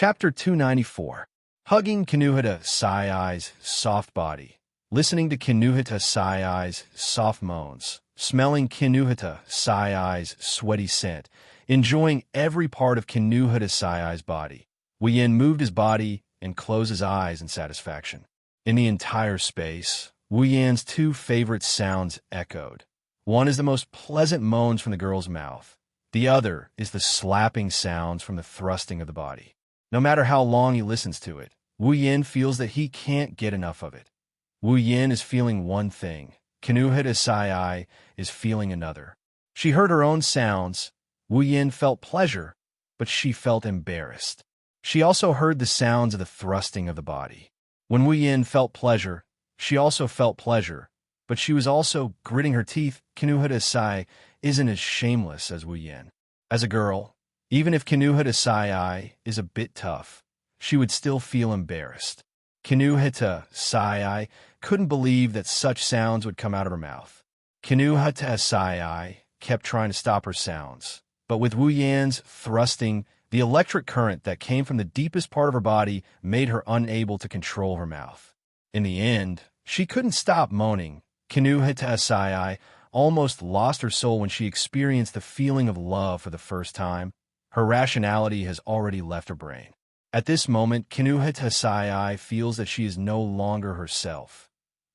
Chapter 294. Hugging Kinuhita Sai-Ai's soft body. Listening to Kinuhita Sai-Ai's soft moans. Smelling Kinuhita Sai-Ai's sweaty scent. Enjoying every part of Kinuhita Sai-Ai's body. Wuyin moved his body and closed his eyes in satisfaction. In the entire space, Wuyin's two favorite sounds echoed. One is the most pleasant moans from the girl's mouth. The other is the slapping sounds from the thrusting of the body. No matter how long he listens to it, Wuyin feels that he can't get enough of it. Wuyin is feeling one thing. Kinuhita Sai-Ai is feeling another. She heard her own sounds. Wuyin felt pleasure, but she felt embarrassed. She also heard the sounds of the thrusting of the body. When Wuyin felt pleasure, she also felt pleasure, but she was also gritting her teeth. Kinuhita Sai isn't as shameless as Wuyin. As a girl, even if Kinuhita Sai-Ai is a bit tough, she would still feel embarrassed. Kinuhita Sai-Ai couldn't believe that such sounds would come out of her mouth. Kinuhita Sai-Ai kept trying to stop her sounds, but with Wuyin's thrusting, the electric current that came from the deepest part of her body made her unable to control her mouth. In the end, she couldn't stop moaning. Kinuhita Sai-Ai almost lost her soul when she experienced the feeling of love for the first time. Her rationality has already left her brain. At this moment, Kinuhita Sai-Ai feels that she is no longer herself.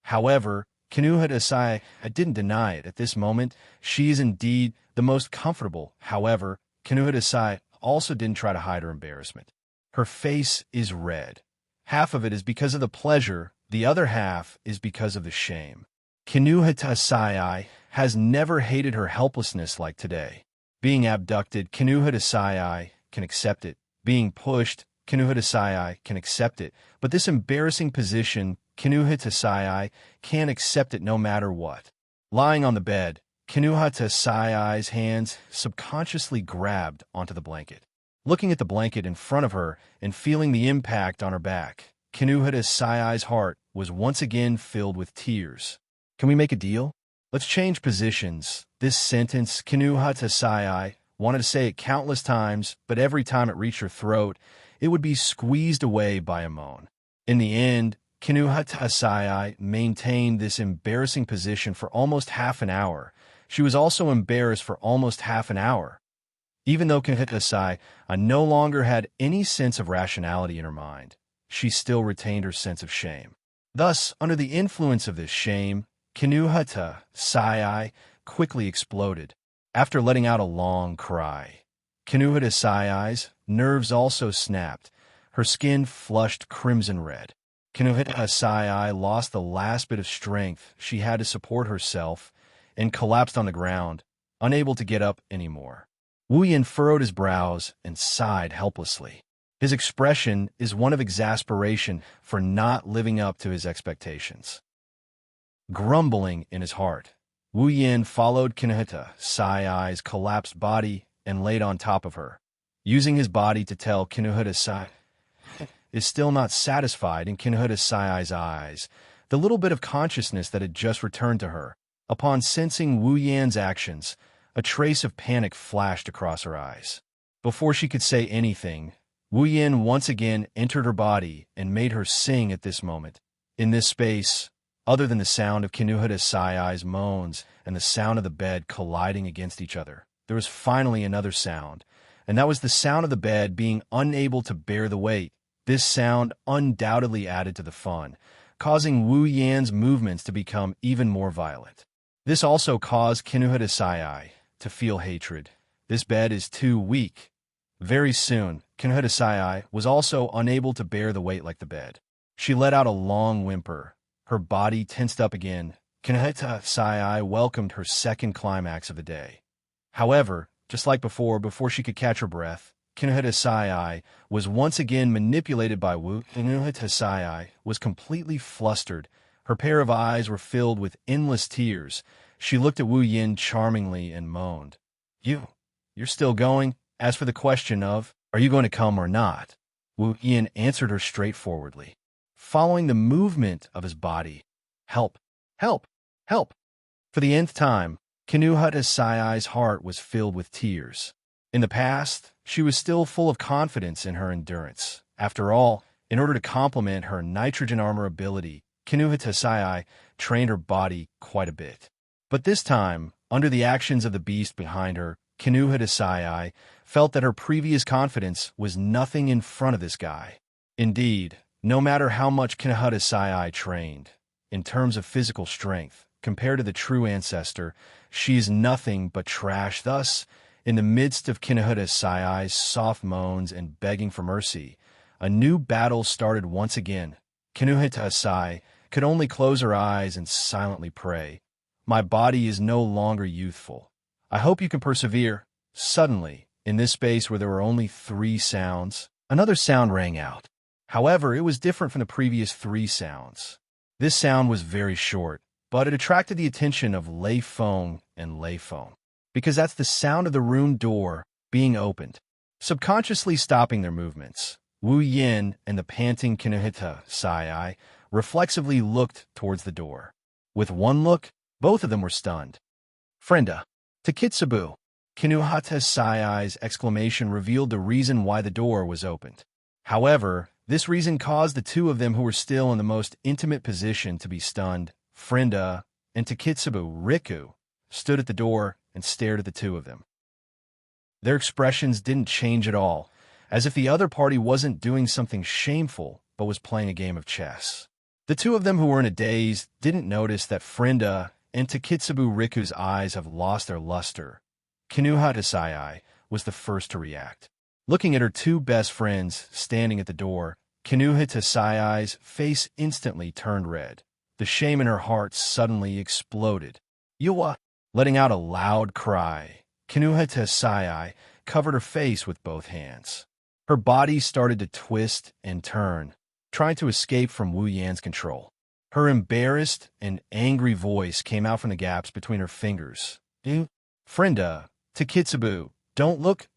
However, Kinuhita Sai-Ai didn't deny it. At this moment, she is indeed the most comfortable. However, Kinuhita Sai also didn't try to hide her embarrassment. Her face is red. Half of it is because of the pleasure, the other half is because of the shame. Kinuhita Sai-Ai has never hated her helplessness like today. Being abducted, Kinuhita Sai-Ai can accept it. Being pushed, Kinuhita Sai-Ai can accept it. But this embarrassing position, Kinuhita Sai-Ai can't accept it no matter what. Lying on the bed, Kinuhita Sai-Ai's hands subconsciously grabbed onto the blanket. Looking at the blanket in front of her and feeling the impact on her back, Kinuhita Sai-Ai's heart was once again filled with tears. Can we make a deal? Let's change positions. This sentence, Kinuhita Sai-Ai wanted to say it countless times, but every time it reached her throat, it would be squeezed away by a moan. In the end, Kinuhita Sai-Ai maintained this embarrassing position for almost half an hour. She was also embarrassed for almost half an hour. Even though Kinuhita Sai-Ai no longer had any sense of rationality in her mind, she still retained her sense of shame. Thus, under the influence of this shame, Kinuhita Sai-Ai quickly exploded. After letting out a long cry, Kinuhita Sai-Ai's nerves also snapped. Her skin flushed crimson red. Kinuhita Sai-Ai lost the last bit of strength she had to support herself and collapsed on the ground, unable to get up anymore. Wuyin furrowed his brows and sighed helplessly. His expression is one of exasperation for not living up to his expectations. Grumbling in his heart, Wuyin followed Kinuhita Sai-Ai's collapsed body and laid on top of her, using his body to tell Kinuhita Sai is still not satisfied in Kinuhita Sai-Ai's eyes. The little bit of consciousness that had just returned to her, upon sensing Wuyin's actions, a trace of panic flashed across her eyes. Before she could say anything, Wuyin once again entered her body and made her sing at this moment. In this space, other than the sound of Kinuhita Sai-Ai's moans and the sound of the bed colliding against each other, there was finally another sound, and that was the sound of the bed being unable to bear the weight. This sound undoubtedly added to the fun, causing Wuyin's movements to become even more violent. This also caused Kinuhita Sai-Ai to feel hatred. This bed is too weak. Very soon, Kinuhita Sai-Ai was also unable to bear the weight like the bed. She let out a long whimper. Her body tensed up again. Kinuhita Sai-Ai welcomed her second climax of the day. However, just like before she could catch her breath, Kinuhita Sai-Ai was once again manipulated by Wu. Kinuhita Sai-Ai was completely flustered. Her pair of eyes were filled with endless tears. She looked at Wuyin charmingly and moaned. You're still going? As for the question of, are you going to come or not? Wuyin answered her straightforwardly, following the movement of his body. Help! Help! Help! For the nth time, Kinuhita Sai-Ai's heart was filled with tears. In the past, she was still full of confidence in her endurance. After all, in order to complement her nitrogen armor ability, Kinuhita Sai trained her body quite a bit. But this time, under the actions of the beast behind her, Kinuhita Sai felt that her previous confidence was nothing in front of this guy. Indeed, no matter how much Kinuhita Sai trained, in terms of physical strength, compared to the true ancestor, she is nothing but trash. Thus, in the midst of Kinuhita Sai's soft moans and begging for mercy, a new battle started once again. Kinuhita Sai could only close her eyes and silently pray. My body is no longer youthful. I hope you can persevere. Suddenly, in this space where there were only 3 sounds, another sound rang out. However, it was different from the previous 3 sounds. This sound was very short, but it attracted the attention of Lei Feng and Lei Feng, because that's the sound of the room door being opened. Subconsciously stopping their movements, Wu Yin and the panting Kinuhita Sai reflexively looked towards the door. With one look, both of them were stunned. Frenda, Takitsubu, Kinuhita Sai's exclamation revealed the reason why the door was opened. However, this reason caused the 2 of them who were still in the most intimate position to be stunned. Frenda and Takitsubu Riku stood at the door and stared at the 2 of them. Their expressions didn't change at all, as if the other party wasn't doing something shameful but was playing a game of chess. The 2 of them who were in a daze didn't notice that Frenda and Takitsubu Riku's eyes have lost their luster. Kinuhita Sai was the first to react. Looking at her 2 best friends standing at the door, Kinuhita Sai's face instantly turned red. The shame in her heart suddenly exploded. Yuwa! Letting out a loud cry, Kinuhita Sai covered her face with both hands. Her body started to twist and turn, trying to escape from Wu Yan's control. Her embarrassed and angry voice came out from the gaps between her fingers. Frenda, Takitsubu, don't look,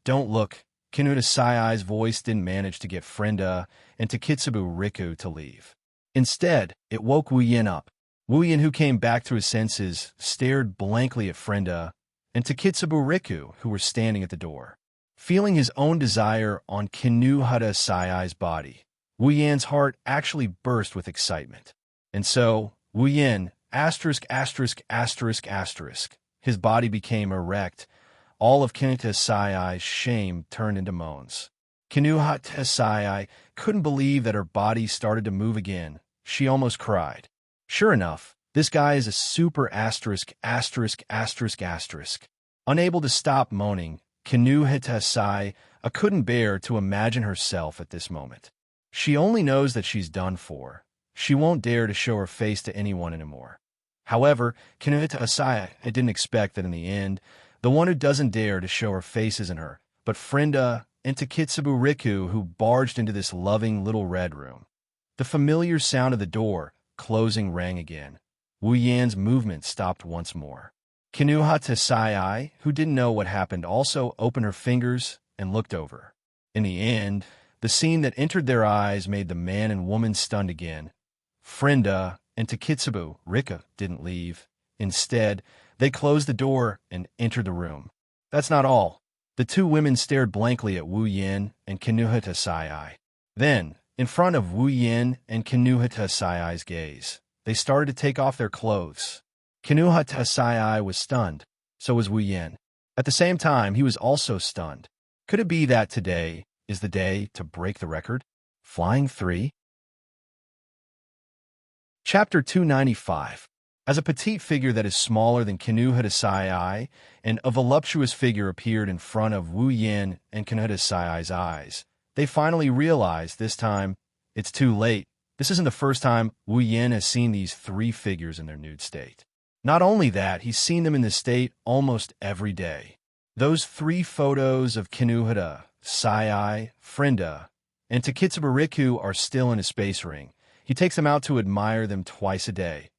don't look. Kinuhita Sai's voice didn't manage to get Frenda and Takitsubu Riku to leave. Instead, it woke Wu Yin up. Wu Yin, who came back to his senses, stared blankly at Frenda and Takitsubu Riku, who were standing at the door. Feeling his own desire on Kinuhita Sai's body, Wu Yan's heart actually burst with excitement. And so, Wu Yin, his body became erect. All of Kinuhita Sai's shame turned into moans. Kinuhita Sai couldn't believe that her body started to move again. She almost cried. Sure enough, this guy is a super *******. Unable to stop moaning, Kinuhita Sai couldn't bear to imagine herself at this moment. She only knows that she's done for. She won't dare to show her face to anyone anymore. However, Kinuhita Sai didn't expect that in the end, the one who doesn't dare to show her face isn't her, but Frenda and Takitsubu Riku, who barged into this loving little red room. The familiar sound of the door closing rang again. Wu Yan's movement stopped once more. Kinuhita Sai, who didn't know what happened, also opened her fingers and looked over. In the end, the scene that entered their eyes made the man and woman stunned again. Frenda and Takitsubu Riku didn't leave. Instead, they closed the door and entered the room. That's not all. The 2 women stared blankly at Wu Yin and Kinuhita Sai. Then, in front of Wu Yin and Kinuhita Sai's gaze, they started to take off their clothes. Kinuhita Sai was stunned, so was Wu Yin. At the same time, he was also stunned. Could it be that today is the day to break the record? Flying 3? Chapter 295. As a petite figure that is smaller than Kinuhita Sai and a voluptuous figure appeared in front of Wu Yin and Kinuhita Sai's eyes, they finally realized this time it's too late. This isn't the first time Wu Yin has seen these 3 figures in their nude state. Not only that, he's seen them in this state almost every day. Those 3 photos of Kinuhita Sai, Frenda, and Takitsubu Riku are still in his space ring. He takes them out to admire them twice a day.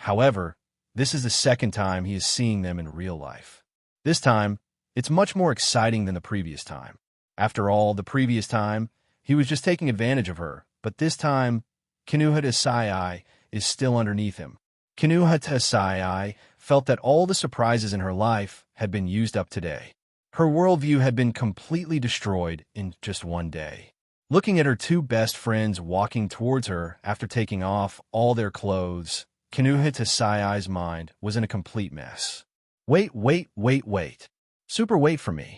However, this is the second time he is seeing them in real life. This time, it's much more exciting than the previous time. After all, the previous time, he was just taking advantage of her, but this time, Kinuhita Sai is still underneath him. Kinuhita Sai felt that all the surprises in her life had been used up today. Her worldview had been completely destroyed in just one day. Looking at her two best friends walking towards her after taking off all their clothes, Kinuhita Sai's mind was in a complete mess. Wait. Super wait for me.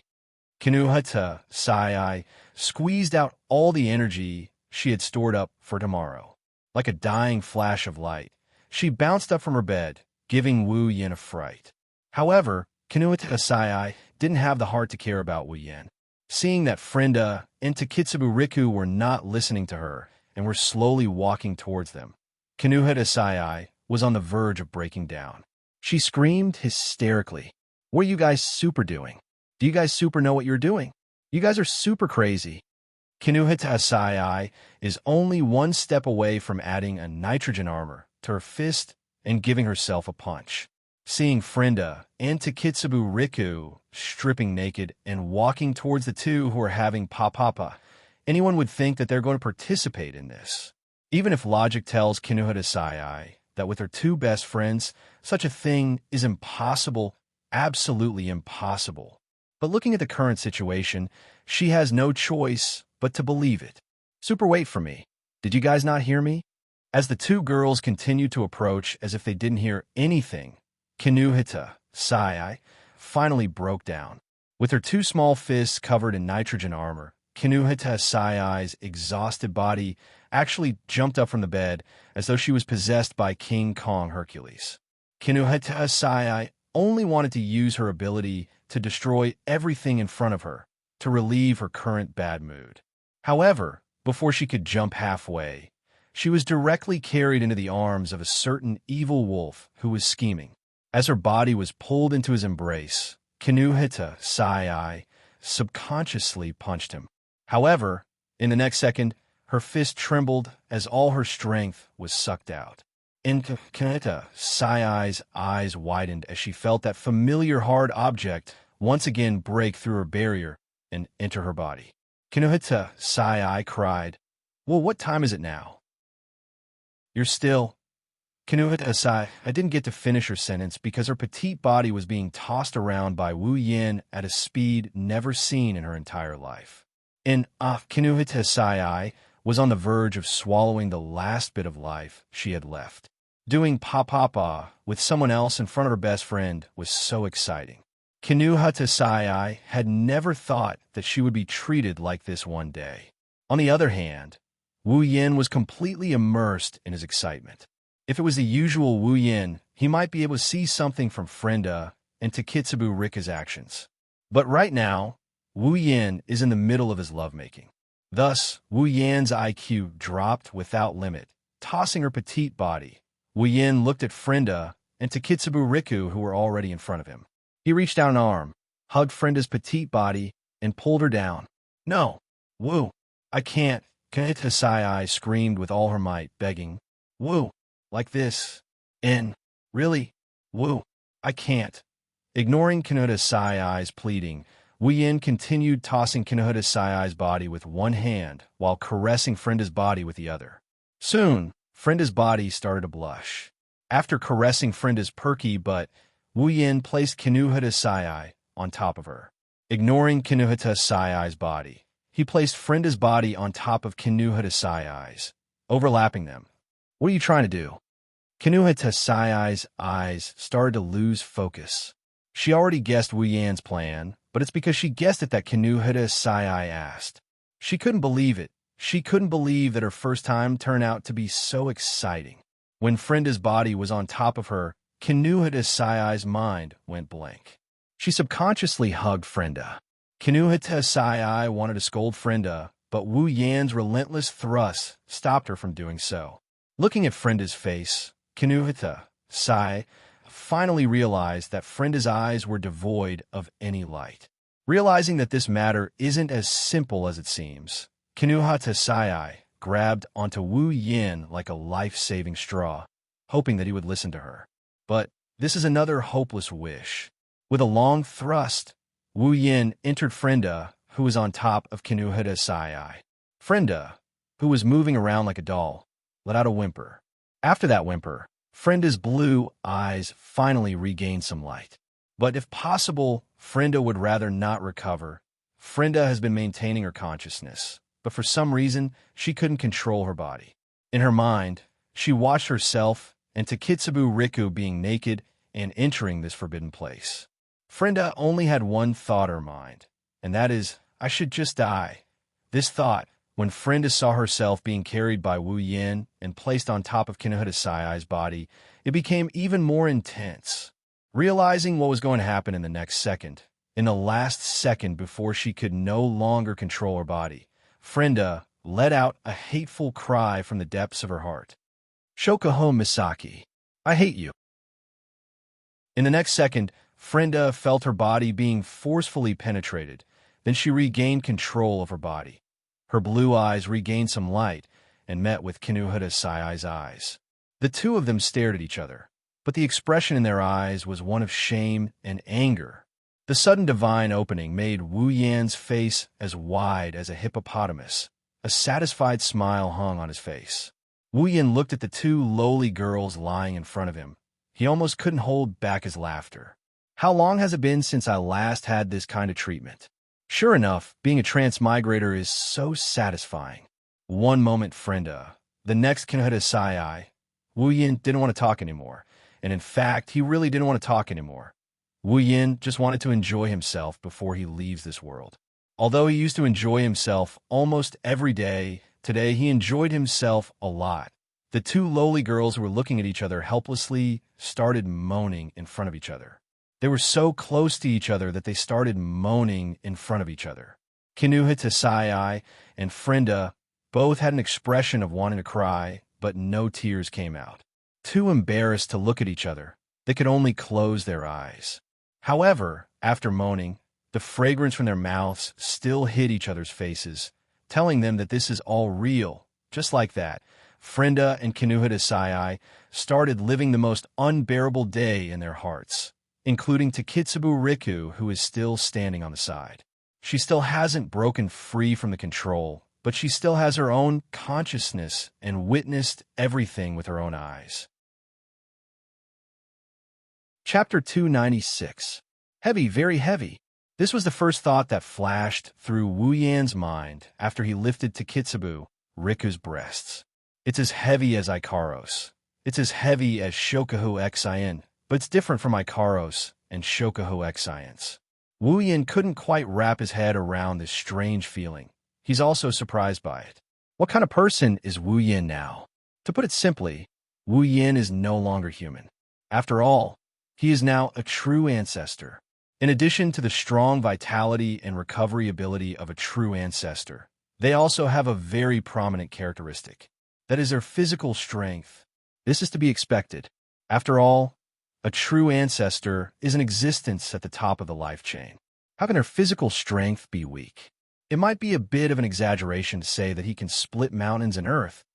Kinuhita Sai squeezed out all the energy she had stored up for tomorrow. Like a dying flash of light, she bounced up from her bed, giving Wu Yin a fright. However, Kinuhita Sai didn't have the heart to care about Wu Yin. Seeing that Frenda and Takitsubu Riku were not listening to her and were slowly walking towards them, Kinuhita Sai was on the verge of breaking down. She screamed hysterically, "What are you guys super doing? Do you guys super know what you're doing? You guys are super crazy." Kinuhita Sai is only one step away from adding a nitrogen armor to her fist and giving herself a punch. Seeing Frenda and Takitsubu Riku stripping naked and walking towards the two who are having pa-pa-pa, anyone would think that they're going to participate in this. Even if logic tells Kinuhita Sai that with her two best friends, such a thing is impossible, absolutely impossible. But looking at the current situation, she has no choice but to believe it. Super wait for me. Did you guys not hear me? As the two girls continued to approach as if they didn't hear anything, Kinuhita Sai finally broke down. With her two small fists covered in nitrogen armor, Kinuhita Sai's exhausted body actually jumped up from the bed as though she was possessed by King Kong Hercules. Kinuhita Sai only wanted to use her ability to destroy everything in front of her to relieve her current bad mood. However, before she could jump halfway, she was directly carried into the arms of a certain evil wolf who was scheming. As her body was pulled into his embrace, Kinuhita Sai subconsciously punched him. However, in the next second, her fist trembled as all her strength was sucked out. Kinuhita Sai's eyes widened as she felt that familiar hard object once again break through her barrier and enter her body. Kinuhita Sai cried, "Well, what time is it now?" "You're still..." Kinuhita Sai didn't get to finish her sentence because her petite body was being tossed around by Wu Yin at a speed never seen in her entire life. Kinuhita Sai was on the verge of swallowing the last bit of life she had left. Doing pa-pa-pa with someone else in front of her best friend was so exciting. Kinuhita Sai had never thought that she would be treated like this one day. On the other hand, Wu Yin was completely immersed in his excitement. If it was the usual Wu Yin, he might be able to see something from Frenda and Takitsubu Riku's actions. But right now, Wu Yin is in the middle of his lovemaking. Thus, Wu Yan's IQ dropped without limit, tossing her petite body. Wu Yin looked at Frenda and Takitsubu Riku who were already in front of him. He reached out an arm, hugged Frenda's petite body, and pulled her down. "No, Wu, I can't," Kinuhita Sai screamed with all her might, begging. "Wu, like this. Really, Wu, I can't." Ignoring Kinuhita Sai's pleading, Wu Yin continued tossing Kinuhita Sai's body with one hand while caressing Frenda's body with the other. Soon, Frenda's body started to blush. After caressing Frenda's perky butt, Wu Yin placed Kinuhita Sai on top of her. Ignoring Kinuhita Sai's body, he placed Frenda's body on top of Kinuhita Sai's, overlapping them. "What are you trying to do?" Kinuhita Sai's eyes started to lose focus. She already guessed Wu Yan's plan, but it's because she guessed it that Kinuhita Sai asked. She couldn't believe it. She couldn't believe that her first time turned out to be so exciting. When Frenda's body was on top of her, Kinuhita Sai's mind went blank. She subconsciously hugged Frenda. Kinuhita Sai wanted to scold Frenda, but Wu Yan's relentless thrust stopped her from doing so. Looking at Frenda's face, Kinuhita Sai finally realized that Frenda's eyes were devoid of any light. Realizing that this matter isn't as simple as it seems, Kinuhita Sai grabbed onto Wu Yin like a life-saving straw, hoping that he would listen to her. But this is another hopeless wish. With a long thrust, Wu Yin entered Frenda, who was on top of Kinuhita Sai. Frenda, who was moving around like a doll, let out a whimper. After that whimper, Frenda's blue eyes finally regained some light. But if possible, Frenda would rather not recover. Frenda has been maintaining her consciousness, but for some reason, she couldn't control her body. In her mind, she watched herself and Takitsubu Riku being naked and entering this forbidden place. Frenda only had one thought in her mind, and that is, I should just die. This thought, when Frenda saw herself being carried by Wu Yin and placed on top of Kinuhata Saiai's body, it became even more intense. Realizing what was going to happen in the next second, in the last second before she could no longer control her body, Frenda let out a hateful cry from the depths of her heart. Shokuho Misaki, I hate you. In the next second, Frenda felt her body being forcefully penetrated. Then she regained control of her body. Her blue eyes regained some light and met with Kinuhata Saiai's eyes. The two of them stared at each other, but the expression in their eyes was one of shame and anger. The sudden divine opening made Wu Yan's face as wide as a hippopotamus. A satisfied smile hung on his face. Wu Yan looked at the two lowly girls lying in front of him. He almost couldn't hold back his laughter. How long has it been since I last had this kind of treatment? Sure enough, being a transmigrator is so satisfying. One moment Frenda, the next Kinuhata Saiai. Wu Yan didn't want to talk anymore, and in fact, he really didn't want to talk anymore. Wu Yan just wanted to enjoy himself before he leaves this world. Although he used to enjoy himself almost every day, today he enjoyed himself a lot. The two lowly girls who were looking at each other helplessly started moaning in front of each other. They were so close to each other that they started moaning in front of each other. Kinuhata Saiai and Frenda both had an expression of wanting to cry, but no tears came out. Too embarrassed to look at each other, they could only close their eyes. However, after moaning, the fragrance from their mouths still hit each other's faces, telling them that this is all real. Just like that, Frenda and Kinuhata Saiai started living the most unbearable day in their hearts, including Takitsubu Riku, who is still standing on the side. She still hasn't broken free from the control, but she still has her own consciousness and witnessed everything with her own eyes. Chapter 296. Heavy, very heavy. This was the first thought that flashed through Wu Yan's mind after he lifted Takitsubu Riku's breasts. It's as heavy as Ikaros. It's as heavy as Shokuhu Xian, but it's different from Ikaros and Shokuhu Xian's. Wu Yan couldn't quite wrap his head around this strange feeling. He's also surprised by it. What kind of person is Wu Yan now? To put it simply, Wu Yan is no longer human. After all, he is now a true ancestor. In addition to the strong vitality and recovery ability of a true ancestor, they also have a very prominent characteristic. That is their physical strength. This is to be expected. After all, a true ancestor is an existence at the top of the life chain. How can their physical strength be weak? It might be a bit of an exaggeration to say that he can split mountains and earth,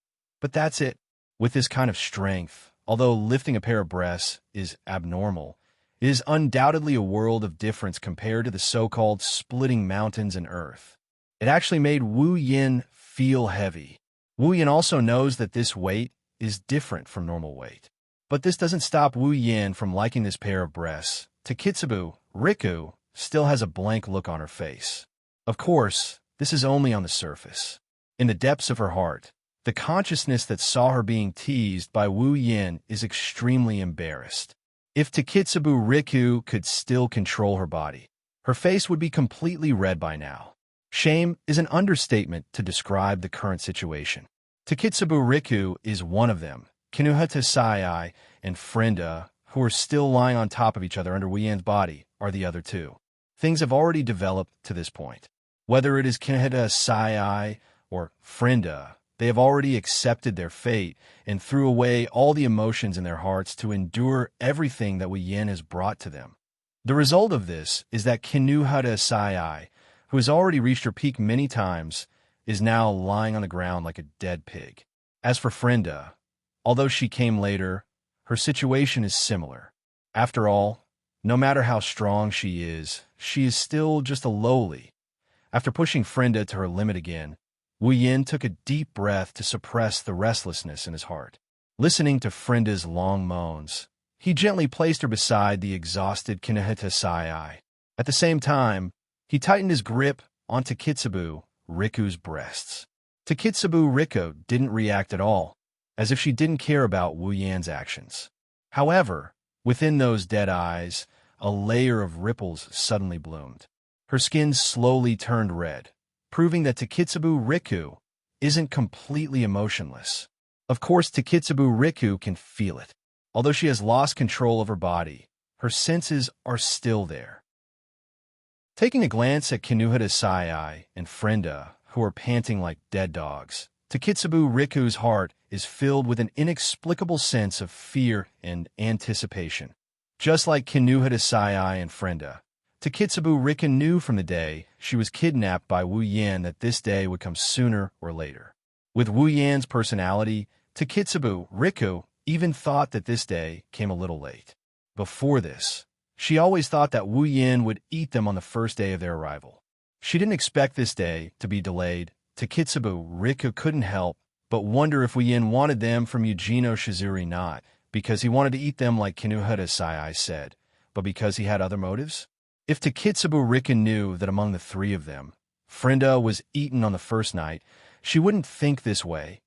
but that's it. With this kind of strength, although lifting a pair of breasts is abnormal, it is undoubtedly a world of difference compared to the so-called splitting mountains and earth. It actually made Wu Yan feel heavy. Wu Yan also knows that this weight is different from normal weight. But this doesn't stop Wu Yan from liking this pair of breasts. Takitsubu Riku still has a blank look on her face. Of course, this is only on the surface. In the depths of her heart, the consciousness that saw her being teased by Wu Yan is extremely embarrassed. If Takitsubu Riku could still control her body, her face would be completely red by now. Shame is an understatement to describe the current situation. Takitsubu Riku is one of them. Kinuhata Saiai and Frenda, who are still lying on top of each other under Wu Yan's body, are the other two. Things have already developed to this point. Whether it is Kinuhata Saiai or Frenda, they have already accepted their fate and threw away all the emotions in their hearts to endure everything that Wu Yan has brought to them. The result of this is that Kinuhata Saiai, who has already reached her peak many times, is now lying on the ground like a dead pig. As for Frenda, although she came later, her situation is similar. After all, no matter how strong she is still just a lowly. After pushing Frenda to her limit again, Wu Yan took a deep breath to suppress the restlessness in his heart. Listening to Frenda's long moans, He gently placed her beside the exhausted Kinuhita Sai. At the same time, he tightened his grip on Takitsubu Riku's breasts. Takitsubu Riku didn't react at all, as if she didn't care about Wu Yan's actions. However, within those dead eyes, a layer of ripples suddenly bloomed. Her skin slowly turned red, proving that Takitsubu Riku isn't completely emotionless. Of course, Takitsubu Riku can feel it. Although she has lost control of her body, her senses are still there. Taking a glance at Kinuhita Sai and Frenda, who are panting like dead dogs, Takitsubu Riku's heart is filled with an inexplicable sense of fear and anticipation. Just like Kinuhita Sai and Frenda, Takitsubu Riku knew from the day she was kidnapped by Wu Yan that this day would come sooner or later. With Wu Yan's personality, Takitsubu Riku even thought that this day came a little late. Before this, she always thought that Wu Yan would eat them on the first day of their arrival. She didn't expect this day to be delayed. Takitsubu Riku couldn't help but wonder if Wu Yan wanted them from Yujino Shizuri not because he wanted to eat them like Kinuhita Sai said, but because he had other motives. If Takitsubu Riku knew that among the three of them, Frenda was eaten on the first night, she wouldn't think this way.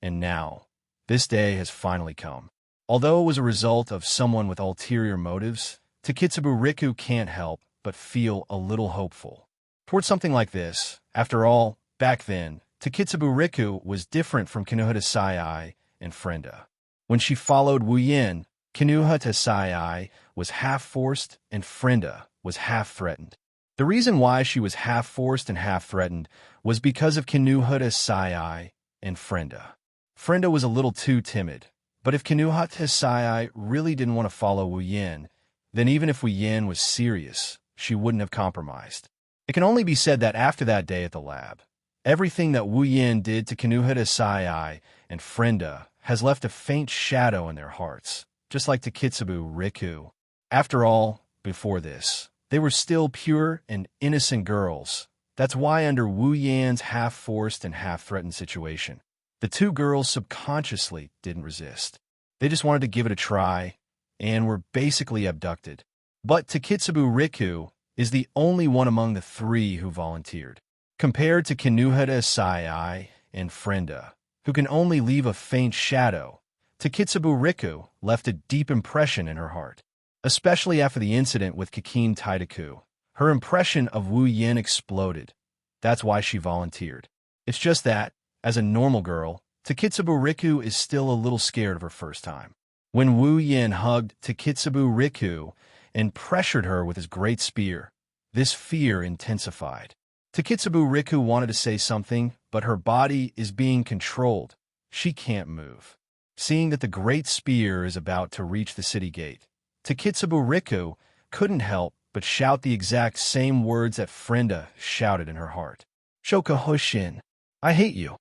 And now, this day has finally come. Although it was a result of someone with ulterior motives, Takitsubu Riku can't help but feel a little hopeful towards something like this. After all, back then, Takitsubu Riku was different from Kinuhita Sai and Frenda. When she followed Wu Yan, Kinuhita Sai was half-forced and Frenda was half-threatened. The reason why she was half-forced and half-threatened was because of Kinuhita Sai and Frenda. Frenda was a little too timid, but if Kinuhita Sai really didn't want to follow Wu Yan, then even if Wu Yan was serious, she wouldn't have compromised. It can only be said that after that day at the lab, everything that Wu Yan did to Kinuhita Sai and Frenda has left a faint shadow in their hearts, just like Takitsubu Riku. After all, before this, they were still pure and innocent girls. That's why under Wu Yan's half-forced and half-threatened situation, the two girls subconsciously didn't resist. They just wanted to give it a try, and were basically abducted. But Takitsubu Riku is the only one among the three who volunteered. Compared to Kinuhita Sai and Frenda, who can only leave a faint shadow, Takitsubu Riku left a deep impression in her heart. Especially after the incident with Kikin Taidaku, her impression of Wu Yan exploded. That's why she volunteered. It's just that, as a normal girl, Takitsubu Riku is still a little scared of her first time. When Wu Yan hugged Takitsubu Riku and pressured her with his great spear, this fear intensified. Takitsubu Riku wanted to say something, but her body is being controlled. She can't move. Seeing that the great spear is about to reach the city gate, Takitsubu Riku couldn't help but shout the exact same words that Frenda shouted in her heart. Shoka Hoshin, I hate you.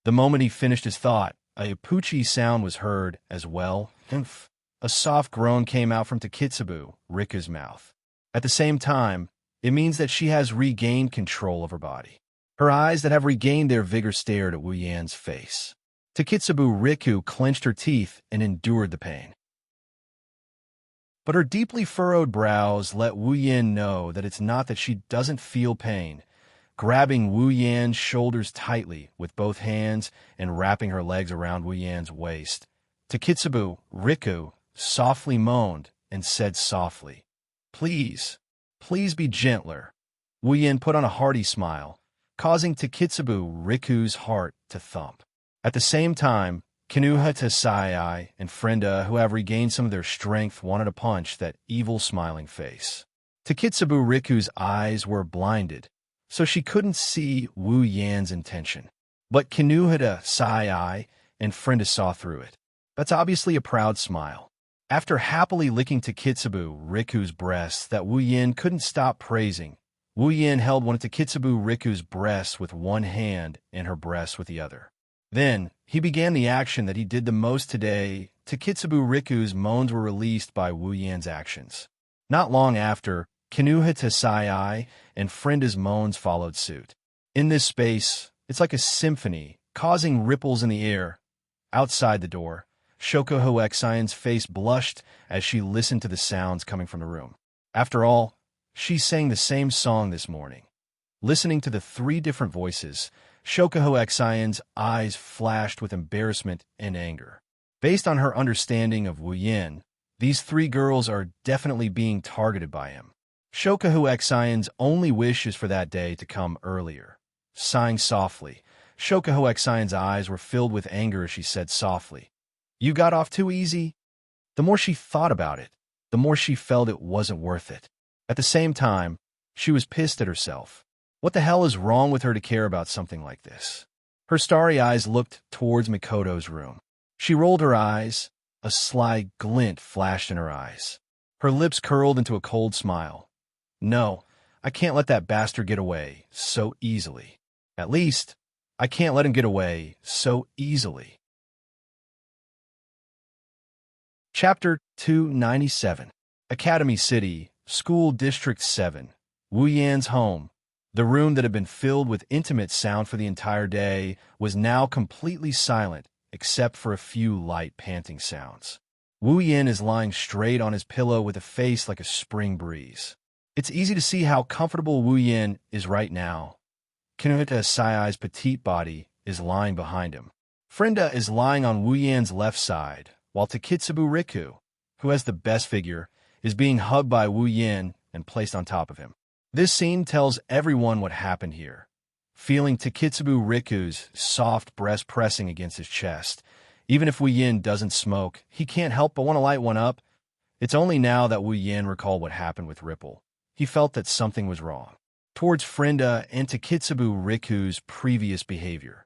The moment he finished his thought, a Ipuchi sound was heard as well. Humph. A soft groan came out from Takitsubu Riku's mouth. At the same time, it means that she has regained control of her body. Her eyes that have regained their vigor stared at Wu Yan's face. Takitsubu Riku clenched her teeth and endured the pain. But her deeply furrowed brows let Wu Yan know that it's not that she doesn't feel pain. Grabbing Wu Yan's shoulders tightly with both hands and wrapping her legs around Wu Yan's waist, Takitsubu Riku softly moaned and said softly, Please, please be gentler. Wu Yan put on a hearty smile, causing Takitsubu Riku's heart to thump. At the same time, Kinuhita Sai and Frenda, who have regained some of their strength, wanted to punch that evil smiling face. Takitsubu Riku's eyes were blinded, so she couldn't see Wu Yan's intention. But Kinuhita Sai and Frenda saw through it. That's obviously a proud smile. After happily licking Takitsubu Riku's breasts that Wu Yan couldn't stop praising, Wu Yan held one of Takitsubu Riku's breasts with one hand and her breasts with the other. Then, he began the action that he did the most today. Takitsubu Riku's moans were released by Wu Yan's actions. Not long after, Kinuhita Sai and Frenda's moans followed suit. In this space, it's like a symphony, causing ripples in the air. Outside the door, Shoko Xian's face blushed as she listened to the sounds coming from the room. After all, she sang the same song this morning. Listening to the three different voices, Shoko Xian's eyes flashed with embarrassment and anger. Based on her understanding of Wu Yin, these three girls are definitely being targeted by him. Shoko Xian's only wish is for that day to come earlier. Sighing softly, Shoko Xian's eyes were filled with anger as she said softly, "You got off too easy?" The more she thought about it, the more she felt it wasn't worth it. At the same time, she was pissed at herself. What the hell is wrong with her to care about something like this? Her starry eyes looked towards Mikoto's room. She rolled her eyes. A sly glint flashed in her eyes. Her lips curled into a cold smile. No, I can't let that bastard get away so easily. At least, I can't let him get away so easily. Chapter 297. Academy City, School District 7. Wu Yan's home. The room that had been filled with intimate sound for the entire day was now completely silent, except for a few light panting sounds. Wu Yan is lying straight on his pillow with a face like a spring breeze. It's easy to see how comfortable Wu Yan is right now. Kinuhita Sai's petite body is lying behind him. Frenda is lying on Wu Yan's left side, while Takitsubu Riku, who has the best figure, is being hugged by Wu Yan and placed on top of him. This scene tells everyone what happened here. Feeling Takitsubu Riku's soft breast pressing against his chest, even if Wu Yan doesn't smoke, he can't help but want to light one up. It's only now that Wu Yan recalled what happened with Ripple. He felt that something was wrong towards Frenda and Takitsubu Riku's previous behavior.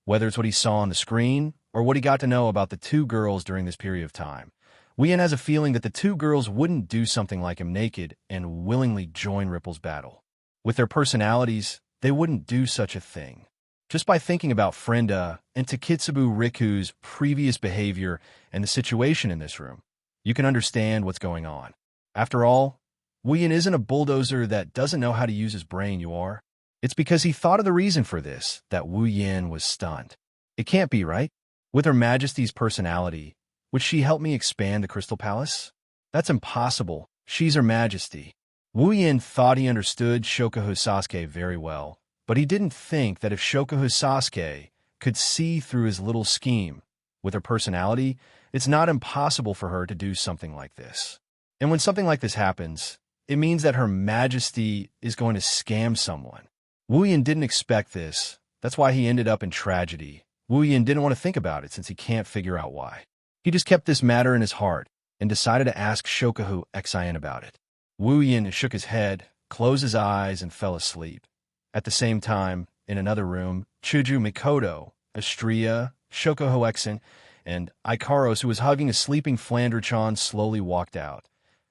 Whether it's what he saw on the screen or what he got to know about the two girls during this period of time, Wu Yan has a feeling that the two girls wouldn't do something like him naked and willingly join Ripple's battle. With their personalities, they wouldn't do such a thing. Just by thinking about Frenda and Takitsubu Riku's previous behavior and the situation in this room, you can understand what's going on. After all, Wu Yan isn't a bulldozer that doesn't know how to use his brain, you are. It's because he thought of the reason for this that Wu Yan was stunned. It can't be, right? With Her Majesty's personality, would she help me expand the Crystal Palace? That's impossible. She's Her Majesty. Wu Yan thought he understood Shokuhu Sasuke very well, but he didn't think that if Shokuhu Sasuke could see through his little scheme, with her personality, it's not impossible for her to do something like this. And when something like this happens, it means that Her Majesty is going to scam someone. Wu Yan didn't expect this. That's why he ended up in tragedy. Wu Yan didn't want to think about it since he can't figure out why. He just kept this matter in his heart and decided to ask Shokuhu Xian about it. Wu Yan shook his head, closed his eyes, and fell asleep. At the same time, in another room, Chuju Mikoto, Astria, Shokuhu Xian, and Ikaros, who was hugging a sleeping Flander-chan, slowly walked out.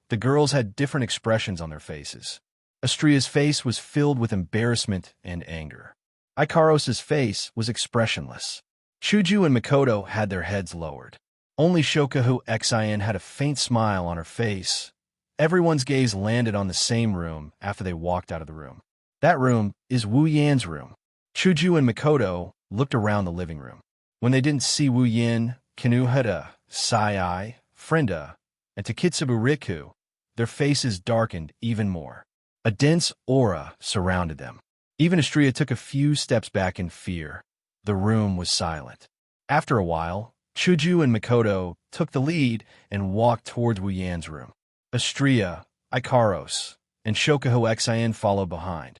The girls had different expressions on their faces. Astria's face was filled with embarrassment and anger. Ikaros's face was expressionless. Chuju and Mikoto had their heads lowered. Only Shokuhu Xian had a faint smile on her face. Everyone's gaze landed on the same room after they walked out of the room. That room is Wu Yan's room. Chuju and Mikoto looked around the living room. When they didn't see Wu Yan, Kinuhita, Sai, Frenda, and Takitsubu Riku, their faces darkened even more. A dense aura surrounded them. Even Astria took a few steps back in fear. The room was silent. After a while, Chuju and Mikoto took the lead and walked towards Wu Yan's room. Astria, Ikaros, and Shokuhu Xian followed behind.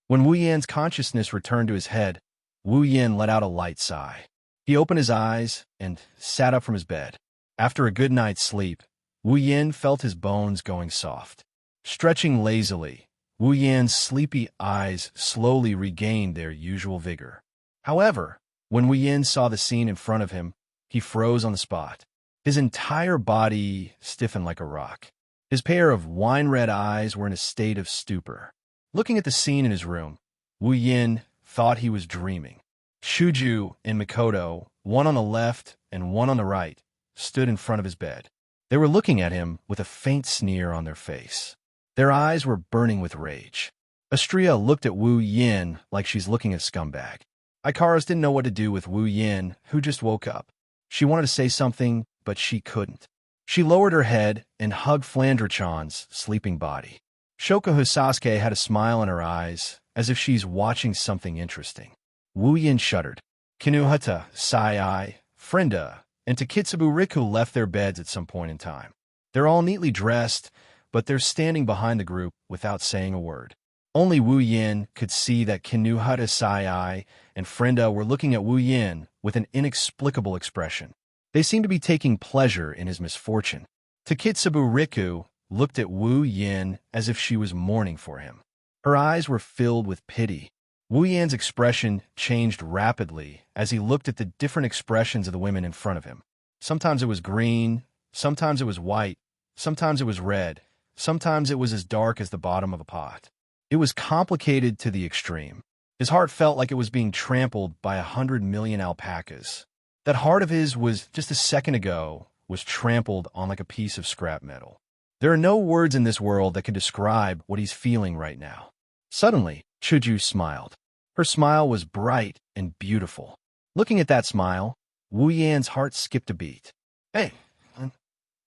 When Wu Yan's consciousness returned to his head, Wu Yan let out a light sigh. He opened his eyes and sat up from his bed. After a good night's sleep, Wu Yan felt his bones going soft. Stretching lazily, Wu Yan's sleepy eyes slowly regained their usual vigor. However, when Wu Yan saw the scene in front of him, he froze on the spot. His entire body stiffened like a rock. His pair of wine-red eyes were in a state of stupor. Looking at the scene in his room, Wu Yan thought he was dreaming. Chuju and Mikoto, one on the left and one on the right, stood in front of his bed. They were looking at him with a faint sneer on their face. Their eyes were burning with rage. Astria looked at Wu Yan like she's looking at a scumbag. Ikaros didn't know what to do with Wu Yan, who just woke up. She wanted to say something, but she couldn't. She lowered her head and hugged Flandrachan's sleeping body. Shoko Sasuke had a smile in her eyes, as if she's watching something interesting. Wu Yin shuddered. Kinuhata, Sai, Frenda, and Takitsubu Riku left their beds at some point in time. They're all neatly dressed, but they're standing behind the group without saying a word. Only Wu Yin could see that Kinuhata, Sai, and Frenda were looking at Wu Yin with an inexplicable expression. They seemed to be taking pleasure in his misfortune. Takitsubu Riku looked at Wu Yin as if she was mourning for him. Her eyes were filled with pity. Wu Yin's expression changed rapidly as he looked at the different expressions of the women in front of him. Sometimes it was green, sometimes it was white, sometimes it was red, sometimes it was as dark as the bottom of a pot. It was complicated to the extreme. His heart felt like it was being trampled by 100 million alpacas. That heart of his was, just a second ago, was trampled on like a piece of scrap metal. There are no words in this world that can describe what he's feeling right now. Suddenly, Chuju smiled. Her smile was bright and beautiful. Looking at that smile, Wu Yan's heart skipped a beat. Hey!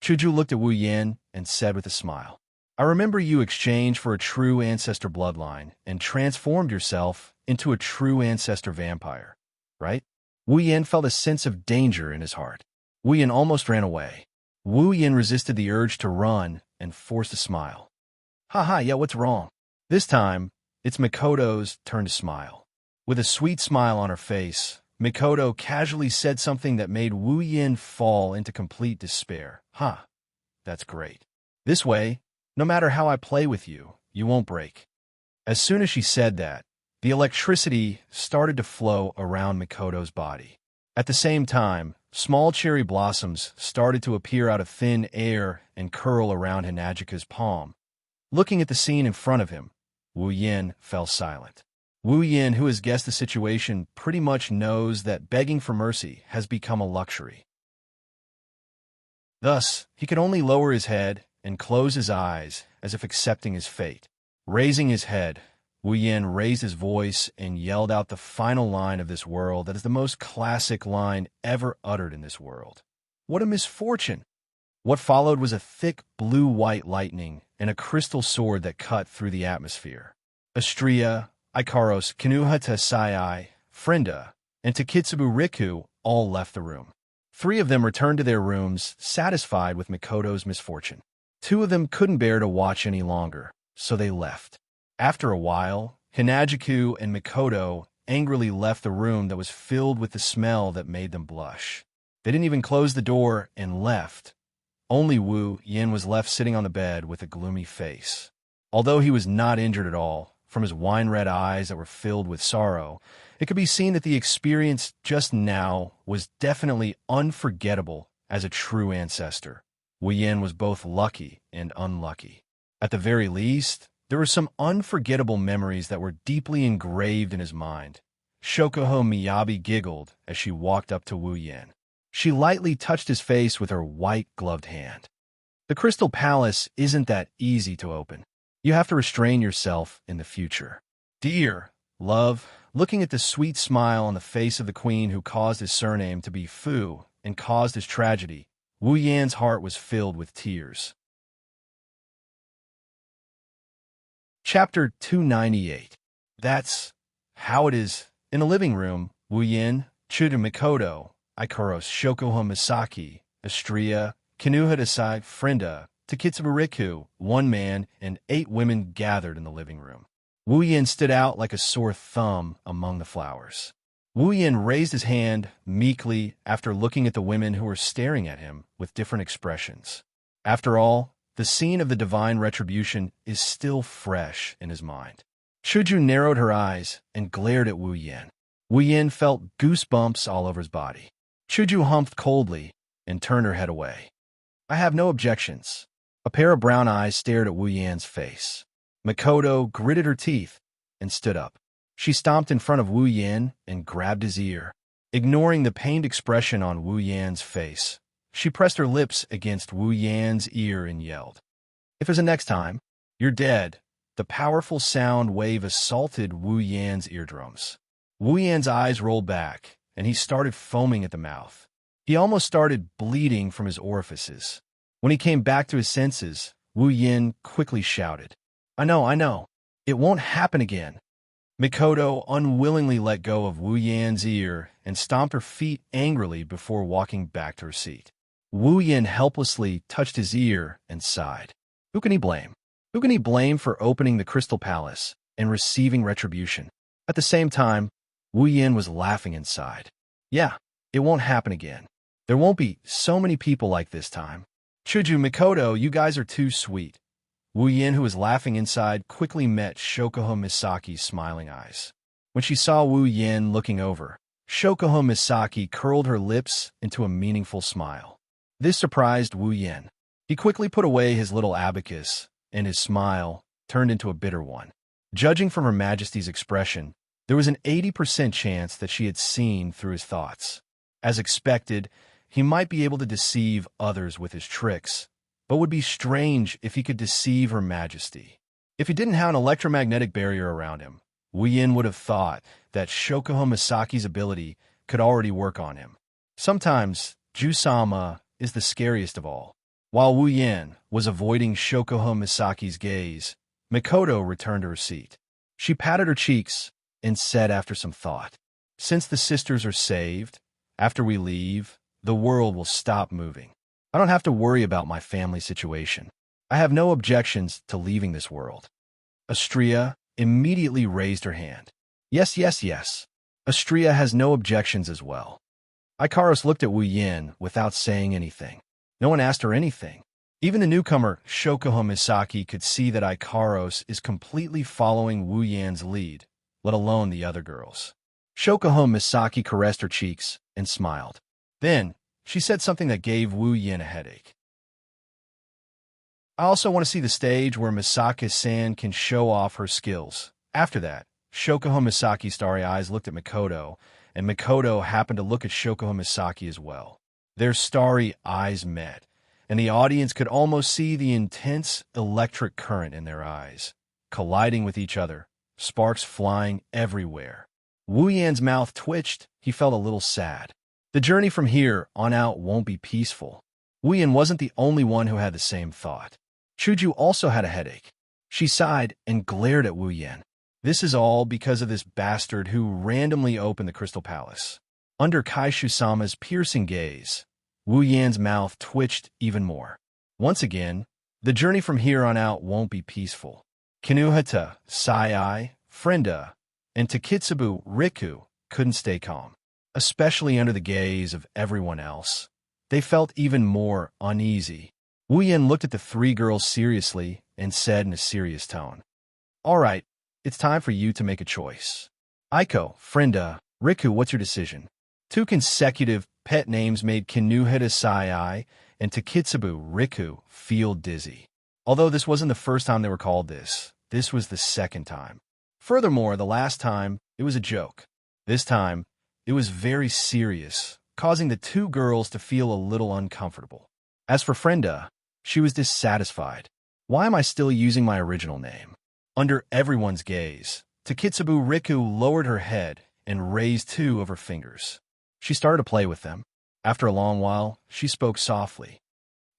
Chuju looked at Wu Yan and said with a smile, I remember you exchanged for a true ancestor bloodline and transformed yourself into a true ancestor vampire, right? Wu Yan felt a sense of danger in his heart. Wu Yan almost ran away. Wu Yan resisted the urge to run and forced a smile. Haha, yeah, what's wrong? This time, it's Mikoto's turn to smile. With a sweet smile on her face, Mikoto casually said something that made Wu Yan fall into complete despair. That's great. This way, no matter how I play with you, you won't break. As soon as she said that, the electricity started to flow around Mikoto's body. At the same time, small cherry blossoms started to appear out of thin air and curl around Hinajika's palm. Looking at the scene in front of him, Wu Yan fell silent. Wu Yan, who has guessed the situation, pretty much knows that begging for mercy has become a luxury. Thus, he could only lower his head and close his eyes as if accepting his fate. Raising his head, Wu Yan raised his voice and yelled out the final line of this world that is the most classic line ever uttered in this world. What a misfortune! What followed was a thick blue-white lightning and a crystal sword that cut through the atmosphere. Astria, Ikaros, Kinuhata Sai, Frenda, and Takitsubu Riku all left the room. 3 of them returned to their rooms, satisfied with Mikoto's misfortune. 2 of them couldn't bear to watch any longer, so they left. After a while, Hinajiku and Mikoto angrily left the room that was filled with the smell that made them blush. They didn't even close the door and left. Only Wu Yan was left sitting on the bed with a gloomy face. Although he was not injured at all, from his wine-red eyes that were filled with sorrow, it could be seen that the experience just now was definitely unforgettable as a true ancestor. Wu Yan was both lucky and unlucky. At the very least, there were some unforgettable memories that were deeply engraved in his mind. Shokoho Miyabi giggled as she walked up to Wu Yan. She lightly touched his face with her white-gloved hand. The Crystal Palace isn't that easy to open. You have to restrain yourself in the future. Dear, love, looking at the sweet smile on the face of the queen who caused his surname to be Fu and caused his tragedy, Wu Yan's heart was filled with tears. Chapter 298. That's how it is. In the living room, Wu Yan, Chuda Mikoto, Ikaros, Shokoho Misaki, Astria, Kinuhata Sai, Frenda, Takitsubu Riku, 1 man, and 8 women gathered in the living room. Wu Yan stood out like a sore thumb among the flowers. Wu Yan raised his hand meekly after looking at the women who were staring at him with different expressions. After all, the scene of the divine retribution is still fresh in his mind. Chuju narrowed her eyes and glared at Wu Yan. Wu Yan felt goosebumps all over his body. Chuju humphed coldly and turned her head away. I have no objections. A pair of brown eyes stared at Wu Yan's face. Mikoto gritted her teeth and stood up. She stomped in front of Wu Yan and grabbed his ear. Ignoring the pained expression on Wu Yan's face, she pressed her lips against Wu Yan's ear and yelled, "If there's a next time, you're dead." The powerful sound wave assaulted Wu Yan's eardrums. Wu Yan's eyes rolled back, and he started foaming at the mouth. He almost started bleeding from his orifices. When he came back to his senses, Wu Yin quickly shouted, I know. It won't happen again. Mikoto unwillingly let go of Wu Yan's ear and stomped her feet angrily before walking back to her seat. Wu Yan helplessly touched his ear and sighed. Who can he blame? Who can he blame for opening the Crystal Palace and receiving retribution? At the same time, Wu Yan was laughing inside. Yeah, it won't happen again. There won't be so many people like this time. Chuju, Mikoto, you guys are too sweet. Wu Yin, who was laughing inside, quickly met Shokuho Misaki's smiling eyes. When she saw Wu Yin looking over, Shokuho Misaki curled her lips into a meaningful smile. This surprised Wu Yin. He quickly put away his little abacus, and his smile turned into a bitter one. Judging from Her Majesty's expression, there was an 80% chance that she had seen through his thoughts. As expected, he might be able to deceive others with his tricks, but would be strange if he could deceive Her Majesty. If he didn't have an electromagnetic barrier around him, Wu Yin would have thought that Shokuho Misaki's ability could already work on him. Sometimes, Ju-sama is the scariest of all. While Wu Yin was avoiding Shokuho Misaki's gaze, Mikoto returned to her seat. She patted her cheeks and said after some thought, Since the sisters are saved, after we leave, the world will stop moving. I don't have to worry about my family situation. I have no objections to leaving this world. Astria immediately raised her hand. Yes. Astria has no objections as well. Ikaros looked at Wu Yin without saying anything. No one asked her anything. Even the newcomer, Shokuho Misaki, could see that Ikaros is completely following Wu Yan's lead, let alone the other girls. Shokuho Misaki caressed her cheeks and smiled. Then, she said something that gave Wu Yin a headache. I also want to see the stage where Misaki-san can show off her skills. After that, Shokuho Misaki's starry eyes looked at Mikoto, and Mikoto happened to look at Shokuho Misaki as well. Their starry eyes met, and the audience could almost see the intense electric current in their eyes, colliding with each other, sparks flying everywhere. Wu Yan's mouth twitched. He felt a little sad. The journey from here on out won't be peaceful. Wu Yan wasn't the only one who had the same thought. Chuju also had a headache. She sighed and glared at Wu Yan. This is all because of this bastard who randomly opened the Crystal Palace. Under Kaishu-sama's piercing gaze, Wu Yan's mouth twitched even more. Once again, the journey from here on out won't be peaceful. Kinuhata, Sai, Frenda, and Takitsubu Riku couldn't stay calm. Especially under the gaze of everyone else. They felt even more uneasy. Wu Yan looked at the three girls seriously and said in a serious tone, All right, it's time for you to make a choice. Aiko, Frenda, Riku, what's your decision? 2 consecutive pet names made Kinuhata Sai and Takitsubu Riku feel dizzy. Although this wasn't the first time they were called this was the second time. Furthermore, the last time, it was a joke. This time, it was very serious, causing the 2 girls to feel a little uncomfortable. As for Frenda, she was dissatisfied. Why am I still using my original name? Under everyone's gaze, Takitsubu Riku lowered her head and raised 2 of her fingers. She started to play with them. After a long while, she spoke softly.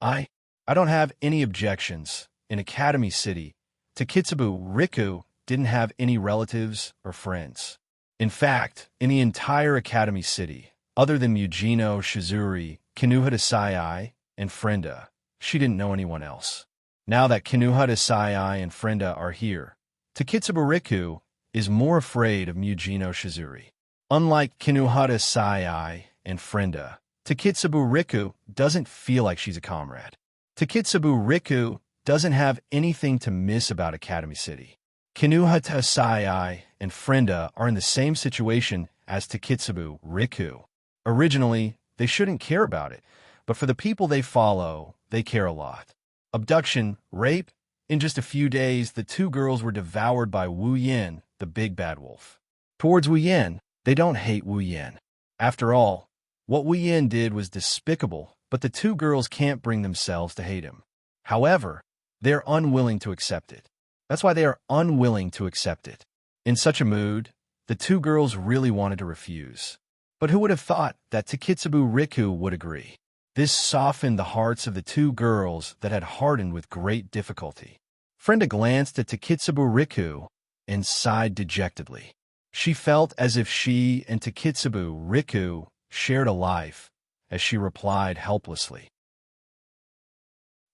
I don't have any objections. In Academy City, Takitsubu Riku didn't have any relatives or friends. In fact, in the entire Academy City, other than Mujino Shizuri, Kinuhata Sai, and Frenda, she didn't know anyone else. Now that Kinuhata Sai and Frenda are here, Takitsubu Riku is more afraid of Mujino Shizuri. Unlike Kinuhata Sai and Frenda, Takitsubu Riku doesn't feel like she's a comrade. Takitsubu Riku doesn't have anything to miss about Academy City. Kinuhata Sai and Frenda are in the same situation as Takitsubu Riku. Originally, they shouldn't care about it, but for the people they follow, they care a lot. Abduction, rape. In just a few days, the 2 girls were devoured by Wu Yin, the big bad wolf. Towards Wu Yin, they don't hate Wu Yin. After all, what Wu Yin did was despicable, but the 2 girls can't bring themselves to hate him. However, they're unwilling to accept it. That's why they are unwilling to accept it. In such a mood, the 2 girls really wanted to refuse. But who would have thought that Takitsubu Riku would agree? This softened the hearts of the two girls that had hardened with great difficulty. Frenda glanced at Takitsubu Riku and sighed dejectedly. She felt as if she and Takitsubu Riku shared a life, as she replied helplessly.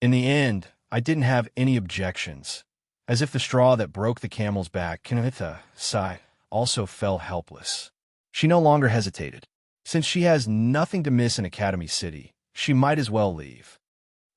In the end, I didn't have any objections. As if the straw that broke the camel's back, Kinuhita sighed, also fell helpless. She no longer hesitated. Since she has nothing to miss in Academy City, she might as well leave.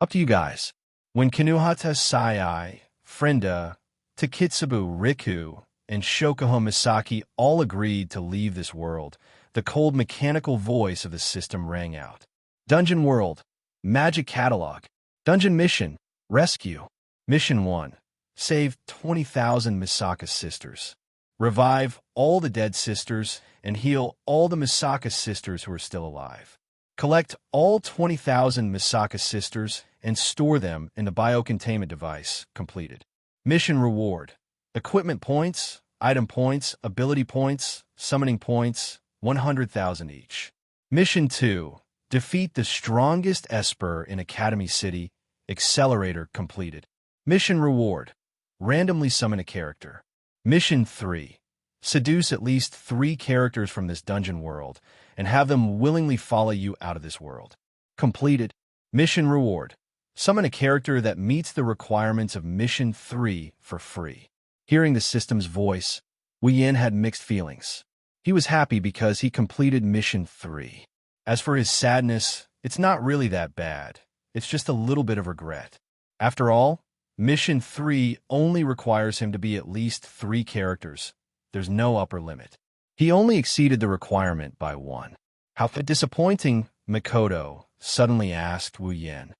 Up to you guys. When Kinuhata Sai, Frenda, Takitsubu Riku, and Shokuho Misaki all agreed to leave this world, the cold mechanical voice of the system rang out. Dungeon World. Magic Catalog. Dungeon Mission. Rescue. Mission 1. Save 20,000 Misaka sisters. Revive all the dead sisters and heal all the Misaka sisters who are still alive. Collect all 20,000 Misaka sisters and store them in the biocontainment device. Completed. Mission Reward. Equipment points, item points, ability points, summoning points, 100,000 each. Mission 2. Defeat the strongest Esper in Academy City. Accelerator completed. Mission Reward. Randomly summon a character. Mission 3. Seduce at least 3 characters from this dungeon world and have them willingly follow you out of this world. Completed. Mission Reward. Summon a character that meets the requirements of Mission 3 for free. Hearing the system's voice, Wu Yin had mixed feelings. He was happy because he completed Mission 3. As for his sadness, it's not really that bad. It's just a little bit of regret. After all, Mission 3 only requires him to be at least 3 characters. There's no upper limit. He only exceeded the requirement by 1. How disappointing, Mikoto suddenly asked Wu Yin.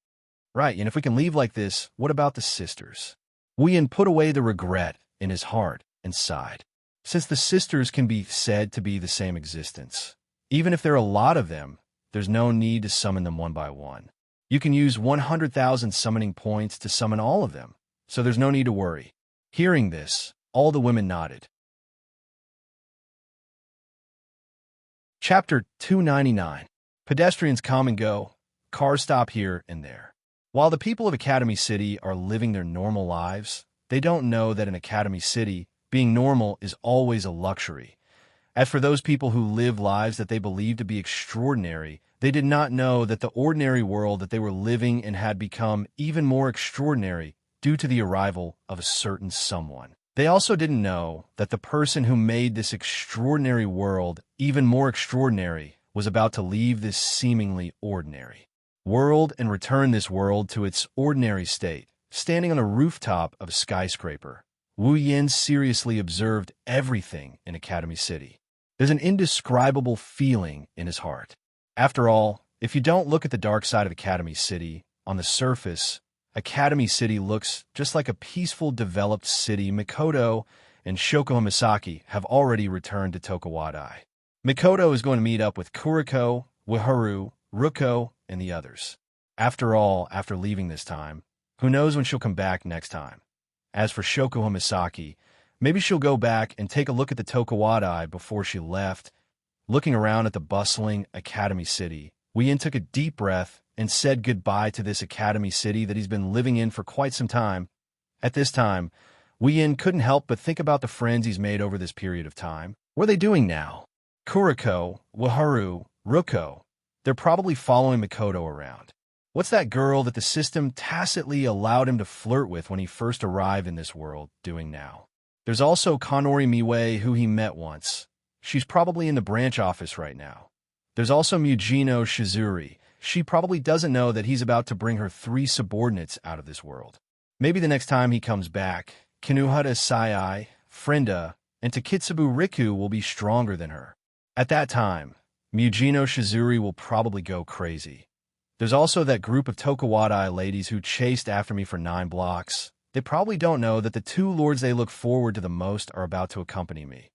Right, and if we can leave like this, what about the sisters? Wu Yin put away the regret in his heart and sighed. Since the sisters can be said to be the same existence, even if there are a lot of them, there's no need to summon them one by one. You can use 100,000 summoning points to summon all of them, so there's no need to worry. Hearing this, all the women nodded. Chapter 299. Pedestrians come and go. Cars stop here and there. While the people of Academy City are living their normal lives, they don't know that in Academy City, being normal is always a luxury. As for those people who live lives that they believe to be extraordinary, they did not know that the ordinary world that they were living in had become even more extraordinary due to the arrival of a certain someone. They also didn't know that the person who made this extraordinary world even more extraordinary was about to leave this seemingly ordinary world and return this world to its ordinary state. Standing on a rooftop of a skyscraper, Wu Yin seriously observed everything in Academy City. There's an indescribable feeling in his heart. After all, if you don't look at the dark side of Academy City, on the surface, Academy City looks just like a peaceful, developed city. Mikoto and Shokuho Misaki have already returned to Tokawadai. Mikoto is going to meet up with Kuriko, Wihuru, Ruko, and the others. After all, after leaving this time, who knows when she'll come back next time. As for Shokuho Misaki, maybe she'll go back and take a look at the Tokawadai before she left. Looking around at the bustling Academy City, Wu Yin took a deep breath and said goodbye to this Academy City that he's been living in for quite some time. At this time, Wu Yin couldn't help but think about the friends he's made over this period of time. What are they doing now? Kuriko, Wihuru, Ruko. They're probably following Mikoto around. What's that girl that the system tacitly allowed him to flirt with when he first arrived in this world doing now? There's also Kanori Miwe, who he met once. She's probably in the branch office right now. There's also Mujino Shizuri. She probably doesn't know that he's about to bring her 3 subordinates out of this world. Maybe the next time he comes back, Kinuhata Sai, Frenda, and Takitsubu Riku will be stronger than her. At that time, Mujino Shizuri will probably go crazy. There's also that group of Tokawadai ladies who chased after me for 9 blocks. They probably don't know that the 2 lords they look forward to the most are about to accompany me.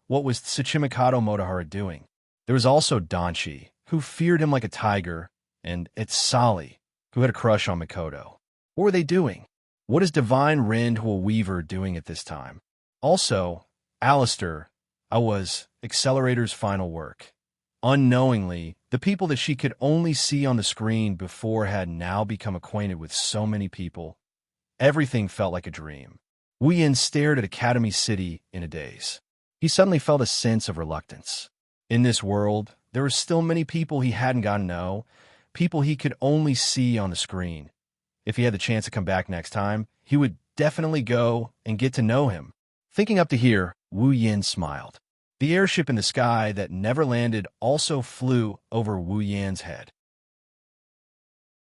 What was Tsuchimikado Motohara doing? There was also Danshi, who feared him like a tiger, and Itsali, who had a crush on Mikoto. What were they doing? What is Divine Rindhwa Weaver doing at this time? Also, Alistair, I was Accelerator's final work. Unknowingly, the people that she could only see on the screen before had now become acquainted with so many people. Everything felt like a dream. Wu Yin stared at Academy City in a daze. He suddenly felt a sense of reluctance. In this world, there were still many people he hadn't gotten to know, people he could only see on the screen. If he had the chance to come back next time, he would definitely go and get to know him. Thinking up to here, Wu Yin smiled. The airship in the sky that never landed also flew over Wu Yan's head.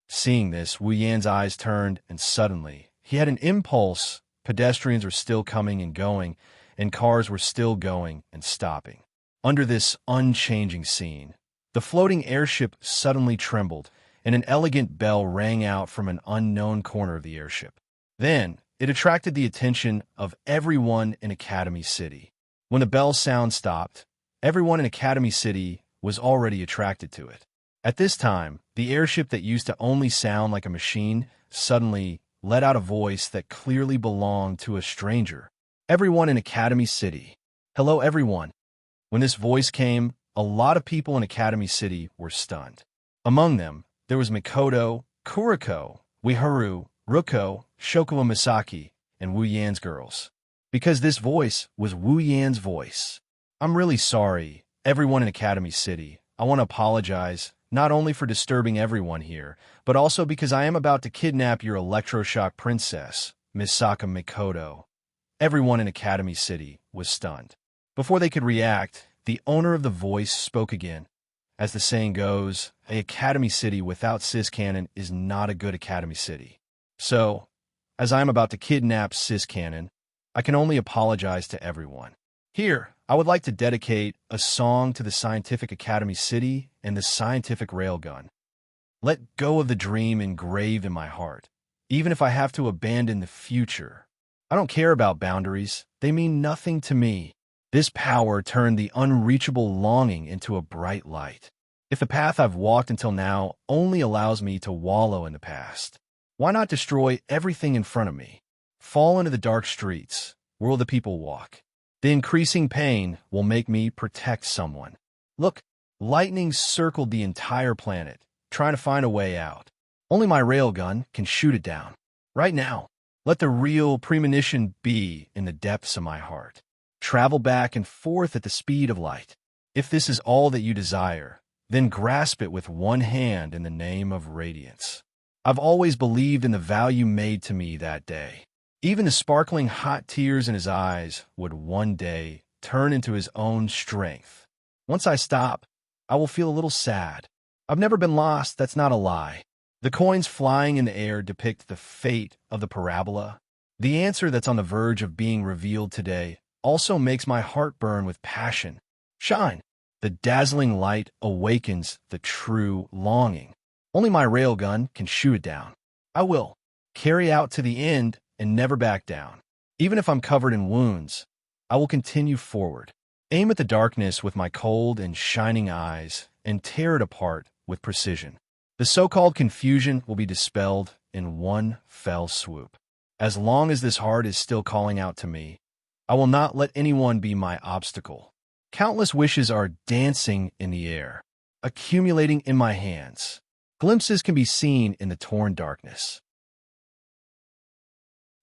Seeing this, Wu Yan's eyes turned, and suddenly, he had an impulse. Pedestrians were still coming and going, and cars were still going and stopping. Under this unchanging scene, the floating airship suddenly trembled, and an elegant bell rang out from an unknown corner of the airship. Then, it attracted the attention of everyone in Academy City. When the bell sound stopped, everyone in Academy City was already attracted to it. At this time, the airship that used to only sound like a machine suddenly let out a voice that clearly belonged to a stranger. Everyone in Academy City. Hello, everyone. When this voice came, a lot of people in Academy City were stunned. Among them, there was Mikoto, Kuriko, Ueharu, Ruko, Shokuwa Misaki, and Wu Yan's girls. Because this voice was Wu Yan's voice. I'm really sorry, everyone in Academy City. I want to apologize, not only for disturbing everyone here, but also because I am about to kidnap your electroshock princess, Misaka Mikoto. Everyone in Academy City was stunned. Before they could react, the owner of the voice spoke again. As the saying goes, an Academy City without Sis Cannon is not a good Academy City. So, as I am about to kidnap Sis Cannon, I can only apologize to everyone. Here, I would like to dedicate a song to the Scientific Academy City and the Scientific Railgun. Let go of the dream engraved in my heart, even if I have to abandon the future. I don't care about boundaries. They mean nothing to me. This power turned the unreachable longing into a bright light. If the path I've walked until now only allows me to wallow in the past, why not destroy everything in front of me? Fall into the dark streets. Where will the people walk? The increasing pain will make me protect someone. Look, lightning circled the entire planet, trying to find a way out. Only my railgun can shoot it down. Right now, let the real premonition be in the depths of my heart. Travel back and forth at the speed of light. If this is all that you desire, then grasp it with one hand in the name of radiance. I've always believed in the value made to me that day. Even the sparkling hot tears in his eyes would one day turn into his own strength. Once I stop, I will feel a little sad. I've never been lost, that's not a lie. The coins flying in the air depict the fate of the parabola. The answer that's on the verge of being revealed today also makes my heart burn with passion. Shine! The dazzling light awakens the true longing. Only my railgun can shoot it down. I will carry out to the end and never back down. Even if I'm covered in wounds, I will continue forward. Aim at the darkness with my cold and shining eyes and tear it apart with precision. The so-called confusion will be dispelled in one fell swoop. As long as this heart is still calling out to me, I will not let anyone be my obstacle. Countless wishes are dancing in the air, accumulating in my hands. Glimpses can be seen in the torn darkness.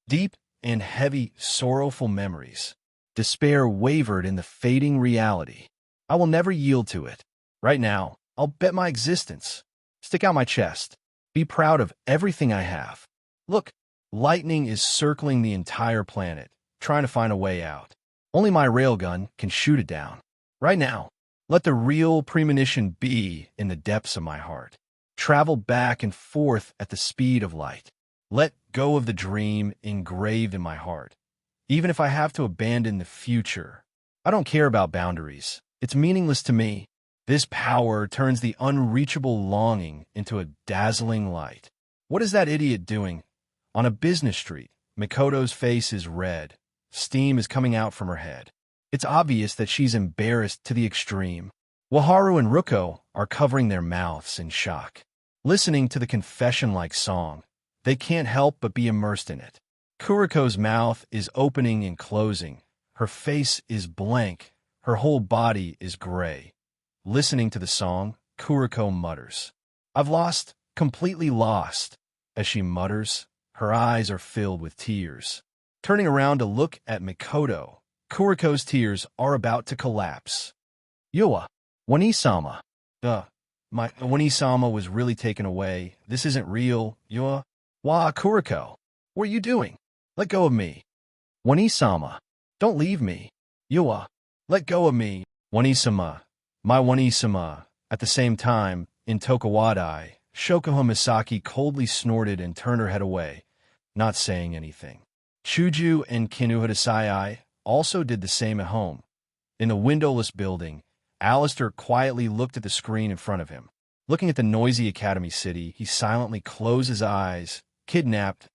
Deep and heavy, sorrowful memories. Despair wavered in the fading reality. I will never yield to it. Right now, I'll bet my existence. Stick out my chest. Be proud of everything I have. Look, lightning is circling the entire planet, trying to find a way out. Only my railgun can shoot it down. Right now, let the real premonition be in the depths of my heart. Travel back and forth at the speed of light. Let go of the dream engraved in my heart. Even if I have to abandon the future, I don't care about boundaries. It's meaningless to me. This power turns the unreachable longing into a dazzling light. What is that idiot doing? On a business street, Mikoto's face is red. Steam is coming out from her head. It's obvious that she's embarrassed to the extreme. Ueharu and Ruko are covering their mouths in shock. Listening to the confession-like song, they can't help but be immersed in it. Kuriko's mouth is opening and closing. Her face is blank. Her whole body is gray. listening to the song, Kuriko mutters, "I've lost, completely lost." As she mutters, her eyes are filled with tears. Turning around to look at Mikoto, Kuriko's tears are about to collapse. "Yoa, Wani-sama. My Wani-sama was really taken away. This isn't real. Yoa. Wa, Kuriko. What are you doing? Let go of me. Wani-sama. Don't leave me. Yoa. Let go of me. Wani-sama. My Wani-sama." At the same time, in Tokawadai, Shokuho Misaki coldly snorted and turned her head away, not saying anything. Chuju and Kinuhata Sai also did the same at home. In the windowless building, Alistair quietly looked at the screen in front of him. Looking at the noisy Academy City, he silently closed his eyes. Kidnapped.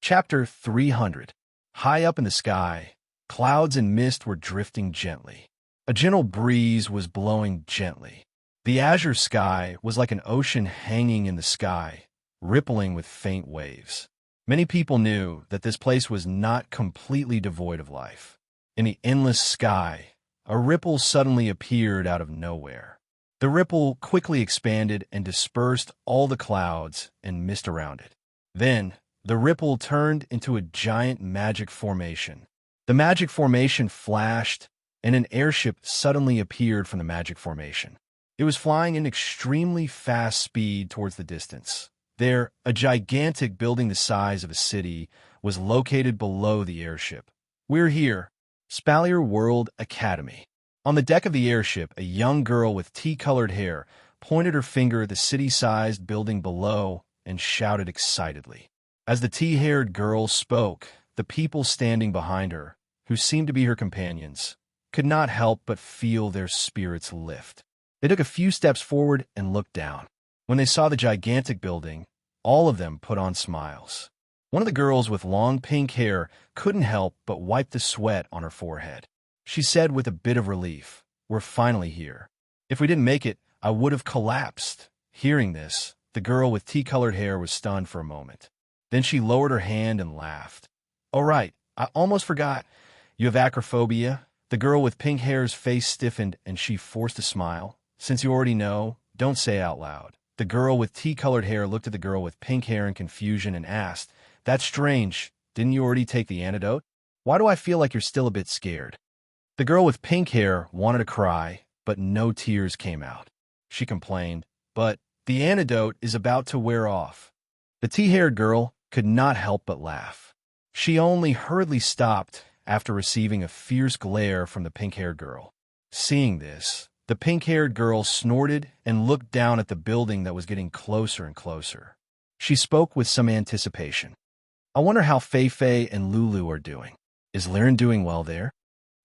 Chapter 300. High up in the sky, clouds and mist were drifting gently. A gentle breeze was blowing gently. The azure sky was like an ocean hanging in the sky, rippling with faint waves. Many people knew that this place was not completely devoid of life. In the endless sky, a ripple suddenly appeared out of nowhere. The ripple quickly expanded and dispersed all the clouds and mist around it. Then, the ripple turned into a giant magic formation. The magic formation flashed, and an airship suddenly appeared from the magic formation. It was flying in extremely fast speed towards the distance. There, a gigantic building the size of a city was located below the airship. "We're here. Spalier World Academy." On the deck of the airship, a young girl with tea-colored hair pointed her finger at the city-sized building below and shouted excitedly. As the tea-haired girl spoke, the people standing behind her, who seemed to be her companions, could not help but feel their spirits lift. They took a few steps forward and looked down. When they saw the gigantic building, all of them put on smiles. One of the girls with long pink hair couldn't help but wipe the sweat on her forehead. She said with a bit of relief, "We're finally here. If we didn't make it, I would have collapsed." Hearing this, the girl with tea-colored hair was stunned for a moment. Then she lowered her hand and laughed. "Oh right, I almost forgot. You have acrophobia?" The girl with pink hair's face stiffened and she forced a smile. "Since you already know, don't say it out loud." The girl with tea-colored hair looked at the girl with pink hair in confusion and asked, "That's strange. Didn't you already take the antidote? Why do I feel like you're still a bit scared?" The girl with pink hair wanted to cry, but no tears came out. She complained, "But the antidote is about to wear off." The tea-haired girl could not help but laugh. She only hurriedly stopped after receiving a fierce glare from the pink-haired girl. Seeing this, the pink-haired girl snorted and looked down at the building that was getting closer and closer. She spoke with some anticipation. "I wonder how Fei-Fei and Lulu are doing. Is Liren doing well there?"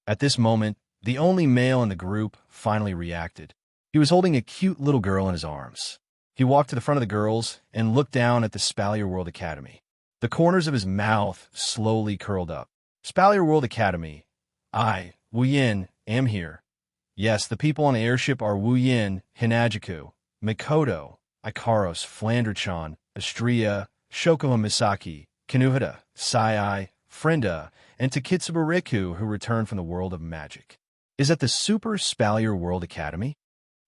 At this moment, the only male in the group finally reacted. He was holding a cute little girl in his arms. He walked to the front of the girls and looked down at the Spalier World Academy. The corners of his mouth slowly curled up. "Spalier World Academy. I, Wu Yin, am here. Yes, the people on the airship are Wu Yin, Hinajiku, Mikoto, Ikaros, Flanderchan, Astria, Shokuho Misaki, Kinuhata, Sai, Frenda, and Takitsuba Riku, who returned from the world of magic. Is that the Super Spalier World Academy?"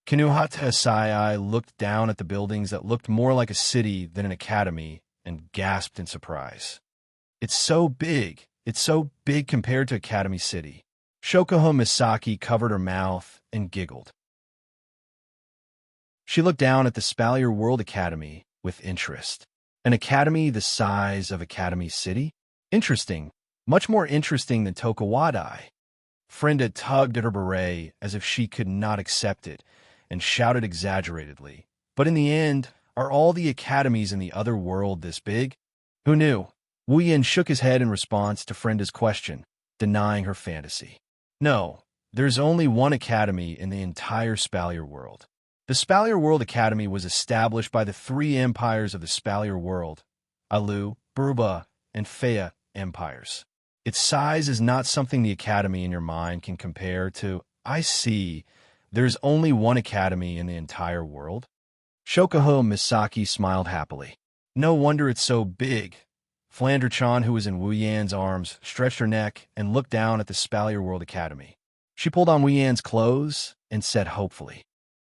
Kinuhata Sai looked down at the buildings that looked more like a city than an academy and gasped in surprise. It's so big compared to Academy City." Shokuho Misaki covered her mouth and giggled. She looked down at the Spalier World Academy with interest. An academy the size of Academy City? Interesting. Much more interesting than Tokawadai. Frenda tugged at her beret as if she could not accept it and shouted exaggeratedly, "But in the end, are all the academies in the other world this big?" "Who knew?" Wu Yin shook his head in response to Frenda's question, denying her fantasy. "No, there's only one academy in the entire Spalier world. The Spalier World Academy was established by the three empires of the Spalier world, Alu, Buruba, and Fea empires. Its size is not something the academy in your mind can compare to." "I see. There's only one academy in the entire world?" Shokuho Misaki smiled happily. "No wonder it's so big." Flanderchan, who was in Wu Yan's arms, stretched her neck and looked down at the Spalier World Academy. She pulled on Wu Yan's clothes and said hopefully,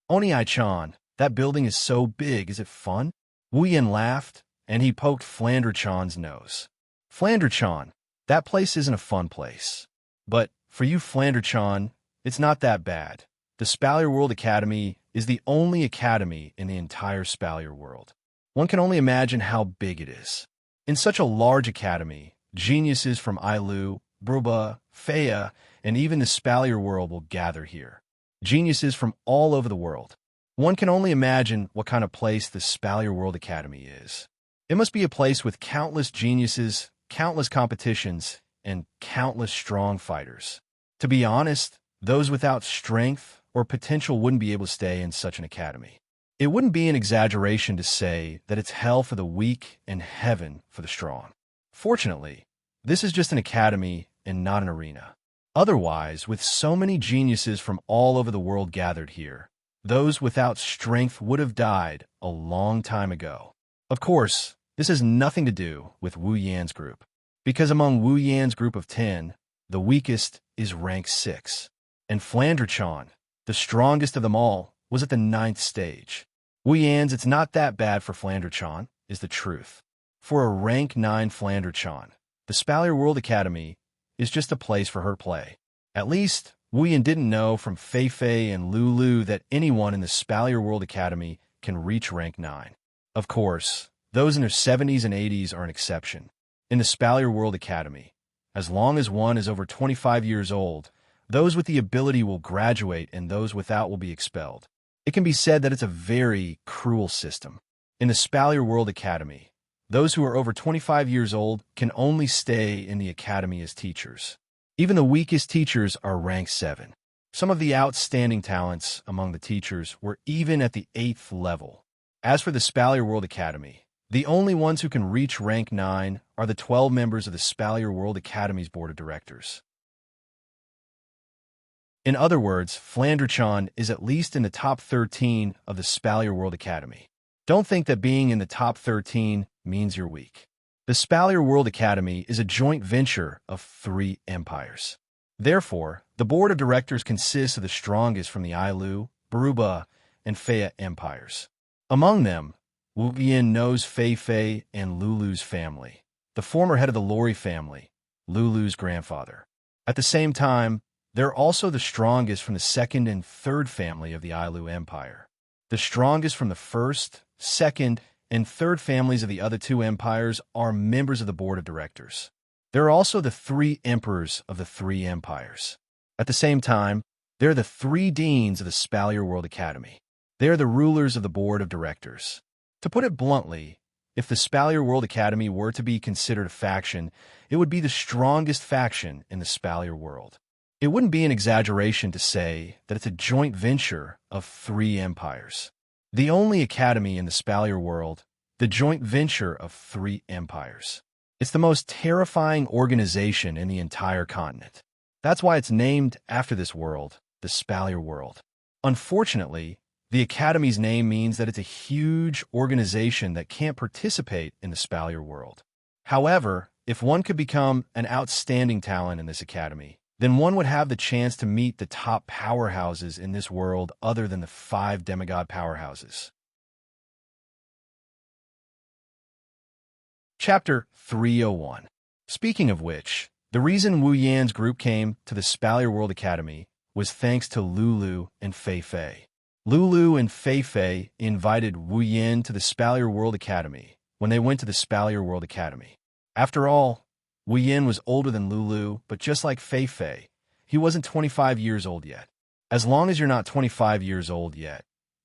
Oni-chan, that building is so big, is it fun? Wu Yan laughed, and he poked Flandre-chan's nose. Flandre-chan, that place isn't a fun place. But for you, Flandre-chan, it's not that bad. The Spalier World Academy is the only academy in the entire Spalier world. One can only imagine how big it is. In such a large academy, geniuses from Ailu, Bruba, Faya, and even the Spalier world will gather here. Geniuses from all over the world. One can only imagine what kind of place the Spalier World Academy is. It must be a place with countless geniuses, countless competitions, and countless strong fighters. To be honest, those without strength or potential wouldn't be able to stay in such an academy. It wouldn't be an exaggeration to say that it's hell for the weak and heaven for the strong. Fortunately, this is just an academy and not an arena. Otherwise, with so many geniuses from all over the world gathered here, those without strength would have died a long time ago. Of course, this has nothing to do with Wu Yan's group, because among Wu Yan's group of 10, the weakest is rank 6, and Flandre-chan, the strongest of them all, was at the 9th stage. Wu Yan's it's not that bad for Flandre-chan, is the truth. For a rank 9 Flandre-chan, the Spalier World Academy is just a place for her to play. At least, Wu Yan didn't know from Fei and Lulu that anyone in the Spalier World Academy can reach rank 9. Of course, those in their 70s and 80s are an exception. In the Spalier World Academy, as long as one is over 25 years old, those with the ability will graduate and those without will be expelled. It can be said that it's a very cruel system. In the Spalier World Academy, those who are over 25 years old can only stay in the academy as teachers. Even the weakest teachers are rank 7. Some of the outstanding talents among the teachers were even at the 8th level. As for the Spalier World Academy, the only ones who can reach rank 9 are the 12 members of the Spalier World Academy's board of directors. In other words, Flandre-chan is at least in the top 13 of the Spalier World Academy. Don't think that being in the top 13 means you're weak. The Spalier World Academy is a joint venture of 3 empires. Therefore, the board of directors consists of the strongest from the Ailu, Baruba, and Faya empires. Among them, Wu Yan knows Fei and Lulu's family, the former head of the Lori family, Lulu's grandfather. At the same time, they're also the strongest from the 2nd and 3rd family of the Ailu Empire. The strongest from the 1st, 2nd, and 3rd families of the other 2 empires are members of the board of directors. There are also the 3 emperors of the 3 empires. At the same time, they're the 3 deans of the Spalier World Academy. They are the rulers of the board of directors. To put it bluntly, if the Spalier World Academy were to be considered a faction, it would be the strongest faction in the Spalier world. It wouldn't be an exaggeration to say that it's a joint venture of 3 empires. The only academy in the Spalier world, the joint venture of 3 empires. It's the most terrifying organization in the entire continent. That's why it's named after this world, the Spalier world. Unfortunately, the academy's name means that it's a huge organization that can't participate in the Spalier world. However, if one could become an outstanding talent in this academy, then one would have the chance to meet the top powerhouses in this world other than the 5 demigod powerhouses. Chapter 301. Speaking of which, the reason Wu Yan's group came to the Spalier World Academy was thanks to Lulu and Fei. Lulu and Fei invited Wu Yan to the Spalier World Academy when they went to the Spalier World Academy. After all, Wu Yan was older than Lulu, but just like Fei, he wasn't 25 years old yet. As long as you're not 25 years old yet,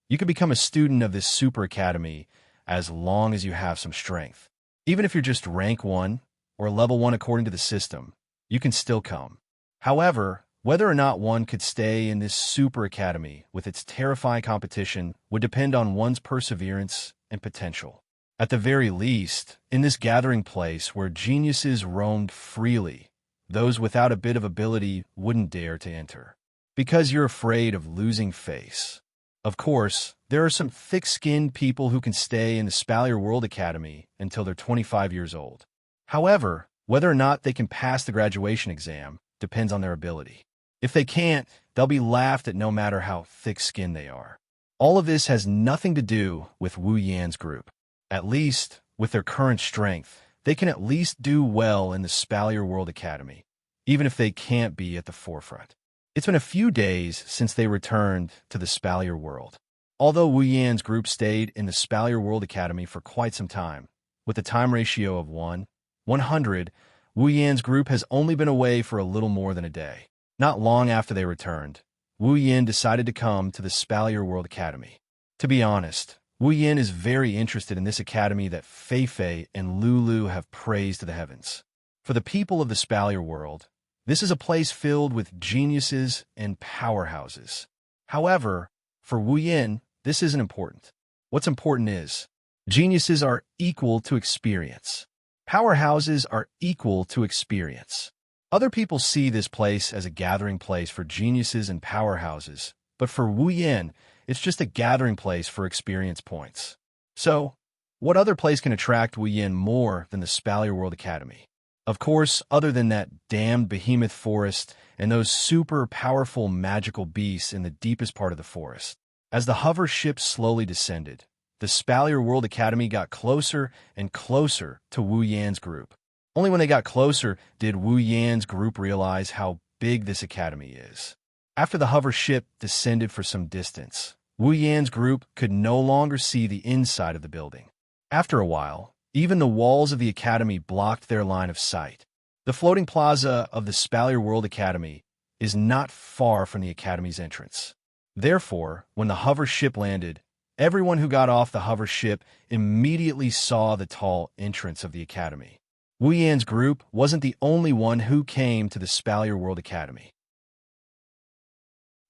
you can become a student of this super academy as long as you have some strength. Even if you're just rank 1 or level 1 according to the system, you can still come. However, whether or not one could stay in this super academy with its terrifying competition would depend on one's perseverance and potential. At the very least, in this gathering place where geniuses roamed freely, those without a bit of ability wouldn't dare to enter, because you're afraid of losing face. Of course, there are some thick-skinned people who can stay in the Spalier World Academy until they're 25 years old. However, whether or not they can pass the graduation exam depends on their ability. If they can't, they'll be laughed at no matter how thick-skinned they are. All of this has nothing to do with Wu Yan's group. At least, with their current strength, they can at least do well in the Spalier World Academy, even if they can't be at the forefront. It's been a few days since they returned to the Spalier World. Although Wu Yan's group stayed in the Spalier World Academy for quite some time, with a time ratio of 100, Wu Yan's group has only been away for a little more than a day. Not long after they returned, Wu Yan decided to come to the Spalier World Academy. To be honest, Wu Yan is very interested in this academy that Fei Fei and Lulu have praised to the heavens. For the people of the Spalier World, this is a place filled with geniuses and powerhouses. However, for Wu Yan, this isn't important. What's important is, geniuses are equal to experience. Powerhouses are equal to experience. Other people see this place as a gathering place for geniuses and powerhouses, but for Wu Yan, it's just a gathering place for experience points. So, what other place can attract Wu Yan more than the Spalier World Academy? Of course, other than that damned behemoth forest and those super powerful magical beasts in the deepest part of the forest. As the hover ship slowly descended, the Spalier World Academy got closer and closer to Wu Yan's group. Only when they got closer did Wu Yan's group realize how big this academy is. After the hover ship descended for some distance, Wu Yan's group could no longer see the inside of the building. After a while, even the walls of the academy blocked their line of sight. The floating plaza of the Spalier World Academy is not far from the academy's entrance. Therefore, when the hover ship landed, everyone who got off the hover ship immediately saw the tall entrance of the academy. Wu Yan's group wasn't the only one who came to the Spalier World Academy.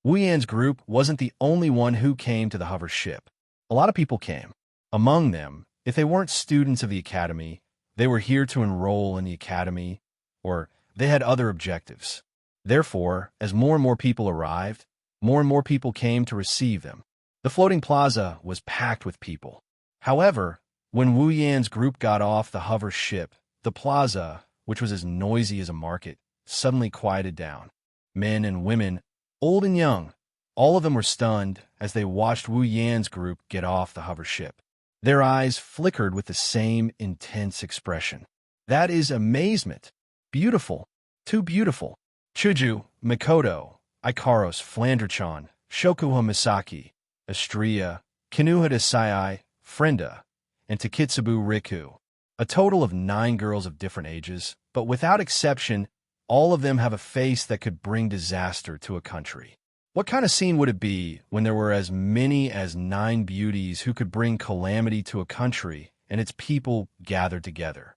Wu Yan's group wasn't the only one who came to the hover ship. A lot of people came. Among them, if they weren't students of the academy, they were here to enroll in the academy, or they had other objectives. Therefore, as more and more people arrived, more and more people came to receive them. The floating plaza was packed with people. However, when Wu Yan's group got off the hover ship, the plaza, which was as noisy as a market, suddenly quieted down. Men and women, old and young, all of them were stunned as they watched Wu Yan's group get off the hover ship. Their eyes flickered with the same intense expression. That is amazement. Beautiful. Too beautiful. Chuju, Mikoto, Ikaros, Flanderchan, Shokuha Misaki, Astria, Kinuhata Sai, Frenda, and Takitsubu Riku. A total of 9 girls of different ages, but without exception, all of them have a face that could bring disaster to a country. What kind of scene would it be when there were as many as 9 beauties who could bring calamity to a country and its people gathered together?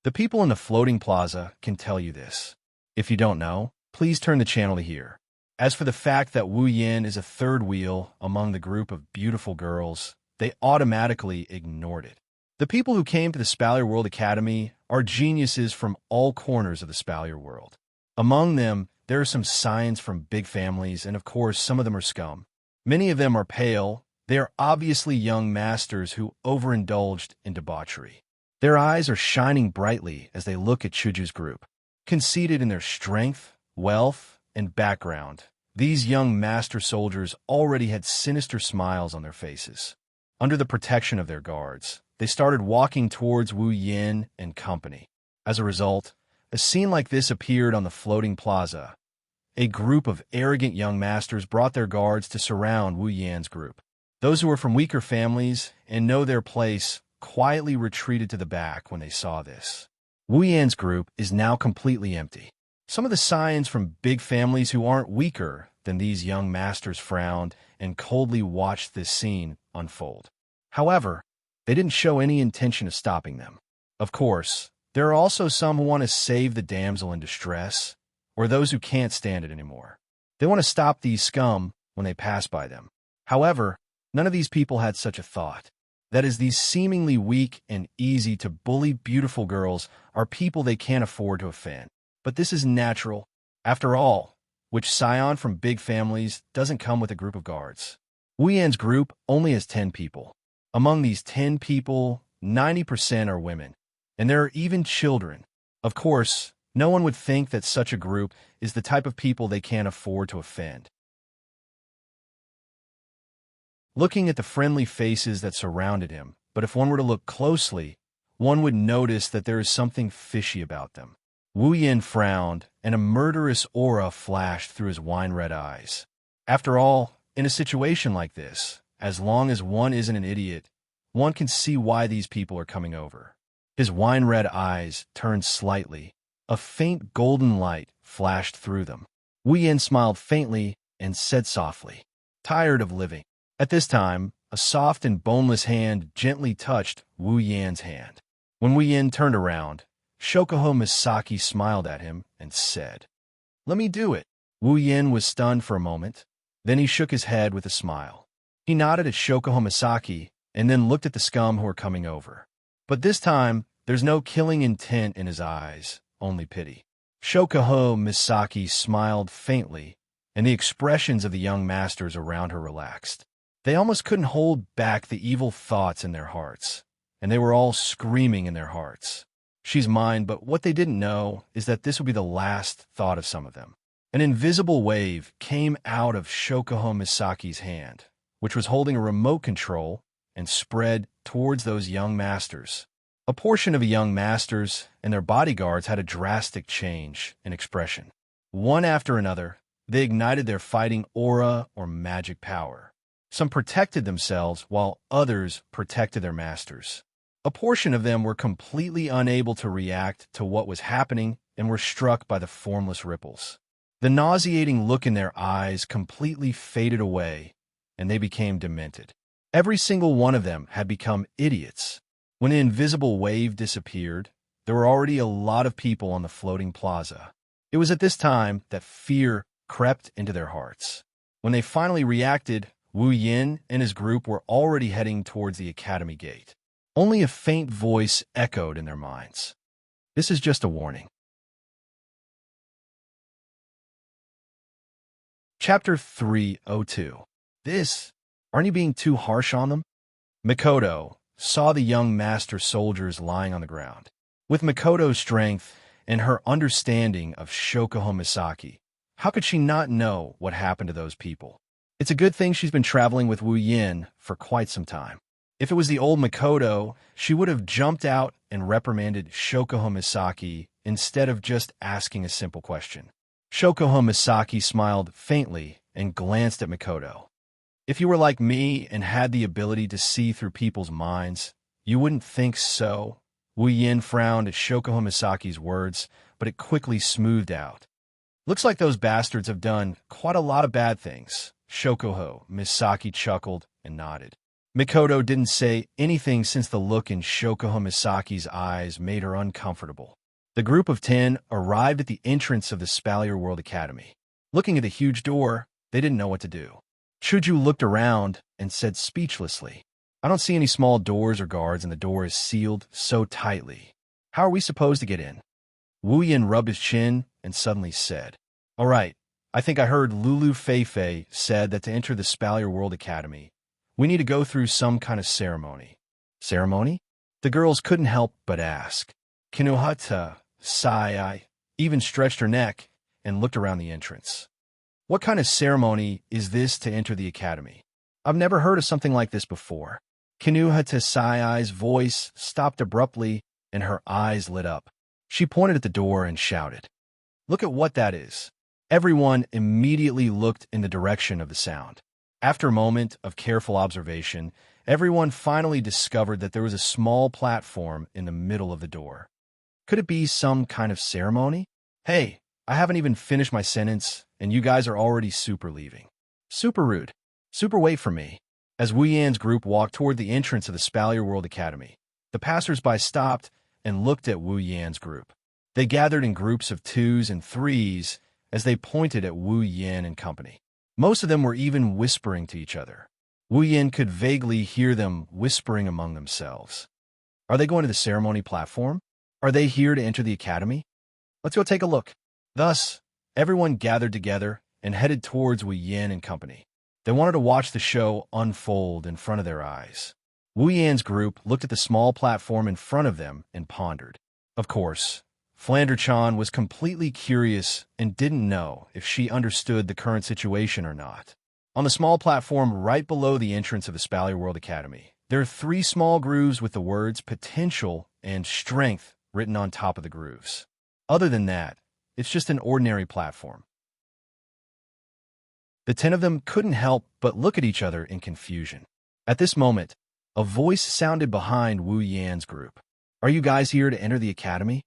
The people in the floating plaza can tell you this. If you don't know, please turn the channel to here. As for the fact that Wu Yan is a third wheel among the group of beautiful girls, they automatically ignored it. The people who came to the Spalier World Academy are geniuses from all corners of the Spalier World. Among them, there are some scions from big families, and of course, some of them are scum. Many of them are pale. They are obviously young masters who overindulged in debauchery. Their eyes are shining brightly as they look at Chuju's group. Conceited in their strength, wealth, and background, these young master soldiers already had sinister smiles on their faces. Under the protection of their guards, they started walking towards Wu Yan and company. As a result, a scene like this appeared on the floating plaza. A group of arrogant young masters brought their guards to surround Wu Yan's group. Those who were from weaker families and know their place quietly retreated to the back when they saw this. Wu Yan's group is now completely empty. Some of the scions from big families who aren't weaker than these young masters frowned and coldly watched this scene unfold. However, they didn't show any intention of stopping them. Of course, there are also some who want to save the damsel in distress, or those who can't stand it anymore. They want to stop these scum when they pass by them. However, none of these people had such a thought. That is, these seemingly weak and easy to bully beautiful girls are people they can't afford to offend. But this is natural. After all, which scion from big families doesn't come with a group of guards? Wu Yan's group only has 10 people. Among these 10 people, 90% are women, and there are even children. Of course, No one would think that such a group is the type of people they can't afford to offend. Looking at the friendly faces that surrounded him, but if one were to look closely, one would notice that there is something fishy about them. Wu Yin frowned, and a murderous aura flashed through his wine-red eyes. After all, in a situation like this, as long as one isn't an idiot, one can see why these people are coming over. His wine-red eyes turned slightly. A faint golden light flashed through them. Wu Yin smiled faintly and said softly, "Tired of living." At this time, a soft and boneless hand gently touched Wu Yan's hand. When Wu Yin turned around, Shokuho Misaki smiled at him and said, "Let me do it." Wu Yin was stunned for a moment. Then he shook his head with a smile. He nodded at Shokuho Misaki and then looked at the scum who were coming over. But this time, there's no killing intent in his eyes, only pity. Shokuho Misaki smiled faintly, and the expressions of the young masters around her relaxed. They almost couldn't hold back the evil thoughts in their hearts, and they were all screaming in their hearts. "She's mine," but what they didn't know is that this would be the last thought of some of them. An invisible wave came out of Shokuho Misaki's hand, which was holding a remote control, and spread towards those young masters. A portion of the young masters and their bodyguards had a drastic change in expression. One after another, they ignited their fighting aura or magic power. Some protected themselves, while others protected their masters. A portion of them were completely unable to react to what was happening and were struck by the formless ripples. The nauseating look in their eyes completely faded away, and they became demented. Every single one of them had become idiots. When the invisible wave disappeared, there were already a lot of people on the floating plaza. It was at this time that fear crept into their hearts. When they finally reacted, Wu Yin and his group were already heading towards the academy gate. Only a faint voice echoed in their minds. "This is just a warning." Chapter 302. Aren't you being too harsh on them? Mikoto saw the young master soldiers lying on the ground. With Mikoto's strength and her understanding of Shokuho Misaki, how could she not know what happened to those people? It's a good thing she's been traveling with Wu Yin for quite some time. If it was the old Mikoto, she would have jumped out and reprimanded Shokuho Misaki instead of just asking a simple question. Shokuho Misaki smiled faintly and glanced at Mikoto. "If you were like me and had the ability to see through people's minds, you wouldn't think so." Wu Yin frowned at Shokuho Misaki's words, but it quickly smoothed out. "Looks like those bastards have done quite a lot of bad things." Shokuho Misaki chuckled and nodded. Mikoto didn't say anything since the look in Shokuho Misaki's eyes made her uncomfortable. The group of 10 arrived at the entrance of the Spalier World Academy. Looking at the huge door, they didn't know what to do. Chuju looked around and said speechlessly, "I don't see any small doors or guards, and the door is sealed so tightly. How are we supposed to get in?" Wu Yin rubbed his chin and suddenly said, "All right, I think I heard Lulu Feifei said that to enter the Spalier World Academy, we need to go through some kind of ceremony." "Ceremony?" The girls couldn't help but ask. Kinuhata Sai even stretched her neck and looked around the entrance. "What kind of ceremony is this to enter the academy? I've never heard of something like this before." Kinuhata Sai's voice stopped abruptly and her eyes lit up. She pointed at the door and shouted, "Look at what that is." Everyone immediately looked in the direction of the sound. After a moment of careful observation, everyone finally discovered that there was a small platform in the middle of the door. Could it be some kind of ceremony? "Hey, I haven't even finished my sentence, and you guys are already super leaving. Super rude. Super wait for me." As Wu Yan's group walked toward the entrance of the Spalier World Academy, the passers-by stopped and looked at Wu Yan's group. They gathered in groups of 2s and 3s as they pointed at Wu Yan and company. Most of them were even whispering to each other. Wu Yan could vaguely hear them whispering among themselves. Are they going to the ceremony platform? Are they here to enter the academy? Let's go take a look. Thus, everyone gathered together and headed towards Wu Yan and company. They wanted to watch the show unfold in front of their eyes. Wu Yan's group looked at the small platform in front of them and pondered. Of course, Flanderchan was completely curious and didn't know if she understood the current situation or not. On the small platform right below the entrance of the Spalier World Academy, there are 3 small grooves with the words potential and strength written on top of the grooves. Other than that, it's just an ordinary platform. The 10 of them couldn't help but look at each other in confusion. At this moment, a voice sounded behind Wu Yan's group. "Are you guys here to enter the academy?"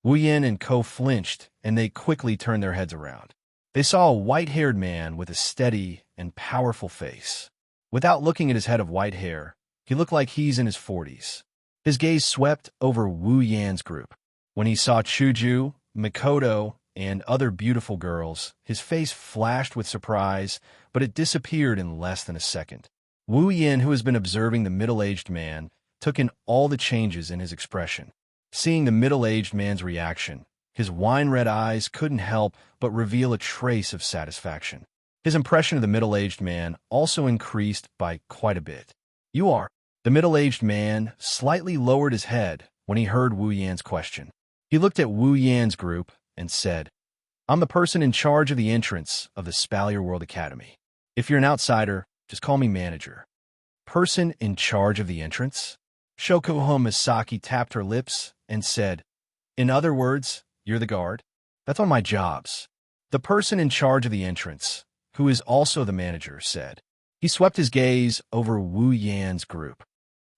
Wu Yan and Ko flinched, and they quickly turned their heads around. They saw a white-haired man with a steady and powerful face. Without looking at his head of white hair, he looked like he's in his 40s. His gaze swept over Wu Yan's group. When he saw Chuju, Mikoto, and other beautiful girls, his face flashed with surprise, but it disappeared in less than a second. Wu Yan, who has been observing the middle-aged man, took in all the changes in his expression. Seeing the middle-aged man's reaction, his wine-red eyes couldn't help but reveal a trace of satisfaction. His impression of the middle-aged man also increased by quite a bit. "You are." The middle-aged man slightly lowered his head when he heard Wu Yan's question. He looked at Wu Yan's group and said, "I'm the person in charge of the entrance of the Spalier World Academy. If you're an outsider, just call me manager." "Person in charge of the entrance?" Shokuho Misaki tapped her lips and said, "In other words, you're the guard? That's on my jobs." The person in charge of the entrance, who is also the manager, said. He swept his gaze over Wu Yan's group.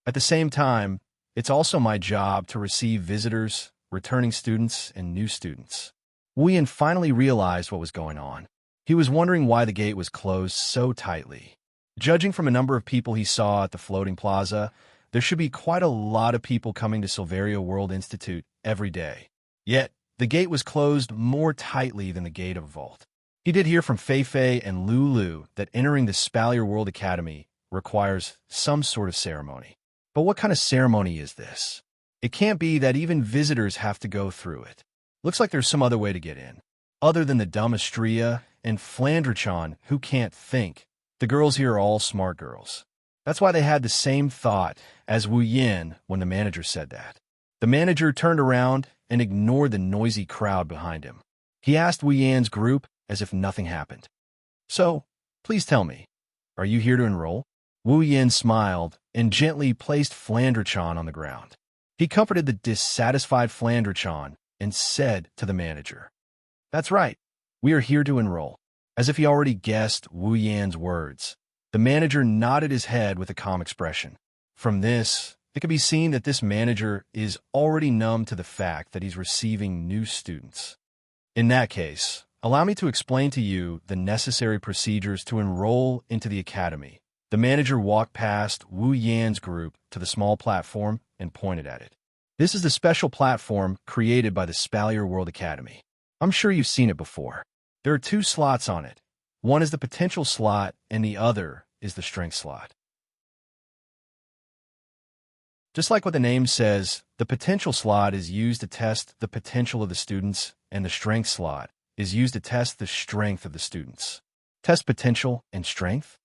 "At the same time, it's also my job to receive visitors, returning students, and new students." Wu Yan finally realized what was going on. He was wondering why the gate was closed so tightly. Judging from a number of people he saw at the floating plaza, there should be quite a lot of people coming to Silveria World Institute every day. Yet, the gate was closed more tightly than the gate of a vault. He did hear from Fei and Lulu that entering the Spalier World Academy requires some sort of ceremony. But what kind of ceremony is this? It can't be that even visitors have to go through it. Looks like there's some other way to get in. Other than the dumb Astria and Flanderchan, who can't think. The girls here are all smart girls. That's why they had the same thought as Wu Yan when the manager said that. The manager turned around and ignored the noisy crowd behind him. He asked Wu Yan's group as if nothing happened. "So, please tell me, are you here to enroll?" Wu Yan smiled and gently placed Flanderchan on the ground. He comforted the dissatisfied Flanderchan and said to the manager, "That's right, we are here to enroll." As if he already guessed Wu Yan's words, the manager nodded his head with a calm expression. From this, it could be seen that this manager is already numb to the fact that he's receiving new students. In that case, allow me to explain to you the necessary procedures to enroll into the academy. The manager walked past Wu Yan's group to the small platform and pointed at it. This is the special platform created by the Spalier World Academy. I'm sure you've seen it before. There are 2 slots on it. One is the potential slot, and the other is the strength slot. Just like what the name says, the potential slot is used to test the potential of the students, and the strength slot is used to test the strength of the students. Test potential and strength?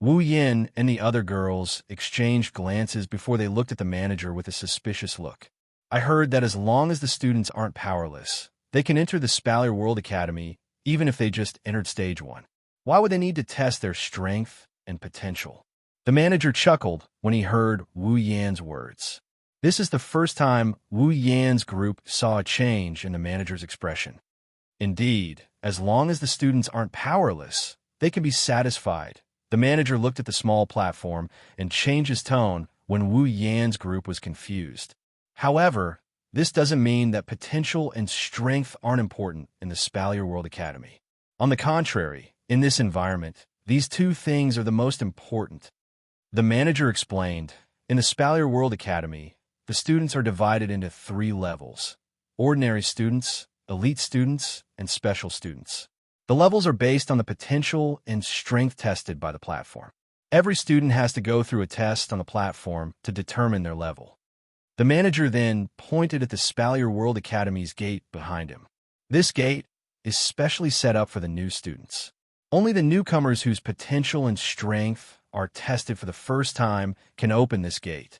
Wu Yan and the other girls exchanged glances before they looked at the manager with a suspicious look. "I heard that as long as the students aren't powerless, they can enter the Spalier World Academy even if they just entered stage 1. Why would they need to test their strength and potential?" The manager chuckled when he heard Wu Yan's words. This is the first time Wu Yan's group saw a change in the manager's expression. Indeed, as long as the students aren't powerless, they can be satisfied. The manager looked at the small platform and changed his tone when Wu Yan's group was confused. However, this doesn't mean that potential and strength aren't important in the Spalier World Academy. On the contrary, in this environment, these 2 things are the most important. The manager explained, in the Spalier World Academy, the students are divided into 3 levels: ordinary students, elite students, and special students. The levels are based on the potential and strength tested by the platform. Every student has to go through a test on the platform to determine their level. The manager then pointed at the Spalier World Academy's gate behind him. This gate is specially set up for the new students. Only the newcomers whose potential and strength are tested for the first time can open this gate.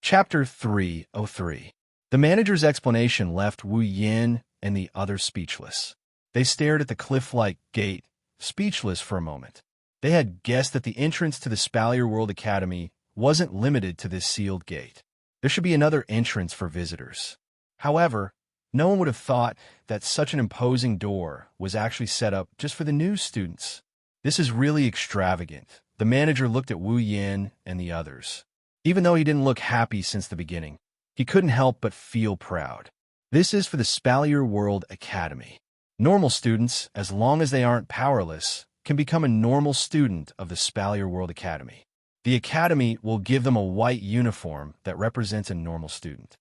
Chapter 303. The manager's explanation left Wu Yin and the others speechless. They stared at the cliff-like gate, speechless for a moment. They had guessed that the entrance to the Spalier World Academy wasn't limited to this sealed gate. There should be another entrance for visitors. However, no one would have thought that such an imposing door was actually set up just for the new students. This is really extravagant. The manager looked at Wu Yin and the others. Even though he didn't look happy since the beginning, he couldn't help but feel proud. This is for the Spalier World Academy. Normal students, as long as they aren't powerless, can become a normal student of the Spalier World Academy. The academy will give them a white uniform that represents a normal student.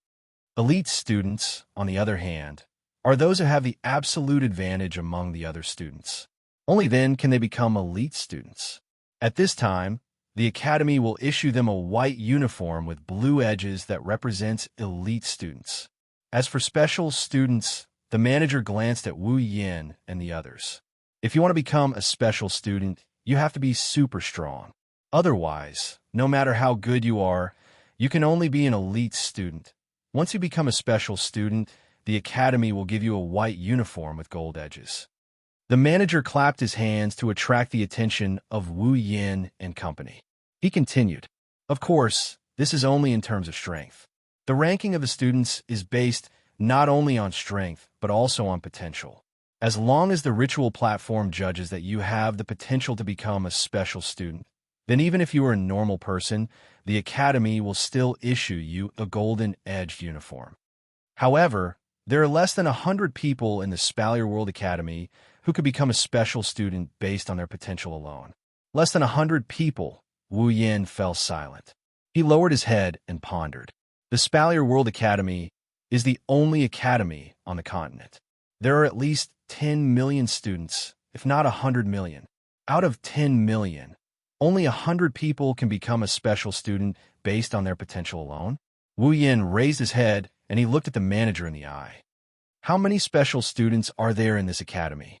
Elite students, on the other hand, are those who have the absolute advantage among the other students. Only then can they become elite students. At this time, the academy will issue them a white uniform with blue edges that represents elite students. As for special students, the manager glanced at Wu Yin and the others. If you want to become a special student, you have to be super strong. Otherwise, no matter how good you are, you can only be an elite student. Once you become a special student, the academy will give you a white uniform with gold edges. The manager clapped his hands to attract the attention of Wu Yin and company. He continued, "Of course, this is only in terms of strength. The ranking of the students is based not only on strength, but also on potential. As long as the ritual platform judges that you have the potential to become a special student, then even if you are a normal person, the academy will still issue you a golden-edged uniform. However, there are less than 100 people in the Spalier World Academy who could become a special student based on their potential alone. Less than 100 people." Wu Yin fell silent. He lowered his head and pondered. The Spalier World Academy is the only academy on the continent. There are at least 10 million students, if not 100 million. Out of 10 million, only 100 people can become a special student based on their potential alone. Wu Yin raised his head and he looked at the manager in the eye. "How many special students are there in this academy?"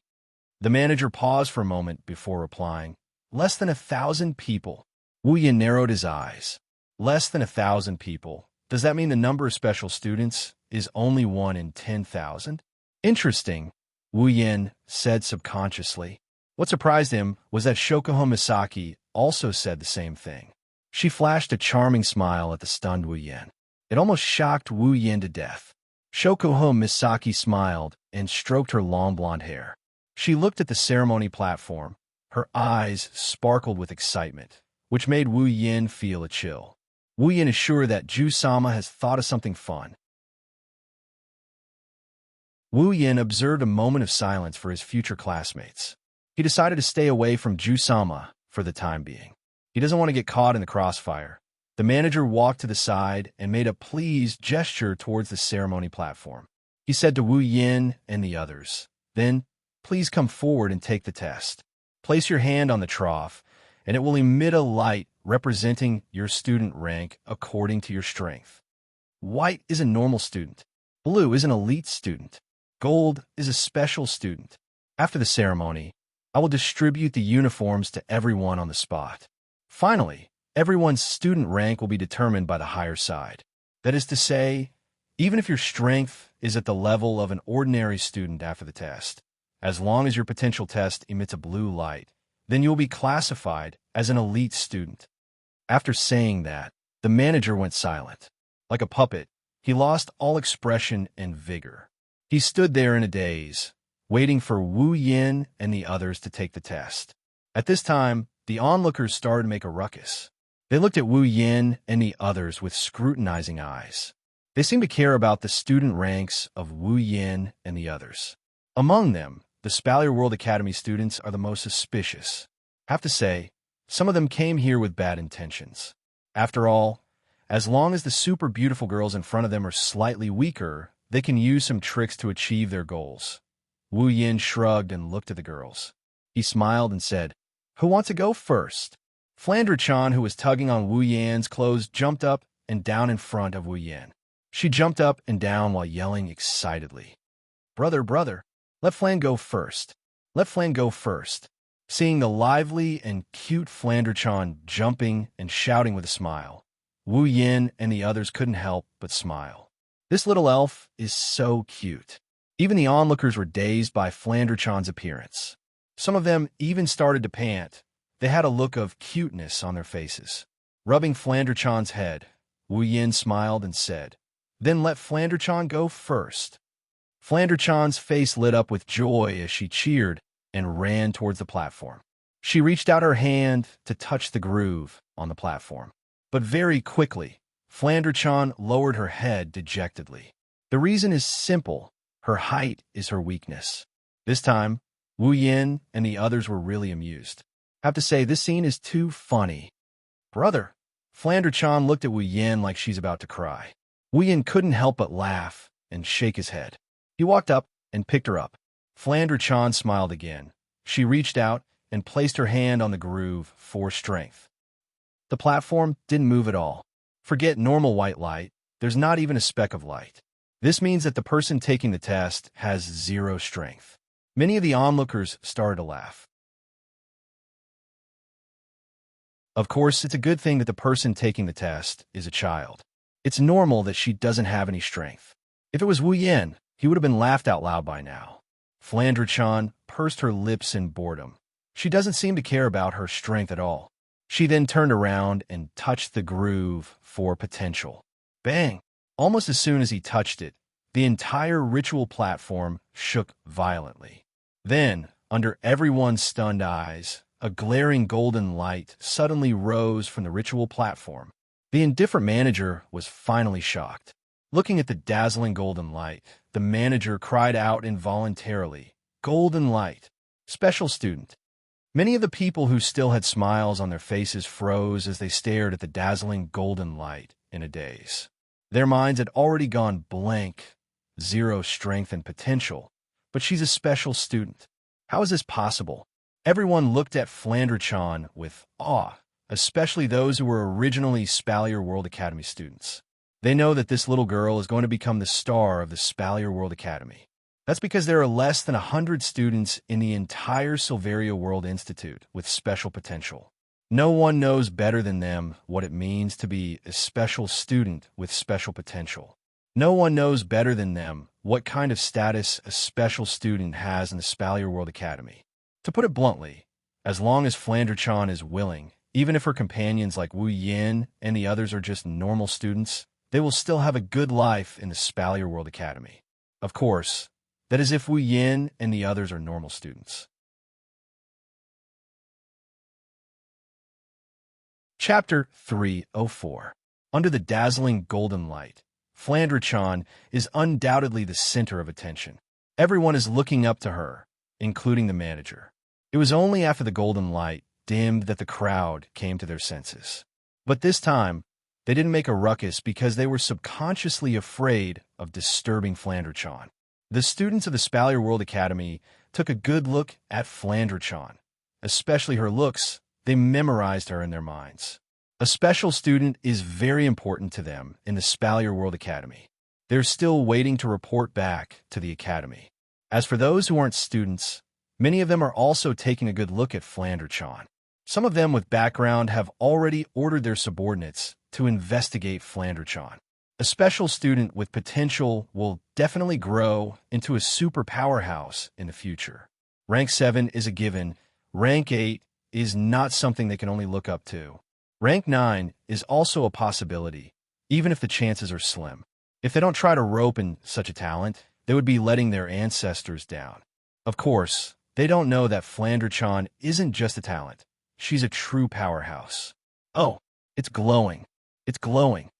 The manager paused for a moment before replying, "Less than 1,000 people." Wu Yin narrowed his eyes. "Less than 1,000 people. Does that mean the number of special students is only 1 in 10,000? Interesting," Wu Yin said subconsciously. What surprised him was that Shokuho Misaki also said the same thing. She flashed a charming smile at the stunned Wu Yin. It almost shocked Wu Yin to death. Shokuho Misaki smiled and stroked her long blonde hair. She looked at the ceremony platform. Her eyes sparkled with excitement, which made Wu Yin feel a chill. Wu Yin is sure that Ju-sama has thought of something fun. Wu Yin observed a moment of silence for his future classmates. He decided to stay away from Ju-sama for the time being. He doesn't want to get caught in the crossfire. The manager walked to the side and made a pleased gesture towards the ceremony platform. He said to Wu Yin and the others, "Then, please come forward and take the test. Place your hand on the trough, and it will emit a light representing your student rank according to your strength. White is a normal student. Blue is an elite student. Gold is a special student. After the ceremony, I will distribute the uniforms to everyone on the spot. Finally, everyone's student rank will be determined by the higher side. That is to say, even if your strength is at the level of an ordinary student after the test, as long as your potential test emits a blue light, then you will be classified as an elite student." After saying that, the manager went silent. Like a puppet, he lost all expression and vigor. He stood there in a daze, waiting for Wu Yin and the others to take the test. At this time, the onlookers started to make a ruckus. They looked at Wu Yin and the others with scrutinizing eyes. They seemed to care about the student ranks of Wu Yin and the others. Among them, the Spalier World Academy students are the most suspicious. I have to say, some of them came here with bad intentions. After all, as long as the super beautiful girls in front of them are slightly weaker, they can use some tricks to achieve their goals. Wu Yin shrugged and looked at the girls. He smiled and said, "Who wants to go first?" Flandre-chan, who was tugging on Wu Yin's clothes, jumped up and down in front of Wu Yin. She jumped up and down while yelling excitedly, "Brother, brother, let Flan go first. Let Flan go first." Seeing the lively and cute Flandre-chan jumping and shouting with a smile, Wu Yin and the others couldn't help but smile. This little elf is so cute. Even the onlookers were dazed by Flanderchan's appearance. Some of them even started to pant. They had a look of cuteness on their faces. Rubbing Flanderchan's head, Wu Yin smiled and said, "Then let Flanderchan go first." Flanderchan's face lit up with joy as she cheered and ran towards the platform. She reached out her hand to touch the groove on the platform. But very quickly, Flanderchan lowered her head dejectedly. The reason is simple. Her height is her weakness. This time, Wu Yin and the others were really amused. I have to say, this scene is too funny. "Brother," Flanderchan looked at Wu Yin like she's about to cry. Wu Yin couldn't help but laugh and shake his head. He walked up and picked her up. Flanderchan smiled again. She reached out and placed her hand on the groove for strength. The platform didn't move at all. Forget normal white light. There's not even a speck of light. This means that the person taking the test has 0 strength. Many of the onlookers started to laugh. Of course, it's a good thing that the person taking the test is a child. It's normal that she doesn't have any strength. If it was Wu Yin, he would have been laughed out loud by now. Flanderchan pursed her lips in boredom. She doesn't seem to care about her strength at all. She then turned around and touched the groove for potential. Bang! Almost as soon as he touched it, the entire ritual platform shook violently. Then, under everyone's stunned eyes, a glaring golden light suddenly rose from the ritual platform. The indifferent manager was finally shocked. Looking at the dazzling golden light, the manager cried out involuntarily, "Golden light! Special student!" Many of the people who still had smiles on their faces froze as they stared at the dazzling golden light in a daze. Their minds had already gone blank, 0 strength and potential, but she's a special student. How is this possible? Everyone looked at Flanderchan with awe, especially those who were originally Spalier World Academy students. They know that this little girl is going to become the star of the Spalier World Academy. That's because there are less than 100 students in the entire Silveria World Institute with special potential. No one knows better than them what it means to be a special student with special potential. No one knows better than them what kind of status a special student has in the Spalier World Academy. To put it bluntly, as long as Flanderchan is willing, even if her companions like Wu Yin and the others are just normal students, they will still have a good life in the Spalier World Academy. Of course, that is if Wu Yin and the others are normal students. Chapter 304. Under the dazzling golden light, Flanderchan is undoubtedly the center of attention. Everyone is looking up to her, including the manager. It was only after the golden light dimmed that the crowd came to their senses. But this time, they didn't make a ruckus because they were subconsciously afraid of disturbing Flanderchan. The students of the Spalier World Academy took a good look at Flanderchan, especially her looks. They memorized her in their minds. A special student is very important to them in the Spalier World Academy. They're still waiting to report back to the academy. As for those who aren't students, many of them are also taking a good look at Flanderchan. Some of them with background have already ordered their subordinates to investigate Flanderchan. A special student with potential will definitely grow into a super powerhouse in the future. Rank 7 is a given. Rank 8 is not something they can only look up to. Rank 9 is also a possibility, even if the chances are slim. If they don't try to rope in such a talent, they would be letting their ancestors down. Of course, they don't know that Flanderchan isn't just a talent. She's a true powerhouse. Oh, it's glowing. It's glowing.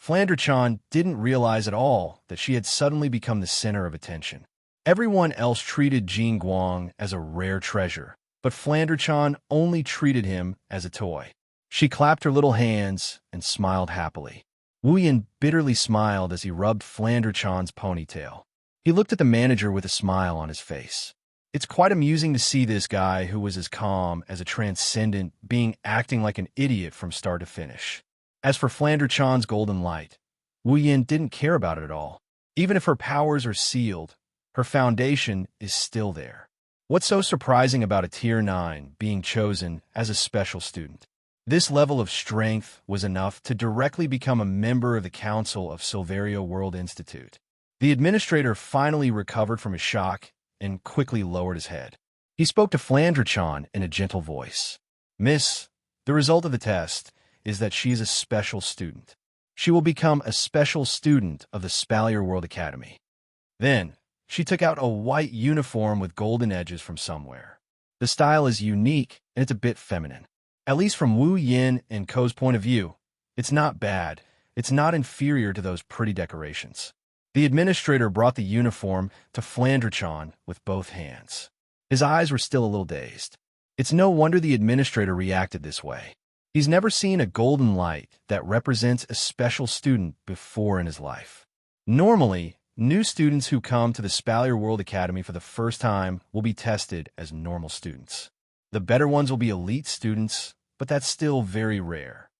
Flanderchan didn't realize at all that she had suddenly become the center of attention. Everyone else treated Jing Guang as a rare treasure, but Flanderchan only treated him as a toy. She clapped her little hands and smiled happily. Wu Yin bitterly smiled as he rubbed Flanderchan's ponytail. He looked at the manager with a smile on his face. It's quite amusing to see this guy who was as calm as a transcendent being acting like an idiot from start to finish. As for Flanderchan's golden light, Wu Yin didn't care about it at all. Even if her powers are sealed, her foundation is still there. What's so surprising about a Tier 9 being chosen as a special student? This level of strength was enough to directly become a member of the Council of Silverio World Institute. The administrator finally recovered from his shock and quickly lowered his head. He spoke to Flandre-chan in a gentle voice. Miss, the result of the test is that she is a special student. She will become a special student of the Spalier World Academy. Then, she took out a white uniform with golden edges from somewhere. The style is unique and it's a bit feminine. At least from Wu Yin and Ko's point of view, it's not bad. It's not inferior to those pretty decorations. The administrator brought the uniform to Flandre-chan with both hands. His eyes were still a little dazed. It's no wonder the administrator reacted this way. He's never seen a golden light that represents a special student before in his life. Normally, new students who come to the Spalier World Academy for the first time will be tested as normal students. The better ones will be elite students, but that's still very rare.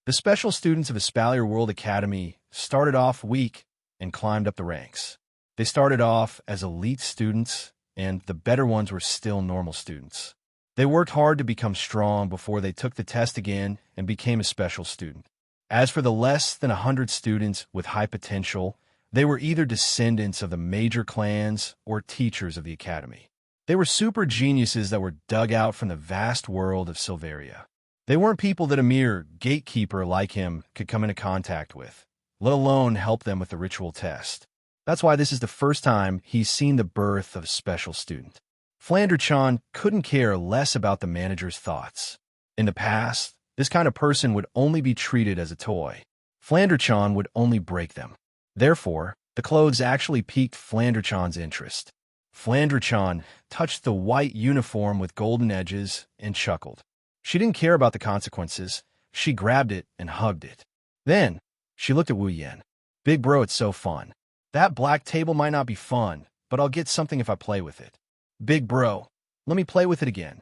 The special students of the Spalier World Academy started off weak and climbed up the ranks. They started off as elite students, and the better ones were still normal students. They worked hard to become strong before they took the test again and became a special student. As for the less than 100 students with high potential, they were either descendants of the major clans or teachers of the academy. They were super geniuses that were dug out from the vast world of Silveria. They weren't people that a mere gatekeeper like him could come into contact with, let alone help them with the ritual test. That's why this is the first time he's seen the birth of a special student. Flandre-chan couldn't care less about the manager's thoughts. In the past, this kind of person would only be treated as a toy. Flandre-chan would only break them. Therefore, the clothes actually piqued Flandre-chan's interest. Flandre-chan touched the white uniform with golden edges and chuckled. She didn't care about the consequences. She grabbed it and hugged it. Then, she looked at Wu Yin. Big bro, it's so fun. That black table might not be fun, but I'll get something if I play with it. Big bro, let me play with it again.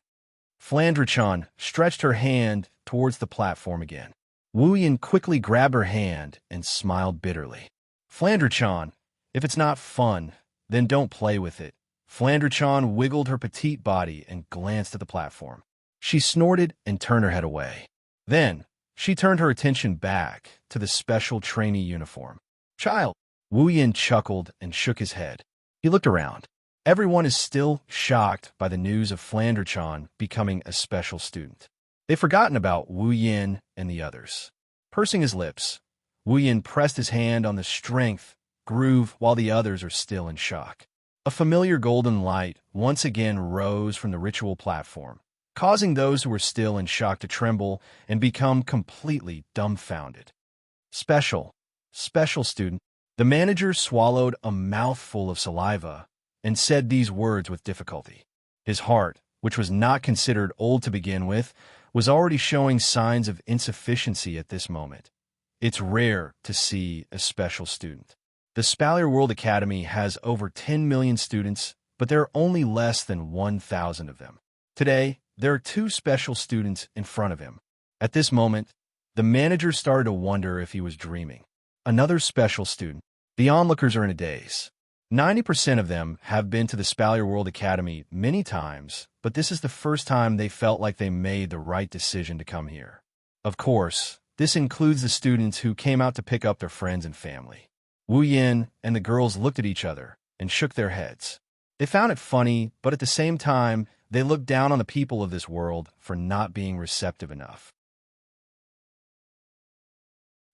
Flandre-chan stretched her hand towards the platform again. Wu Yin quickly grabbed her hand and smiled bitterly. Flandre-chan, if it's not fun, then don't play with it. Flandre-chan wiggled her petite body and glanced at the platform. She snorted and turned her head away. Then, she turned her attention back to the special trainee uniform. Child, Wu Yin chuckled and shook his head. He looked around. Everyone is still shocked by the news of Flandre-chan becoming a special student. They've forgotten about Wu Yin and the others. Pursing his lips, Wu Yin pressed his hand on the strength groove while the others are still in shock. A familiar golden light once again rose from the ritual platform, causing those who were still in shock to tremble and become completely dumbfounded. Special student. The manager swallowed a mouthful of saliva and said these words with difficulty. His heart, which was not considered old to begin with, was already showing signs of insufficiency at this moment. It's rare to see a special student. The Spalier World Academy has over 10 million students, but there are only less than 1,000 of them. Today, there are 2 special students in front of him. At this moment, the manager started to wonder if he was dreaming. Another special student. The onlookers are in a daze. 90% of them have been to the Spalier World Academy many times, but this is the first time they felt like they made the right decision to come here. Of course, this includes the students who came out to pick up their friends and family. Wu Yin and the girls looked at each other and shook their heads. They found it funny, but at the same time, they looked down on the people of this world for not being receptive enough.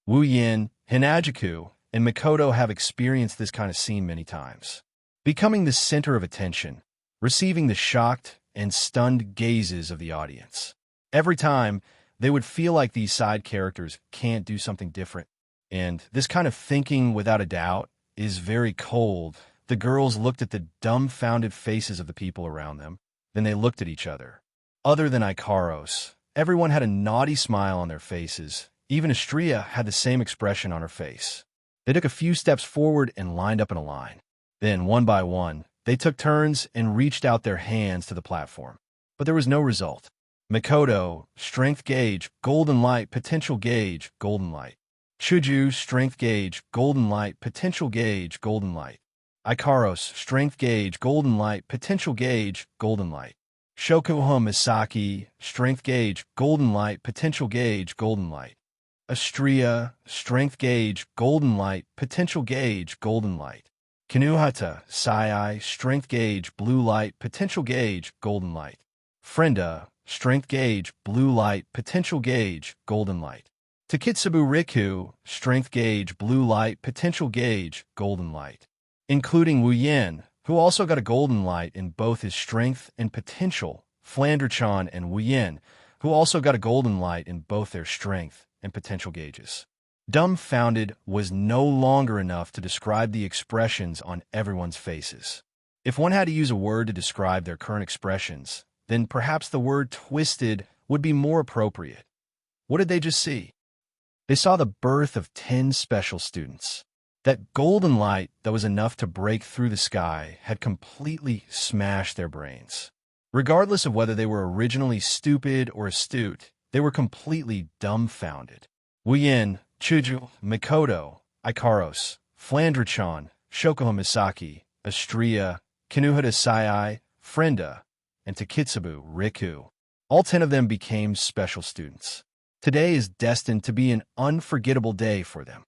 Wu Yin, Hinajiku, and Mikoto have experienced this kind of scene many times. Becoming the center of attention, receiving the shocked and stunned gazes of the audience. Every time, they would feel like these side characters can't do something different. And this kind of thinking, without a doubt, is very cold. The girls looked at the dumbfounded faces of the people around them. Then they looked at each other. Other than Ikaros, everyone had a naughty smile on their faces. Even Xianxia had the same expression on her face. They took a few steps forward and lined up in a line. Then, one by one, they took turns and reached out their hands to the platform. But there was no result. Mikoto, strength gauge, golden light, potential gauge, golden light. Chuju, strength gauge, golden light, potential gauge, golden light. Ikaros, strength gauge, golden light, potential gauge, golden light. Shokuha Misaki, strength gauge, golden light, potential gauge, golden light. Astria, strength gauge, golden light, potential gauge, golden light. Kinuhata, Sai, strength gauge, blue light, potential gauge, golden light. Frenda, strength gauge, blue light, potential gauge, golden light. Takitsubu Riku, strength gauge, blue light, potential gauge, golden light. Including Wu Yin, who also got a golden light in both his strength and potential, Flanderchan and Wu Yin, who also got a golden light in both their strength and potential gauges. Dumbfounded was no longer enough to describe the expressions on everyone's faces. If one had to use a word to describe their current expressions, then perhaps the word twisted would be more appropriate. What did they just see? They saw the birth of 10 special students. That golden light that was enough to break through the sky had completely smashed their brains. Regardless of whether they were originally stupid or astute, they were completely dumbfounded. Wu Yin, Chuju, Mikoto, Ikaros, Flanderchan, Shokuha Misaki, Astria, Kinuhata Sai, Frenda, and Takitsubu Riku. All 10 of them became special students. Today is destined to be an unforgettable day for them.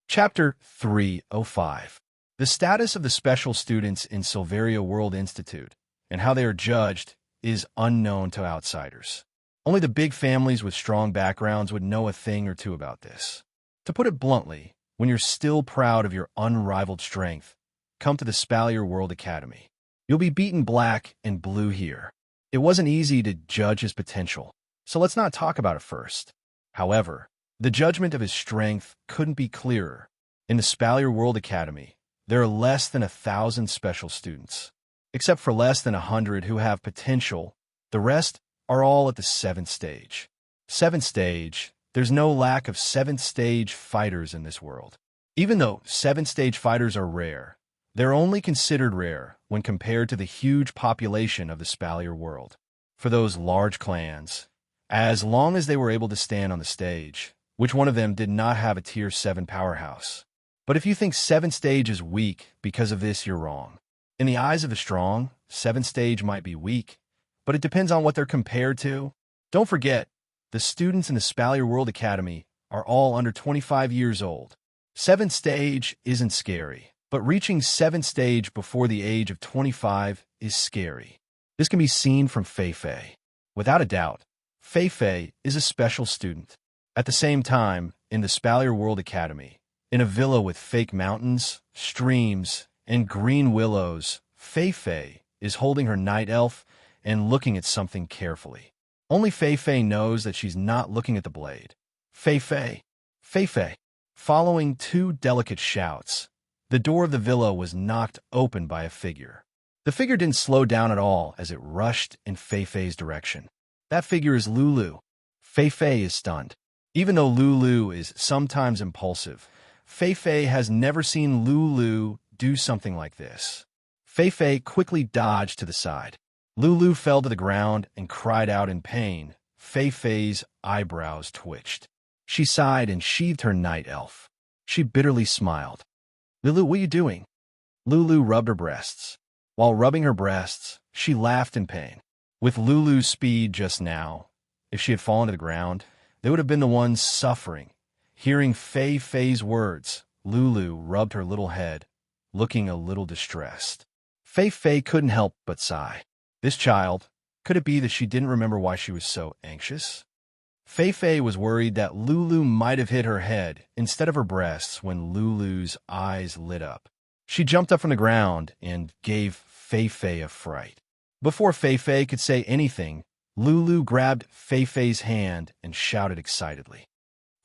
Chapter 305. The status of the special students in Silveria World Institute and how they are judged is unknown to outsiders. Only the big families with strong backgrounds would know a thing or two about this. To put it bluntly, when you're still proud of your unrivaled strength, come to the Spalier World Academy. You'll be beaten black and blue here. It wasn't easy to judge his potential, so let's not talk about it first. However, the judgment of his strength couldn't be clearer. In the Spalier World Academy, there are less than 1,000 special students. Except for less than 100 who have potential, the rest are all at the 7th stage. 7th stage, there's no lack of 7th stage fighters in this world. Even though 7th stage fighters are rare, they're only considered rare when compared to the huge population of the Spalier world. For those large clans, as long as they were able to stand on the stage, which one of them did not have a Tier 7 powerhouse? But if you think 7th stage is weak because of this, you're wrong. In the eyes of the strong, 7th stage might be weak, but it depends on what they're compared to. Don't forget, the students in the Spalier World Academy are all under 25 years old. 7th stage isn't scary, but reaching 7th stage before the age of 25 is scary. This can be seen from Fei Fei. Without a doubt, Fei Fei is a special student. At the same time, in the Spalier World Academy, in a villa with fake mountains, streams, and green willows, Fei Fei is holding her night elf and looking at something carefully. Only Fei Fei knows that she's not looking at the blade. Fei Fei, Fei Fei. Following 2 delicate shouts, the door of the villa was knocked open by a figure. The figure didn't slow down at all as it rushed in Fei Fei's direction. That figure is Lulu. Fei Fei is stunned. Even though Lulu is sometimes impulsive, Fei Fei has never seen Lulu do something like this. Fei Fei quickly dodged to the side. Lulu fell to the ground and cried out in pain. Fei Fei's eyebrows twitched. She sighed and sheathed her night elf. She bitterly smiled. "Lulu, what are you doing?" Lulu rubbed her breasts. While rubbing her breasts, she laughed in pain. With Lulu's speed just now, if she had fallen to the ground, they would have been the ones suffering. Hearing Fei Fei's words, Lulu rubbed her little head, looking a little distressed. Fei Fei couldn't help but sigh. This child, could it be that she didn't remember why she was so anxious? Fei Fei was worried that Lulu might have hit her head instead of her breasts when Lulu's eyes lit up. She jumped up from the ground and gave Fei Fei a fright. Before Fei Fei could say anything, Lulu grabbed Fei Fei's hand and shouted excitedly,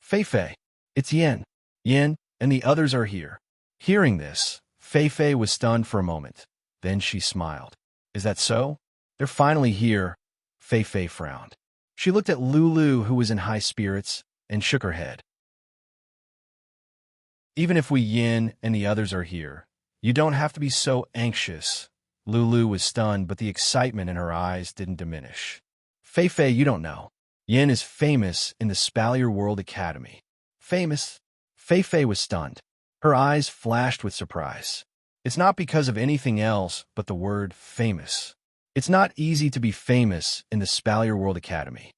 "Fei Fei, it's Yin. Yin and the others are here." Hearing this, Fei Fei was stunned for a moment. Then she smiled. "Is that so? They're finally here." Fei Fei frowned. She looked at Lulu, who was in high spirits, and shook her head. "Even if we Yin and the others are here, you don't have to be so anxious." Lulu was stunned, but the excitement in her eyes didn't diminish. "Fei Fei, you don't know. Yin is famous in the Spalier World Academy." "Famous?" Fei Fei was stunned. Her eyes flashed with surprise. It's not because of anything else but the word famous. It's not easy to be famous in the Spalier World Academy.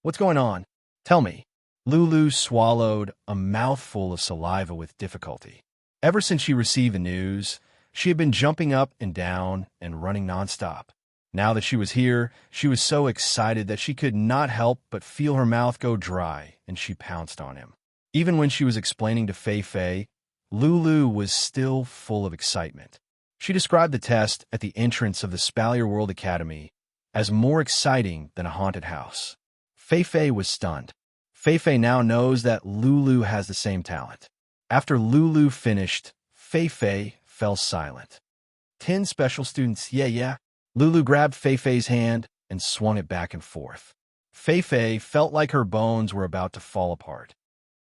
What's going on? Tell me. Lulu swallowed a mouthful of saliva with difficulty. Ever since she received the news, she had been jumping up and down and running nonstop. Now that she was here, she was so excited that she could not help but feel her mouth go dry, and she pounced on him. Even when she was explaining to Fei Fei, Lulu was still full of excitement. She described the test at the entrance of the Spalier World Academy as more exciting than a haunted house. Fei Fei was stunned. Fei Fei now knows that Lulu has the same talent. After Lulu finished, Fei Fei fell silent. 10 special students, yeah. Lulu grabbed Fei Fei's hand and swung it back and forth. Fei Fei felt like her bones were about to fall apart.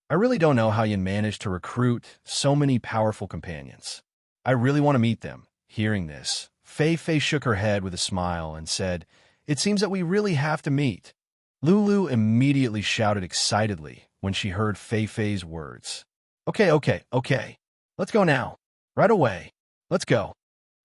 I really don't know how you managed to recruit so many powerful companions. I really want to meet them. Hearing this, Fei Fei shook her head with a smile and said, "It seems that we really have to meet." Lulu immediately shouted excitedly when she heard Fei Fei's words. Okay. Let's go now. Right away. Let's go.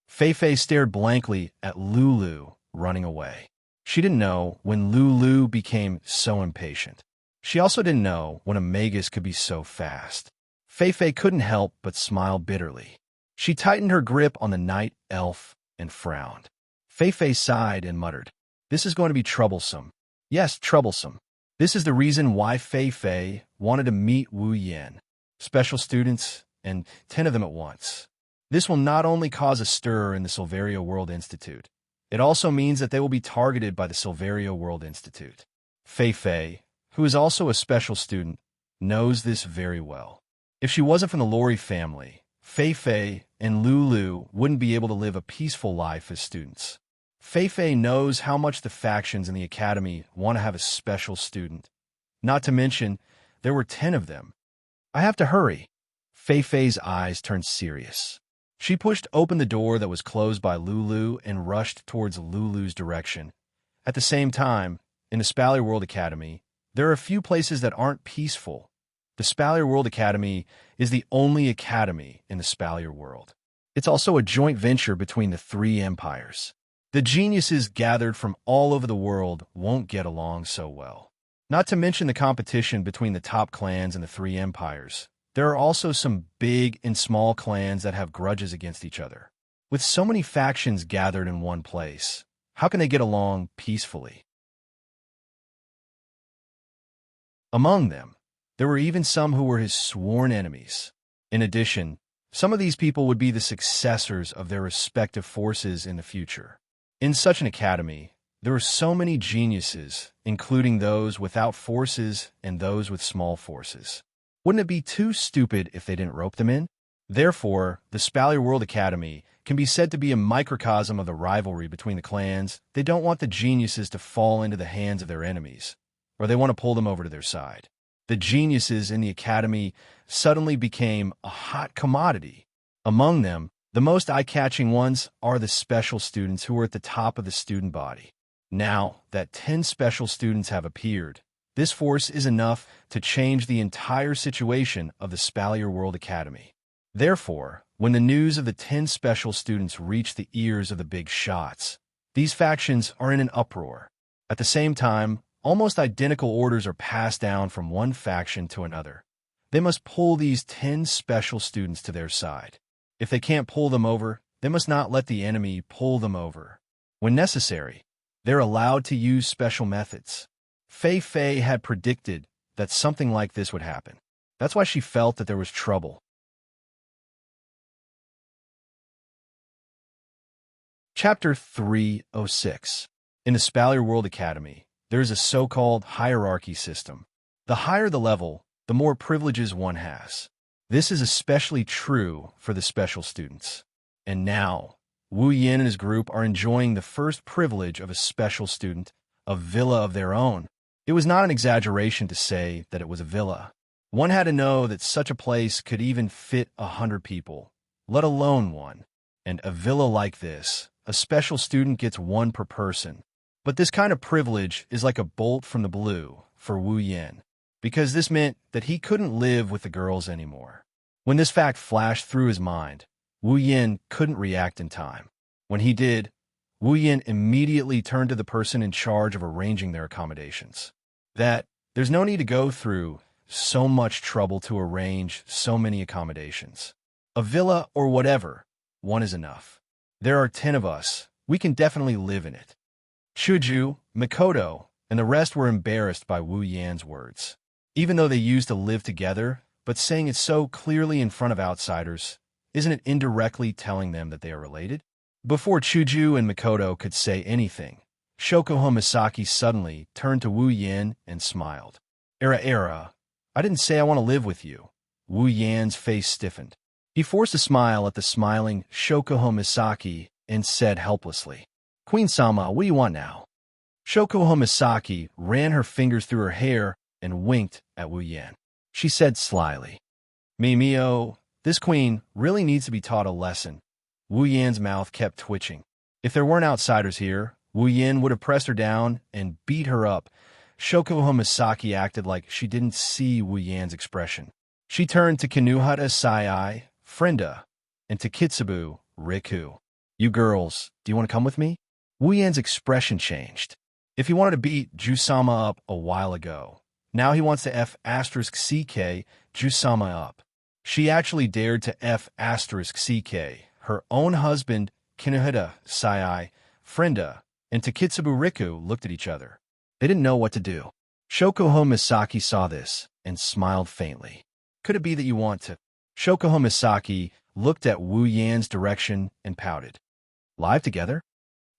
Fei Fei stared blankly at Lulu running away. She didn't know when Lulu became so impatient. She also didn't know when a magus could be so fast. Fei Fei couldn't help but smile bitterly. She tightened her grip on the night elf and frowned. Fei Fei sighed and muttered, "This is going to be troublesome." Yes, troublesome. This is the reason why Fei Fei wanted to meet Wu Yan. Special students, and 10 of them at once. This will not only cause a stir in the Silverio World Institute, it also means that they will be targeted by the Silverio World Institute. Fei Fei, who is also a special student, knows this very well. If she wasn't from the Lori family, Fei Fei and Lulu wouldn't be able to live a peaceful life as students. Fei Fei knows how much the factions in the academy want to have a special student. Not to mention, there were 10 of them. I have to hurry. Fei Fei's eyes turned serious. She pushed open the door that was closed by Lulu and rushed towards Lulu's direction. At the same time, in the Spalier World Academy, there are a few places that aren't peaceful. The Spalier World Academy is the only academy in the Spalier world. It's also a joint venture between the 3 empires. The geniuses gathered from all over the world won't get along so well. Not to mention the competition between the top clans and the 3 empires. There are also some big and small clans that have grudges against each other. With so many factions gathered in one place, how can they get along peacefully? Among them, there were even some who were his sworn enemies. In addition, some of these people would be the successors of their respective forces in the future. In such an academy, there were so many geniuses, including those without forces and those with small forces. Wouldn't it be too stupid if they didn't rope them in? Therefore, the Spalier World Academy can be said to be a microcosm of the rivalry between the clans. They don't want the geniuses to fall into the hands of their enemies, or they want to pull them over to their side. The geniuses in the academy suddenly became a hot commodity. Among them, the most eye-catching ones are the special students who are at the top of the student body. Now that 10 special students have appeared, this force is enough to change the entire situation of the Spalier World Academy. Therefore, when the news of the 10 special students reach the ears of the big shots, these factions are in an uproar. At the same time, almost identical orders are passed down from one faction to another. They must pull these 10 special students to their side. If they can't pull them over, they must not let the enemy pull them over. When necessary, they're allowed to use special methods. Fei Fei had predicted that something like this would happen. That's why she felt that there was trouble. Chapter 306. In the Spalier World Academy, there is a so-called hierarchy system. The higher the level, the more privileges one has. This is especially true for the special students. And now, Wu Yan and his group are enjoying the first privilege of a special student, a villa of their own. It was not an exaggeration to say that it was a villa. One had to know that such a place could even fit 100 people, let alone one. And a villa like this, a special student gets 1 per person. But this kind of privilege is like a bolt from the blue for Wu Yan, because this meant that he couldn't live with the girls anymore. When this fact flashed through his mind, Wu Yin couldn't react in time. When he did, Wu Yin immediately turned to the person in charge of arranging their accommodations. There's no need to go through so much trouble to arrange so many accommodations. A villa or whatever, one is enough. There are 10 of us. We can definitely live in it. Chuju, Mikoto, and the rest were embarrassed by Wu Yan's words. Even though they used to live together, but saying it so clearly in front of outsiders, isn't it indirectly telling them that they are related? Before Chuju and Mikoto could say anything, Shokuho Misaki suddenly turned to Wu Yan and smiled. Era, I didn't say I want to live with you. Wu Yan's face stiffened. He forced a smile at the smiling Shokuho Misaki and said helplessly, Queen-sama, what do you want now? Shokuho Misaki ran her fingers through her hair and winked at Wu Yan. She said slyly, Mimio, this queen really needs to be taught a lesson. Wu Yan's mouth kept twitching. If there weren't outsiders here, Wu Yan would have pressed her down and beat her up. Shokuho Misaki acted like she didn't see Wu Yan's expression. She turned to Kinuhata Sai, Frenda, and to Kitsubu, Riku. You girls, do you want to come with me? Wu Yan's expression changed. If he wanted to beat Jusama up a while ago, now he wants to F*CK Jusama up. She actually dared to F*CK her own husband, Kinuhata Sai, Frenda, and Takitsubu Riku looked at each other. They didn't know what to do. Shokuho Misaki saw this and smiled faintly. Could it be that you want to? Shokuho Misaki looked at Wu Yan's direction and pouted. Live together?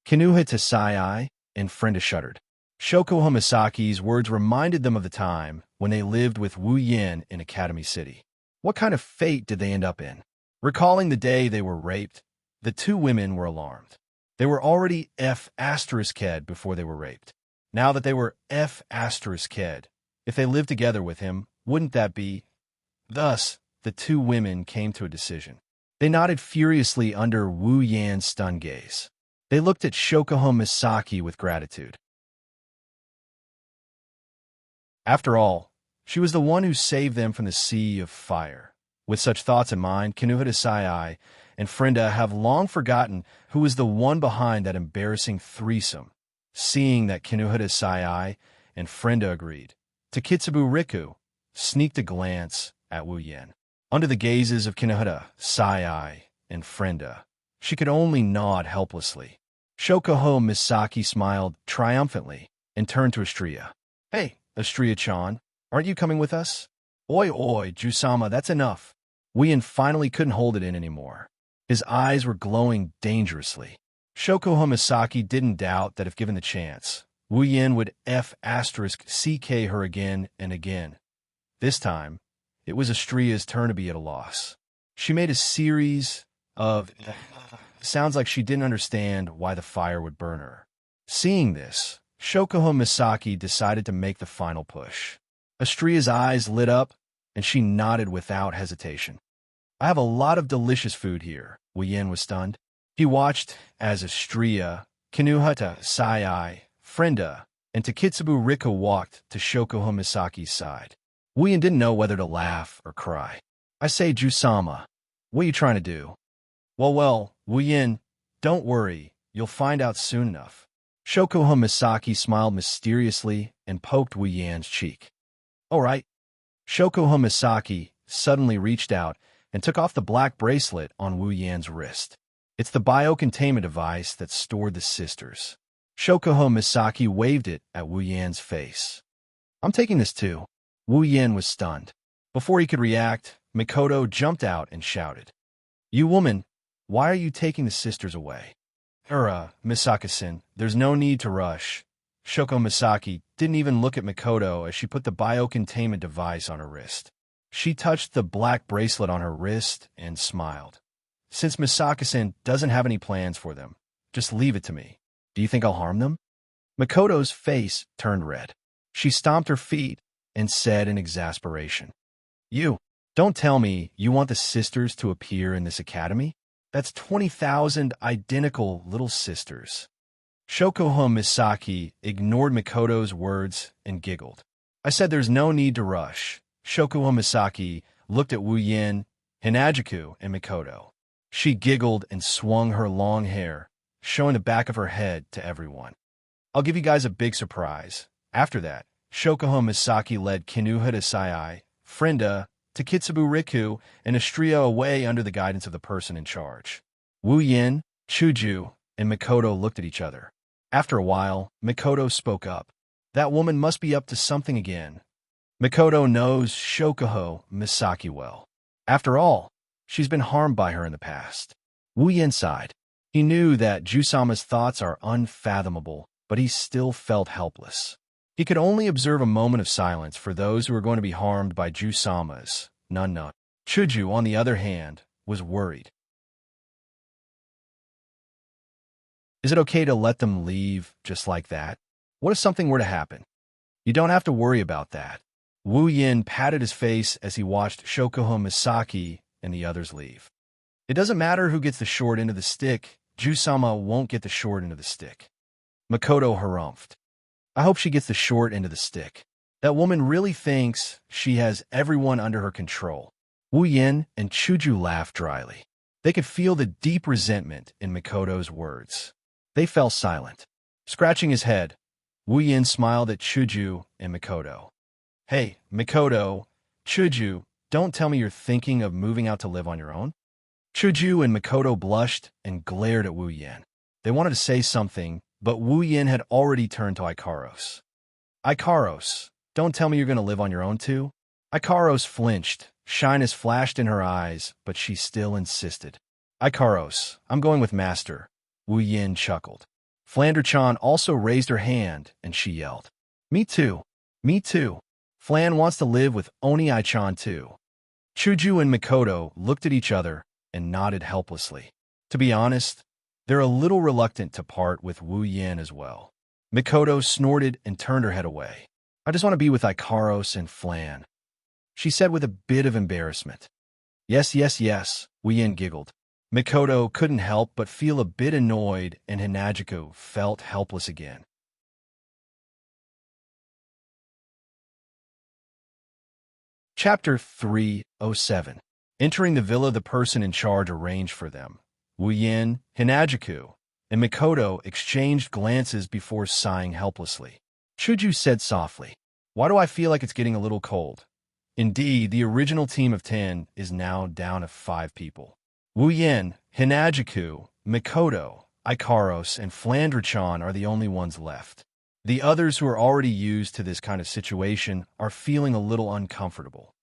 Kinuhata Sai and Frenda shuddered. Shokuho Misaki's words reminded them of the time when they lived with Wu Yan in Academy City. What kind of fate did they end up in? Recalling the day they were raped, the two women were alarmed. They were already F*KED before they were raped. Now that they were F*KED, if they lived together with him, wouldn't that be? Thus, the two women came to a decision. They nodded furiously under Wu Yan's stunned gaze. They looked at Shokuho Misaki with gratitude. After all, she was the one who saved them from the sea of fire. With such thoughts in mind, Kinuhata Sai and Frenda have long forgotten who was the one behind that embarrassing threesome. Seeing that Kinuhata Sai and Frenda agreed, Takitsubu Riku sneaked a glance at Wu Yan. Under the gazes of Kinuhata Sai and Frenda, she could only nod helplessly. Shokuho Misaki smiled triumphantly and turned to Astria. Hey, Astria-chan, aren't you coming with us? Oi, Jusama, that's enough. Wu Yan finally couldn't hold it in anymore. His eyes were glowing dangerously. Shokuho Misaki didn't doubt that if given the chance, Wu Yan would F*CK her again and again. This time, it was Astria's turn to be at a loss. She made a series of sounds like she didn't understand why the fire would burn her. Seeing this, Shokuho Misaki decided to make the final push. Astria's eyes lit up, and she nodded without hesitation. I have a lot of delicious food here. Wu Yan was stunned. He watched as Astria, Kinuhata Sai, Frenda, and Takitsubu Riku walked to Shokuho Misaki's side. Wu Yan didn't know whether to laugh or cry. I say, Jusama, what are you trying to do? Well, Wu Yan, don't worry. You'll find out soon enough. Shokuho Misaki smiled mysteriously and poked Wu Yan's cheek. All right. Shokuho Misaki suddenly reached out and took off the black bracelet on Wu Yan's wrist. It's the biocontainment device that stored the sisters. Shokuho Misaki waved it at Wu Yan's face. I'm taking this too. Wu Yan was stunned. Before he could react, Mikoto jumped out and shouted, You woman, why are you taking the sisters away? Misaki-san, there's no need to rush. Shoko Misaki didn't even look at Mikoto as she put the biocontainment device on her wrist. She touched the black bracelet on her wrist and smiled. Since Misaki-san doesn't have any plans for them, just leave it to me. Do you think I'll harm them? Mikoto's face turned red. She stomped her feet and said in exasperation, You, don't tell me you want the sisters to appear in this academy? That's 20,000 identical little sisters. Shokuho Misaki ignored Mikoto's words and giggled. I said there's no need to rush. Shokuho Misaki looked at Wu Yan, Hinajuku, and Mikoto. She giggled and swung her long hair, showing the back of her head to everyone. I'll give you guys a big surprise. After that, Shokuho Misaki led Kinuhita Sai, Frenda, Takitsubu Riku, and Astria away under the guidance of the person in charge. Wu Yin, Chuju, and Mikoto looked at each other. After a while, Mikoto spoke up. That woman must be up to something again. Mikoto knows Shokuho Misaki well. After all, she's been harmed by her in the past. Wu Yin sighed. He knew that Jusama's thoughts are unfathomable, but he still felt helpless. He could only observe a moment of silence for those who were going to be harmed by Jusama's Nunna. Chuju, on the other hand, was worried. Is it okay to let them leave just like that? What if something were to happen? You don't have to worry about that. Wu Yin patted his face as he watched Shokuho Misaki and the others leave. It doesn't matter who gets the short end of the stick, Jusama won't get the short end of the stick. Mikoto harumphed. I hope she gets the short end of the stick. That woman really thinks she has everyone under her control. Wu Yin and Chuju laughed dryly. They could feel the deep resentment in Mikoto's words. They fell silent. Scratching his head, Wu Yin smiled at Chuju and Mikoto. Hey, Mikoto, Chuju, don't tell me you're thinking of moving out to live on your own? Chuju and Mikoto blushed and glared at Wu Yin. They wanted to say something, but Wu Yin had already turned to Ikaros. Ikaros, don't tell me you're going to live on your own too? Ikaros flinched. Shyness flashed in her eyes, but she still insisted. Ikaros, I'm going with Master. Wu Yin chuckled. Flander-chan also raised her hand, and she yelled. Me too. Me too. Flan wants to live with Oni-chan too. Chuju and Mikoto looked at each other and nodded helplessly. To be honest, they're a little reluctant to part with Wu Yin as well. Mikoto snorted and turned her head away. I just want to be with Ikaros and Flan, she said with a bit of embarrassment. Yes, yes, yes, Wu Yin giggled. Mikoto couldn't help but feel a bit annoyed, and Hinagiku felt helpless again. Chapter 307. Entering the villa the person in charge arranged for them. Wu Yin, Hinagiku, and Mikoto exchanged glances before sighing helplessly. Chuju said softly, Why do I feel like it's getting a little cold? Indeed, the original team of 10 is now down to 5 people. Wu Yin, Hinagiku, Mikoto, Ikaros, and Flander-chan are the only ones left. The others who are already used to this kind of situation are feeling a little uncomfortable.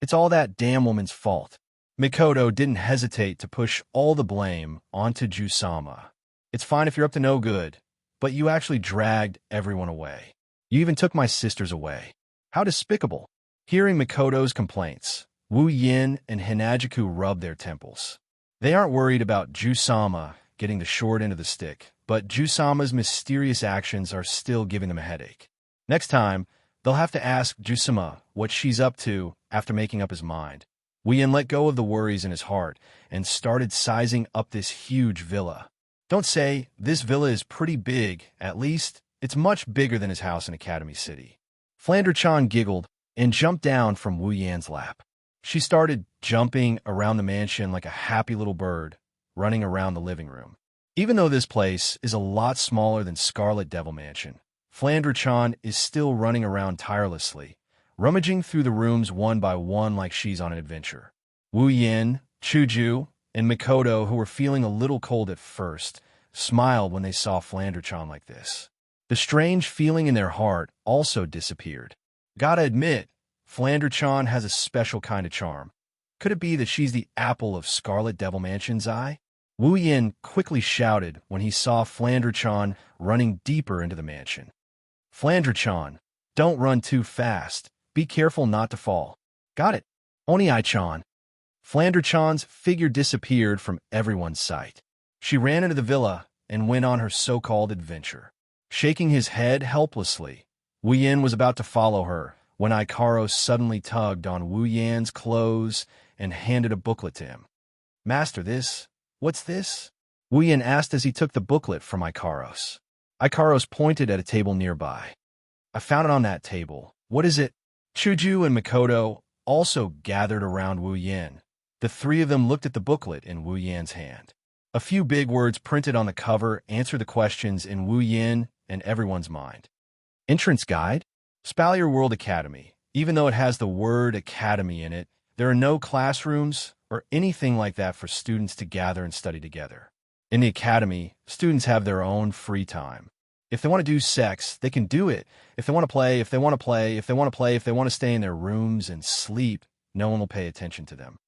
It's all that damn woman's fault. Mikoto didn't hesitate to push all the blame onto Jusama. It's fine if you're up to no good, but you actually dragged everyone away. You even took my sisters away. How despicable. Hearing Mikoto's complaints, Wu Yin and Hinagiku rubbed their temples. They aren't worried about Jusama getting the short end of the stick, but Jusama's mysterious actions are still giving them a headache. Next time, they'll have to ask Jusama what she's up to after making up his mind. Wu Yin let go of the worries in his heart and started sizing up this huge villa. Don't say, this villa is pretty big, at least it's much bigger than his house in Academy City. Flander-chan giggled and jumped down from Wu Yan's lap. She started jumping around the mansion like a happy little bird, running around the living room. Even though this place is a lot smaller than Scarlet Devil Mansion, Flander-chan is still running around tirelessly, rummaging through the rooms one by one like she's on an adventure. Wu Yin, Chuju, and Mikoto, who were feeling a little cold at first, smiled when they saw Flander-chan like this. The strange feeling in their heart also disappeared. Gotta admit, Flander-chan has a special kind of charm. Could it be that she's the apple of Scarlet Devil Mansion's eye? Wu Yin quickly shouted when he saw Flander-chan running deeper into the mansion. Flander-chan, don't run too fast. Be careful not to fall. Got it. Oni-chan. Flander-chan's figure disappeared from everyone's sight. She ran into the villa and went on her so-called adventure. Shaking his head helplessly, Wu Yin was about to follow her when Ikaros suddenly tugged on Wu Yan's clothes and handed a booklet to him. Master, what's this? Wu Yin asked as he took the booklet from Ikaros. Ikaros pointed at a table nearby. I found it on that table. What is it? Chuju and Mikoto also gathered around Wu Yin. The three of them looked at the booklet in Wu Yan's hand. A few big words printed on the cover answer the questions in Wu Yan and everyone's mind. Entrance Guide? Spalier World Academy. Even though it has the word academy in it, there are no classrooms or anything like that for students to gather and study together. In the academy, students have their own free time. If they want to do sex, they can do it. If they want to play, if they want to play, if they want to play, if they want to stay in their rooms and sleep, no one will pay attention to them.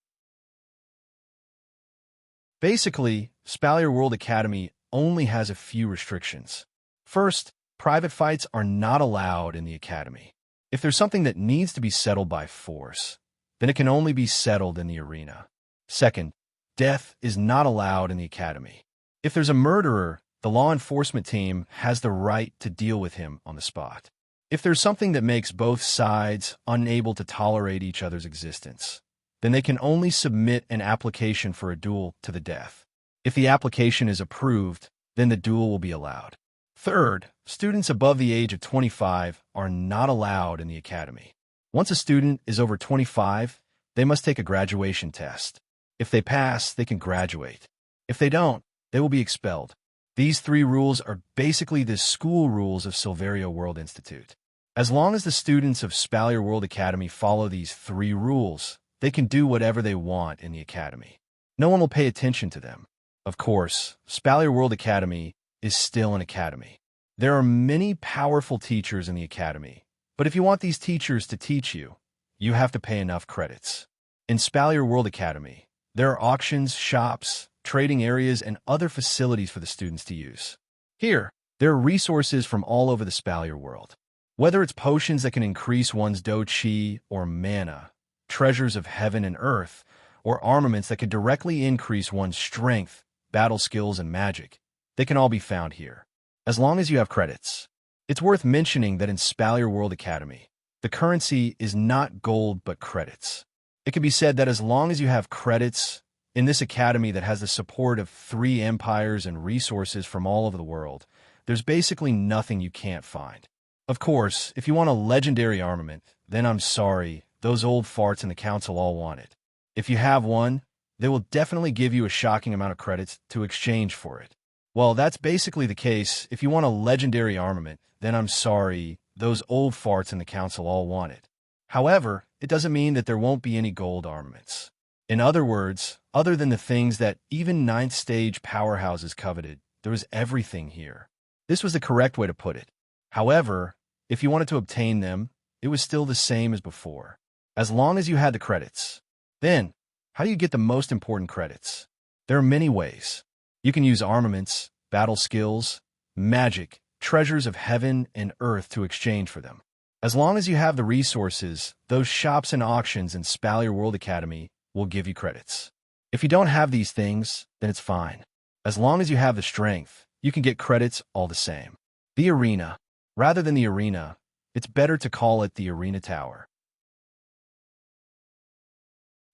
Basically, Spalier World Academy only has a few restrictions. First, private fights are not allowed in the academy. If there's something that needs to be settled by force, then it can only be settled in the arena. Second, death is not allowed in the academy. If there's a murderer, the law enforcement team has the right to deal with him on the spot. If there's something that makes both sides unable to tolerate each other's existence, then they can only submit an application for a duel to the death. If the application is approved, then the duel will be allowed. Third, students above the age of 25 are not allowed in the academy. Once a student is over 25, they must take a graduation test. If they pass, they can graduate. If they don't, they will be expelled. These three rules are basically the school rules of Silverio World Institute. As long as the students of Spalier World Academy follow these three rules, they can do whatever they want in the academy. No one will pay attention to them. Of course, Spalier World Academy is still an academy. There are many powerful teachers in the academy, but if you want these teachers to teach you, you have to pay enough credits. In Spalier World Academy, there are auctions, shops, trading areas, and other facilities for the students to use. Here, there are resources from all over the Spalier world. Whether it's potions that can increase one's do chi or mana, treasures of heaven and earth, or armaments that can directly increase one's strength, battle skills, and magic, they can all be found here, as long as you have credits. It's worth mentioning that in Spalier World Academy, the currency is not gold but credits. It can be said that as long as you have credits, in this academy that has the support of 3 empires and resources from all over the world, there's basically nothing you can't find. Of course, if you want a legendary armament, then I'm sorry, those old farts in the council all want it. If you have one, they will definitely give you a shocking amount of credits to exchange for it. Well, that's basically the case. If you want a legendary armament, then I'm sorry, those old farts in the council all want it. However, it doesn't mean that there won't be any gold armaments. In other words, other than the things that even 9th stage powerhouses coveted, there was everything here. This was the correct way to put it. However, if you wanted to obtain them, it was still the same as before, as long as you had the credits. Then, how do you get the most important credits? There are many ways. You can use armaments, battle skills, magic, treasures of heaven and earth to exchange for them. As long as you have the resources, those shops and auctions in Spalier World Academy will give you credits. If you don't have these things, then it's fine. As long as you have the strength, you can get credits all the same. The arena. Rather than the arena, it's better to call it the arena tower,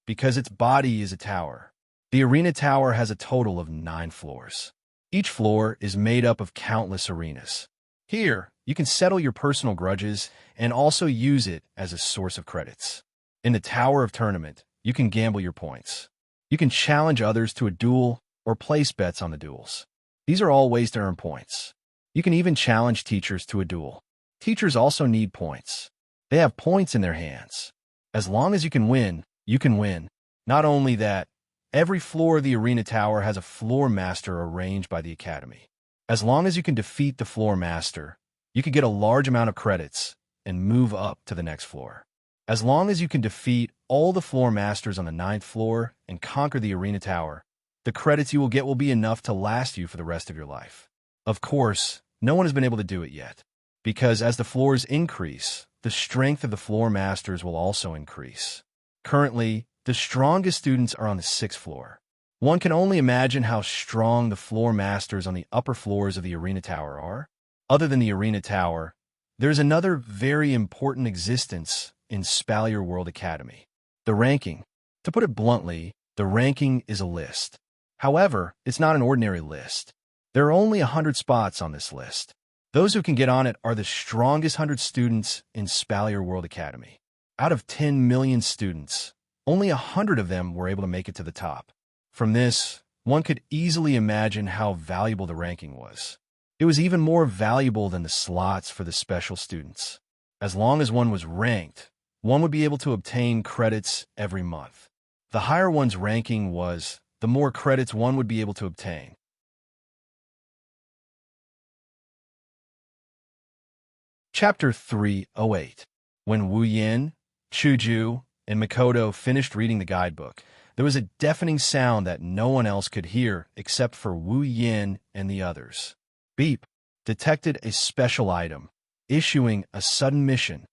because its body is a tower. The arena tower has a total of 9 floors. Each floor is made up of countless arenas. Here, you can settle your personal grudges and also use it as a source of credits. In the Tower of Tournament, you can gamble your points. You can challenge others to a duel or place bets on the duels. These are all ways to earn points. You can even challenge teachers to a duel. Teachers also need points. They have points in their hands. As long as you can win, you can win. Not only that, every floor of the arena tower has a floor master arranged by the academy. As long as you can defeat the floor master, you can get a large amount of credits and move up to the next floor. As long as you can defeat all the floor masters on the 9th floor and conquer the arena tower, the credits you will get will be enough to last you for the rest of your life. Of course, no one has been able to do it yet, because as the floors increase, the strength of the floor masters will also increase. Currently, the strongest students are on the 6th floor. One can only imagine how strong the floor masters on the upper floors of the arena tower are. Other than the arena tower, there is another very important existence in Spalier World Academy: the ranking. To put it bluntly, the ranking is a list. However, it's not an ordinary list. There are only 100 spots on this list. Those who can get on it are the strongest 100 students in Spalier World Academy. Out of 10 million students, Only 100 of them were able to make it to the top. From this, one could easily imagine how valuable the ranking was. It was even more valuable than the slots for the special students. As long as one was ranked, one would be able to obtain credits every month. The higher one's ranking was, the more credits one would be able to obtain. Chapter 308. When Wu Yin, Chuju, and Makoto finished reading the guidebook, there was a deafening sound that no one else could hear except for Wu Yin and the others. Beep detected a special item, issuing a sudden mission.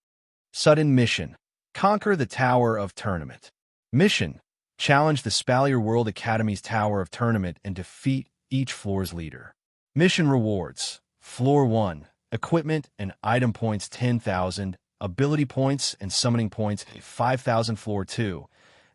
Sudden mission. Conquer the Tower of Tournament. Mission. Challenge the Spalier World Academy's Tower of Tournament and defeat each floor's leader. Mission rewards. Floor 1. Equipment and item points 10,000. Ability points and summoning points 5,000. Floor 2.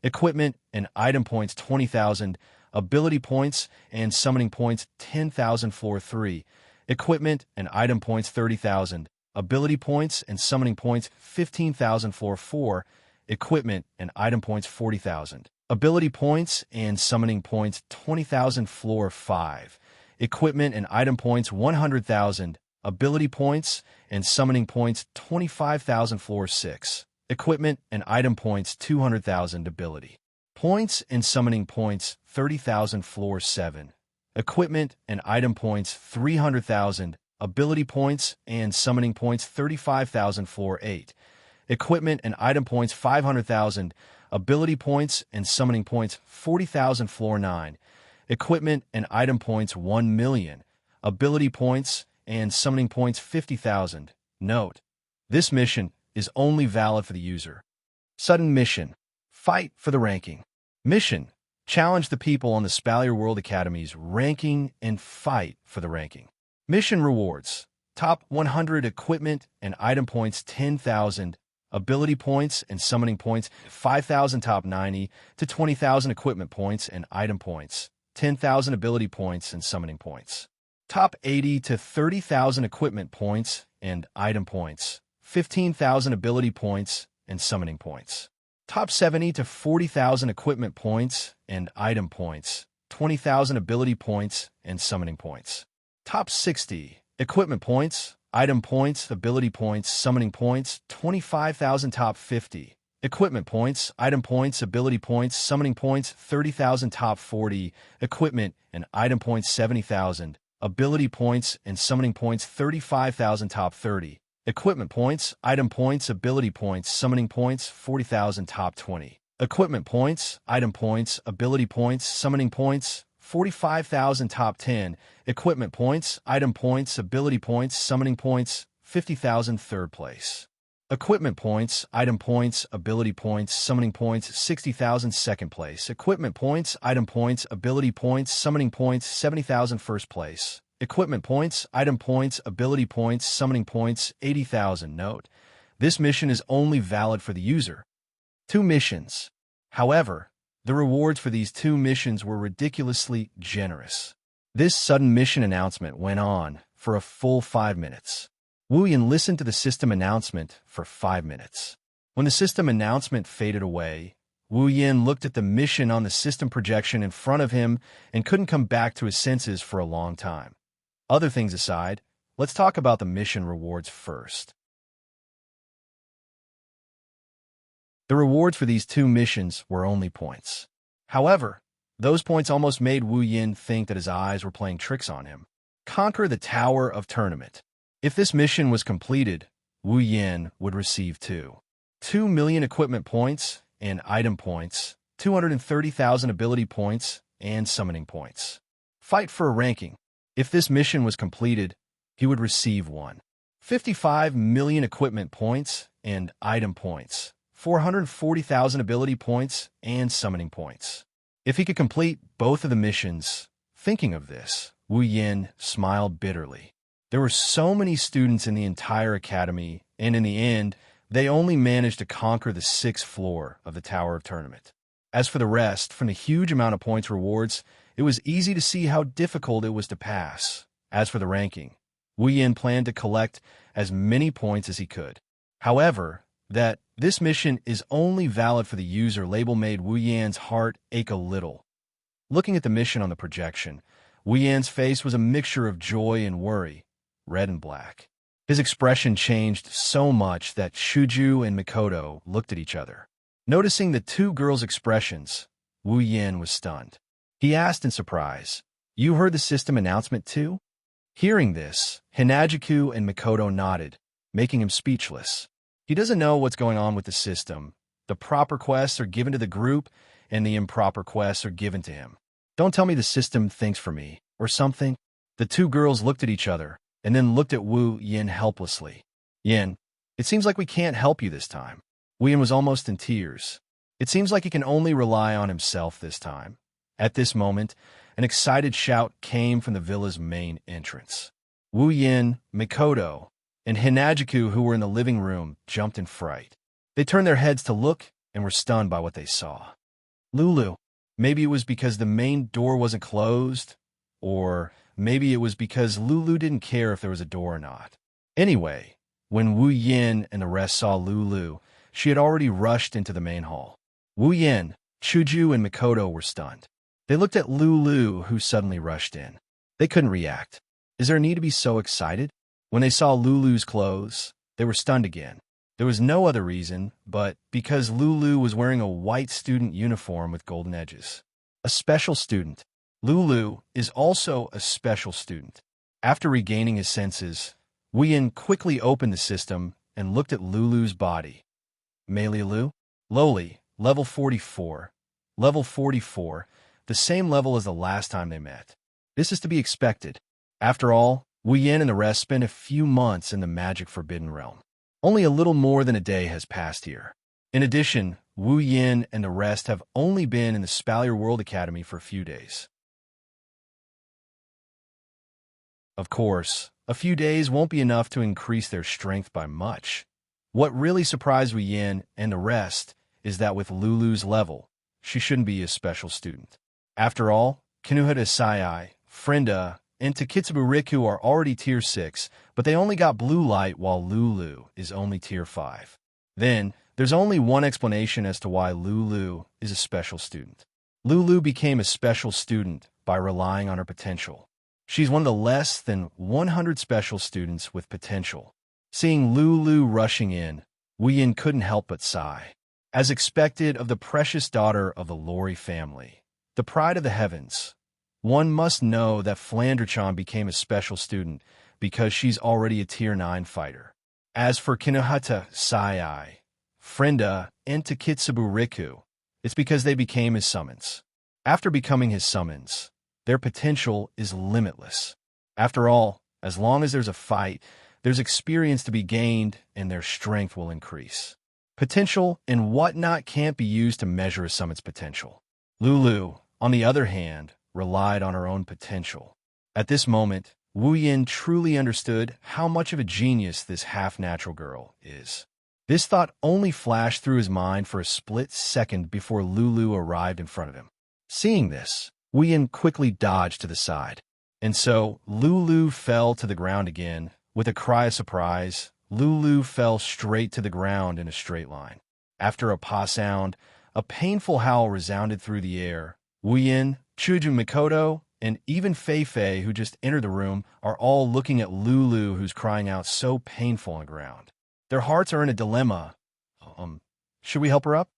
Equipment and item points 20,000. Ability points and summoning points 10,000. Floor 3. Equipment and item points 30,000. Ability points and summoning points 15,000. Floor 4. Equipment and item points 40,000. Ability points and summoning points 20,000. Floor 5. Equipment and item points 100,000. Ability points and summoning points 25,000. Floor 6. Equipment and item points 200,000. Ability points and summoning points 30,000. Floor 7. Equipment and item points 300,000. Ability points and summoning points 35,000. Floor 8. Equipment and item points 500,000. Ability points and summoning points 40,000. Floor 9. Equipment and item points 1,000,000. Ability points and summoning points 50,000. Note: this mission is only valid for the user. Sudden mission. Fight for the ranking. Mission. Challenge the people on the Spalier World Academy's ranking and fight for the ranking. Mission rewards. Top 100 equipment and item points 10,000. Ability points and summoning points 5,000. Top 90 to 20,000 equipment points and item points 10,000. Ability points and summoning points. Top 80 to 30,000 equipment points and item points 15,000. Ability points and summoning points. Top 70 to 40,000 equipment points and item points 20,000. Ability points and summoning points. Top 60 equipment points, item points, ability points, summoning points 25,000. Top 50 equipment points, item points, ability points, summoning points 30,000. Top 40 equipment and item points 70,000. Ability points and summoning points 35,000. Top 30 equipment points, item points, ability points, summoning points 40,000. Top 20 equipment points, item points, ability points, summoning points 45,000. Top 10 equipment points, item points, ability points, summoning points 50,000. Third place. Equipment points, item points, ability points, summoning points 60,000. Second place. Equipment points, item points, ability points, summoning points 70,000. First place. Equipment points, item points, ability points, summoning points 80,000. Note: this mission is only valid for the user. 2 missions. However, the rewards for these 2 missions were ridiculously generous. This sudden mission announcement went on for a full 5 minutes. Wu Yin listened to the system announcement for 5 minutes. When the system announcement faded away, Wu Yin looked at the mission on the system projection in front of him and couldn't come back to his senses for a long time. Other things aside, let's talk about the mission rewards first. The rewards for these 2 missions were only points. However, those points almost made Wu Yin think that his eyes were playing tricks on him. Conquer the Tower of Tournament. If this mission was completed, Wu Yin would receive 2,000,000 equipment points and item points, 230,000 ability points and summoning points. Fight for a ranking. If this mission was completed, he would receive 155,000,000 equipment points and item points, 440,000 ability points and summoning points. If he could complete both of the missions, thinking of this, Wu Yin smiled bitterly. There were so many students in the entire academy, and in the end, they only managed to conquer the 6th floor of the Tower of Tournament. As for the rest, from the huge amount of points rewards, it was easy to see how difficult it was to pass. As for the ranking, Wu Yin planned to collect as many points as he could. However, that this mission is only valid for the user label made Wu Yan's heart ache a little. Looking at the mission on the projection, Wu Yan's face was a mixture of joy and worry, red and black. His expression changed so much that Shuju and Mikoto looked at each other. Noticing the two girls' expressions, Wu Yan was stunned. He asked in surprise, "You heard the system announcement too?" Hearing this, Hinajiku and Mikoto nodded, making him speechless. He doesn't know what's going on with the system. The proper quests are given to the group, and the improper quests are given to him. Don't tell me the system thinks for me, or something. The two girls looked at each other, and then looked at Wu Yin helplessly. "Yin, it seems like we can't help you this time." Wu Yin was almost in tears. It seems like he can only rely on himself this time. At this moment, an excited shout came from the villa's main entrance. Wu Yin, Mikoto, and Hinajiku, who were in the living room, jumped in fright. They turned their heads to look and were stunned by what they saw. Lulu. Maybe it was because the main door wasn't closed, or maybe it was because Lulu didn't care if there was a door or not. Anyway, when Wu Yin and the rest saw Lulu, she had already rushed into the main hall. Wu Yin, Chuju, and Mikoto were stunned. They looked at Lulu, who suddenly rushed in. They couldn't react. Is there a need to be so excited? When they saw Lulu's clothes, they were stunned again. There was no other reason, but because Lulu was wearing a white student uniform with golden edges. A special student. Lulu is also a special student. After regaining his senses, Wu Yin quickly opened the system and looked at Lulu's body. Meilu? Lowly, level 44. Level 44, the same level as the last time they met. This is to be expected. After all, Wu Yin and the rest spent a few months in the magic forbidden realm. Only a little more than a day has passed here. In addition, Wu Yin and the rest have only been in the Spalier World Academy for a few days. Of course, a few days won't be enough to increase their strength by much. What really surprised Wu Yin and the rest is that with Lulu's level, she shouldn't be a special student. After all, Kinuhata Sai, Frenda, and Takitsubu Riku are already Tier 6, but they only got blue light while Lulu is only Tier 5. Then, there's only one explanation as to why Lulu is a special student. Lulu became a special student by relying on her potential. She's one of the less than 100 special students with potential. Seeing Lulu rushing in, Wu Yin couldn't help but sigh. As expected of the precious daughter of the Lori family, the pride of the heavens, one must know that Flanderchan became a special student because she's already a Tier 9 fighter. As for Kinuhata Sai, Frenda, and Takitsubu Riku, it's because they became his summons. After becoming his summons, their potential is limitless. After all, as long as there's a fight, there's experience to be gained and their strength will increase. Potential and whatnot can't be used to measure a summon's potential. Lulu, on the other hand, relied on her own potential. At this moment, Wu Yin truly understood how much of a genius this half-natural girl is. This thought only flashed through his mind for a split second before Lulu arrived in front of him. Seeing this, Wu Yin quickly dodged to the side. And so, Lulu fell to the ground again. With a cry of surprise, Lulu fell straight to the ground in a straight line. After a pa sound, a painful howl resounded through the air. Wu Yin, Chuju Mikoto, and even Fei Fei, who just entered the room, are all looking at Lulu, who's crying out so painful on the ground. Their hearts are in a dilemma. Should we help her up?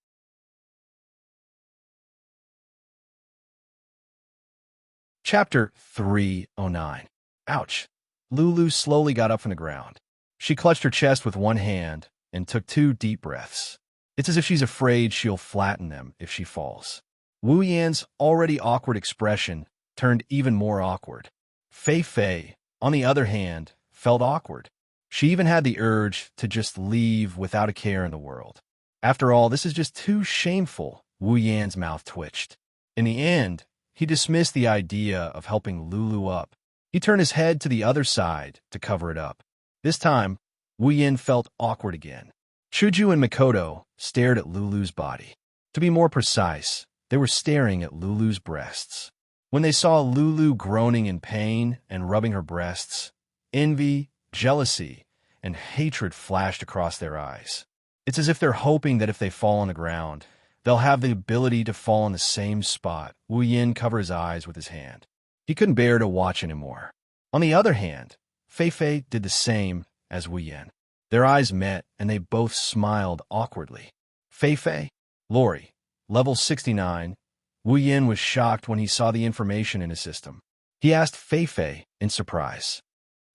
Chapter 309. Ouch. Lulu slowly got up from the ground. She clutched her chest with one hand and took 2 deep breaths. It's as if she's afraid she'll flatten them if she falls. Wu Yan's already awkward expression turned even more awkward. Fei Fei, on the other hand, felt awkward. She even had the urge to just leave without a care in the world. After all, this is just too shameful. Wu Yan's mouth twitched. In the end, he dismissed the idea of helping Lulu up. He turned his head to the other side to cover it up. This time, Wu Yin felt awkward again. Chuju and Mikoto stared at Lulu's body. To be more precise, they were staring at Lulu's breasts. When they saw Lulu groaning in pain and rubbing her breasts, envy, jealousy, and hatred flashed across their eyes. It's as if they're hoping that if they fall on the ground, they'll have the ability to fall on the same spot. Wu Yin covered his eyes with his hand. He couldn't bear to watch anymore. On the other hand, Fei Fei did the same as Wu Yin. Their eyes met, and they both smiled awkwardly. Fei Fei? Lori, level 69. Wu Yin was shocked when he saw the information in his system. He asked Fei Fei in surprise.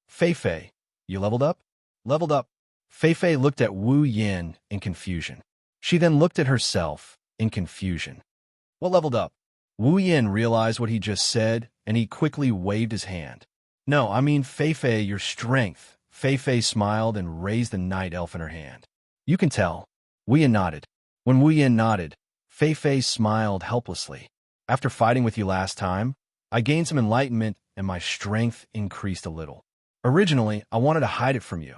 Fei Fei, you leveled up? Leveled up. Fei Fei looked at Wu Yin in confusion. She then looked at herself in confusion. What leveled up? Wu Yin realized what he just said, and he quickly waved his hand. No, I mean Fei Fei, your strength. Fei Fei smiled and raised the night elf in her hand. You can tell. Wu Yin nodded. When Wu Yin nodded, Fei Fei smiled helplessly. After fighting with you last time, I gained some enlightenment and my strength increased a little. Originally, I wanted to hide it from you.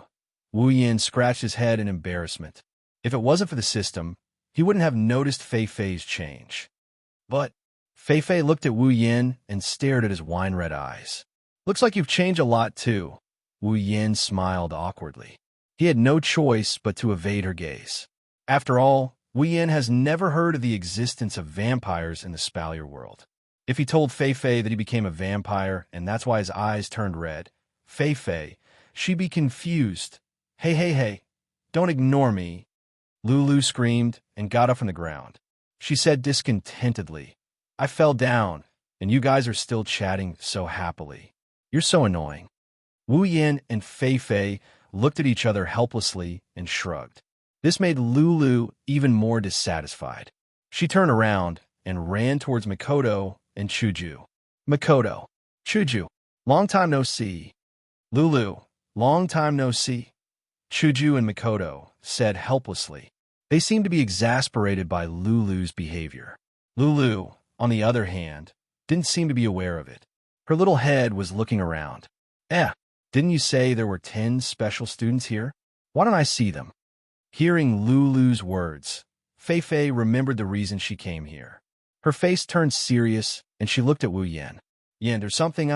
Wu Yin scratched his head in embarrassment. If it wasn't for the system, he wouldn't have noticed Fei Fei's change. But Fei Fei looked at Wu Yin and stared at his wine-red eyes. Looks like you've changed a lot too. Wu Yin smiled awkwardly. He had no choice but to evade her gaze. After all, Wu Yin has never heard of the existence of vampires in the Spalier world. If he told Fei Fei that he became a vampire and that's why his eyes turned red, Fei Fei, she'd be confused. Hey, don't ignore me. Lulu screamed and got up from the ground. She said discontentedly, I fell down, and you guys are still chatting so happily. You're so annoying. Wu Yin and Fei Fei looked at each other helplessly and shrugged. This made Lulu even more dissatisfied. She turned around and ran towards Makoto and Chuju. Makoto, Chuju, long time no see. Lulu, long time no see. Chuju and Makoto said helplessly. They seemed to be exasperated by Lulu's behavior. Lulu, on the other hand, didn't seem to be aware of it. Her little head was looking around. Didn't you say there were 10 special students here? Why don't I see them? Hearing Lulu's words, Fei Fei remembered the reason she came here. Her face turned serious, and she looked at Wu Yin. Yin, there's something,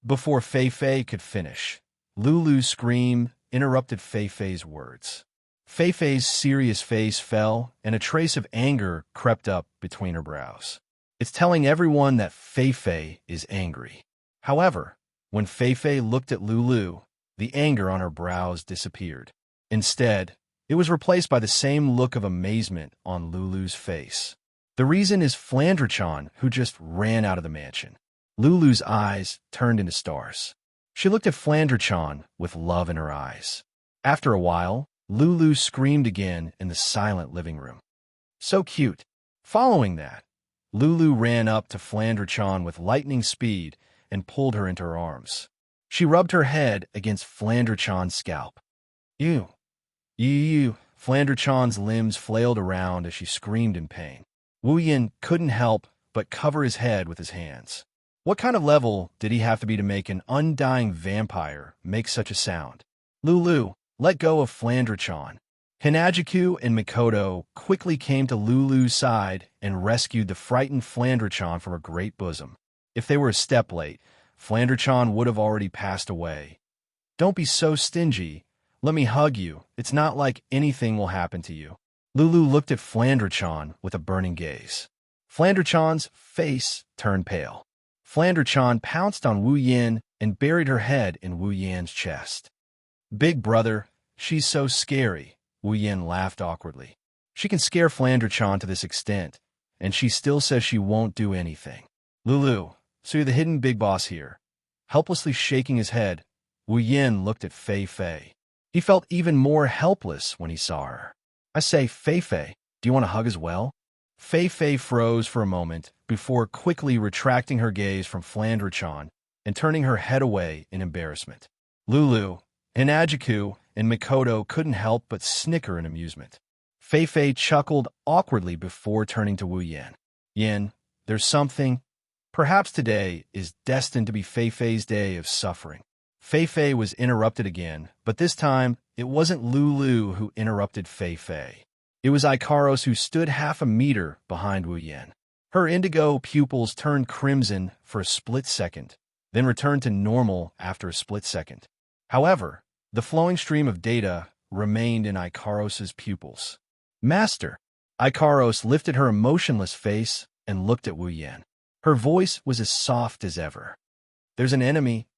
Before Fei Fei could finish, Lulu's scream interrupted Fei Fei's words. Fei Fei's serious face fell, and a trace of anger crept up between her brows. It's telling everyone that Fei Fei is angry. However, when Fei Fei looked at Lulu, the anger on her brows disappeared. Instead, it was replaced by the same look of amazement on Lulu's face. The reason is Flandre-chan, who just ran out of the mansion. Lulu's eyes turned into stars. She looked at Flandre-chan with love in her eyes. After a while, Lulu screamed again in the silent living room. So cute. Following that, Lulu ran up to Flandre-chan with lightning speed and pulled her into her arms. She rubbed her head against Flandre-chan's scalp. You. Flandre-chan's limbs flailed around as she screamed in pain. Wu Yin couldn't help but cover his head with his hands. What kind of level did he have to be to make an undying vampire make such a sound? Lulu, let go of Flandre-chan. Hinajiku and Makoto quickly came to Lulu's side and rescued the frightened Flandre-chan from her great bosom. If they were a step late, Flandre-chan would have already passed away. Don't be so stingy. Let me hug you. It's not like anything will happen to you. Lulu looked at Flandre-chan with a burning gaze. Flandre-chan's face turned pale. Flandre-chan pounced on Wu Yin and buried her head in Wu Yin's chest. Big brother, she's so scary, Wu Yin laughed awkwardly. She can scare Flandre-chan to this extent, and she still says she won't do anything. Lulu, so you're the hidden big boss here. Helplessly shaking his head, Wu Yin looked at Fei Fei. He felt even more helpless when he saw her. I say, Fei Fei, do you want a hug as well? Fei Fei froze for a moment before quickly retracting her gaze from Flandre-chan and turning her head away in embarrassment. Lulu, Hinajiku, and Makoto couldn't help but snicker in amusement. Fei Fei chuckled awkwardly before turning to Wu Yin. Yin, there's something. Perhaps today is destined to be Fei Fei's day of suffering. Fei Fei was interrupted again, but this time it wasn't Lulu who interrupted Fei Fei. It was Ikaros who stood half a meter behind Wu Yin. Her indigo pupils turned crimson for a split second, then returned to normal after a split second. However, The flowing stream of data remained in Ikaros's pupils. Master! Ikaros lifted her emotionless face and looked at Wu Yan. Her voice was as soft as ever. There's an enemy.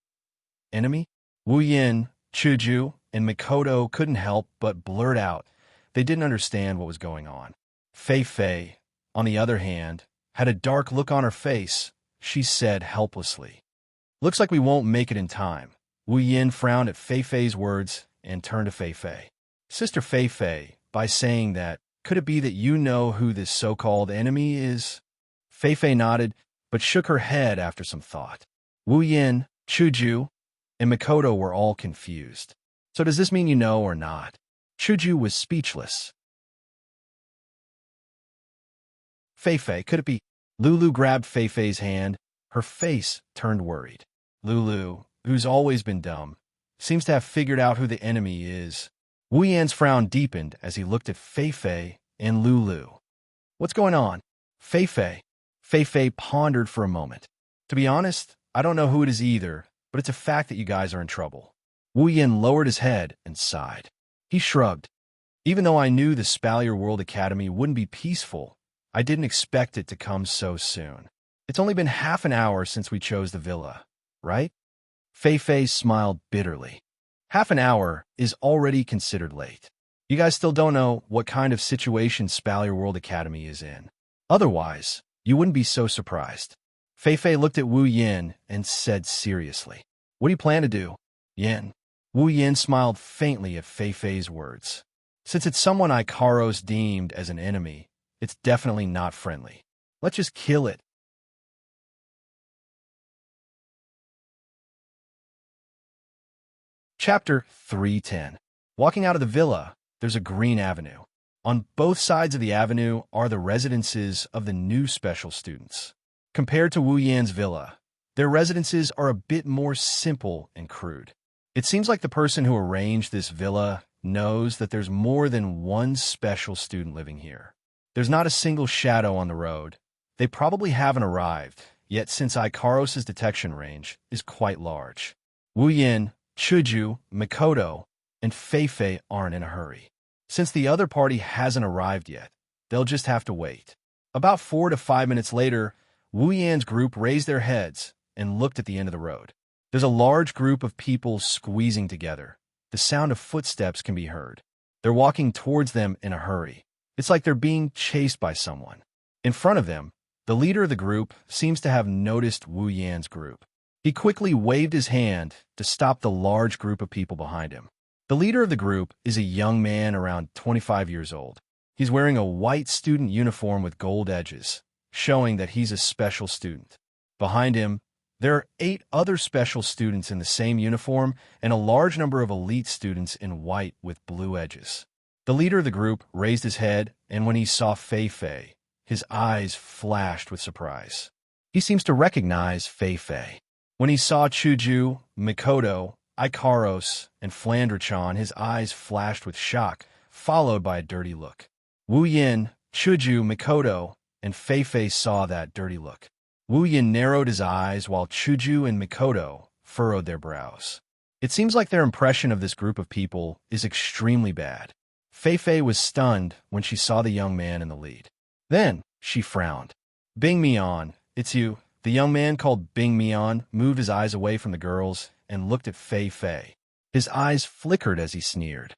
Enemy? Wu Yan, Chuju, and Mikoto couldn't help but blurt out. They didn't understand what was going on. Fei Fei, on the other hand, had a dark look on her face. She said helplessly, "Looks like we won't make it in time." Wu Yan frowned at Fei Fei's words and turned to Fei Fei. "Sister Fei Fei, by saying that, could it be that you know who this so-called enemy is?" Fei Fei nodded, but shook her head after some thought. Wu Yan, Chuju, and Mikoto were all confused. "So does this mean you know or not?" Chuju was speechless. "Fei Fei, could it be?" Lulu grabbed Fei Fei's hand. Her face turned worried. Lulu, who's always been dumb, seems to have figured out who the enemy is. Wu Yan's frown deepened as he looked at Fei Fei and Lulu. "What's going on?" Fei Fei. Fei Fei pondered for a moment. "To be honest, I don't know who it is either, but it's a fact that you guys are in trouble." Wu Yan lowered his head and sighed. He shrugged. "Even though I knew the Spalier World Academy wouldn't be peaceful, I didn't expect it to come so soon. It's only been half an hour since we chose the villa, right?" Fei Fei smiled bitterly. "Half an hour is already considered late. You guys still don't know what kind of situation Spalier World Academy is in. Otherwise, you wouldn't be so surprised." Fei Fei looked at Wu Yan and said seriously, "What do you plan to do?" "Yan." Wu Yan smiled faintly at Fei Fei's words. "Since it's someone Ikaros deemed as an enemy, it's definitely not friendly. Let's just kill it." Chapter 310. Walking out of the villa, there's a green avenue. On both sides of the avenue are the residences of the new special students. Compared to Wu Yan's villa, their residences are a bit more simple and crude. It seems like the person who arranged this villa knows that there's more than one special student living here. There's not a single shadow on the road. They probably haven't arrived, yet since Ikaros' detection range is quite large. Wu Yan, Chuju, Mikoto, and Fei Fei aren't in a hurry. Since the other party hasn't arrived yet, they'll just have to wait. About 4 to 5 minutes later, Wu Yan's group raised their heads and looked at the end of the road. There's a large group of people squeezing together. The sound of footsteps can be heard. They're walking towards them in a hurry. It's like they're being chased by someone. In front of them, the leader of the group seems to have noticed Wu Yan's group. He quickly waved his hand to stop the large group of people behind him. The leader of the group is a young man around 25 years old. He's wearing a white student uniform with gold edges, showing that he's a special student. Behind him, there are 8 other special students in the same uniform and a large number of elite students in white with blue edges. The leader of the group raised his head, and when he saw Fei Fei, his eyes flashed with surprise. He seems to recognize Fei Fei. When he saw Chuju, Mikoto, Ikaros, and Flandre-chan, his eyes flashed with shock, followed by a dirty look. Wu Yan, Chuju, Mikoto, and Fei Fei saw that dirty look. Wu Yan narrowed his eyes while Chuju and Mikoto furrowed their brows. It seems like their impression of this group of people is extremely bad. Fei Fei was stunned when she saw the young man in the lead. Then she frowned. "Bing Mian, it's you." The young man called Bing Mian moved his eyes away from the girls and looked at Fei Fei. His eyes flickered as he sneered.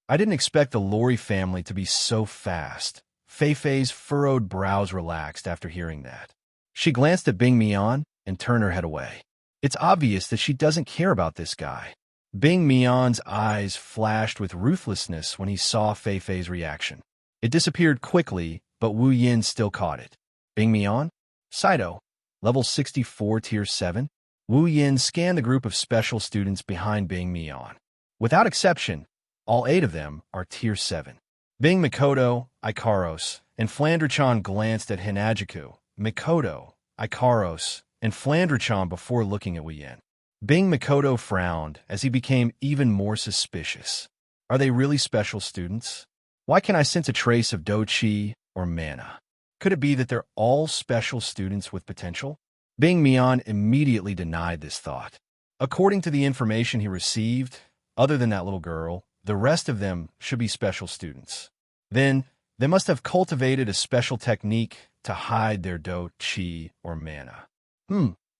"I didn't expect the Lori family to be so fast." Fei Fei's furrowed brows relaxed after hearing that. She glanced at Bing Mian and turned her head away. It's obvious that she doesn't care about this guy. Bing Mian's eyes flashed with ruthlessness when he saw Fei Fei's reaction. It disappeared quickly, but Wu Yan still caught it. "Bing Mian? Saito. Level 64, Tier 7? Wu Yan scanned the group of special students behind Bing Mian. Without exception, all 8 of them are Tier 7. Bing, Mikoto, Ikaros, and Flandre-chan glanced at Hinajiku, Mikoto, Ikaros, and Flandre-chan before looking at Wu Yan. Bing Mikoto frowned as he became even more suspicious. Are they really special students? Why can I sense a trace of Dochi or mana? Could it be that they're all special students with potential? Bing Mian immediately denied this thought. According to the information he received, Other than that little girl, the rest of them should be special students. Then, they must have cultivated a special technique to hide their do, chi, or mana.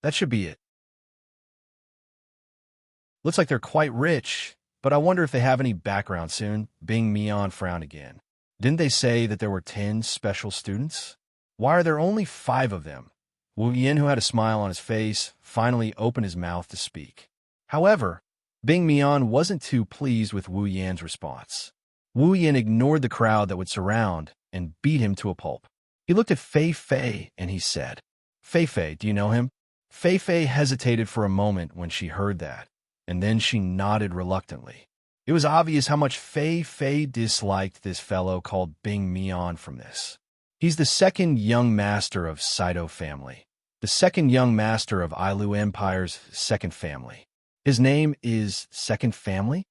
That should be it. Looks like they're quite rich, but I wonder if they have any background soon. Bing Mian frowned again. Didn't they say that there were 10 special students? Why are there only 5 of them? Wu Yin, who had a smile on his face, finally opened his mouth to speak. However, Bing Mian wasn't too pleased with Wu Yan's response. Wu Yin ignored the crowd that would surround and beat him to a pulp. He looked at Fei Fei and he said, "Fei Fei, do you know him?" Fei Fei hesitated for a moment when she heard that, and then she nodded reluctantly. It was obvious how much Fei Fei disliked this fellow called Bing Mian from this. He's the second young master of Saito family, the second young master of Ailu Empire's second family. His name is Second Family?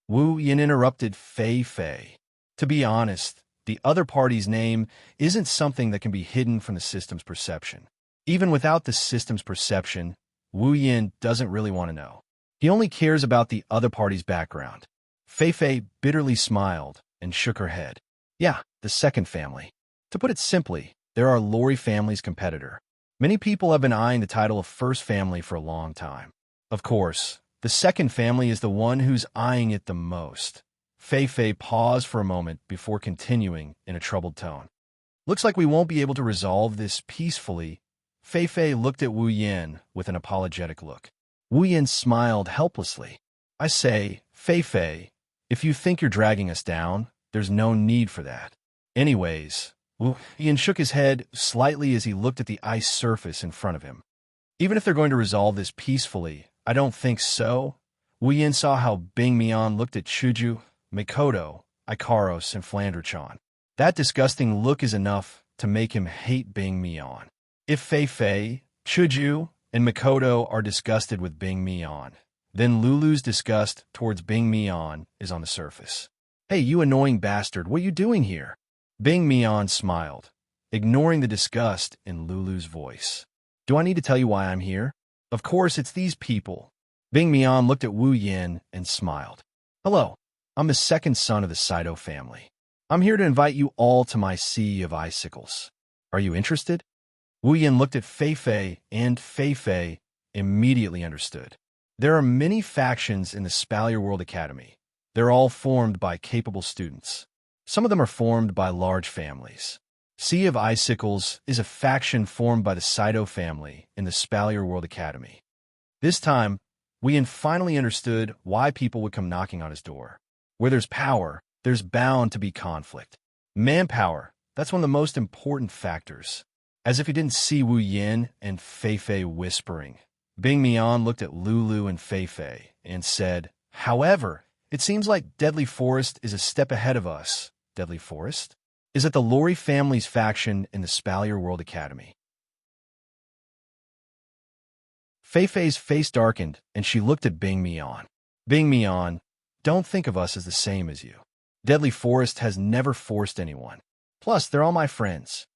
Wu Yin interrupted Fei Fei. To be honest, the other party's name isn't something that can be hidden from the system's perception. Even without the system's perception, Wu Yin doesn't really want to know. He only cares about the other party's background. Fei Fei bitterly smiled and shook her head. Yeah, the Second Family. To put it simply, they're our Lori family's competitor. Many people have been eyeing the title of First Family for a long time. Of course, the Second Family is the one who's eyeing it the most. Fei Fei paused for a moment before continuing in a troubled tone. Looks like we won't be able to resolve this peacefully. Fei Fei looked at Wu Yin with an apologetic look. Wu Yin smiled helplessly. I say, Fei Fei, if you think you're dragging us down, there's no need for that. Anyways, Wu Yin shook his head slightly as he looked at the ice surface in front of him. Even if they're going to resolve this peacefully, I don't think so. Wu Yin saw how Bing Mian looked at Chuju, Mikoto, Ikaros, and Flanderchan. That disgusting look is enough to make him hate Bing Mian. If Fei Fei, Chuju, and Mikoto are disgusted with Bing Mian, then Lulu's disgust towards Bing Mian is on the surface. Hey, you annoying bastard, what are you doing here? Bing Mian smiled, ignoring the disgust in Lulu's voice. Do I need to tell you why I'm here? Of course, it's these people. Bing Mian looked at Wu Yin and smiled. Hello, I'm the second son of the Saito family. I'm here to invite you all to my Sea of Icicles. Are you interested? Wu Yin looked at Fei Fei, and Fei Fei immediately understood. There are many factions in the Spalier World Academy. They're all formed by capable students. Some of them are formed by large families. Sea of Icicles is a faction formed by the Saito family in the Spalier World Academy. This time, Wu Yin finally understood why people would come knocking on his door. Where there's power, there's bound to be conflict. Manpower, that's one of the most important factors. As if he didn't see Wu Yin and Fei Fei whispering, Bing Mian looked at Lulu and Fei Fei and said, However, it seems like Deadly Forest is a step ahead of us. Deadly Forest? Is it the Lori family's faction in the Spalier World Academy? Fei Fei's face darkened, and she looked at Bing Mian. Bing Mian, don't think of us as the same as you. Deadly Forest has never forced anyone. Plus, they're all my friends.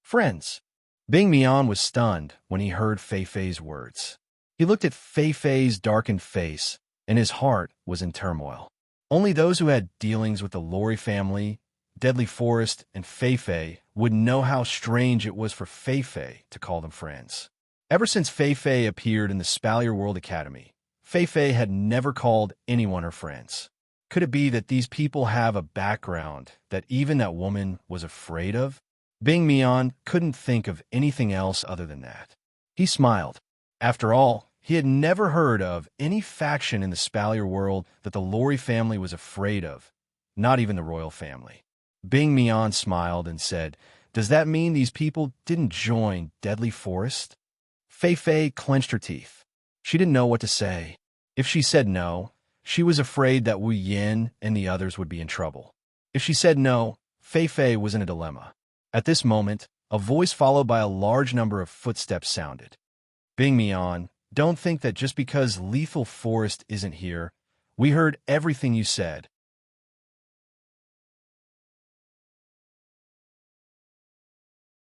Friends? Bing Mian was stunned when he heard Fei Fei's words. He looked at Fei Fei's darkened face, and his heart was in turmoil. Only those who had dealings with the Lori family, Deadly Forest, and Fei Fei would know how strange it was for Fei Fei to call them friends. Ever since Fei Fei appeared in the Spalier World Academy, Fei Fei had never called anyone her friends. Could it be that these people have a background that even that woman was afraid of? Bing Mian couldn't think of anything else other than that. He smiled. After all, he had never heard of any faction in the Spalier world that the Lori family was afraid of, not even the royal family. Bing Mian smiled and said, Does that mean these people didn't join Deadly Forest? Fei Fei clenched her teeth. She didn't know what to say. If she said no, she was afraid that Wu Yin and the others would be in trouble. If she said no, Fei Fei was in a dilemma. At this moment, a voice followed by a large number of footsteps sounded. Bing Mian, don't think that just because Lethal Forest isn't here, we heard everything you said.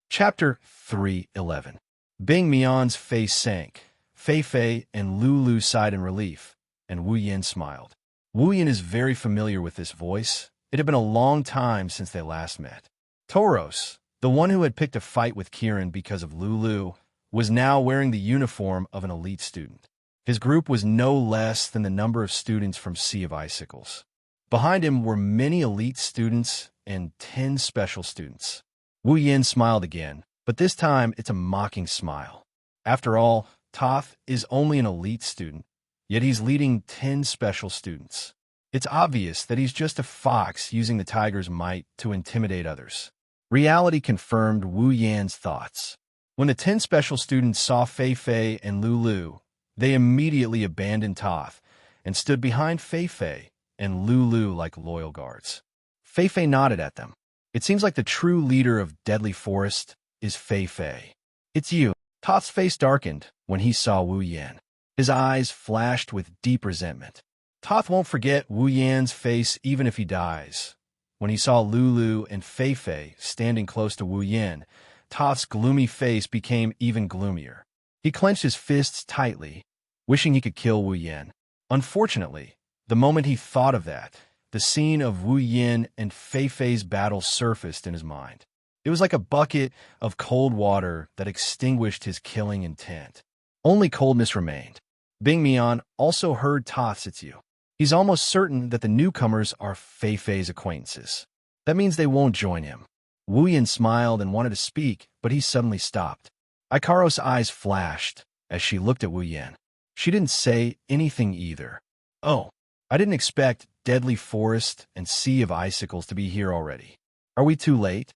Chapter 3:11. Bing Mian's face sank. Fei Fei and Lulu sighed in relief, and Wu Yin smiled. Wu Yin is very familiar with this voice. It had been a long time since they last met. Toros, the one who had picked a fight with Kirin because of Lulu, was now wearing the uniform of an elite student. His group was no less than the number of students from Sea of Icicles. Behind him were many elite students and 10 special students. Wu Yin smiled again, but this time it's a mocking smile. After all, Toth is only an elite student, yet he's leading 10 special students. It's obvious that he's just a fox using the tiger's might to intimidate others. Reality confirmed Wu Yan's thoughts. When the 10 special students saw Fei Fei and Lulu, they immediately abandoned Toth and stood behind Fei Fei and Lulu like loyal guards. Fei Fei nodded at them. It seems like the true leader of Deadly Forest is Fei Fei. It's you. Toth's face darkened when he saw Wu Yan. His eyes flashed with deep resentment. Toth won't forget Wu Yan's face even if he dies. When he saw Lulu and Fei Fei standing close to Wu Yan, Toth's gloomy face became even gloomier. He clenched his fists tightly, wishing he could kill Wu Yan. Unfortunately, the moment he thought of that, the scene of Wu Yan and Fei Fei's battle surfaced in his mind. It was like a bucket of cold water that extinguished his killing intent. Only coldness remained. Bing Mian also heard Toth's "It's you." He's almost certain that the newcomers are Fei Fei's acquaintances. That means they won't join him. Wu Yan smiled and wanted to speak, but he suddenly stopped. Ikaro's eyes flashed as she looked at Wu Yan. She didn't say anything either. Oh, I didn't expect Deadly Forest and Sea of Icicles to be here already. Are we too late?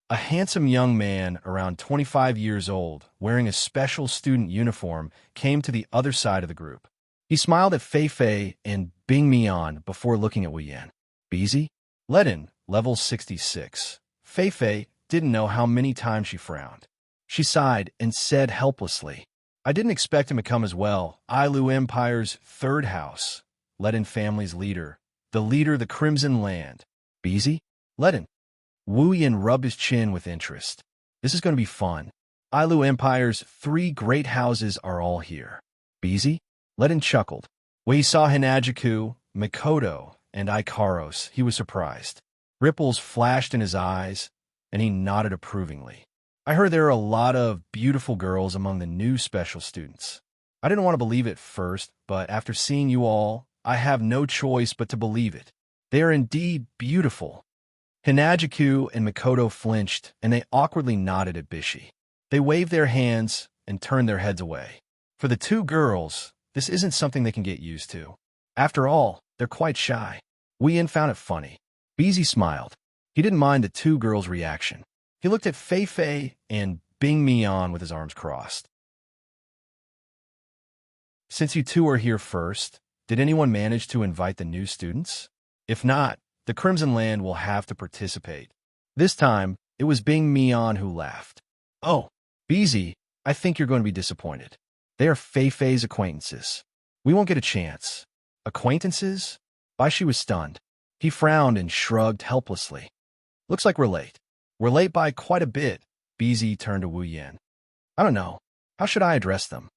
A handsome young man around 25 years old, wearing a special student uniform, came to the other side of the group. He smiled at Fei Fei and Bing Mian before looking at Wu Yan. Busy? Let in, level 66. Fei Fei didn't know how many times she frowned. She sighed and said helplessly, I didn't expect him to come as well. Ailu Empire's third house. Ledin family's leader. The leader of the Crimson Land. Busy? Ledin. Wu Yan rubbed his chin with interest. This is going to be fun. Ailu Empire's 3 great houses are all here. Busy? Ledin chuckled. When he saw Hinajiku, Mikoto, and Ikaros, he was surprised. Ripples flashed in his eyes, and he nodded approvingly. I heard there are a lot of beautiful girls among the new special students. I didn't want to believe it first, but after seeing you all, I have no choice but to believe it. They are indeed beautiful. Hinajiku and Mikoto flinched, and they awkwardly nodded at Bishi. They waved their hands and turned their heads away. For the 2 girls, this isn't something they can get used to. After all, they're quite shy. Wu Yan found it funny. Bishi smiled. He didn't mind the 2 girls' reaction. He looked at Fei Fei and Bing Mian with his arms crossed. Since you 2 are here first, did anyone manage to invite the new students? If not, the Crimson Land will have to participate. This time, it was Bing Mian who laughed. Oh, Bishi, I think you're going to be disappointed. They are Fei Fei's acquaintances. We won't get a chance. Acquaintances? Bishi was stunned. He frowned and shrugged helplessly. Looks like we're late. We're late by quite a bit. Bishi turned to Wu Yan. I don't know. How should I address them?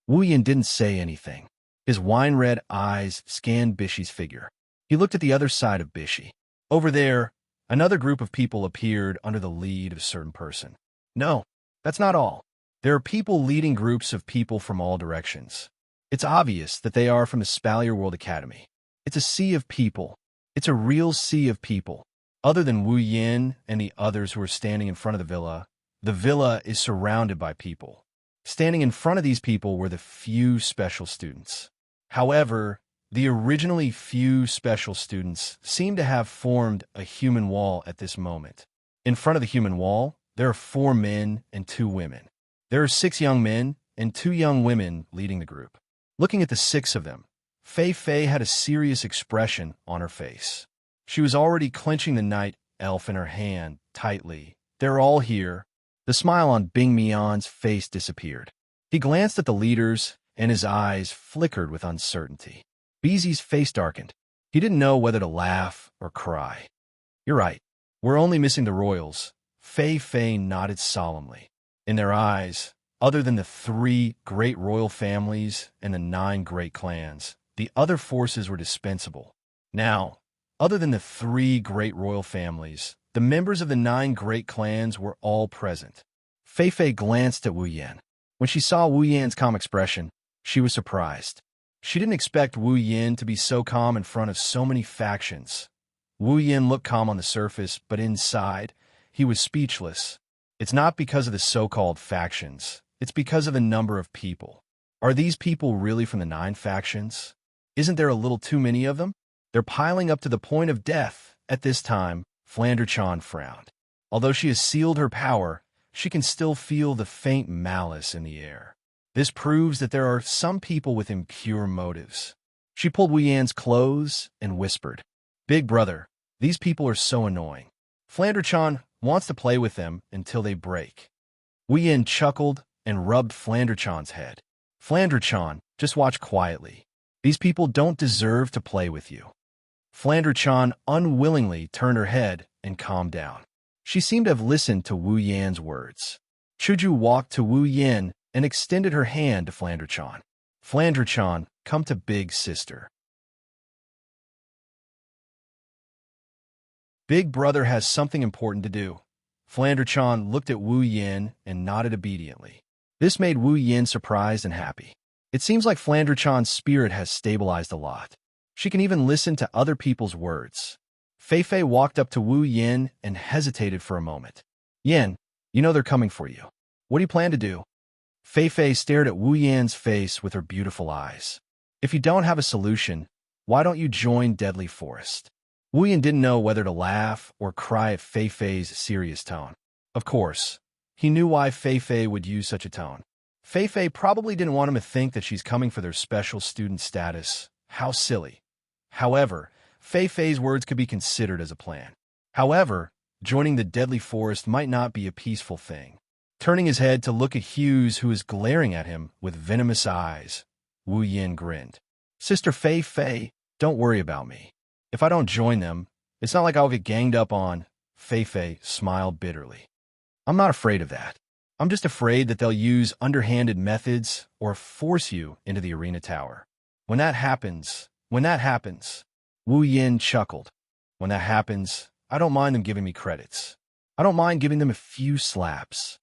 Wu Yan didn't say anything. His wine-red eyes scanned Bishi's figure. He looked at the other side of Bishi. Over there, another group of people appeared under the lead of a certain person. No, that's not all. There are people leading groups of people from all directions. It's obvious that they are from the Spalier World Academy. It's a sea of people. It's a real sea of people. Other than Wu Yan and the others who are standing in front of the villa is surrounded by people. Standing in front of these people were the few special students. However, the originally few special students seem to have formed a human wall at this moment. In front of the human wall, there are 4 men and 2 women. There are 6 young men and 2 young women leading the group. Looking at the 6 of them, Fei Fei had a serious expression on her face. She was already clenching the night elf in her hand tightly. They're all here. The smile on Bing Mian's face disappeared. He glanced at the leaders, and his eyes flickered with uncertainty. Bishi's face darkened. He didn't know whether to laugh or cry. You're right. We're only missing the royals. Fei Fei nodded solemnly. In their eyes, other than the 3 great royal families and the 9 great clans, the other forces were dispensable. Now, other than the 3 great royal families, the members of the 9 great clans were all present. Fei glanced at Wu Yan. When she saw Wu Yan's calm expression, she was surprised. She didn't expect Wu Yan to be so calm in front of so many factions. Wu Yan looked calm on the surface, but inside, he was speechless. It's not because of the so-called factions. It's because of the number of people. Are these people really from the 9 factions? Isn't there a little too many of them? They're piling up to the point of death. At this time, Flanderchan frowned. Although she has sealed her power, she can still feel the faint malice in the air. This proves that there are some people with impure motives. She pulled Wu Yan's clothes and whispered, "Big brother, these people are so annoying. Flanderchan wants to play with them until they break." Wu Yan chuckled and rubbed Flanderchan's head. "Flanderchan, just watch quietly. These people don't deserve to play with you." Flanderchan unwillingly turned her head and calmed down. She seemed to have listened to Wu Yan's words. Chuju walked to Wu Yan and extended her hand to Flanderchan. "Flanderchan, come to Big Sister. Big brother has something important to do." Flanderchan looked at Wu Yan and nodded obediently. This made Wu Yan surprised and happy. It seems like Flanderchan's spirit has stabilized a lot. She can even listen to other people's words. Fei walked up to Wu Yan and hesitated for a moment. "Yan, you know they're coming for you. What do you plan to do?" Fei stared at Wu Yan's face with her beautiful eyes. "If you don't have a solution, why don't you join Deadly Forest?" Wu Yan didn't know whether to laugh or cry at Fei's serious tone. Of course, he knew why Fei would use such a tone. Fei probably didn't want him to think that she's coming for their special student status. How silly. However, Fei's words could be considered as a plan. However, joining the Deadly Forest might not be a peaceful thing. Turning his head to look at Hughes, who was glaring at him with venomous eyes, Wu Yan grinned. "Sister Fei, don't worry about me. If I don't join them, it's not like I'll get ganged up on." Fei smiled bitterly. "I'm not afraid of that. I'm just afraid that they'll use underhanded methods or force you into the arena tower. When that happens, Wu Yan chuckled. "When that happens, I don't mind them giving me credits. I don't mind giving them a few slaps."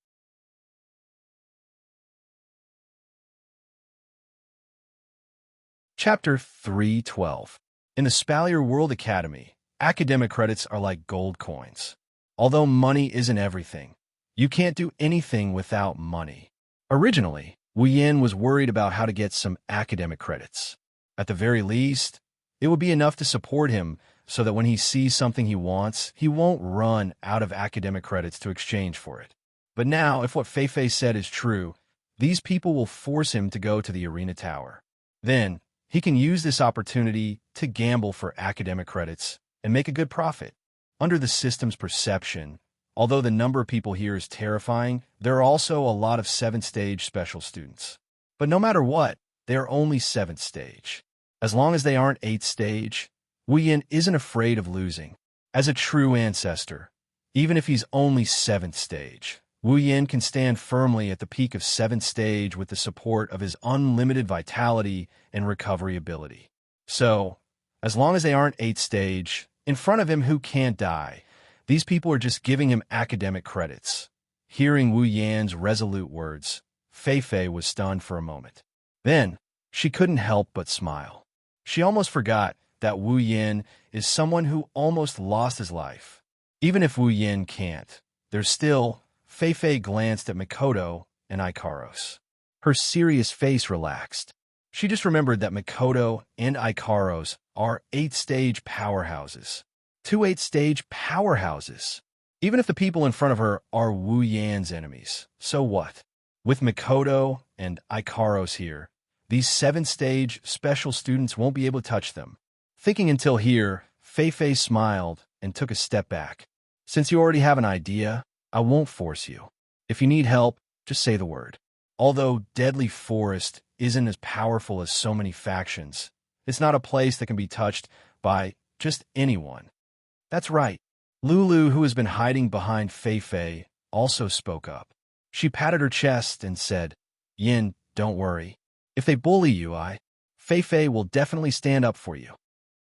Chapter 312. In the Spalier World Academy, academic credits are like gold coins. Although money isn't everything, you can't do anything without money. Originally, Wu Yan was worried about how to get some academic credits. At the very least, it would be enough to support him so that when he sees something he wants, he won't run out of academic credits to exchange for it. But now, if what Fei said is true, these people will force him to go to the arena tower. Then, he can use this opportunity to gamble for academic credits and make a good profit. Under the system's perception, although the number of people here is terrifying, there are also a lot of 7th stage special students. But no matter what, they are only 7th stage. As long as they aren't 8th stage, Wu Yan isn't afraid of losing. As a true ancestor, even if he's only 7th stage, Wu Yan can stand firmly at the peak of 7th stage with the support of his unlimited vitality and recovery ability. So, as long as they aren't 8th stage, in front of him who can't die, these people are just giving him academic credits. Hearing Wu Yan's resolute words, Fei was stunned for a moment. Then, she couldn't help but smile. She almost forgot that Wu Yan is someone who almost lost his life. Even if Wu Yan can't, there's still... Fei glanced at Mikoto and Ikaros. Her serious face relaxed. She just remembered that Mikoto and Ikaros are 8th stage powerhouses. 2 8th stage powerhouses. Even if the people in front of her are Wu Yan's enemies, so what? With Mikoto and Ikaros here, these 7th stage special students won't be able to touch them. Thinking until here, Fei smiled and took a step back. "Since you already have an idea, I won't force you. If you need help, just say the word." Although Deadly Forest isn't as powerful as so many factions, it's not a place that can be touched by just anyone. That's right. Lulu, who has been hiding behind Fei, also spoke up. She patted her chest and said, "Yin, don't worry. If they bully you, Fei will definitely stand up for you."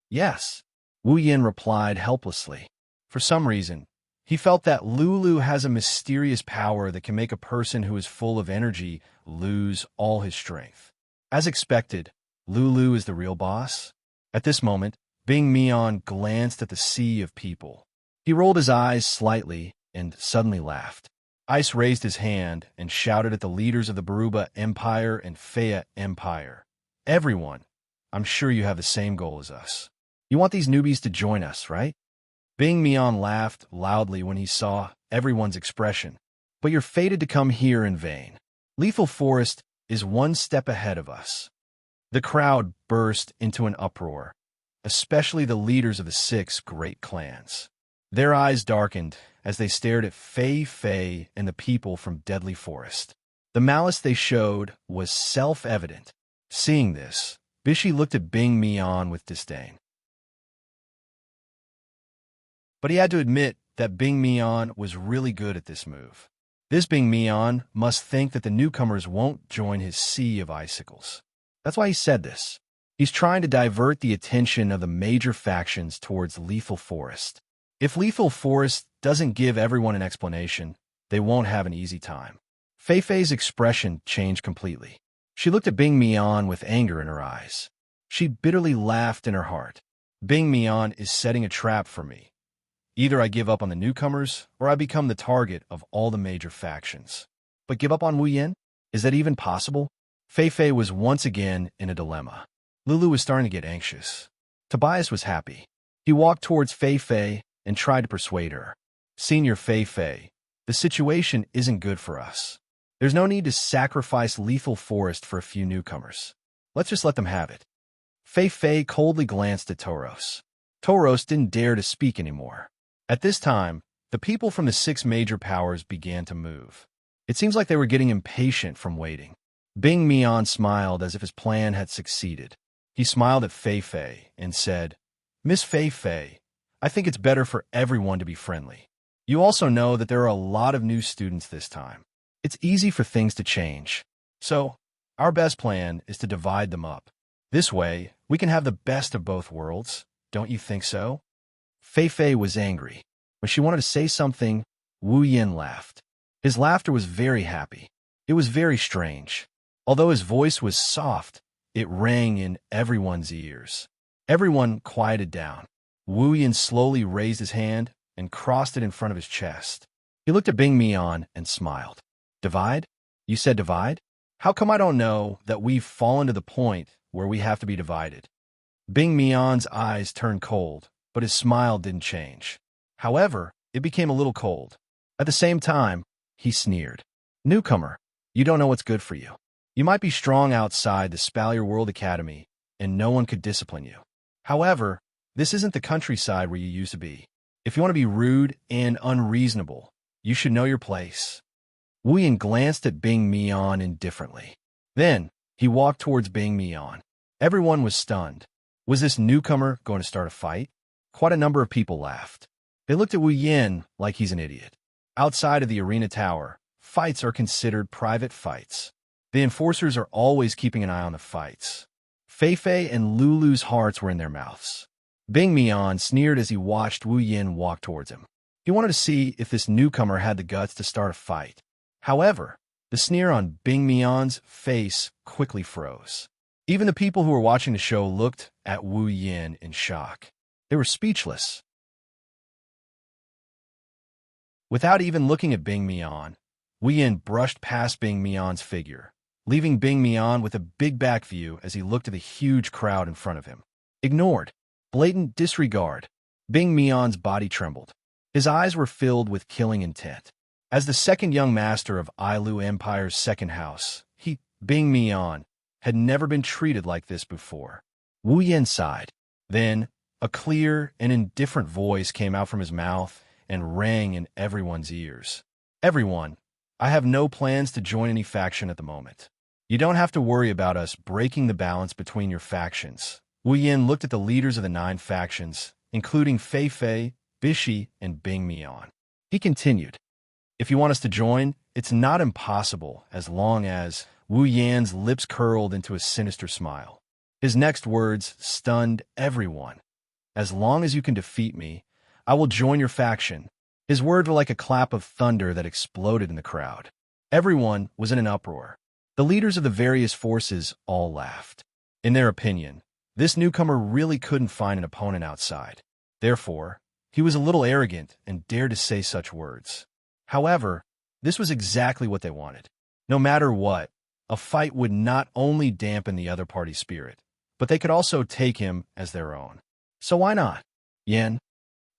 "Yes, Wu Yin replied helplessly. For some reason, he felt that Lulu has a mysterious power that can make a person who is full of energy lose all his strength. As expected, Lulu is the real boss. At this moment, Bing Mian glanced at the sea of people. He rolled his eyes slightly and suddenly laughed. Ice raised his hand and shouted at the leaders of the Baruba Empire and Fea Empire. Everyone, I'm sure you have the same goal as us. You want these newbies to join us, right? Bing Mian laughed loudly when he saw everyone's expression. But you're fated to come here in vain. Lethal Forest is one step ahead of us. The crowd burst into an uproar, especially the leaders of the 6 great clans. Their eyes darkened as they stared at Fei Fei and the people from Deadly Forest. The malice they showed was self-evident. Seeing this, Bishi looked at Bing Mian with disdain. But he had to admit that Bing Mian was really good at this move. This Bing Mian must think that the newcomers won't join his sea of icicles. That's why he said this. He's trying to divert the attention of the major factions towards Lethal Forest. If Lethal Forest doesn't give everyone an explanation, they won't have an easy time. Fei Fei's expression changed completely. She looked at Bing Mian with anger in her eyes. She bitterly laughed in her heart. Bing Mian is setting a trap for me. Either I give up on the newcomers, or I become the target of all the major factions. But give up on Wu Yin? Is that even possible? Fei Fei was once again in a dilemma. Lulu was starting to get anxious. Tobias was happy. He walked towards Fei Fei and tried to persuade her. Senior Fei Fei, the situation isn't good for us. There's no need to sacrifice Lethal Forest for a few newcomers. Let's just let them have it. Fei Fei coldly glanced at Toros. Toros didn't dare to speak anymore. At this time, the people from the 6 major powers began to move. It seems like they were getting impatient from waiting. Bing Mian smiled as if his plan had succeeded. He smiled at Fei Fei and said, Miss Fei Fei, I think it's better for everyone to be friendly. You also know that there are a lot of new students this time. It's easy for things to change. So, our best plan is to divide them up. This way, we can have the best of both worlds. Don't you think so? Fei Fei was angry. When she wanted to say something, Wu Yin laughed. His laughter was very happy. It was very strange. Although his voice was soft, it rang in everyone's ears. Everyone quieted down. Wu Yin slowly raised his hand and crossed it in front of his chest. He looked at Bing Mian and smiled. Divide? You said divide? How come I don't know that we've fallen to the point where we have to be divided? Bing Mian's eyes turned cold, but his smile didn't change. However, it became a little cold. At the same time, he sneered. Newcomer, you don't know what's good for you. You might be strong outside the Spalier World Academy, and no one could discipline you. However, this isn't the countryside where you used to be. If you want to be rude and unreasonable, you should know your place. Wu Yin glanced at Bing Mian indifferently. Then, he walked towards Bing Mian. Everyone was stunned. Was this newcomer going to start a fight? Quite a number of people laughed. They looked at Wu Yin like he's an idiot. Outside of the arena tower, fights are considered private fights. The enforcers are always keeping an eye on the fights. Fei Fei and Lulu's hearts were in their mouths. Bing Mian sneered as he watched Wu Yin walk towards him. He wanted to see if this newcomer had the guts to start a fight. However, the sneer on Bing Mian's face quickly froze. Even the people who were watching the show looked at Wu Yin in shock. They were speechless. Without even looking at Bing Mian, Wu Yin brushed past Bing Mian's figure, leaving Bing Mian with a big back view as he looked at the huge crowd in front of him. Ignored. Blatant disregard. Bing Mian's body trembled. His eyes were filled with killing intent. As the second young master of Ailu Empire's second house, Bing Mian, had never been treated like this before. Wu Yin sighed. Then, a clear and indifferent voice came out from his mouth and rang in everyone's ears. Everyone, I have no plans to join any faction at the moment. You don't have to worry about us breaking the balance between your factions. Wu Yin looked at the leaders of the 9 factions, including Fei Fei, Bishi, and Bing Mian. He continued, If you want us to join, it's not impossible as long as Wu Yan's lips curled into a sinister smile. His next words stunned everyone. As long as you can defeat me, I will join your faction." His words were like a clap of thunder that exploded in the crowd. Everyone was in an uproar. The leaders of the various forces all laughed. In their opinion, this newcomer really couldn't find an opponent outside. Therefore, he was a little arrogant and dared to say such words. However, this was exactly what they wanted. No matter what, a fight would not only dampen the other party's spirit, but they could also take him as their own. So why not? Yan,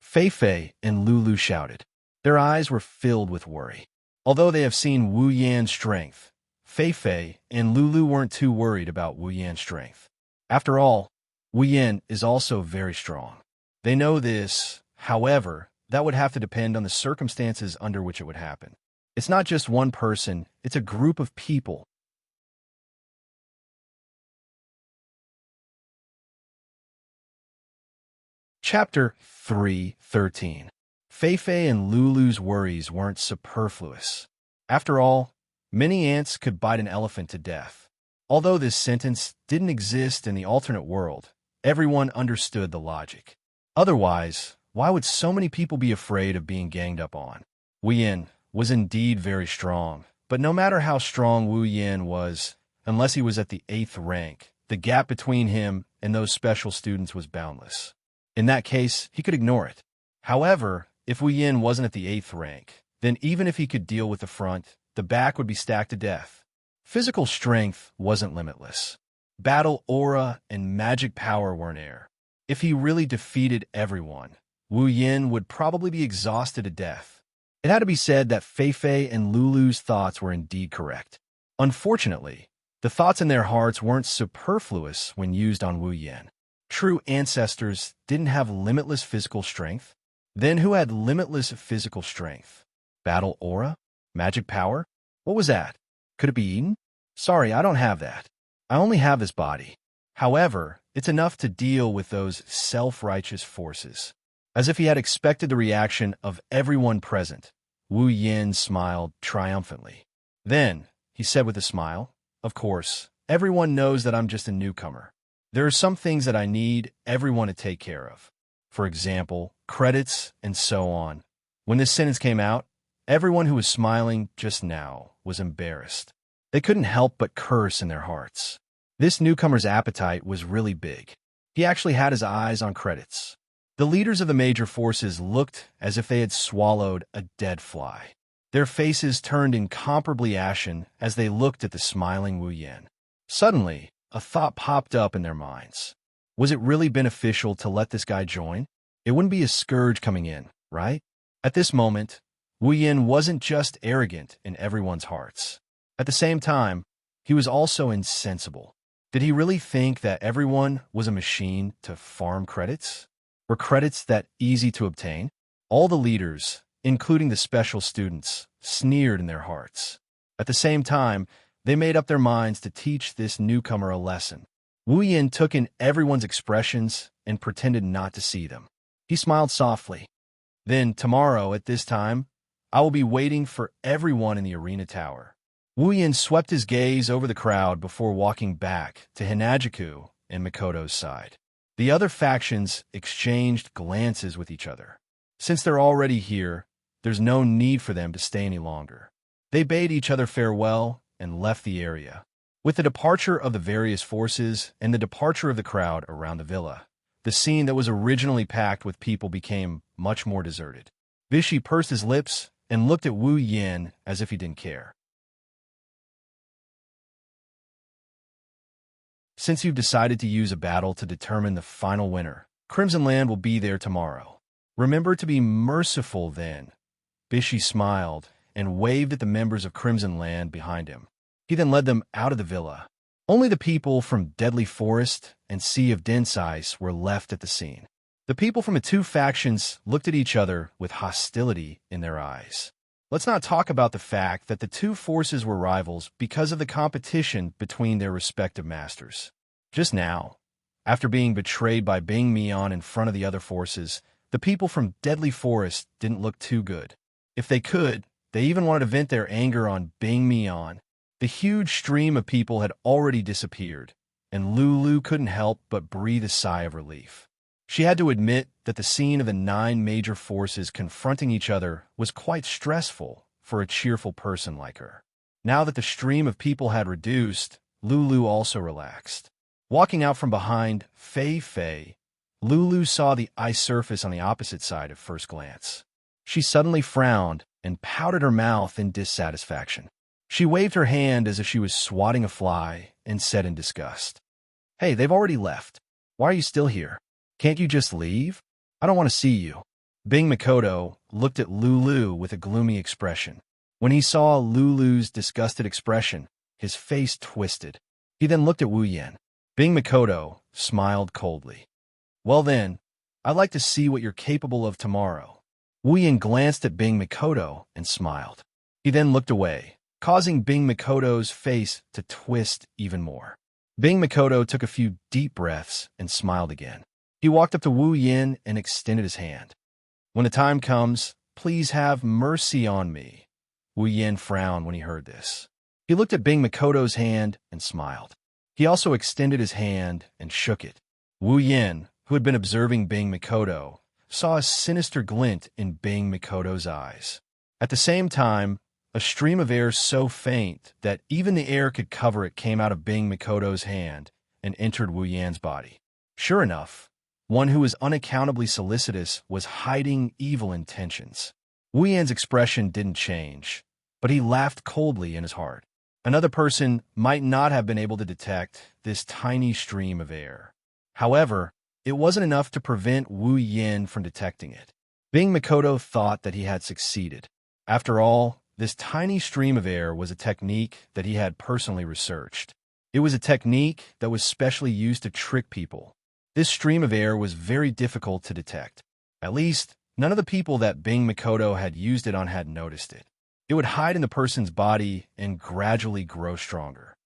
Fei Fei, and Lulu shouted. Their eyes were filled with worry. Although they have seen Wu Yan's strength, Fei Fei and Lulu weren't too worried about Wu Yan's strength. After all, Wu Yan is also very strong. They know this, however, that would have to depend on the circumstances under which it would happen. It's not just one person, it's a group of people. Chapter 3:13. Fei Fei and Lulu's worries weren't superfluous. After all, many ants could bite an elephant to death. Although this sentence didn't exist in the alternate world, everyone understood the logic. Otherwise, why would so many people be afraid of being ganged up on? Wu Yan was indeed very strong, but no matter how strong Wu Yan was, unless he was at the 8th rank, the gap between him and those special students was boundless. In that case, he could ignore it. However, if Wu Yan wasn't at the 8th rank, then even if he could deal with the front, the back would be stacked to death. Physical strength wasn't limitless. Battle aura and magic power were in air. If he really defeated everyone, Wu Yan would probably be exhausted to death. It had to be said that Fei Fei and Lulu's thoughts were indeed correct. Unfortunately, the thoughts in their hearts weren't superfluous when used on Wu Yan. True ancestors didn't have limitless physical strength. Then who had limitless physical strength? Battle aura? Magic power? What was that? Could it be eaten? Sorry, I don't have that. I only have this body. However, it's enough to deal with those self-righteous forces. As if he had expected the reaction of everyone present, Wu Yan smiled triumphantly. Then, he said with a smile, "Of course, everyone knows that I'm just a newcomer. There are some things that I need everyone to take care of. For example, credits and so on." When this sentence came out, everyone who was smiling just now was embarrassed. They couldn't help but curse in their hearts. This newcomer's appetite was really big. He actually had his eyes on credits. The leaders of the major forces looked as if they had swallowed a dead fly. Their faces turned incomparably ashen as they looked at the smiling Wu Yan. Suddenly, a thought popped up in their minds. Was it really beneficial to let this guy join? It wouldn't be a scourge coming in, right? At this moment, Wu Yan wasn't just arrogant in everyone's hearts. At the same time, he was also insensible. Did he really think that everyone was a machine to farm credits? Were credits that easy to obtain? All the leaders, including the special students, sneered in their hearts. At the same time, they made up their minds to teach this newcomer a lesson. Wu Yan took in everyone's expressions and pretended not to see them. He smiled softly. "Then, tomorrow at this time, I will be waiting for everyone in the arena tower." Wu Yan swept his gaze over the crowd before walking back to Hinajiku and Mikoto's side. The other factions exchanged glances with each other. Since they're already here, there's no need for them to stay any longer. They bade each other farewell and left the area. With the departure of the various forces and the departure of the crowd around the villa, the scene that was originally packed with people became much more deserted. Vichy pursed his lips and looked at Wu Yan as if he didn't care. "Since you've decided to use a battle to determine the final winner, Crimson Land will be there tomorrow. Remember to be merciful then." Vichy smiled and waved at the members of Crimson Land behind him. He then led them out of the villa. Only the people from Deadly Forest and Sea of Dense Ice were left at the scene. The people from the two factions looked at each other with hostility in their eyes. Let's not talk about the fact that the two forces were rivals because of the competition between their respective masters. Just now, after being betrayed by Bing Mian in front of the other forces, the people from Deadly Forest didn't look too good. If they could, they even wanted to vent their anger on Bing Mian. The huge stream of people had already disappeared, and Lulu couldn't help but breathe a sigh of relief. She had to admit that the scene of the 9 major forces confronting each other was quite stressful for a cheerful person like her. Now that the stream of people had reduced, Lulu also relaxed. Walking out from behind Fei, Lulu saw the ice surface on the opposite side at first glance. She suddenly frowned and pouted her mouth in dissatisfaction. She waved her hand as if she was swatting a fly and said in disgust, "Hey, they've already left. Why are you still here? Can't you just leave? I don't want to see you." Bing Makoto looked at Lulu with a gloomy expression. When he saw Lulu's disgusted expression, his face twisted. He then looked at Wu Yan. Bing Makoto smiled coldly. "Well then, I'd like to see what you're capable of tomorrow." Wu Yan glanced at Bing Makoto and smiled. He then looked away, causing Bing Makoto's face to twist even more. Bing Makoto took a few deep breaths and smiled again. He walked up to Wu Yan and extended his hand. "When the time comes, please have mercy on me." Wu Yan frowned when he heard this. He looked at Bing Makoto's hand and smiled. He also extended his hand and shook it. Wu Yan, who had been observing Bing Makoto, saw a sinister glint in Bing Makoto's eyes. At the same time, a stream of air so faint that even the air could cover it came out of Bing Makoto's hand and entered Wu Yan's body. Sure enough, one who was unaccountably solicitous was hiding evil intentions. Wu Yan's expression didn't change, but he laughed coldly in his heart. Another person might not have been able to detect this tiny stream of air. However, it wasn't enough to prevent Wu Yan from detecting it. Bing Makoto thought that he had succeeded. After all, this tiny stream of air was a technique that he had personally researched. It was a technique that was specially used to trick people. This stream of air was very difficult to detect. At least, none of the people that Bing Makoto had used it on had noticed it. It would hide in the person's body and gradually grow stronger.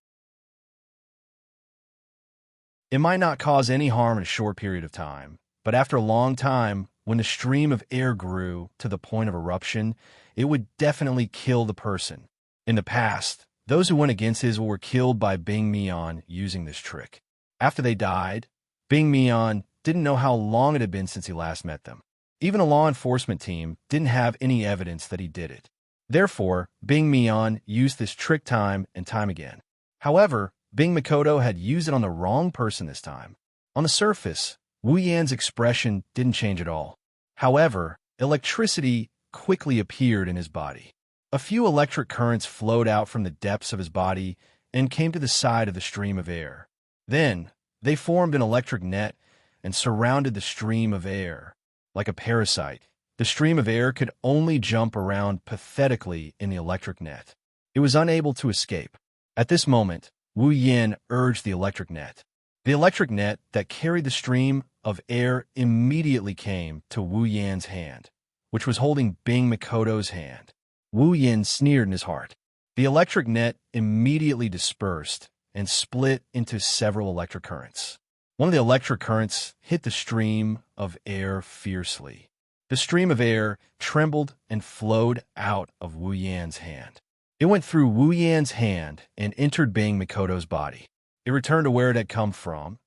It might not cause any harm in a short period of time, but after a long time, when the stream of air grew to the point of eruption, it would definitely kill the person. In the past, those who went against his will were killed by Bing Mian using this trick. After they died, Bing Mian didn't know how long it had been since he last met them. Even a law enforcement team didn't have any evidence that he did it. Therefore, Bing Mian used this trick time and time again. However, Bing Makoto had used it on the wrong person this time. On the surface, Wu Yan's expression didn't change at all. However, electricity quickly appeared in his body. A few electric currents flowed out from the depths of his body and came to the side of the stream of air. Then, they formed an electric net and surrounded the stream of air. Like a parasite, the stream of air could only jump around pathetically in the electric net. It was unable to escape. At this moment, Wu Yan urged the electric net. The electric net that carried the stream of air immediately came to Wu Yan's hand, which was holding Bing Makoto's hand. Wu Yan sneered in his heart. The electric net immediately dispersed and split into several electric currents. One of the electric currents hit the stream of air fiercely. The stream of air trembled and flowed out of Wu Yan's hand. It went through Wu Yan's hand and entered Bing Makoto's body. It returned to where it had come from.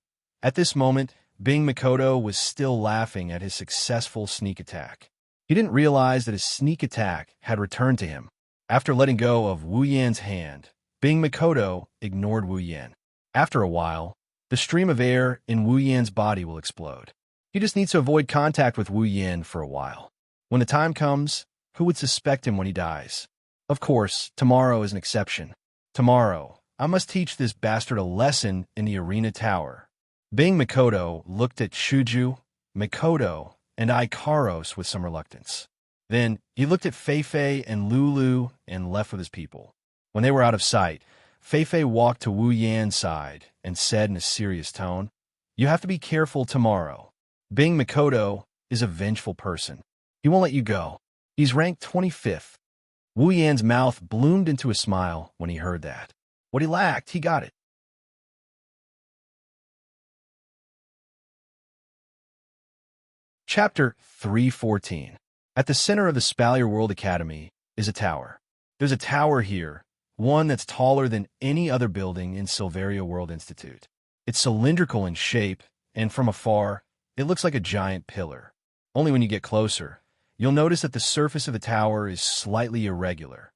At this moment, Bing Makoto was still laughing at his successful sneak attack. He didn't realize that his sneak attack had returned to him. After letting go of Wu Yan's hand, Bing Makoto ignored Wu Yan. After a while, the stream of air in Wu Yan's body will explode. He just needs to avoid contact with Wu Yan for a while. When the time comes, who would suspect him when he dies? Of course, tomorrow is an exception. Tomorrow, I must teach this bastard a lesson in the arena tower. Bing Makoto looked at Shuju, Makoto, and Ikaros with some reluctance. Then he looked at Fei and Lulu and left with his people. When they were out of sight, Fei walked to Wu Yan's side and said in a serious tone, "You have to be careful tomorrow. Bing Makoto is a vengeful person. He won't let you go. He's ranked 25th. Wu Yan's mouth bloomed into a smile when he heard that. What he lacked, he got it. Chapter 314. At the center of the Spalier World Academy is a tower. There's a tower here, one that's taller than any other building in Silveria World Institute. It's cylindrical in shape, and from afar, It looks like a giant pillar. Only when you get closer, you'll notice that the surface of the tower is slightly irregular.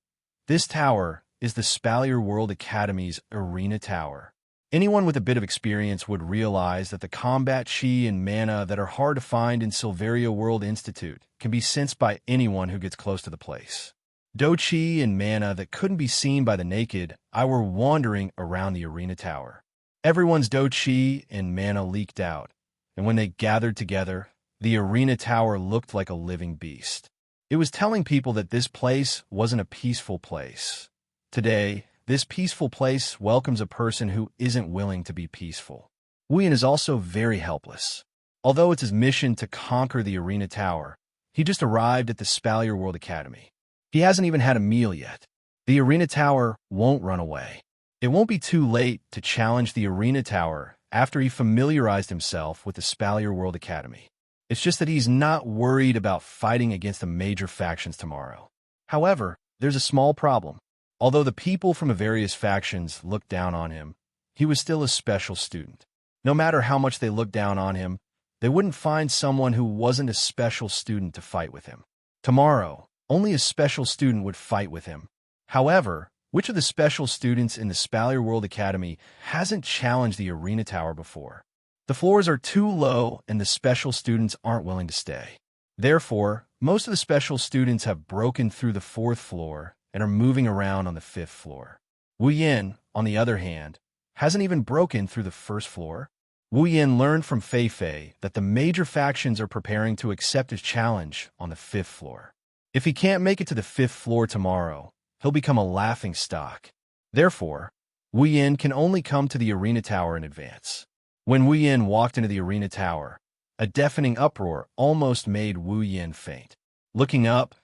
This tower is the Spalier World Academy's Arena Tower. Anyone with a bit of experience would realize that the combat chi and mana that are hard to find in Silveria World Institute can be sensed by anyone who gets close to the place. Do chi and mana that couldn't be seen by the naked eye were wandering around the arena tower. Everyone's do chi and mana leaked out, and when they gathered together, the arena tower looked like a living beast. It was telling people that this place wasn't a peaceful place. Today, this peaceful place welcomes a person who isn't willing to be peaceful. Wuyan is also very helpless. Although it's his mission to conquer the arena tower, he just arrived at the Spalier World Academy. He hasn't even had a meal yet. The arena tower won't run away. It won't be too late to challenge the arena tower after he familiarized himself with the Spalier World Academy. It's just that he's not worried about fighting against the major factions tomorrow. However, there's a small problem. Although the people from the various factions looked down on him, he was still a special student. No matter how much they looked down on him, they wouldn't find someone who wasn't a special student to fight with him. Tomorrow, only a special student would fight with him. However, which of the special students in the Spalier World Academy hasn't challenged the arena tower before? The floors are too low and the special students aren't willing to stay. Therefore, most of the special students have broken through the 4th floor and are moving around on the 5th floor. Wuyan, on the other hand, hasn't even broken through the 1st floor. Wuyan learned from Fei Fei that the major factions are preparing to accept his challenge on the 5th floor. If he can't make it to the 5th floor tomorrow, he'll become a laughingstock. Therefore, Wuyan can only come to the arena tower in advance. When Wuyan walked into the arena tower, a deafening uproar almost made Wuyan faint. Looking up,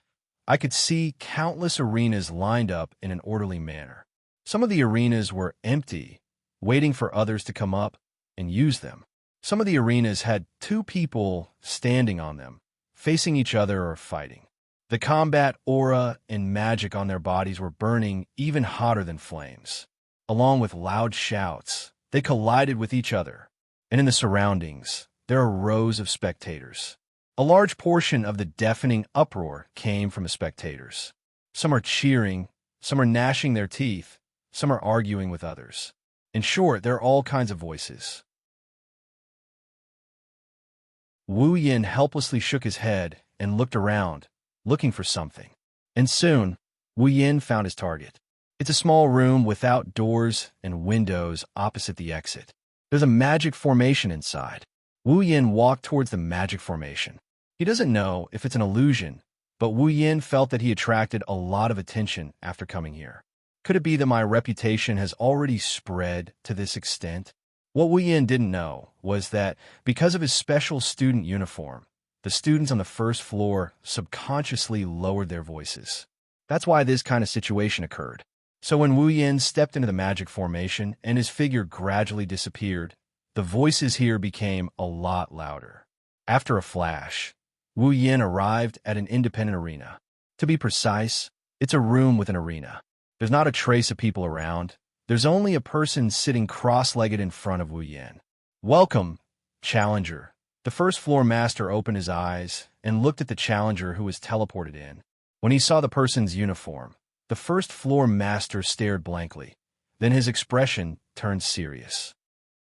I could see countless arenas lined up in an orderly manner. Some of the arenas were empty, waiting for others to come up and use them. Some of the arenas had 2 people standing on them, facing each other or fighting. The combat aura and magic on their bodies were burning even hotter than flames. Along with loud shouts, they collided with each other. And in the surroundings, there are rows of spectators. A large portion of the deafening uproar came from the spectators. Some are cheering, some are gnashing their teeth, some are arguing with others. In short, there are all kinds of voices. Wuyan helplessly shook his head and looked around, looking for something. And soon, Wuyan found his target. It's a small room without doors and windows opposite the exit. There's a magic formation inside. Wuyan walked towards the magic formation. He doesn't know if it's an illusion, but Wuyan felt that he attracted a lot of attention after coming here. Could it be that my reputation has already spread to this extent? What Wuyan didn't know was that because of his special student uniform, the students on the 1st floor subconsciously lowered their voices. That's why this kind of situation occurred. So when Wuyan stepped into the magic formation and his figure gradually disappeared, the voices here became a lot louder. After a flash, Wuyan arrived at an independent arena. To be precise, it's a room with an arena. There's not a trace of people around. There's only a person sitting cross-legged in front of Wuyan. "Welcome, Challenger." The 1st floor master opened his eyes and looked at the challenger who was teleported in. When he saw the person's uniform, the 1st floor master stared blankly. Then his expression turned serious.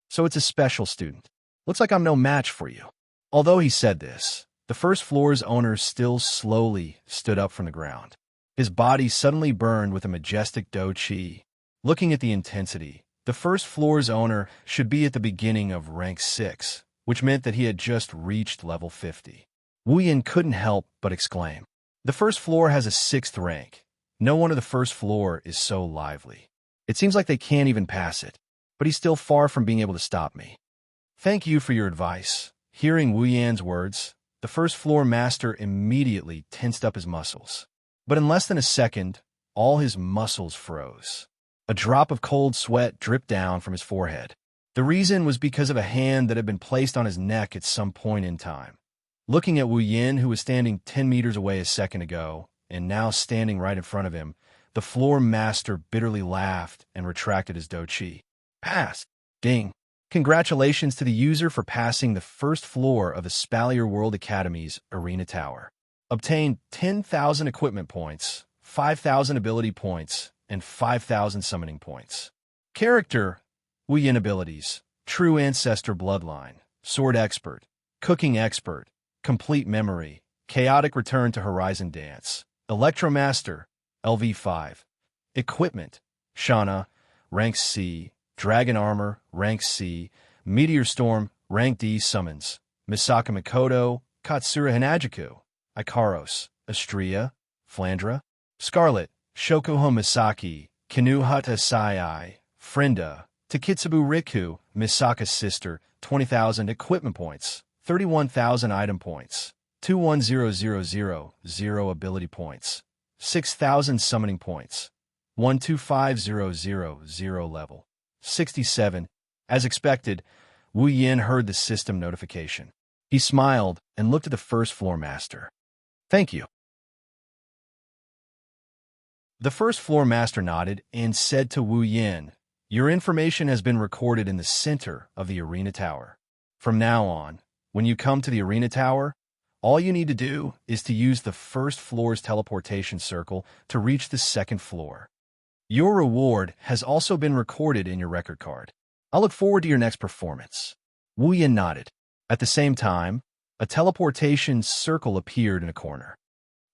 "So it's a special student. Looks like I'm no match for you." Although he said this, the 1st floor's owner still slowly stood up from the ground. His body suddenly burned with a majestic do chi. Looking at the intensity, the 1st floor's owner should be at the beginning of rank 6, which meant that he had just reached level 50. Wuyan couldn't help but exclaim. The 1st floor has a 6th rank. No one of the 1st floor is so lively. It seems like they can't even pass it, but he's still far from being able to stop me. "Thank you for your advice." Hearing Wuyan's words, the 1st floor master immediately tensed up his muscles. But in less than a second, all his muscles froze. A drop of cold sweat dripped down from his forehead. The reason was because of a hand that had been placed on his neck at some point in time. Looking at Wuyan, who was standing 10 meters away a second ago, and now standing right in front of him, the floor master bitterly laughed and retracted his do chi. "Pass!" Ding! Congratulations to the user for passing the first floor of the Spalier World Academy's Arena Tower. Obtain 10,000 equipment points, 5,000 ability points, and 5,000 summoning points. Character: Wuyin abilities: True Ancestor Bloodline, Sword Expert, Cooking Expert, Complete Memory, Chaotic Return to Horizon Dance, Electromaster, LV5. Equipment: Xianxia, Rank C, Dragon Armor, Rank C, Meteor Storm, Rank D Summons, Misaka Mikoto, Katsura Hinajiku, Ikaros, Astria, Flandra, Scarlet, Shokuho Misaki, Kinuhata Sai, Frenda, Takitsubu Riku, Misaka's sister, 20,000 equipment points, 31,000 item points, 210,000 ability points, 6,000 summoning points, 125,000 level. 67. As expected, Wu Yin heard the system notification. He smiled and looked at the first floor master. Thank you. The first floor master nodded and said to Wu Yin, your information has been recorded in the center of the arena tower. From now on, when you come to the arena tower, all you need to do is to use the first floor's teleportation circle to reach the second floor. Your reward has also been recorded in your record card. I'll look forward to your next performance. Wu Yin nodded. At the same time, a teleportation circle appeared in a corner.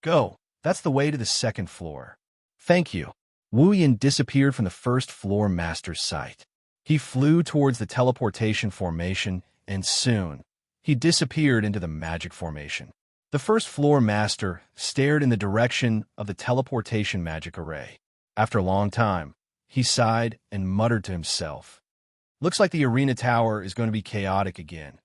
Go. That's the way to the second floor. Thank you. Wu Yin disappeared from the first floor master's sight. He flew towards the teleportation formation, and soon, he disappeared into the magic formation. The first floor master stared in the direction of the teleportation magic array. After a long time, he sighed and muttered to himself. Looks like the arena tower is going to be chaotic again.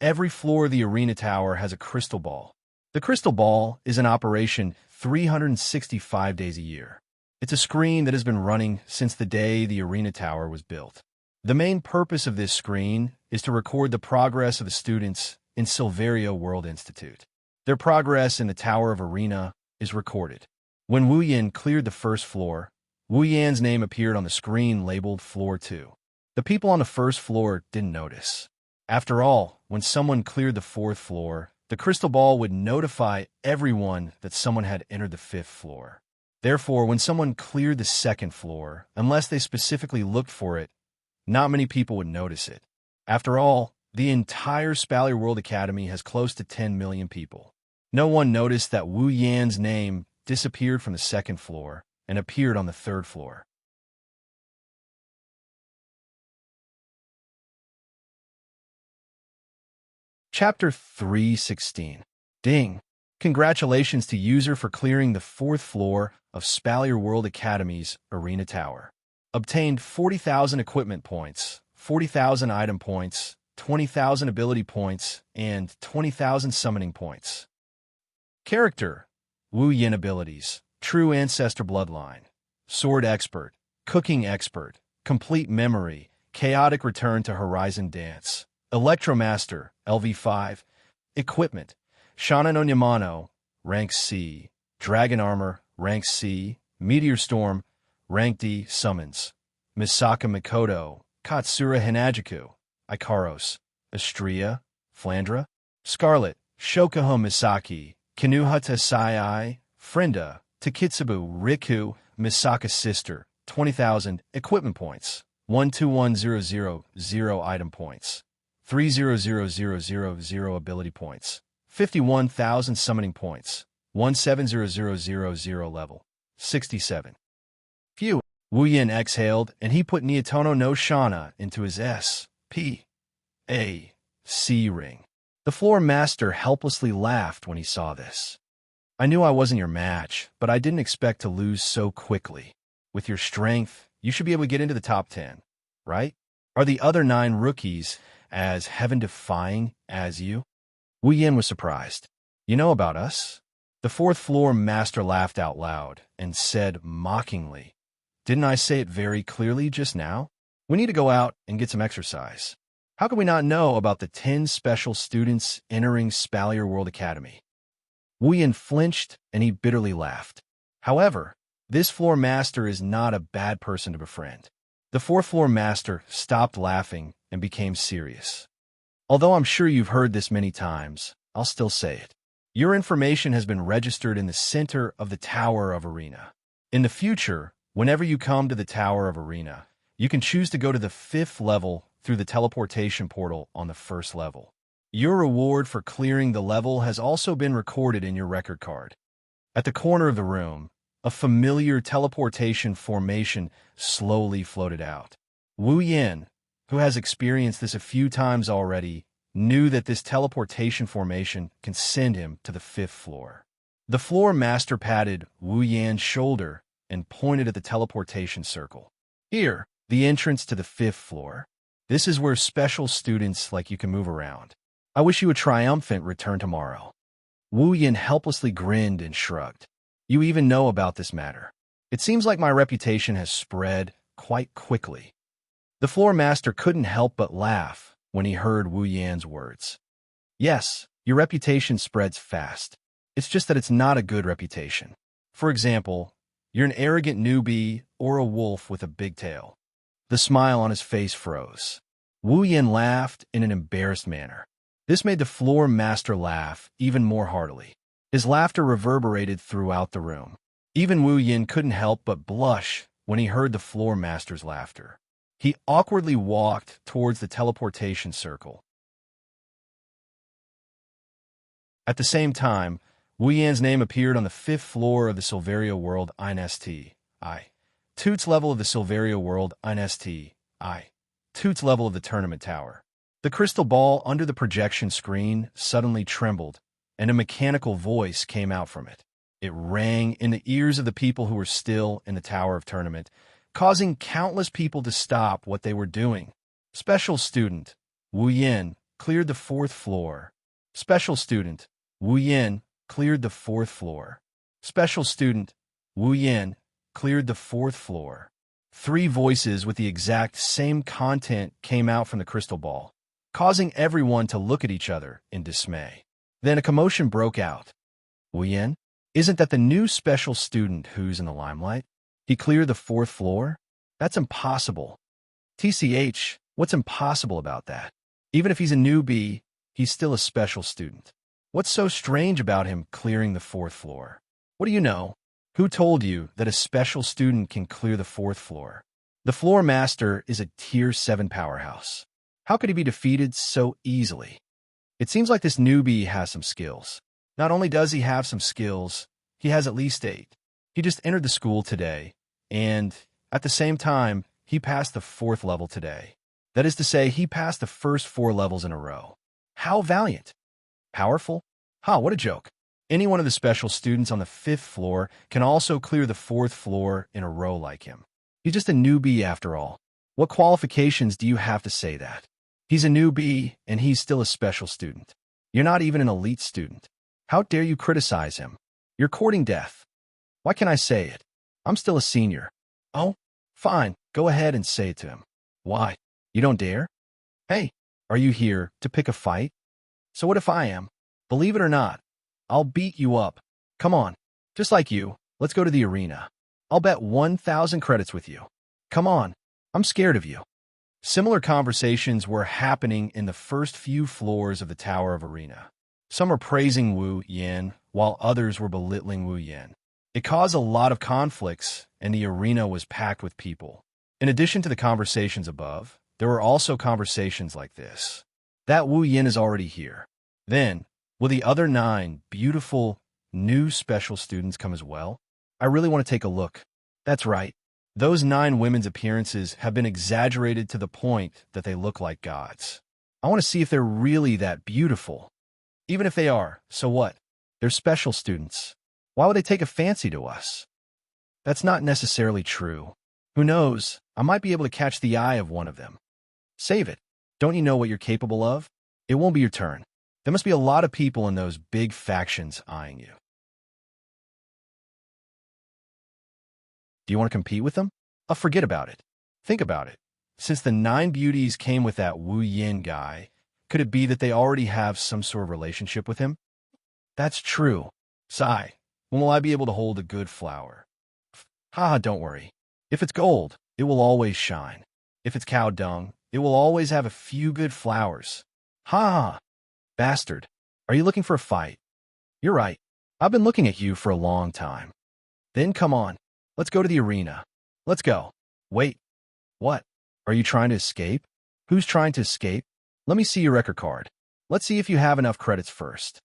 Every floor of the arena tower has a crystal ball. The crystal ball is in operation 365 days a year. It's a screen that has been running since the day the arena tower was built. The main purpose of this screen is to record the progress of the students in Silverio World Institute. Their progress in the Tower of Arena is recorded. When Wu Yin cleared the first floor, Wu Yan's name appeared on the screen labeled Floor 2. The people on the first floor didn't notice. After all, when someone cleared the fourth floor, the crystal ball would notify everyone that someone had entered the fifth floor. Therefore, when someone cleared the second floor, unless they specifically looked for it, not many people would notice it. After all, the entire Spalier World Academy has close to 10 million people. No one noticed that Wu Yan's name disappeared from the second floor and appeared on the third floor. Chapter 316. Ding! Congratulations to user for clearing the fourth floor of Spalier World Academy's Arena Tower. Obtained 40,000 equipment points, 40,000 item points, 20,000 ability points, and 20,000 summoning points. Character: Wu Yin abilities: True Ancestor Bloodline, Sword Expert, Cooking Expert, Complete Memory, Chaotic Return to Horizon Dance, Electromaster, LV5. Equipment: Shana no Yamano, Rank C, Dragon Armor, Rank C, Meteor Storm, Rank D Summons, Misaka Mikoto, Katsura Hinajiku, Ikaros, Astria, Flandra, Scarlet, Shokuho Misaki, Kinuhata Sai, Frenda, Takitsubu Riku, Misaka's sister, 20,000 equipment points, 121,000 item points, 300,000 ability points, 51,000 summoning points, 170,000 level. 67. Phew! Wu Yin exhaled, and he put Nietono no Shana into his S.P.A.C. ring. The floor master helplessly laughed when he saw this. I knew I wasn't your match, but I didn't expect to lose so quickly. With your strength, you should be able to get into the top 10, right? Are the other 9 rookies as heaven-defying as you? Wu Yin was surprised. You know about us? The fourth floor master laughed out loud and said mockingly, didn't I say it very clearly just now? We need to go out and get some exercise. How could we not know about the 10 special students entering Spalier World Academy? Wu Yin flinched and he bitterly laughed. However, this floor master is not a bad person to befriend. The fourth floor master stopped laughing and became serious. Although I'm sure you've heard this many times, I'll still say it. Your information has been registered in the center of the Tower of Arena. In the future, whenever you come to the Tower of Arena, you can choose to go to the 5th level through the teleportation portal on the 1st level. Your reward for clearing the level has also been recorded in your record card. At the corner of the room, a familiar teleportation formation slowly floated out. Wu Yin, who has experienced this a few times already, knew that this teleportation formation can send him to the 5th floor. The floor master patted Wu Yan's shoulder and pointed at the teleportation circle. Here, the entrance to the 5th floor. This is where special students like you can move around. I wish you a triumphant return tomorrow. Wu Yin helplessly grinned and shrugged. You even know about this matter. It seems like my reputation has spread quite quickly. The floor master couldn't help but laugh when he heard Wu Yan's words. Yes, your reputation spreads fast. It's just that it's not a good reputation. For example, you're an arrogant newbie or a wolf with a big tail. The smile on his face froze. Wu Yan laughed in an embarrassed manner. This made the floor master laugh even more heartily. His laughter reverberated throughout the room. Even Wu Yin couldn't help but blush when he heard the floor master's laughter. He awkwardly walked towards the teleportation circle. At the same time, Wu Yan's name appeared on the 5th floor of the Silveria World INST. Toots level of the Silveria World INST. Toots level of the tournament tower. The crystal ball under the projection screen suddenly trembled, and a mechanical voice came out from it. It rang in the ears of the people who were still in the Tower of Tournament, causing countless people to stop what they were doing. Special student, Wu Yin, cleared the 4th floor. Special student, Wu Yin, cleared the 4th floor. Special student, Wu Yin, cleared the 4th floor. 3 voices with the exact same content came out from the crystal ball, causing everyone to look at each other in dismay. Then a commotion broke out. Wu Yin? Isn't that the new special student who's in the limelight? He cleared the 4th floor? That's impossible. TCH, what's impossible about that? Even if he's a newbie, he's still a special student. What's so strange about him clearing the 4th floor? What do you know? Who told you that a special student can clear the 4th floor? The floor master is a Tier 7 powerhouse. How could he be defeated so easily? It seems like this newbie has some skills. Not only does he have some skills, he has at least 8. He just entered the school today, and at the same time, he passed the 4th level today. That is to say, he passed the first 4 levels in a row. How valiant! Powerful? What a joke. Any one of the special students on the 5th floor can also clear the 4th floor in a row like him. He's just a newbie after all. What qualifications do you have to say that? He's a newbie, and he's still a special student. You're not even an elite student. How dare you criticize him? You're courting death. Why can't I say it? I'm still a senior. Oh, fine, go ahead and say it to him. Why? You don't dare? Hey, are you here to pick a fight? So what if I am? Believe it or not, I'll beat you up. Come on, just like you, let's go to the arena. I'll bet 1,000 credits with you. Come on, I'm scared of you. Similar conversations were happening in the first few floors of the Tower of Arena. Some were praising Wu Yin, while others were belittling Wu Yin. It caused a lot of conflicts, and the arena was packed with people. In addition to the conversations above, there were also conversations like this. That Wu Yin is already here. Then, will the other 9 beautiful, new special students come as well? I really want to take a look. That's right. Those 9 women's appearances have been exaggerated to the point that they look like gods. I want to see if they're really that beautiful. Even if they are, so what? They're special students. Why would they take a fancy to us? That's not necessarily true. Who knows? I might be able to catch the eye of one of them. Save it. Don't you know what you're capable of? It won't be your turn. There must be a lot of people in those big factions eyeing you. Do you want to compete with them? Forget about it. Think about it. Since the 9 beauties came with that Wu Yin guy, could it be that they already have some sort of relationship with him? That's true. Sigh. When will I be able to hold a good flower? Don't worry. If it's gold, it will always shine. If it's cow dung, It will always have a few good flowers. Ha ha! Bastard. Are you looking for a fight? You're right. I've been looking at you for a long time. Then come on. Let's go to the arena. Let's go. Wait. What? Are you trying to escape? Who's trying to escape? Let me see your record card. Let's see if you have enough credits first.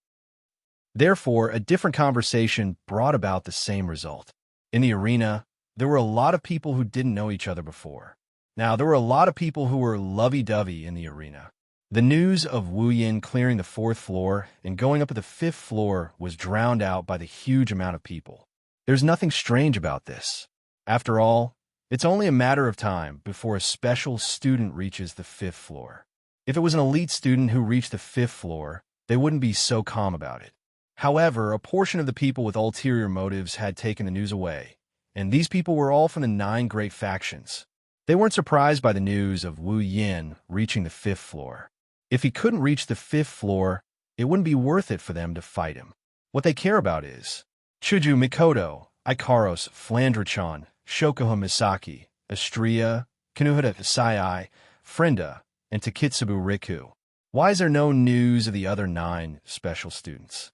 Therefore, a different conversation brought about the same result. In the arena, there were a lot of people who didn't know each other before. Now, there were a lot of people who were lovey-dovey in the arena. The news of Wu Yin clearing the 4th floor and going up to the 5th floor was drowned out by the huge amount of people. There's nothing strange about this. After all, it's only a matter of time before a special student reaches the 5th floor. If it was an elite student who reached the 5th floor, they wouldn't be so calm about it. However, a portion of the people with ulterior motives had taken the news away, and these people were all from the 9 great factions. They weren't surprised by the news of Wu Yin reaching the 5th floor. If he couldn't reach the 5th floor, it wouldn't be worth it for them to fight him. What they care about is Chuju Mikoto, Ikaros, Flandrachon, Shokoha Misaki, Astria, Kinuhita Hisai, Frenda, and Takitsubu Riku. Why is there no news of the other 9 special students?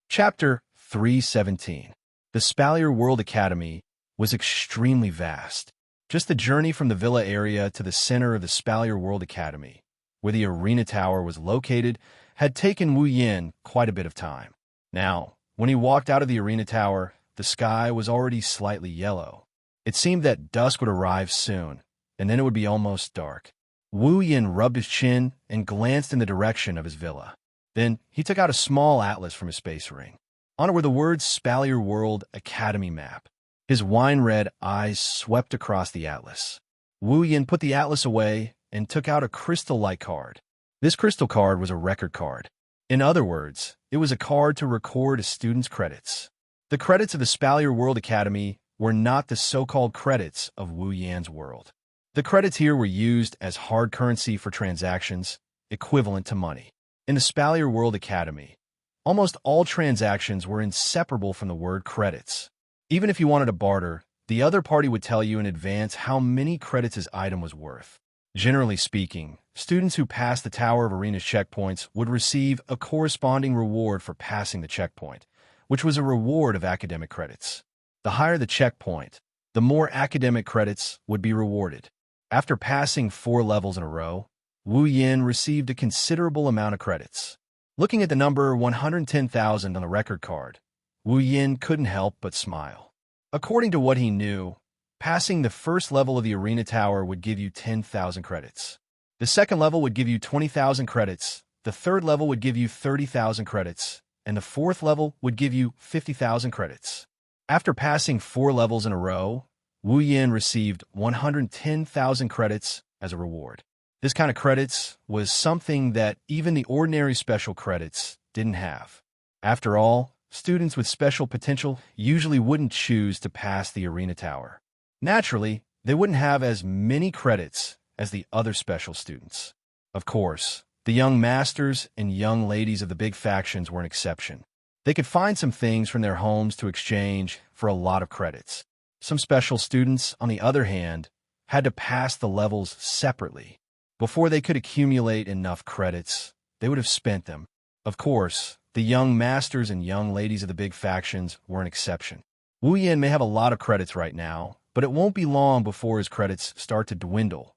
Chapter 317. The Spalier World Academy was extremely vast. Just the journey from the villa area to the center of the Spalier World Academy, where the arena tower was located, had taken Wu Yin quite a bit of time. Now, when he walked out of the arena tower, the sky was already slightly yellow. It seemed that dusk would arrive soon, and then it would be almost dark. Wu Yin rubbed his chin and glanced in the direction of his villa. Then he took out a small atlas from his space ring. On it were the words Spalier World Academy Map. His wine-red eyes swept across the atlas. Wu Yin put the atlas away and took out a crystal-like card. This crystal card was a record card. In other words, it was a card to record a student's credits. The credits of the Spalier World Academy were not the so-called credits of Wu Yan's world. The credits here were used as hard currency for transactions, equivalent to money. In the Spalier World Academy, almost all transactions were inseparable from the word credits. Even if you wanted to barter, the other party would tell you in advance how many credits his item was worth. Generally speaking, students who passed the Tower of Arena's checkpoints would receive a corresponding reward for passing the checkpoint, which was a reward of academic credits. The higher the checkpoint, the more academic credits would be rewarded. After passing 4 levels in a row, Wu Yin received a considerable amount of credits. Looking at the number 110,000 on the record card, Wu Yin couldn't help but smile. According to what he knew, passing the first level of the arena tower would give you 10,000 credits. The second level would give you 20,000 credits, the third level would give you 30,000 credits, and the fourth level would give you 50,000 credits. After passing 4 levels in a row, Wu Yin received 110,000 credits as a reward. This kind of credits was something that even the ordinary special credits didn't have. After all, students with special potential usually wouldn't choose to pass the arena tower. Naturally, they wouldn't have as many credits as the other special students. Of course, the young masters and young ladies of the big factions were an exception. They could find some things from their homes to exchange for a lot of credits. Some special students, on the other hand, had to pass the levels separately. Before they could accumulate enough credits, they would have spent them. Of course, the young masters and young ladies of the big factions were an exception. Wu Yin may have a lot of credits right now, but it won't be long before his credits start to dwindle.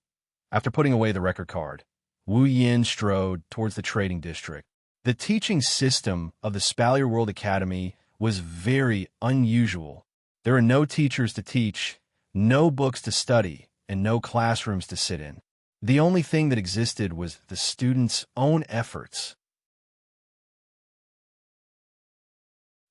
After putting away the record card, Wu Yin strode towards the trading district. The teaching system of the Spalier World Academy was very unusual. There are no teachers to teach, no books to study, and no classrooms to sit in. The only thing that existed was the students' own efforts.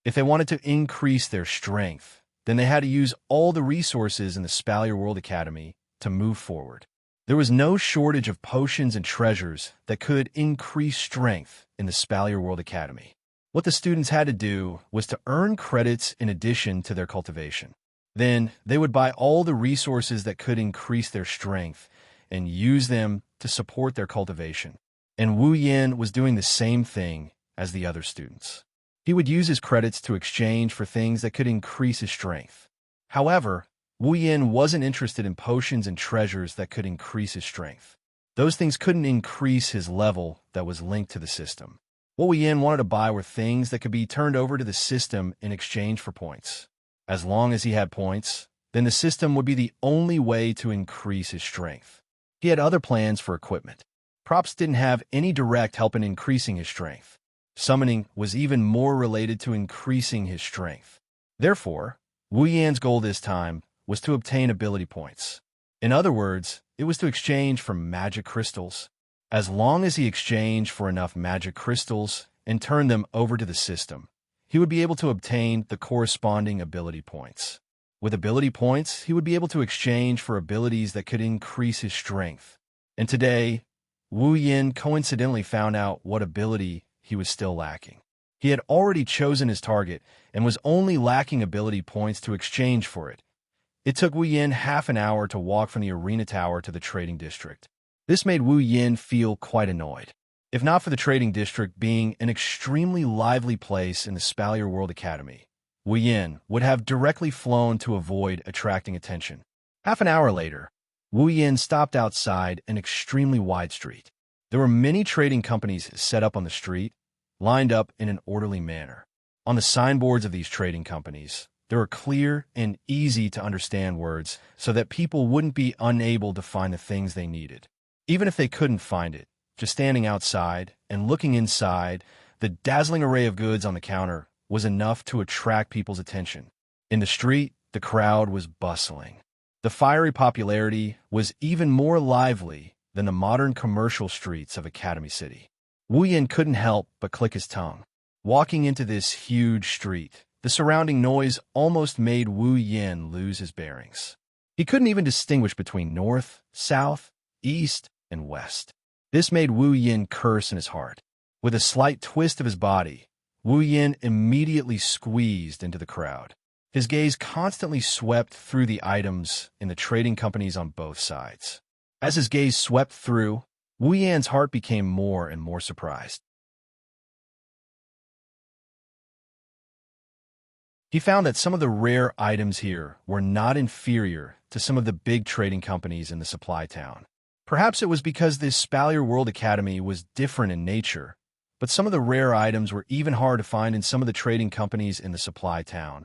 If they wanted to increase their strength, then they had to use all the resources in the Spalier World Academy to move forward. There was no shortage of potions and treasures that could increase strength in the Spalier World Academy. What the students had to do was to earn credits in addition to their cultivation. Then they would buy all the resources that could increase their strength and use them to support their cultivation. And Wu Yin was doing the same thing as the other students. He would use his credits to exchange for things that could increase his strength. However, Wu Yin wasn't interested in potions and treasures that could increase his strength. Those things couldn't increase his level that was linked to the system. What Wu Yin wanted to buy were things that could be turned over to the system in exchange for points. As long as he had points, then the system would be the only way to increase his strength. He had other plans for equipment. Props didn't have any direct help in increasing his strength. Summoning was even more related to increasing his strength. Therefore, Wu Yan's goal this time was to obtain ability points. In other words, it was to exchange for magic crystals. As long as he exchanged for enough magic crystals and turned them over to the system, he would be able to obtain the corresponding ability points. With ability points, he would be able to exchange for abilities that could increase his strength. And today, Wu Yin coincidentally found out what ability he was still lacking. He had already chosen his target and was only lacking ability points to exchange for it. It took Wu Yin half an hour to walk from the arena tower to the trading district. This made Wu Yin feel quite annoyed. If not for the trading district being an extremely lively place in the Spalier World Academy, Wu Yin would have directly flown to avoid attracting attention. Half an hour later, Wu Yin stopped outside an extremely wide street. There were many trading companies set up on the street, lined up in an orderly manner. On the signboards of these trading companies, there were clear and easy-to-understand words so that people wouldn't be unable to find the things they needed. Even if they couldn't find it, just standing outside and looking inside, the dazzling array of goods on the counter was enough to attract people's attention. In the street, the crowd was bustling. The fiery popularity was even more lively than the modern commercial streets of Academy City. Wu Yin couldn't help but click his tongue. Walking into this huge street, the surrounding noise almost made Wu Yin lose his bearings. He couldn't even distinguish between north, south, east, and west. This made Wu Yin curse in his heart. With a slight twist of his body, Wu Yin immediately squeezed into the crowd. His gaze constantly swept through the items in the trading companies on both sides. As his gaze swept through, Wu Yan's heart became more and more surprised. He found that some of the rare items here were not inferior to some of the big trading companies in the supply town. Perhaps it was because this Spalier World Academy was different in nature, but some of the rare items were even hard to find in some of the trading companies in the supply town.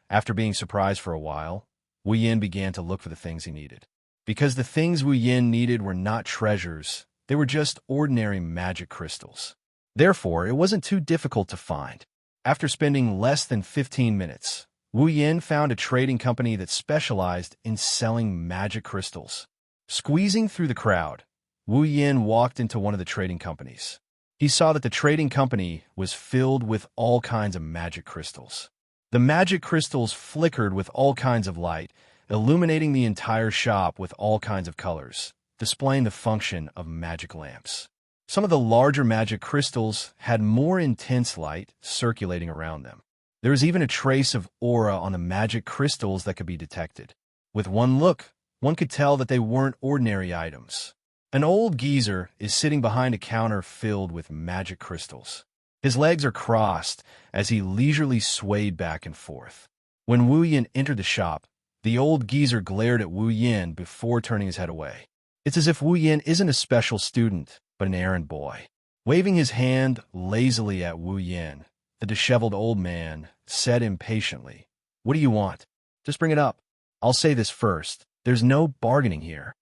After being surprised for a while, Wu Yin began to look for the things he needed. Because the things Wu Yin needed were not treasures, they were just ordinary magic crystals. Therefore, it wasn't too difficult to find. After spending less than 15 minutes, Wu Yin found a trading company that specialized in selling magic crystals. Squeezing through the crowd, Wu Yin walked into one of the trading companies. He saw that the trading company was filled with all kinds of magic crystals. The magic crystals flickered with all kinds of light, illuminating the entire shop with all kinds of colors, displaying the function of magic lamps. Some of the larger magic crystals had more intense light circulating around them. There was even a trace of aura on the magic crystals that could be detected. With one look, one could tell that they weren't ordinary items. An old geezer is sitting behind a counter filled with magic crystals. His legs are crossed as he leisurely swayed back and forth. When Wu Yin entered the shop, the old geezer glared at Wu Yin before turning his head away. It's as if Wu Yin isn't a special student, but an errand boy. Waving his hand lazily at Wu Yin, the disheveled old man said impatiently, "What do you want? Just bring it up. I'll say this first. There's no bargaining here."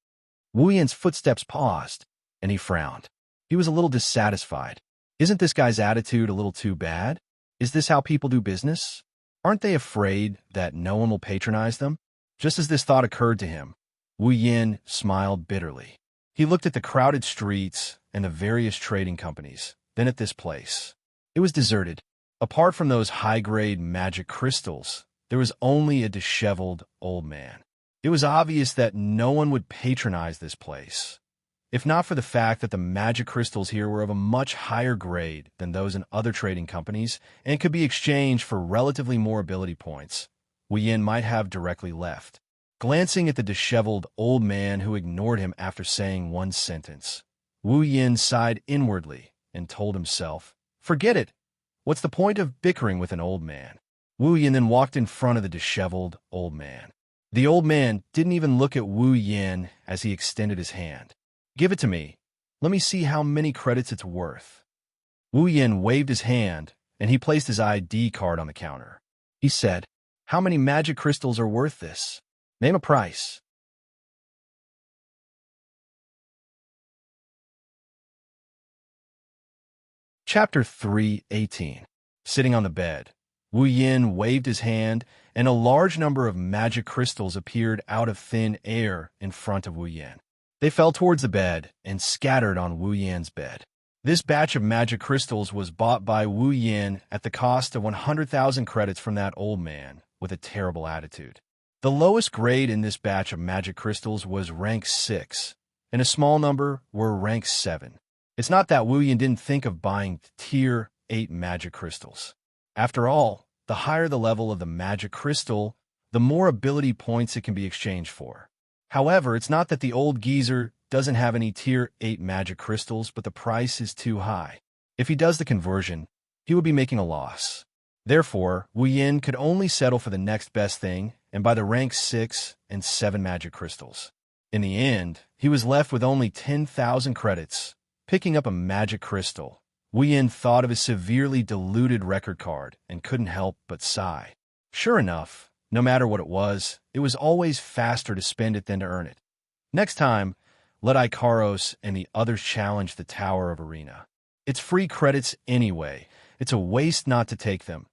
Wu Yin's footsteps paused, and he frowned. He was a little dissatisfied. Isn't this guy's attitude a little too bad? Is this how people do business? Aren't they afraid that no one will patronize them? Just as this thought occurred to him, Wu Yin smiled bitterly. He looked at the crowded streets and the various trading companies, then at this place. It was deserted. Apart from those high-grade magic crystals, there was only a disheveled old man. It was obvious that no one would patronize this place. If not for the fact that the magic crystals here were of a much higher grade than those in other trading companies and could be exchanged for relatively more ability points, Wu Yin might have directly left. Glancing at the disheveled old man who ignored him after saying one sentence, Wu Yin sighed inwardly and told himself, "Forget it. What's the point of bickering with an old man? Wu Yin then walked in front of the disheveled old man. The old man didn't even look at Wu Yin as he extended his hand. Give it to me. Let me see how many credits it's worth. Wu Yin waved his hand, and he placed his ID card on the counter. He said, "How many magic crystals are worth this? Name a price." Chapter 3:18. Sitting on the bed, Wu Yin waved his hand, and a large number of magic crystals appeared out of thin air in front of Wu Yin. They fell towards the bed and scattered on Wu Yin's bed. This batch of magic crystals was bought by Wu Yin at the cost of 100,000 credits from that old man with a terrible attitude. The lowest grade in this batch of magic crystals was rank 6, and a small number were rank 7. It's not that Wu Yin didn't think of buying tier 8 magic crystals. After all, the higher the level of the magic crystal, the more ability points it can be exchanged for. However, it's not that the old geezer doesn't have any tier 8 magic crystals, but the price is too high. If he does the conversion, he would be making a loss. Therefore, Wu Yin could only settle for the next best thing and buy the rank 6 and 7 magic crystals. In the end, he was left with only 10,000 credits. Picking up a magic crystal, Wu Yin thought of his severely diluted record card and couldn't help but sigh. Sure enough, no matter what it was always faster to spend it than to earn it. Next time, let Ikaros and the others challenge the Tower of Arena. It's free credits anyway. It's a waste not to take them.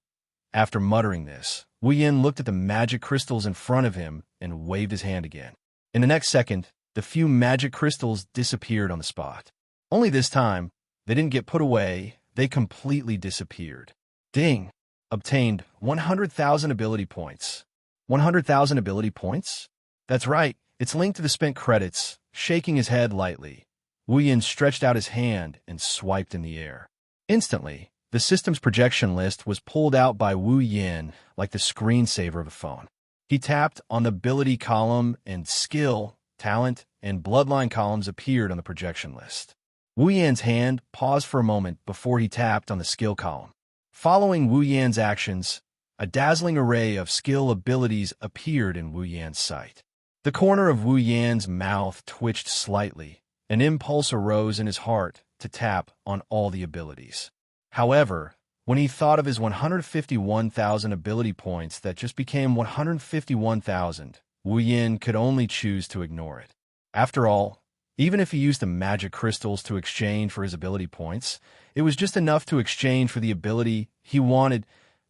After muttering this, Wu Yin looked at the magic crystals in front of him and waved his hand again. In the next second, the few magic crystals disappeared on the spot. Only this time, they didn't get put away, they completely disappeared. Ding! Obtained 100,000 ability points. 100,000 ability points? That's right, it's linked to the spent credits. Shaking his head lightly, Wu Yin stretched out his hand and swiped in the air. Instantly, the system's projection list was pulled out by Wu Yin like the screensaver of a phone. He tapped on the ability column and skill, talent, and bloodline columns appeared on the projection list. Wu Yan's hand paused for a moment before he tapped on the skill column. Following Wu Yan's actions, a dazzling array of skill abilities appeared in Wu Yan's sight. The corner of Wu Yan's mouth twitched slightly. An impulse arose in his heart to tap on all the abilities. However, when he thought of his 151,000 ability points that just became 151,000, Wu Yin could only choose to ignore it. After all, even if he used the magic crystals to exchange for his ability points, it was just enough to exchange for the ability he wanted.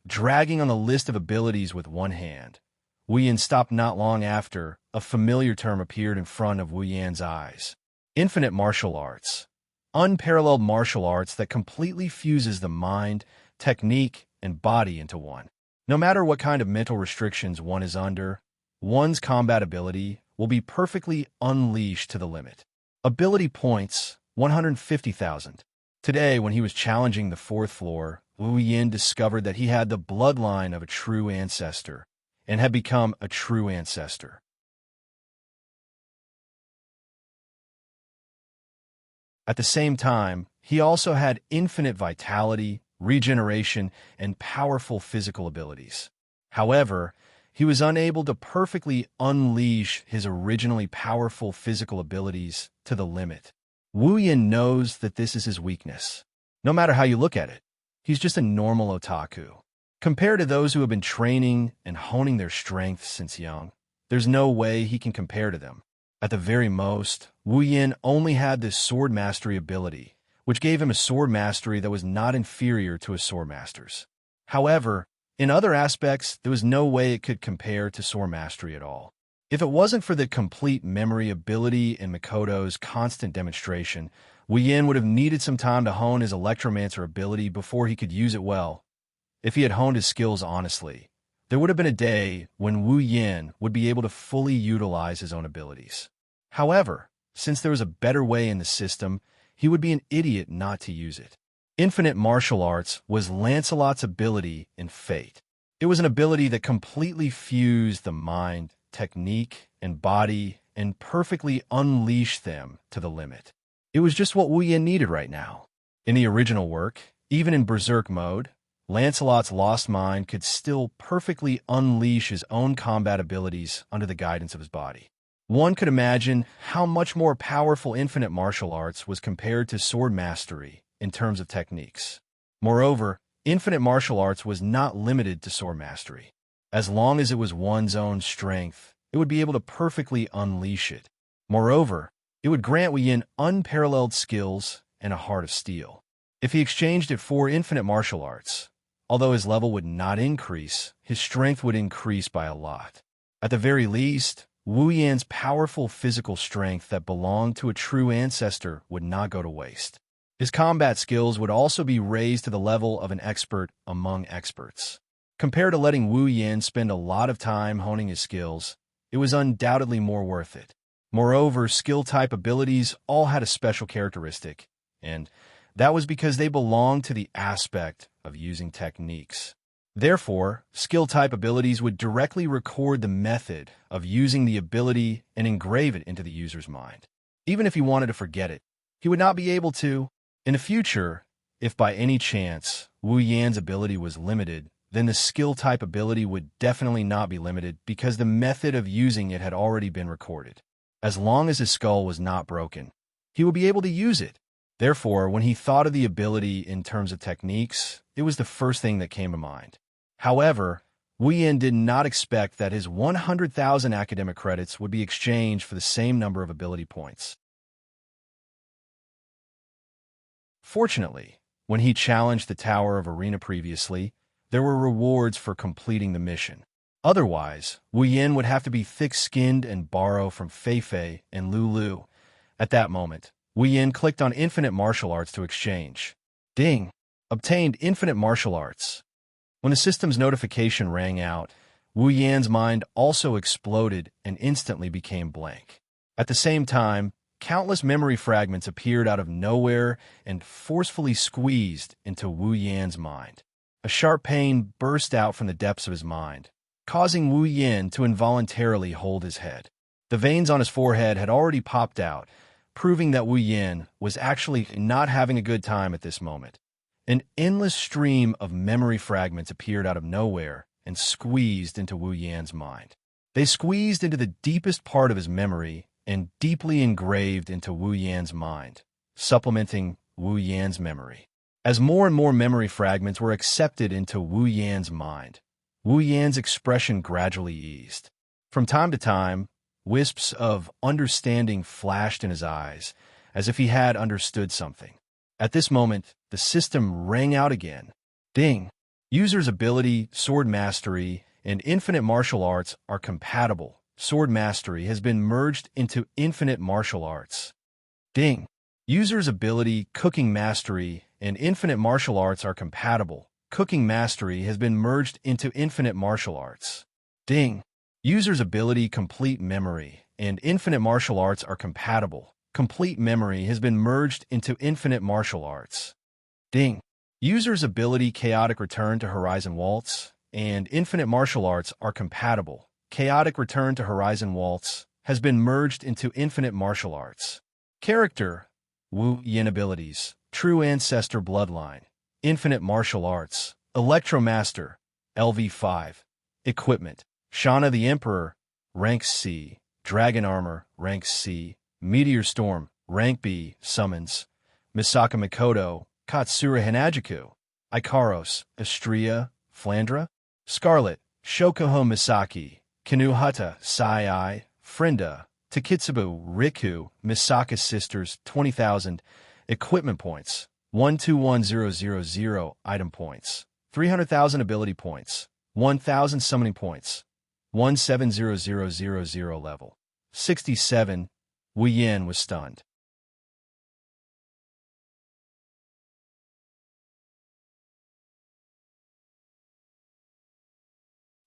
Dragging on the list of abilities with one hand, Wu Yin stopped not long after. A familiar term appeared in front of Wu Yan's eyes. Infinite martial arts. Unparalleled martial arts that completely fuses the mind, technique, and body into one. No matter what kind of mental restrictions one is under, one's combat ability will be perfectly unleashed to the limit. Ability points, 150,000. Today, when he was challenging the 4th floor, Wu Yin discovered that he had the bloodline of a true ancestor and had become a true ancestor. At the same time, he also had infinite vitality, regeneration, and powerful physical abilities. However, he was unable to perfectly unleash his originally powerful physical abilities to the limit. Wu Yin knows that this is his weakness. No matter how you look at it, he's just a normal otaku. Compared to those who have been training and honing their strength since young, there's no way he can compare to them. At the very most, Wu Yin only had this sword mastery ability, which gave him a sword mastery that was not inferior to his sword master's. However, in other aspects, there was no way it could compare to sword mastery at all. If it wasn't for the complete memory ability and Mikoto's constant demonstration, Wu Yin would have needed some time to hone his electromancer ability before he could use it well. If he had honed his skills honestly, there would have been a day when Wu Yin would be able to fully utilize his own abilities. However, since there was a better way in the system, he would be an idiot not to use it. Infinite martial arts was Lancelot's ability in Fate. It was an ability that completely fused the mind, technique, and body and perfectly unleashed them to the limit. It was just what Wu Yin needed right now. In the original work, even in Berserk mode, Lancelot's lost mind could still perfectly unleash his own combat abilities under the guidance of his body. One could imagine how much more powerful infinite martial arts was compared to sword mastery in terms of techniques. Moreover, infinite martial arts was not limited to sword mastery. As long as it was one's own strength, it would be able to perfectly unleash it. Moreover, it would grant Wu Yin unparalleled skills and a heart of steel. If he exchanged it for infinite martial arts, although his level would not increase, his strength would increase by a lot. At the very least, Wu Yan's powerful physical strength that belonged to a true ancestor would not go to waste. His combat skills would also be raised to the level of an expert among experts. Compared to letting Wu Yan spend a lot of time honing his skills, it was undoubtedly more worth it. Moreover, skill-type abilities all had a special characteristic, and that was because they belonged to the aspect of using techniques. Therefore, skill-type abilities would directly record the method of using the ability and engrave it into the user's mind. Even if he wanted to forget it, he would not be able to. In the future, if by any chance Wu Yan's ability was limited, then the skill-type ability would definitely not be limited because the method of using it had already been recorded. As long as his skull was not broken, he would be able to use it. Therefore, when he thought of the ability in terms of techniques, it was the first thing that came to mind. However, Wu Yan did not expect that his 100,000 academic credits would be exchanged for the same number of ability points. Fortunately, when he challenged the Tower of Arena previously, there were rewards for completing the mission. Otherwise, Wu Yan would have to be thick-skinned and borrow from Fei Fei and Lulu. At that moment, Wu Yan clicked on Infinite Martial Arts to exchange. Ding! Obtained Infinite Martial Arts. When the system's notification rang out, Wu Yan's mind also exploded and instantly became blank. At the same time, countless memory fragments appeared out of nowhere and forcefully squeezed into Wu Yan's mind. A sharp pain burst out from the depths of his mind, causing Wu Yan to involuntarily hold his head. The veins on his forehead had already popped out, proving that Wu Yan was actually not having a good time at this moment. An endless stream of memory fragments appeared out of nowhere and squeezed into Wu Yan's mind. They squeezed into the deepest part of his memory and deeply engraved into Wu Yan's mind, supplementing Wu Yan's memory. As more and more memory fragments were accepted into Wu Yan's mind, Wu Yan's expression gradually eased. From time to time, wisps of understanding flashed in his eyes, as if he had understood something. At this moment, the system rang out again. Ding! User's ability, sword mastery, and infinite martial arts are compatible. Sword mastery has been merged into infinite martial arts. Ding! User's ability, cooking mastery, and infinite martial arts are compatible. Cooking mastery has been merged into infinite martial arts. Ding! User's ability, complete memory, and infinite martial arts are compatible. Complete memory has been merged into infinite martial arts. Ding! User's ability, chaotic return to Horizon Waltz, and infinite martial arts are compatible. Chaotic return to Horizon Waltz has been merged into infinite martial arts. Character, Wu Yan abilities, True Ancestor Bloodline, Infinite Martial Arts, Electromaster, LV5. Equipment, Shana the Emperor, Rank C, Dragon Armor, Rank C, Meteor Storm, Rank B, Summons, Misaka Mikoto, Katsura Hanajiku, Ikaros, Astria, Flandra, Scarlet, Shokuho Misaki, Kinuhata, Sai, Frenda, Takitsubu, Riku, Misaka Sisters, 20,000, Equipment Points, 121000 Item Points, 300,000 Ability Points, 1,000 Summoning Points, 170000 level. 67, Wu Yan was stunned.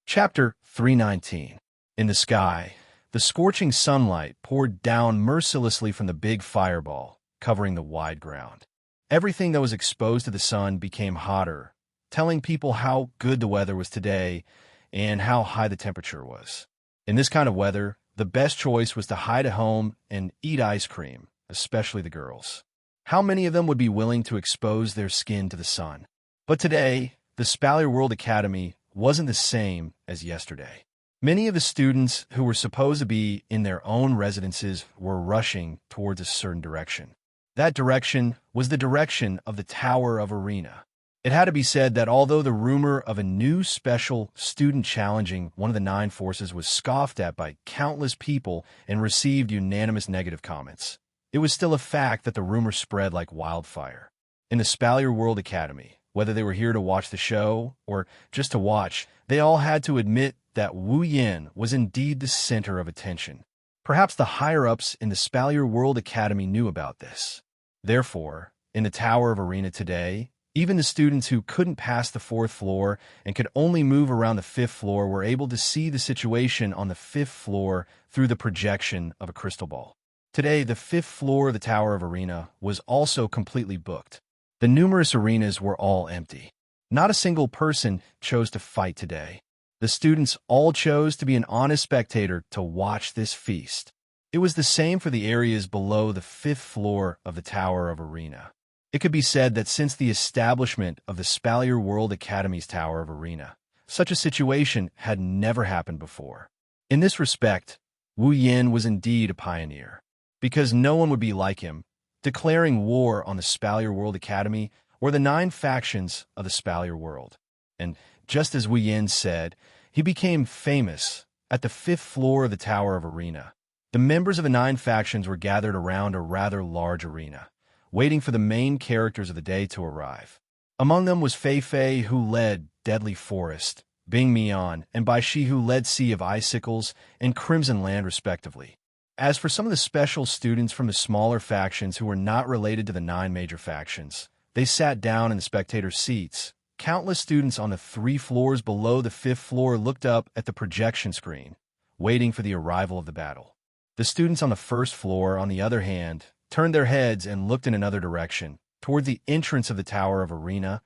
Chapter 319. In the sky, the scorching sunlight poured down mercilessly from the big fireball, covering the wide ground. Everything that was exposed to the sun became hotter, telling people how good the weather was today and how high the temperature was. In this kind of weather, the best choice was to hide at home and eat ice cream, especially the girls. How many of them would be willing to expose their skin to the sun? But today, the Spalier World Academy wasn't the same as yesterday. Many of the students who were supposed to be in their own residences were rushing towards a certain direction. That direction was the direction of the Tower of Arena. It had to be said that although the rumor of a new special student challenging one of the 9 forces was scoffed at by countless people and received unanimous negative comments, it was still a fact that the rumor spread like wildfire. In the Spalier World Academy, whether they were here to watch the show or just to watch, they all had to admit that Wu Yan was indeed the center of attention. Perhaps the higher-ups in the Spalier World Academy knew about this. Therefore, in the Tower of Arena today, even the students who couldn't pass the 4th floor and could only move around the 5th floor were able to see the situation on the 5th floor through the projection of a crystal ball. Today, the 5th floor of the Tower of Arena was also completely booked. The numerous arenas were all empty. Not a single person chose to fight today. The students all chose to be an honest spectator to watch this feast. It was the same for the areas below the 5th floor of the Tower of Arena. It could be said that since the establishment of the Spalier World Academy's Tower of Arena, such a situation had never happened before. In this respect, Wu Yan was indeed a pioneer, because no one would be like him, declaring war on the Spalier World Academy or the 9 factions of the Spalier World. And just as Wu Yan said, he became famous at the 5th floor of the Tower of Arena. The members of the 9 factions were gathered around a rather large arena, waiting for the main characters of the day to arrive. Among them was Fei Fei, who led Deadly Forest, Bing Mian, and Bai Shi, who led Sea of Icicles and Crimson Land, respectively. As for some of the special students from the smaller factions who were not related to the 9 major factions, they sat down in the spectator seats. Countless students on the 3 floors below the 5th floor looked up at the projection screen, waiting for the arrival of the battle. The students on the 1st floor, on the other hand, turned their heads and looked in another direction, toward the entrance of the Tower of Arena.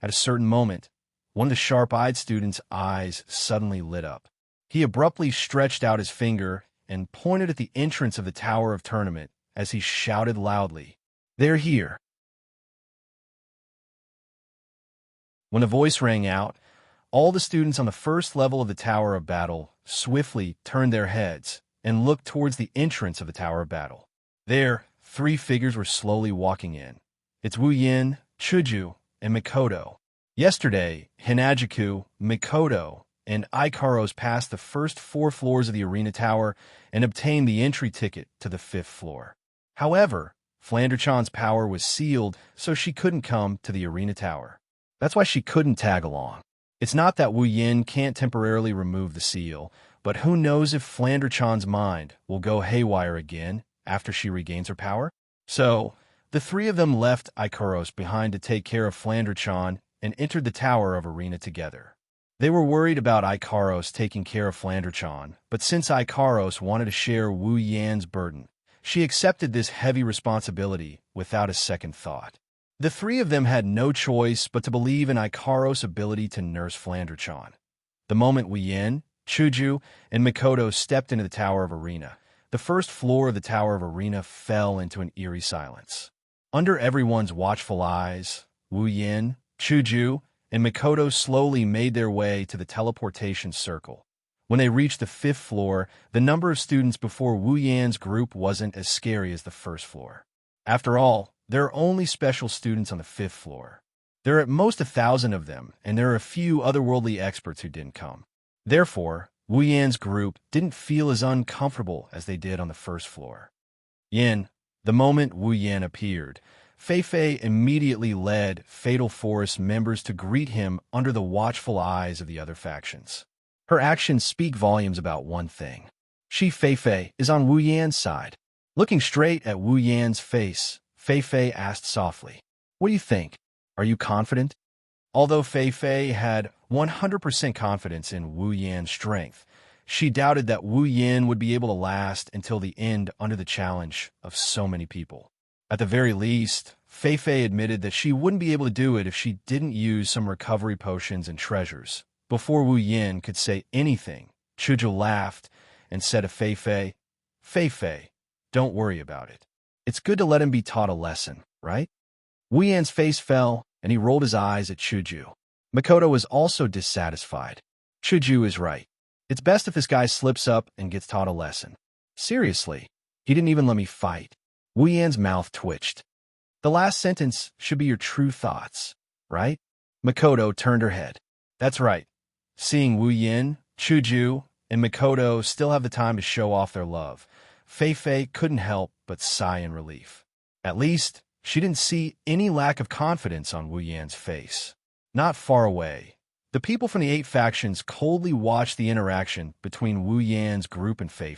At a certain moment, one of the sharp-eyed students' eyes suddenly lit up. He abruptly stretched out his finger and pointed at the entrance of the Tower of Tournament as he shouted loudly, "They're here!" When the voice rang out, all the students on the 1st level of the Tower of Battle swiftly turned their heads and looked towards the entrance of the Tower of Battle. There, 3 figures were slowly walking in. It's Wu Yan, Chuju, and Mikoto. Yesterday, Hinajiku, Mikoto, and Ikaros passed the first 4 floors of the arena tower and obtained the entry ticket to the 5th floor. However, Flanderchan's power was sealed, so she couldn't come to the arena tower. That's why she couldn't tag along. It's not that Wu Yan can't temporarily remove the seal, but who knows if Flanderchan's mind will go haywire again after she regains her power? So, the 3 of them left Ikaros behind to take care of Flanderchan and entered the Tower of Arena together. They were worried about Ikaros taking care of Flanderchan, but since Ikaros wanted to share Wu Yan's burden, she accepted this heavy responsibility without a second thought. The 3 of them had no choice but to believe in Ikaros' ability to nurse Flanderchan. The moment Wu Yan, Chuju, and Mikoto stepped into the Tower of Arena, the 1st floor of the Tower of Arena fell into an eerie silence. Under everyone's watchful eyes, Wu Yan, Chuju, and Mikoto slowly made their way to the teleportation circle. When they reached the 5th floor, the number of students before Wu Yan's group wasn't as scary as the 1st floor. After all, there are only special students on the 5th floor. There are at most 1,000 of them, and there are a few otherworldly experts who didn't come. Therefore, Wu Yan's group didn't feel as uncomfortable as they did on the 1st floor. The moment Wu Yan appeared, Fei Fei immediately led Fatal Forest members to greet him under the watchful eyes of the other factions. Her actions speak volumes about one thing. Fei Fei is on Wu Yan's side. Looking straight at Wu Yan's face, Fei Fei asked softly, "What do you think? Are you confident?" Although Fei Fei had 100% confidence in Wu Yan's strength, she doubted that Wu Yan would be able to last until the end under the challenge of so many people. At the very least, Fei Fei admitted that she wouldn't be able to do it if she didn't use some recovery potions and treasures. Before Wu Yan could say anything, Chuju laughed and said to Fei Fei, "Fei Fei, don't worry about it. It's good to let him be taught a lesson, right?" Wu Yan's face fell, and he rolled his eyes at Chuju. Makoto was also dissatisfied. Chuju is right. It's best if this guy slips up and gets taught a lesson. Seriously, he didn't even let me fight. Wu Yan's mouth twitched. The last sentence should be your true thoughts, right? Makoto turned her head. That's right. Seeing Wu Yan, Chuju, and Makoto still have the time to show off their love, Fei couldn't help but sigh in relief. At least, she didn't see any lack of confidence on Wu Yan's face. Not far away, the people from the 8 factions coldly watched the interaction between Wu Yan's group and Fei.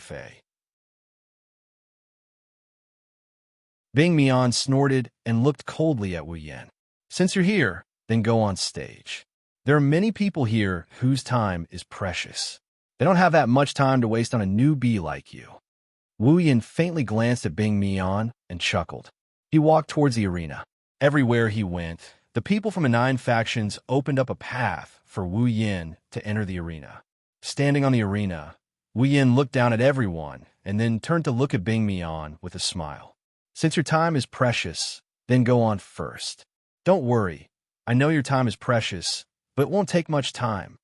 Bing Mian snorted and looked coldly at Wu Yan. Since you're here, then go on stage. There are many people here whose time is precious. They don't have that much time to waste on a newbie like you. Wu Yan faintly glanced at Bing Mian and chuckled. He walked towards the arena. Everywhere he went, the people from the 9 factions opened up a path for Wu Yan to enter the arena. Standing on the arena, Wu Yan looked down at everyone and then turned to look at Bing Mian with a smile. Since your time is precious, then go on first. Don't worry, I know your time is precious, but it won't take much time.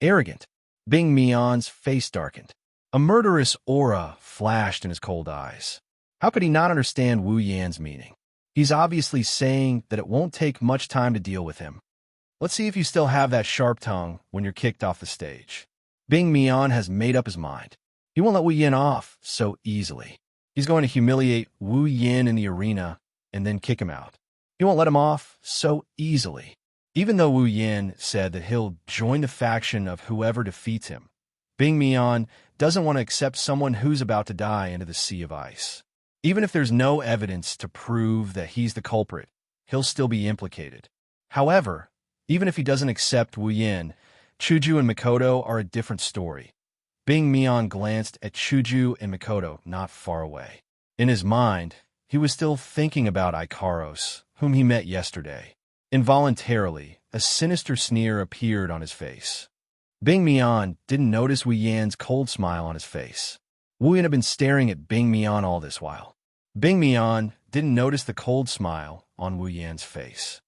Arrogant. Bing Mian's face darkened. A murderous aura flashed in his cold eyes. How could he not understand Wu Yan's meaning? He's obviously saying that it won't take much time to deal with him. Let's see if you still have that sharp tongue when you're kicked off the stage. Bing Mian has made up his mind. He won't let Wu Yan off so easily. He's going to humiliate Wu Yan in the arena and then kick him out. He won't let him off so easily. Even though Wu Yan said that he'll join the faction of whoever defeats him, Bing Mian doesn't want to accept someone who's about to die into the sea of ice. Even if there's no evidence to prove that he's the culprit, he'll still be implicated. However, even if he doesn't accept Wu Yan, Chuju and Makoto are a different story. Bing Mian glanced at Chuju and Makoto not far away. In his mind, he was still thinking about Ikaros, whom he met yesterday. Involuntarily, a sinister sneer appeared on his face. Bing Mian didn't notice Wu Yan's cold smile on his face. Wu Yan had been staring at Bing Mian all this while. Bing Mian didn't notice the cold smile on Wu Yan's face.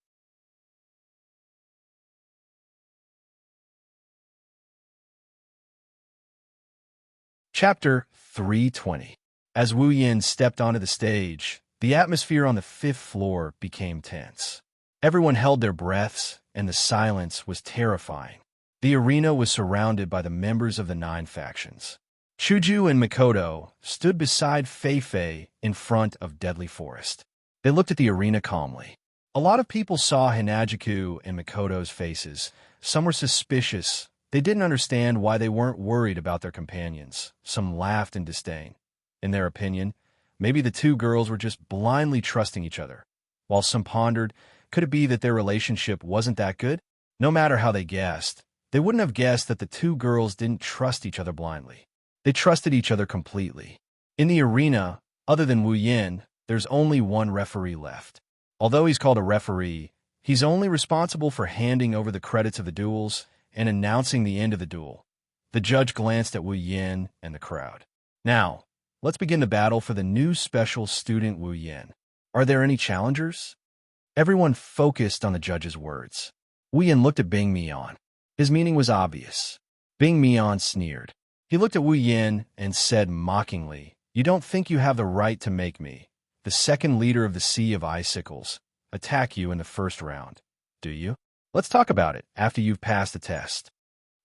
Chapter 320. As Wu Yan stepped onto the stage, the atmosphere on the 5th floor became tense. Everyone held their breaths, and the silence was terrifying. The arena was surrounded by the members of the 9 factions. Chuju and Makoto stood beside Fei in front of Deadly Forest. They looked at the arena calmly. A lot of people saw Hinajuku and Makoto's faces. Some were suspicious. They didn't understand why they weren't worried about their companions. Some laughed in disdain. In their opinion, maybe the 2 girls were just blindly trusting each other. While some pondered, could it be that their relationship wasn't that good? No matter how they guessed, they wouldn't have guessed that the 2 girls didn't trust each other blindly. They trusted each other completely. In the arena, other than Wu Yan, there's only one referee left. Although he's called a referee, he's only responsible for handing over the credits of the duels and announcing the end of the duel. The judge glanced at Wu Yan and the crowd. Now, let's begin the battle for the new special student Wu Yan. Are there any challengers? Everyone focused on the judge's words. Wu Yan looked at Bing Mian. His meaning was obvious. Bing Mian sneered. He looked at Wu Yan and said mockingly, "You don't think you have the right to make me, the second leader of the Sea of Icicles, attack you in the first round, do you? Let's talk about it after you've passed the test."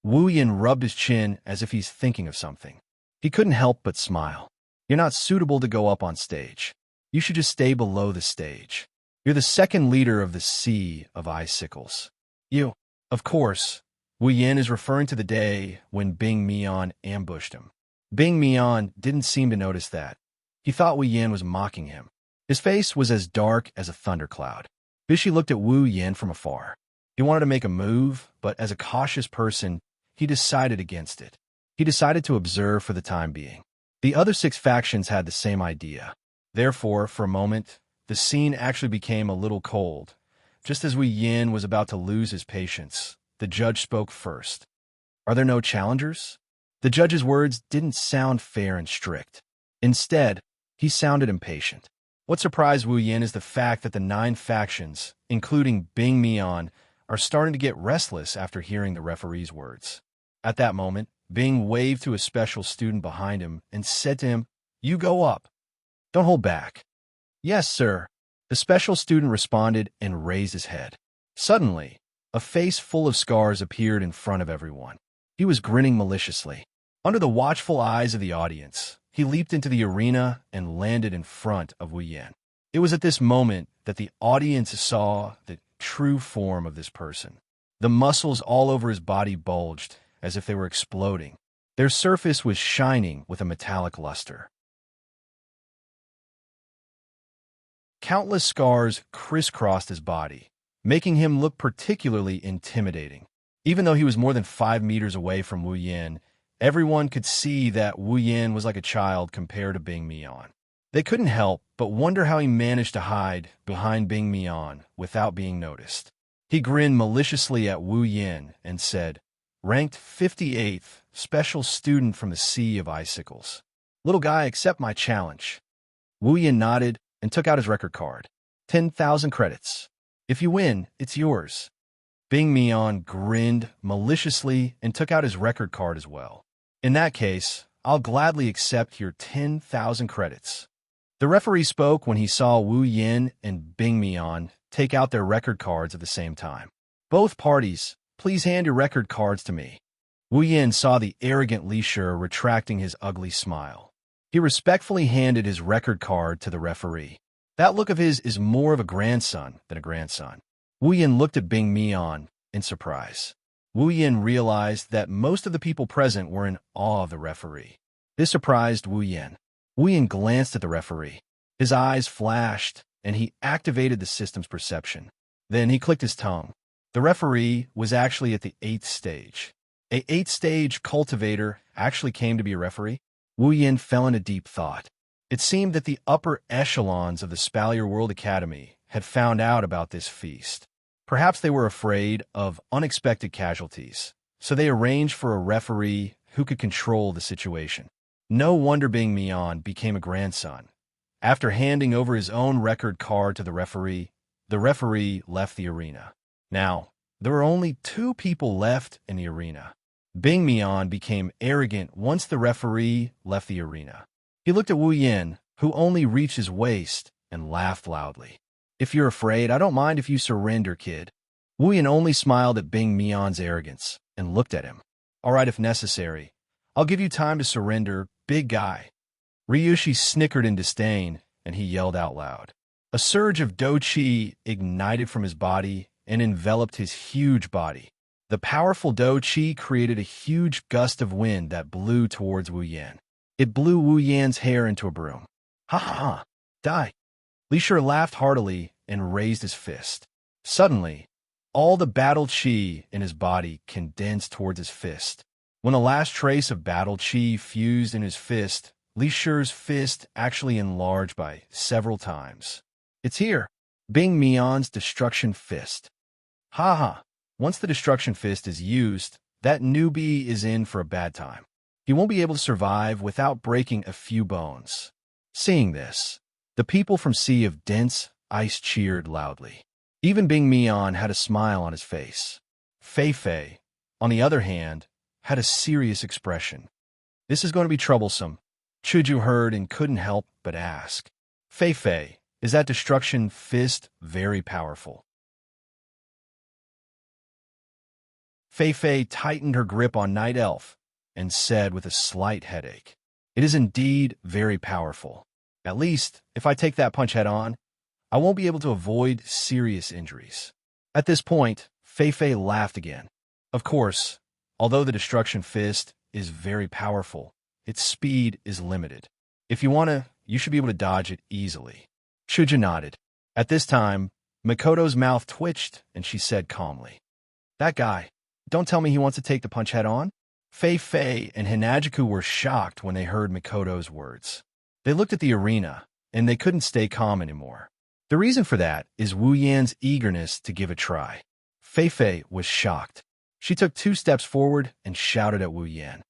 Wu Yan rubbed his chin as if he's thinking of something. He couldn't help but smile. "You're not suitable to go up on stage. You should just stay below the stage. You're the second leader of the Sea of Icicles. You, of course." Wu Yan is referring to the day when Bing Mian ambushed him. Bing Mian didn't seem to notice that. He thought Wu Yan was mocking him. His face was as dark as a thundercloud. Bishi looked at Wu Yan from afar. He wanted to make a move, but as a cautious person, he decided against it. He decided to observe for the time being. The other 6 factions had the same idea. Therefore, for a moment, the scene actually became a little cold. Just as Wu Yan was about to lose his patience, the judge spoke first. "Are there no challengers?" The judge's words didn't sound fair and strict. Instead, he sounded impatient. What surprised Wu Yan is the fact that the 9 factions, including Bing Mian, are starting to get restless after hearing the referee's words. At that moment, Bing waved to a special student behind him and said to him, "You go up. Don't hold back." "Yes, sir." The special student responded and raised his head. Suddenly, a face full of scars appeared in front of everyone. He was grinning maliciously. Under the watchful eyes of the audience, he leaped into the arena and landed in front of Wu Yan. It was at this moment that the audience saw the true form of this person. The muscles all over his body bulged, as if they were exploding. Their surface was shining with a metallic luster. Countless scars crisscrossed his body, making him look particularly intimidating. Even though he was more than 5 meters away from Wu Yan, everyone could see that Wu Yan was like a child compared to Bing Mian. They couldn't help but wonder how he managed to hide behind Bing Mian without being noticed. He grinned maliciously at Wu Yan and said, "Ranked 58th, special student from the Sea of Icicles. Little guy, accept my challenge." Wu Yan nodded and took out his record card. 10,000 credits. If you win, it's yours. Bing Mian grinned maliciously and took out his record card as well. In that case, I'll gladly accept your 10,000 credits. The referee spoke when he saw Wu Yan and Bing Mian take out their record cards at the same time. "Both parties, please hand your record cards to me." Wu Yan saw the arrogant Li Shi retracting his ugly smile. He respectfully handed his record card to the referee. That look of his is more of a grandson than a grandson. Wu Yan looked at Bing Mian in surprise. Wu Yan realized that most of the people present were in awe of the referee. This surprised Wu Yan. Wu Yan glanced at the referee. His eyes flashed, and he activated the system's perception. Then he clicked his tongue. The referee was actually at the 8th stage. A 8th-stage cultivator actually came to be a referee? Wu Yan fell into deep thought. It seemed that the upper echelons of the Spalier World Academy had found out about this feast. Perhaps they were afraid of unexpected casualties, so they arranged for a referee who could control the situation. No wonder Bing Mian became a grandson. After handing over his own record card to the referee left the arena. Now, there were only 2 people left in the arena. Bing Mian became arrogant once the referee left the arena. He looked at Wu Yan, who only reached his waist, and laughed loudly. "If you're afraid, I don't mind if you surrender, kid." Wu Yan only smiled at Bing Mian's arrogance and looked at him. "All right, if necessary. I'll give you time to surrender, big guy." Ryushi snickered in disdain, and he yelled out loud. A surge of Do Chi ignited from his body and enveloped his huge body. The powerful Do Chi created a huge gust of wind that blew towards Wu Yan. It blew Wu Yan's hair into a broom. "Ha ha ha! Die!" Li Shi laughed heartily and raised his fist. Suddenly, all the battle chi in his body condensed towards his fist. When the last trace of battle chi fused in his fist, Li Shi's fist actually enlarged by several times. "It's here! Bing Mian's Destruction Fist." Ha ha! Once the Destruction Fist is used, that newbie is in for a bad time. He won't be able to survive without breaking a few bones. Seeing this, the people from Sea of Dense Ice cheered loudly. Even Bing Mian had a smile on his face. Fei Fei, on the other hand, had a serious expression. "This is going to be troublesome." Chuju heard and couldn't help but ask, "Fei Fei, is that Destruction Fist very powerful?" Fei Fei tightened her grip on Night Elf and said with a slight headache, "It is indeed very powerful. At least, if I take that punch head-on, I won't be able to avoid serious injuries." At this point, Fei Fei laughed again. Of course, although the Destruction Fist is very powerful, its speed is limited. If you want to, you should be able to dodge it easily. Chuju nodded. At this time, Makoto's mouth twitched and she said calmly, "That guy, don't tell me he wants to take the punch head-on?" Fei Fei and Hinajiku were shocked when they heard Makoto's words. They looked at the arena, and they couldn't stay calm anymore. The reason for that is Wu Yan's eagerness to give a try. Fei Fei was shocked. She took 2 steps forward and shouted at Wu Yan.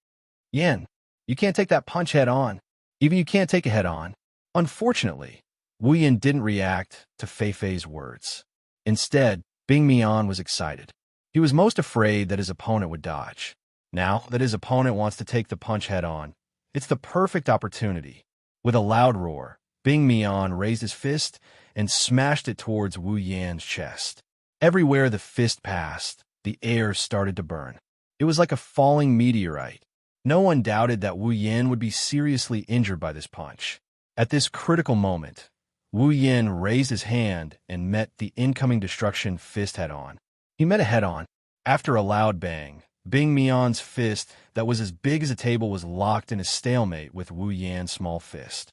"Yan, you can't take that punch head-on. Even you can't take it head-on." Unfortunately, Wu Yan didn't react to Fei Fei's words. Instead, Bing Mian was excited. He was most afraid that his opponent would dodge. Now that his opponent wants to take the punch head-on, it's the perfect opportunity. With a loud roar, Bing Mian raised his fist and smashed it towards Wu Yan's chest. Everywhere the fist passed, the air started to burn. It was like a falling meteorite. No one doubted that Wu Yan would be seriously injured by this punch. At this critical moment, Wu Yan raised his hand and met the incoming destruction fist head-on. He met it head-on. After a loud bang, Bing Mian's fist that was as big as a table was locked in a stalemate with Wu Yan's small fist.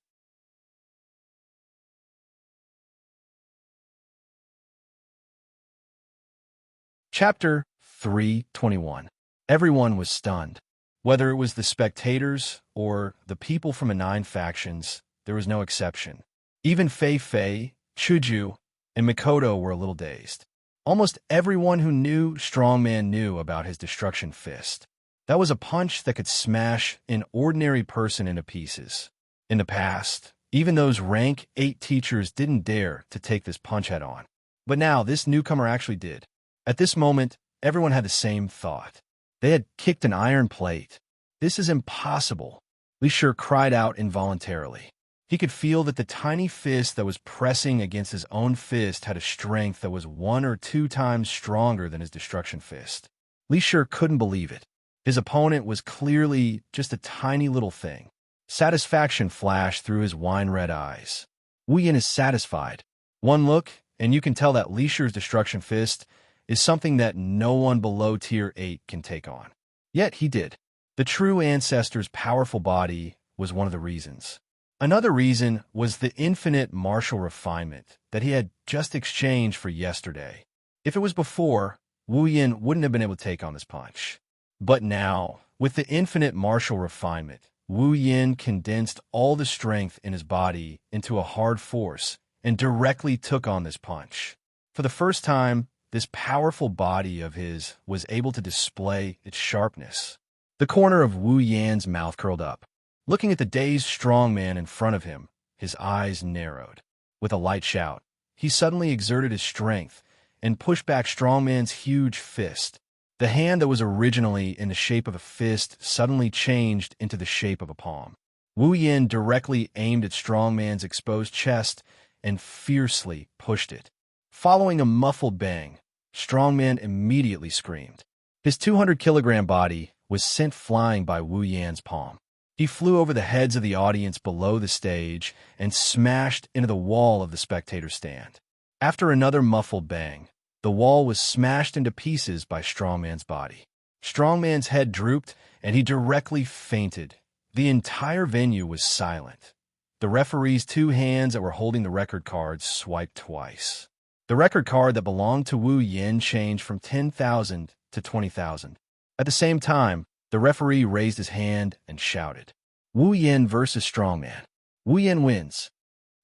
Chapter 321. Everyone was stunned. Whether it was the spectators or the people from the 9 factions, there was no exception. Even Fei Fei, Chuju, and Mikoto were a little dazed. Almost everyone who knew Strongman knew about his destruction fist. That was a punch that could smash an ordinary person into pieces. In the past, even those rank 8 teachers didn't dare to take this punch head-on. But now this newcomer actually did. At this moment, everyone had the same thought. They had kicked an iron plate. This is impossible. Li Shi cried out involuntarily. He could feel that the tiny fist that was pressing against his own fist had a strength that was 1 or 2 times stronger than his destruction fist. Li Shi couldn't believe it. His opponent was clearly just a tiny little thing. Satisfaction flashed through his wine-red eyes. Wu Yan is satisfied. One look, and you can tell that Li Shi's destruction fist is something that no one below Tier 8 can take on. Yet he did. The true ancestor's powerful body was one of the reasons. Another reason was the infinite martial refinement that he had just exchanged for yesterday. If it was before, Wu Yan wouldn't have been able to take on this punch. But now, with the infinite martial refinement, Wu Yan condensed all the strength in his body into a hard force and directly took on this punch. For the first time, this powerful body of his was able to display its sharpness. The corner of Wu Yan's mouth curled up. Looking at the dazed strong man in front of him, his eyes narrowed. With a light shout, he suddenly exerted his strength and pushed back Strongman's huge fist. The hand that was originally in the shape of a fist suddenly changed into the shape of a palm. Wu Yan directly aimed at Strongman's exposed chest and fiercely pushed it. Following a muffled bang, Strongman immediately screamed. His 200-kilogram body was sent flying by Wu Yan's palm. He flew over the heads of the audience below the stage and smashed into the wall of the spectator stand. After another muffled bang, the wall was smashed into pieces by Strongman's body. Strongman's head drooped, and he directly fainted. The entire venue was silent. The referee's 2 hands that were holding the record cards swiped twice. The record card that belonged to Wu Yan changed from 10,000 to 20,000. At the same time, the referee raised his hand and shouted, "Wu Yan versus Strongman. Wu Yan wins."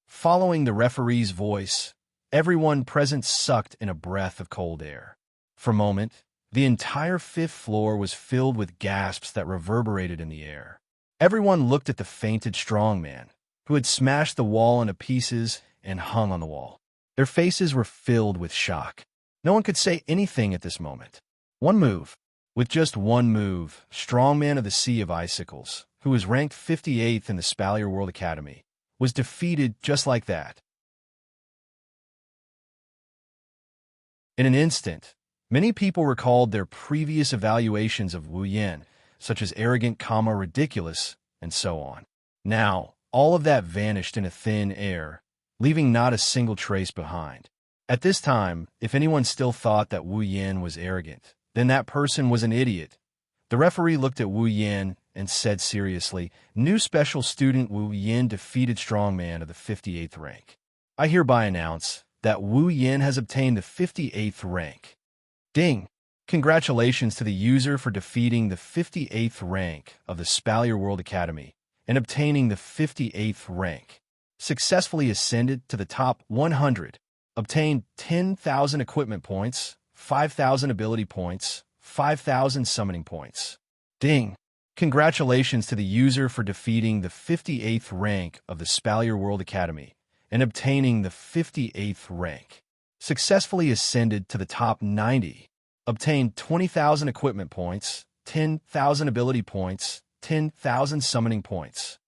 Following the referee's voice, everyone present sucked in a breath of cold air. For a moment, the entire 5th floor was filled with gasps that reverberated in the air. Everyone looked at the fainted strongman, who had smashed the wall into pieces and hung on the wall. Their faces were filled with shock. No one could say anything at this moment. One move. With just one move, Strongman of the Sea of Icicles, who was ranked 58th in the Spalier World Academy, was defeated just like that. In an instant, many people recalled their previous evaluations of Wu Yan, such as arrogant, ridiculous, and so on. Now, all of that vanished in a thin air, leaving not a single trace behind. At this time, if anyone still thought that Wu Yan was arrogant, then that person was an idiot. The referee looked at Wu Yan and said seriously, "New special student Wu Yan defeated Strongman of the 58th rank. I hereby announce that Wu Yan has obtained the 58th rank." Ding! Congratulations to the user for defeating the 58th rank of the Spalier World Academy and obtaining the 58th rank. Successfully ascended to the top 100. Obtained 10,000 equipment points, 5,000 ability points, 5,000 summoning points. Ding! Congratulations to the user for defeating the 58th rank of the Spalier World Academy and obtaining the 58th rank. successfully ascended to the top 90, obtained 20,000 equipment points, 10,000 ability points, 10,000 summoning points.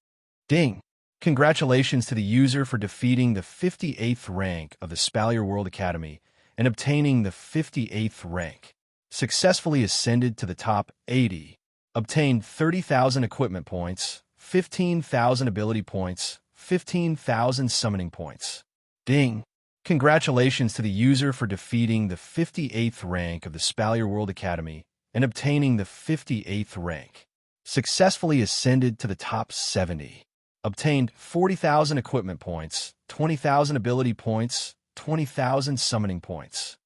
Ding! Congratulations to the user for defeating the 58th rank of the Spalier World Academy and obtaining the 58th rank. Successfully ascended to the top 80, obtained 30,000 equipment points, 15,000 ability points, 15,000 summoning points. Ding! Congratulations to the user for defeating the 58th rank of the Spalier World Academy and obtaining the 58th rank. Successfully ascended to the top 70, obtained 40,000 equipment points, 20,000 ability points, 20,000 summoning points.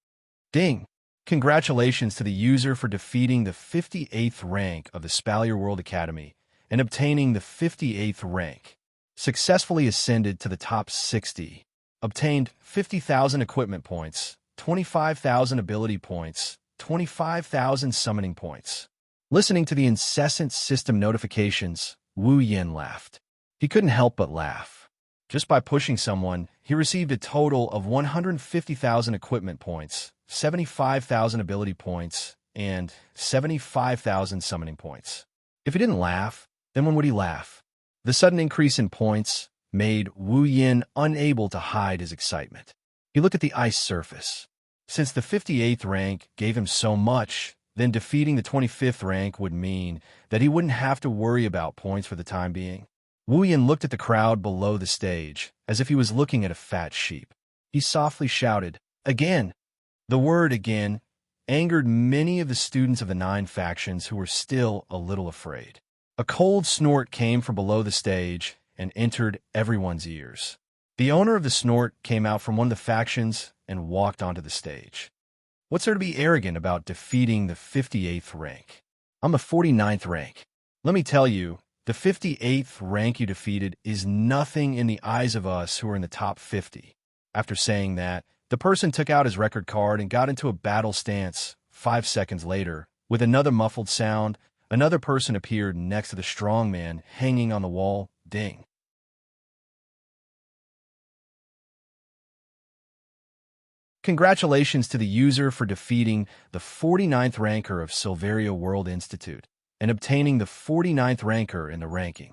Ding! Congratulations to the user for defeating the 58th rank of the Spalier World Academy and obtaining the 58th rank. Successfully ascended to the top 60, obtained 50,000 equipment points, 25,000 ability points, 25,000 summoning points. Listening to the incessant system notifications, Wu Yin laughed. He couldn't help but laugh. Just by pushing someone, he received a total of 150,000 equipment points, 75,000 ability points, and 75,000 summoning points. If he didn't laugh, then when would he laugh? The sudden increase in points made Wu Yin unable to hide his excitement. He looked at the ice surface. Since the 58th rank gave him so much, then defeating the 25th rank would mean that he wouldn't have to worry about points for the time being. Wu Yin looked at the crowd below the stage, as if he was looking at a fat sheep. He softly shouted, "Again!" The word "again" angered many of the students of the 9 factions who were still a little afraid. A cold snort came from below the stage and entered everyone's ears. The owner of the snort came out from one of the factions and walked onto the stage. "What's there to be arrogant about defeating the 58th rank? I'm the 49th rank. Let me tell you, the 58th rank you defeated is nothing in the eyes of us who are in the top 50. After saying that, the person took out his record card and got into a battle stance. 5 seconds later, with another muffled sound, another person appeared next to the strong man hanging on the wall. Ding! Congratulations to the user for defeating the 49th ranker of Silveria World Institute and obtaining the 49th ranker in the ranking.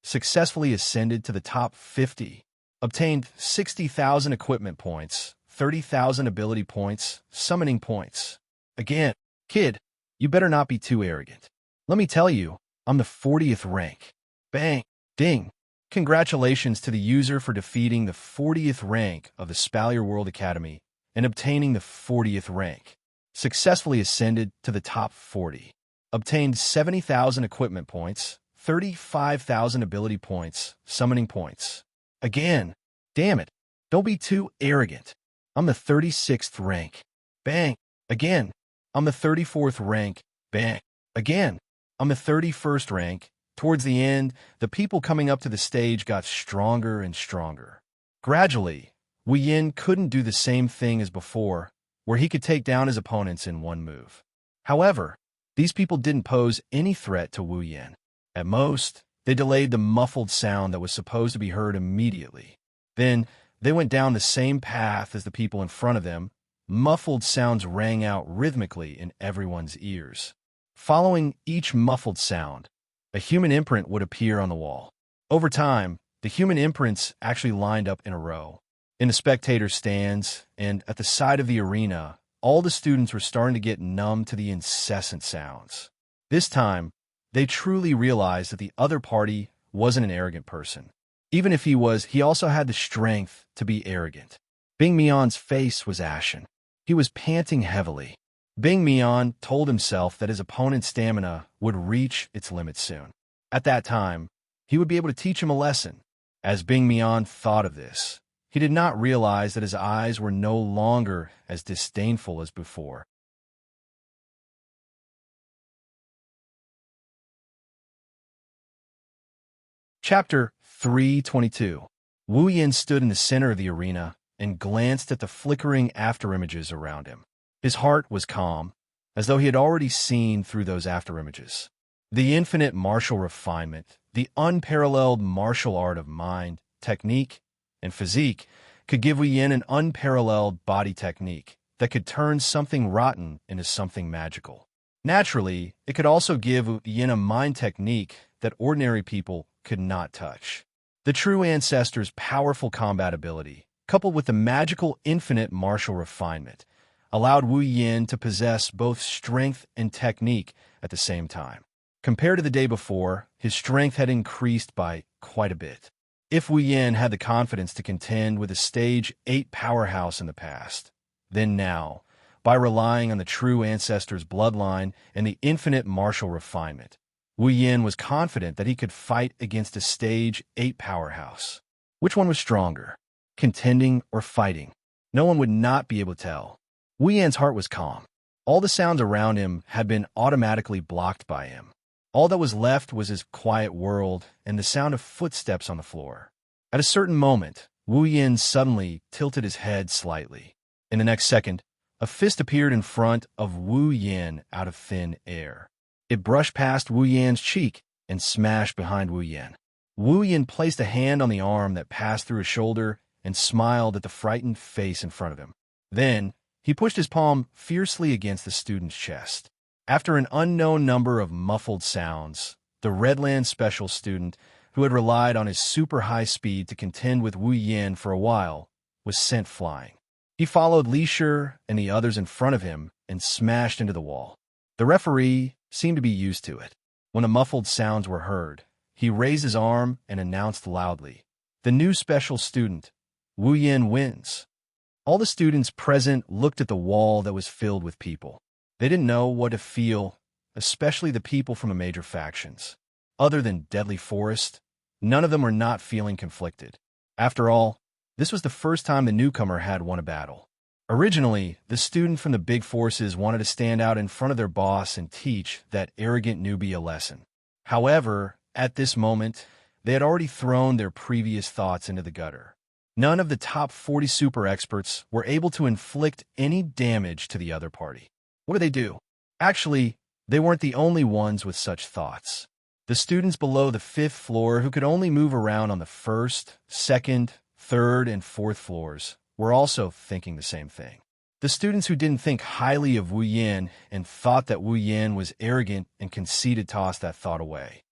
Successfully ascended to the top 50, obtained 60,000 equipment points, 30,000 ability points, summoning points. Again, kid, you better not be too arrogant. Let me tell you, I'm the 40th rank. Bang! Ding! Congratulations to the user for defeating the 40th rank of the Spalier World Academy and obtaining the 40th rank. Successfully ascended to the top 40. Obtained 70,000 equipment points, 35,000 ability points, summoning points. Again, damn it, don't be too arrogant. I'm the 36th rank. Bang! Again, I'm the 34th rank. Bang! Again, I'm the 31st rank. Towards the end, the people coming up to the stage got stronger and stronger. Gradually, Wu Yin couldn't do the same thing as before, where he could take down his opponents in one move. However, these people didn't pose any threat to Wu Yin. At most, they delayed the muffled sound that was supposed to be heard immediately. Then, they went down the same path as the people in front of them. Muffled sounds rang out rhythmically in everyone's ears. Following each muffled sound, a human imprint would appear on the wall. Over time, the human imprints actually lined up in a row. In the spectator stands and at the side of the arena, all the students were starting to get numb to the incessant sounds. This time, they truly realized that the other party wasn't an arrogant person. Even if he was, he also had the strength to be arrogant. Bing Mian's face was ashen. He was panting heavily. Bing Mian told himself that his opponent's stamina would reach its limit soon. At that time, he would be able to teach him a lesson. As Bing Mian thought of this, he did not realize that his eyes were no longer as disdainful as before. Chapter 322. Wu Yin stood in the center of the arena and glanced at the flickering afterimages around him. His heart was calm, as though he had already seen through those afterimages. The infinite martial refinement, the unparalleled martial art of mind, technique, and physique could give Wu Yin an unparalleled body technique that could turn something rotten into something magical. Naturally, it could also give Wu Yin a mind technique that ordinary people could not touch. The true ancestor's powerful combat ability, coupled with the magical infinite martial refinement, allowed Wu Yin to possess both strength and technique at the same time. Compared to the day before, his strength had increased by quite a bit. If Wu Yin had the confidence to contend with a Stage 8 powerhouse in the past, then now, by relying on the true ancestor's bloodline and the infinite martial refinement, Wu Yin was confident that he could fight against a Stage 8 powerhouse. Which one was stronger, contending or fighting? No one would not be able to tell. Wu Yin's heart was calm. All the sounds around him had been automatically blocked by him. All that was left was his quiet world and the sound of footsteps on the floor. At a certain moment, Wu Yin suddenly tilted his head slightly. In the next second, a fist appeared in front of Wu Yin out of thin air. It brushed past Wu Yin's cheek and smashed behind Wu Yin. Wu Yin placed a hand on the arm that passed through his shoulder and smiled at the frightened face in front of him. Then, he pushed his palm fiercely against the student's chest. After an unknown number of muffled sounds, the Redland Special student, who had relied on his super high speed to contend with Wu Yin for a while, was sent flying. He followed Li Shi and the others in front of him and smashed into the wall. The referee seemed to be used to it. When the muffled sounds were heard, he raised his arm and announced loudly, "The new special student, Wu Yin, wins." All the students present looked at the wall that was filled with people. They didn't know what to feel, especially the people from the major factions. Other than Deadly Forest, none of them were not feeling conflicted. After all, this was the first time the newcomer had won a battle. Originally, the student from the big forces wanted to stand out in front of their boss and teach that arrogant newbie a lesson. However, at this moment, they had already thrown their previous thoughts into the gutter. None of the top 40 super experts were able to inflict any damage to the other party. What did they do? Actually, they weren't the only ones with such thoughts. The students below the 5th floor who could only move around on the 1st, 2nd, 3rd, and 4th floors were also thinking the same thing. The students who didn't think highly of Wu Yin and thought that Wu Yin was arrogant and conceited tossed that thought away.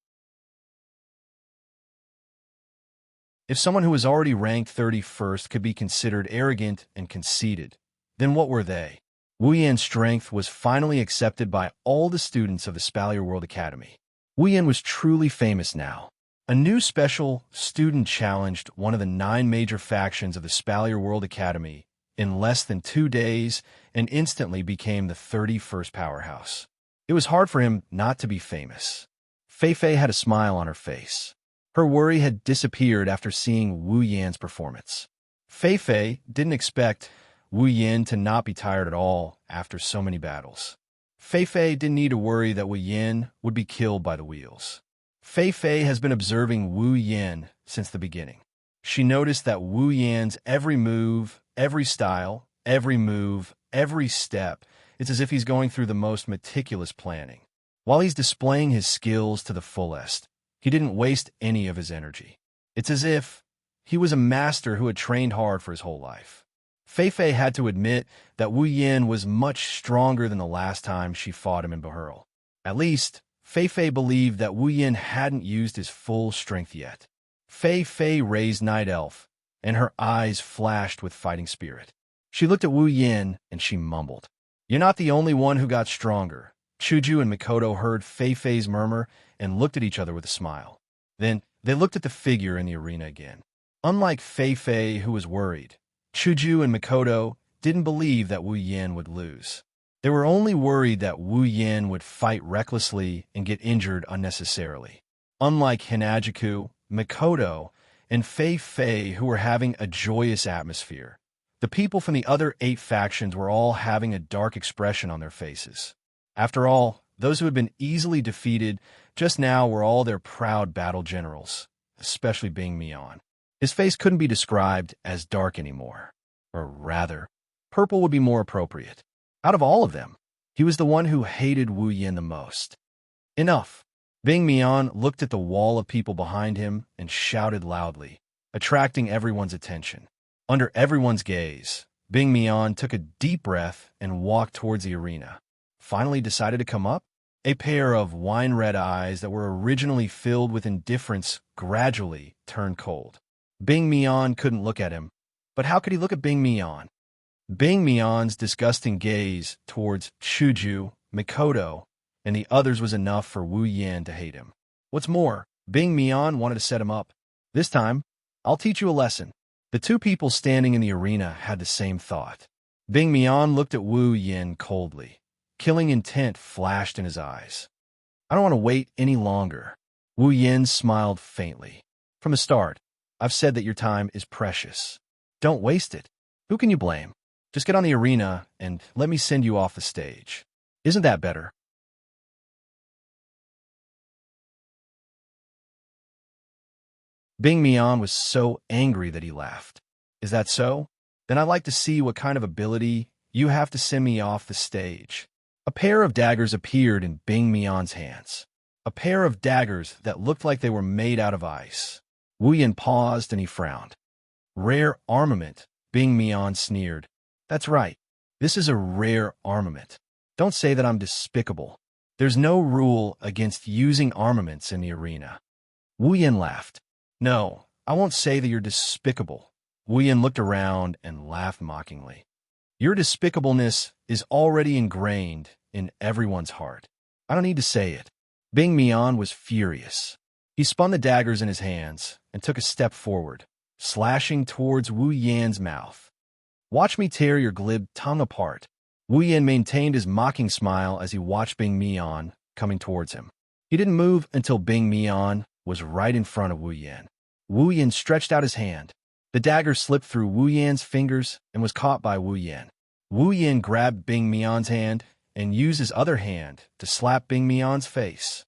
If someone who was already ranked 31st could be considered arrogant and conceited, then what were they? Wu Yin's strength was finally accepted by all the students of the Spalier World Academy. Wu Yin was truly famous now. A new special student challenged one of the 9 major factions of the Spalier World Academy in less than 2 days and instantly became the 31st powerhouse. It was hard for him not to be famous. Fei Fei had a smile on her face. Her worry had disappeared after seeing Wu Yin's performance. Fei Fei didn't expect Wu Yin to not be tired at all after so many battles. Fei Fei didn't need to worry that Wu Yin would be killed by the wheels. Fei Fei has been observing Wu Yin since the beginning. She noticed that Wu Yin's every move, every style, every move, every step, it's as if he's going through the most meticulous planning. While he's displaying his skills to the fullest, he didn't waste any of his energy. It's as if he was a master who had trained hard for his whole life. Fei Fei had to admit that Wu Yin was much stronger than the last time she fought him in Beherl. At least, Fei Fei believed that Wu Yin hadn't used his full strength yet. Fei Fei raised Night Elf, and her eyes flashed with fighting spirit. She looked at Wu Yin, and she mumbled, "You're not the only one who got stronger." Chuju and Mikoto heard Fei Fei's murmur and looked at each other with a smile. Then, they looked at the figure in the arena again. Unlike Fei Fei, who was worried, Chuju and Mikoto didn't believe that Wu Yin would lose. They were only worried that Wu Yin would fight recklessly and get injured unnecessarily. Unlike Hinajiku, Mikoto, and Fei Fei, who were having a joyous atmosphere, the people from the other 8 factions were all having a dark expression on their faces. After all, those who had been easily defeated just now were all their proud battle generals, especially Bing Mian. His face couldn't be described as dark anymore. Or rather, purple would be more appropriate. Out of all of them, he was the one who hated Wu Yin the most. Enough. Bing Mian looked at the wall of people behind him and shouted loudly, attracting everyone's attention. Under everyone's gaze, Bing Mian took a deep breath and walked towards the arena. Finally decided to come up? A pair of wine-red eyes that were originally filled with indifference gradually turned cold. Bing Mian couldn't look at him, but how could he look at Bing Mian? Bing Mian's disgusting gaze towards Shuju, Mikoto, and the others was enough for Wu Yan to hate him. What's more, Bing Mian wanted to set him up. This time, I'll teach you a lesson. The two people standing in the arena had the same thought. Bing Mian looked at Wu Yan coldly. Killing intent flashed in his eyes. I don't want to wait any longer. Wu Yan smiled faintly. From the start, I've said that your time is precious. Don't waste it. Who can you blame? Just get on the arena and let me send you off the stage. Isn't that better? Bing Mian was so angry that he laughed. Is that so? Then I'd like to see what kind of ability you have to send me off the stage. A pair of daggers appeared in Bing Mian's hands. A pair of daggers that looked like they were made out of ice. Wu Yan paused and he frowned. Rare armament, Bing Mian sneered. That's right. This is a rare armament. Don't say that I'm despicable. There's no rule against using armaments in the arena. Wu Yan laughed. No, I won't say that you're despicable. Wu Yan looked around and laughed mockingly. Your despicableness is already ingrained in everyone's heart. I don't need to say it. Bing Mian was furious. He spun the daggers in his hands and took a step forward, slashing towards Wu Yan's mouth. Watch me tear your glib tongue apart. Wu Yan maintained his mocking smile as he watched Bing Mian coming towards him. He didn't move until Bing Mian was right in front of Wu Yan. Wu Yan stretched out his hand. The dagger slipped through Wu Yan's fingers and was caught by Wu Yan. Wu Yan grabbed Bing Mian's hand and used his other hand to slap Bing Mian's face.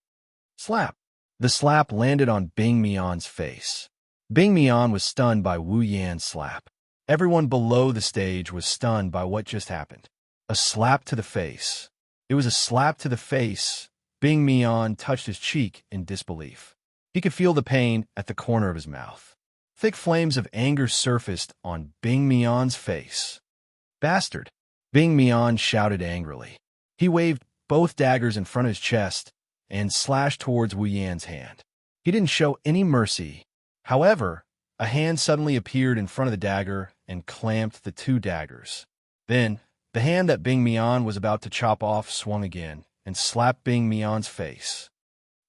Slap! The slap landed on Bing Mian's face. Bing Mian was stunned by Wu Yan's slap. Everyone below the stage was stunned by what just happened. A slap to the face. It was a slap to the face. Bing Mian touched his cheek in disbelief. He could feel the pain at the corner of his mouth. Thick flames of anger surfaced on Bing Mian's face. Bastard! Bing Mian shouted angrily. He waved both daggers in front of his chest and slashed towards Wu Yan's hand. He didn't show any mercy. However, a hand suddenly appeared in front of the dagger and clamped the two daggers. Then, the hand that Bing Mian was about to chop off swung again and slapped Bing Mian's face.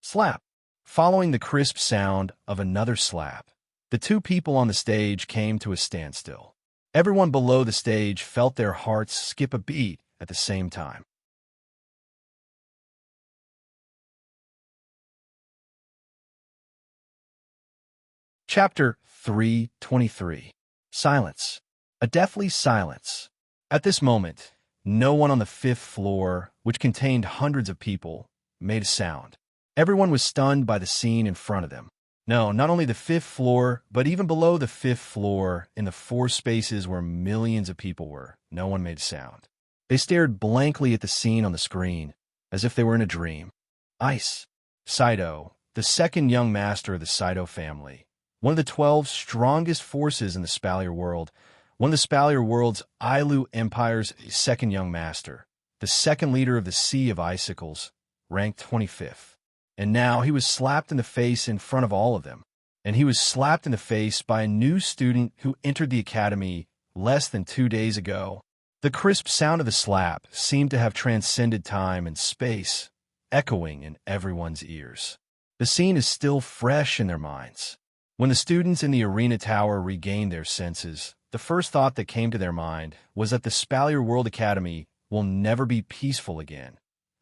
Slap! Following the crisp sound of another slap, the two people on the stage came to a standstill. Everyone below the stage felt their hearts skip a beat at the same time. Chapter 323. Silence. A deathly silence. At this moment, no one on the fifth floor, which contained hundreds of people, made a sound. Everyone was stunned by the scene in front of them. No, not only the fifth floor, but even below the fifth floor, in the four spaces where millions of people were, no one made a sound. They stared blankly at the scene on the screen, as if they were in a dream. Ice. Saito, the second young master of the Saito family, one of the 12 strongest forces in the Spalier world, one of the Spalier world's Ailu Empire's second young master, the second leader of the Sea of Icicles, ranked 25th. And now he was slapped in the face in front of all of them. And he was slapped in the face by a new student who entered the academy less than 2 days ago. The crisp sound of the slap seemed to have transcended time and space, echoing in everyone's ears. The scene is still fresh in their minds. When the students in the arena tower regained their senses, the first thought that came to their mind was that the Spalier World Academy will never be peaceful again.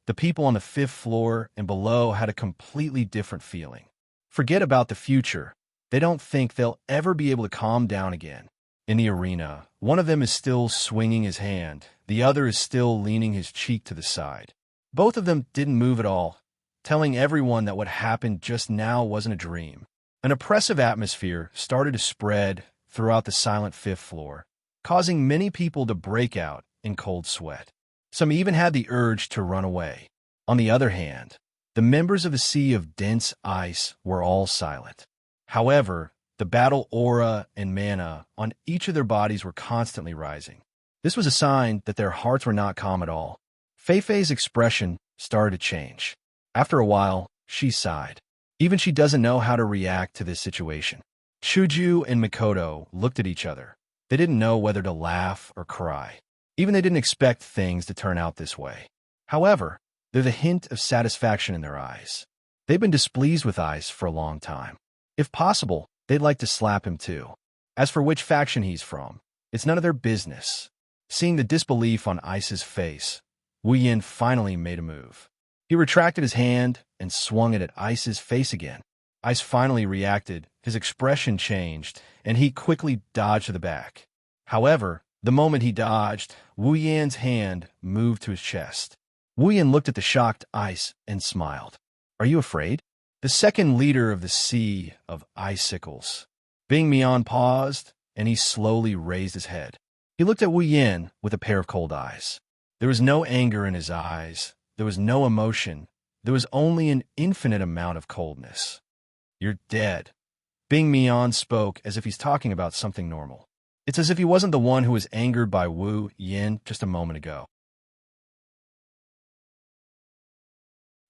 The people on the fifth floor and below had a completely different feeling. Forget about the future. They don't think they'll ever be able to calm down again. In the arena, one of them is still swinging his hand. The other is still leaning his cheek to the side. Both of them didn't move at all, telling everyone that what happened just now wasn't a dream. An oppressive atmosphere started to spread throughout the silent fifth floor, causing many people to break out in cold sweat. Some even had the urge to run away. On the other hand, the members of the Sea of Dense Ice were all silent. However, The battle aura and mana on each of their bodies were constantly rising. This was a sign that their hearts were not calm at all. Feifei's expression started to change. After a while, she sighed. Even she doesn't know how to react to this situation. Chuju and Mikoto looked at each other. They didn't know whether to laugh or cry. Even they didn't expect things to turn out this way. However, there's a hint of satisfaction in their eyes. They've been displeased with Ice for a long time. If possible, they'd like to slap him too. As for which faction he's from, it's none of their business. Seeing the disbelief on Ice's face, Wu Yin finally made a move. He retracted his hand and swung it at Ice's face again. Ice finally reacted, his expression changed, and he quickly dodged to the back. However, the moment he dodged, Wu Yan's hand moved to his chest. Wu Yan looked at the shocked Ice and smiled. Are you afraid? The second leader of the Sea of Icicles. Bing Mian paused, and he slowly raised his head. He looked at Wu Yan with a pair of cold eyes. There was no anger in his eyes. There was no emotion. There was only an infinite amount of coldness. You're dead. Bing Mian spoke as if he's talking about something normal. It's as if he wasn't the one who was angered by Wu Yin just a moment ago.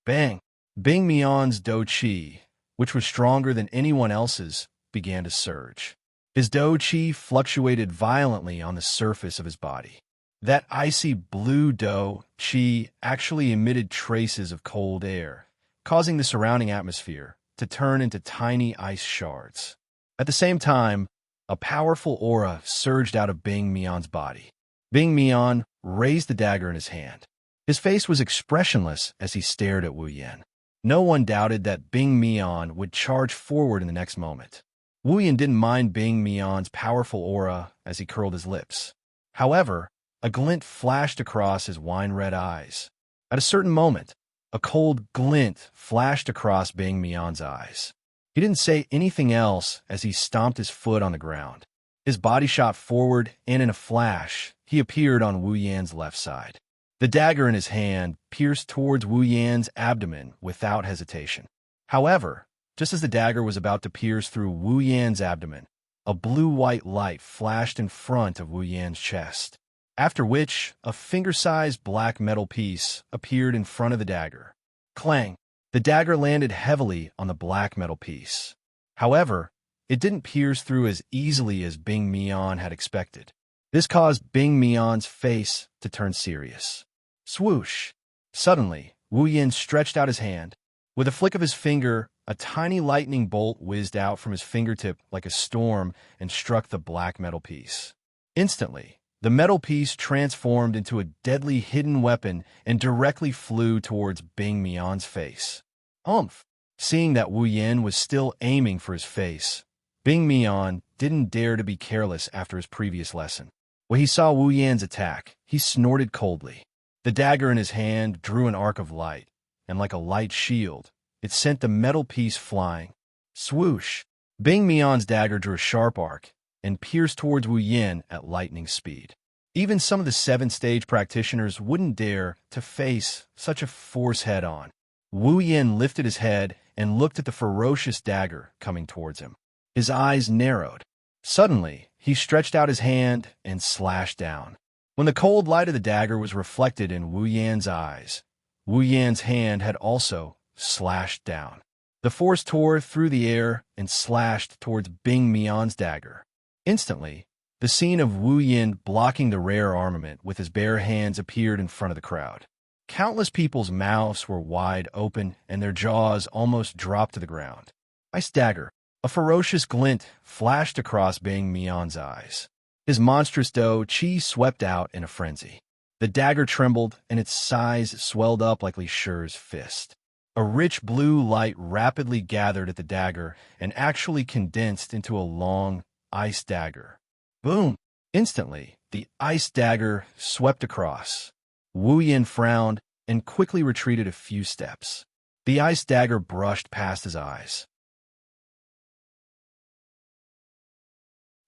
Bang! Bing Mian's Do Qi, which was stronger than anyone else's, began to surge. His Do Qi fluctuated violently on the surface of his body. That icy blue Do Qi actually emitted traces of cold air, causing the surrounding atmosphere to turn into tiny ice shards. At the same time, a powerful aura surged out of Bing Mian's body. Bing Mian raised the dagger in his hand. His face was expressionless as he stared at Wu Yan. No one doubted that Bing Mian would charge forward in the next moment. Wu Yan didn't mind Bing Mian's powerful aura as he curled his lips. However, a glint flashed across his wine-red eyes. At a certain moment, a cold glint flashed across Bing Mian's eyes. He didn't say anything else as he stomped his foot on the ground. His body shot forward, and in a flash, he appeared on Wu Yan's left side. The dagger in his hand pierced towards Wu Yan's abdomen without hesitation. However, just as the dagger was about to pierce through Wu Yan's abdomen, a blue-white light flashed in front of Wu Yan's chest, after which a finger-sized black metal piece appeared in front of the dagger. Clang! The dagger landed heavily on the black metal piece. However, it didn't pierce through as easily as Bing Mian had expected. This caused Bing Mian's face to turn serious. Swoosh! Suddenly, Wu Yan stretched out his hand. With a flick of his finger, a tiny lightning bolt whizzed out from his fingertip like a storm and struck the black metal piece. Instantly, the metal piece transformed into a deadly hidden weapon and directly flew towards Bing Mian's face. Umph! Seeing that Wu Yan was still aiming for his face, Bing Mian didn't dare to be careless after his previous lesson. When he saw Wu Yan's attack, he snorted coldly. The dagger in his hand drew an arc of light, and like a light shield, it sent the metal piece flying. Swoosh! Bing Mian's dagger drew a sharp arc and pierced towards Wu Yan at lightning speed. Even some of the 7th-stage practitioners wouldn't dare to face such a force head-on. Wu Yan lifted his head and looked at the ferocious dagger coming towards him. His eyes narrowed. Suddenly, he stretched out his hand and slashed down. When the cold light of the dagger was reflected in Wu Yan's eyes, Wu Yan's hand had also slashed down. The force tore through the air and slashed towards Bing Mian's dagger. Instantly, the scene of Wu Yan blocking the rare armament with his bare hands appeared in front of the crowd. Countless people's mouths were wide open and their jaws almost dropped to the ground. Ice dagger. A ferocious glint flashed across Bing Mian's eyes. His monstrous Do Qi swept out in a frenzy. The dagger trembled, and its size swelled up like Li Shi's fist. A rich blue light rapidly gathered at the dagger and actually condensed into a long ice dagger. Boom! Instantly, the ice dagger swept across. Wu Yan frowned and quickly retreated a few steps. The ice dagger brushed past his eyes.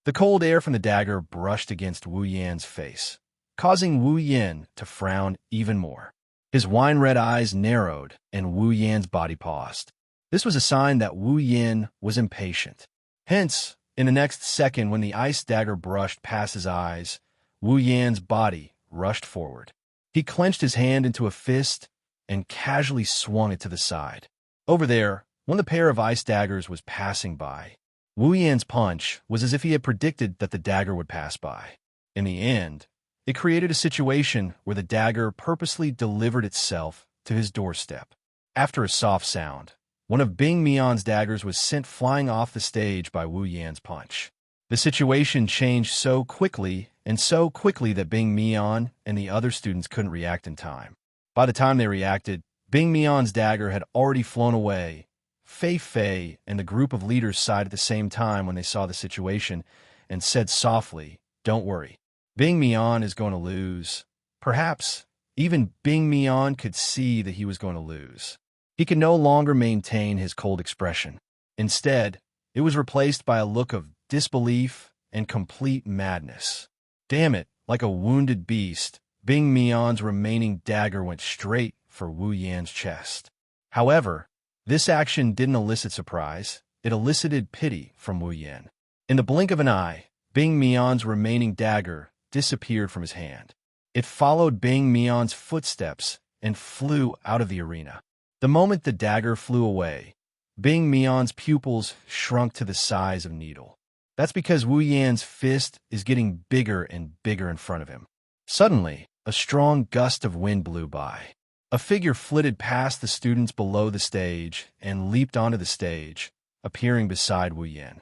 The cold air from the dagger brushed against Wu Yan's face, causing Wu Yan to frown even more. His wine-red eyes narrowed, and Wu Yan's body paused. This was a sign that Wu Yan was impatient. Hence, in the next second when the ice dagger brushed past his eyes, Wu Yan's body rushed forward. He clenched his hand into a fist and casually swung it to the side. Over there, when the pair of ice daggers was passing by, Wu Yan's punch was as if he had predicted that the dagger would pass by. In the end, it created a situation where the dagger purposely delivered itself to his doorstep. After a soft sound, one of Bing Mian's daggers was sent flying off the stage by Wu Yan's punch. The situation changed so quickly that Bing Mian and the other students couldn't react in time. By the time they reacted, Bing Mian's dagger had already flown away. Fei Fei and the group of leaders sighed at the same time when they saw the situation and said softly, "Don't worry. Bing Mian is going to lose." Perhaps even Bing Mian could see that he was going to lose. He could no longer maintain his cold expression. Instead, it was replaced by a look of disbelief and complete madness. Damn it, like a wounded beast, Bing Mian's remaining dagger went straight for Wu Yan's chest. However, this action didn't elicit surprise. It elicited pity from Wu Yan. In the blink of an eye, Bing Mian's remaining dagger disappeared from his hand. It followed Bing Mian's footsteps and flew out of the arena. The moment the dagger flew away, Bing Mian's pupils shrunk to the size of a needle. That's because Wu Yan's fist is getting bigger and bigger in front of him. Suddenly, a strong gust of wind blew by. A figure flitted past the students below the stage and leaped onto the stage, appearing beside Wu Yan.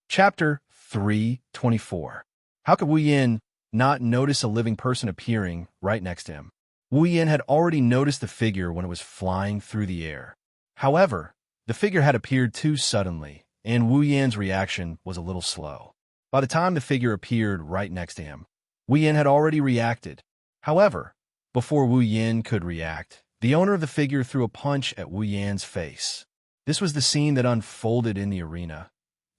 Chapter 324. How could Wu Yan not notice a living person appearing right next to him? Wu Yan had already noticed the figure when it was flying through the air. However, the figure had appeared too suddenly, and Wu Yan's reaction was a little slow. By the time the figure appeared right next to him, Wu Yan had already reacted. However, before Wu Yan could react, the owner of the figure threw a punch at Wu Yan's face. This was the scene that unfolded in the arena.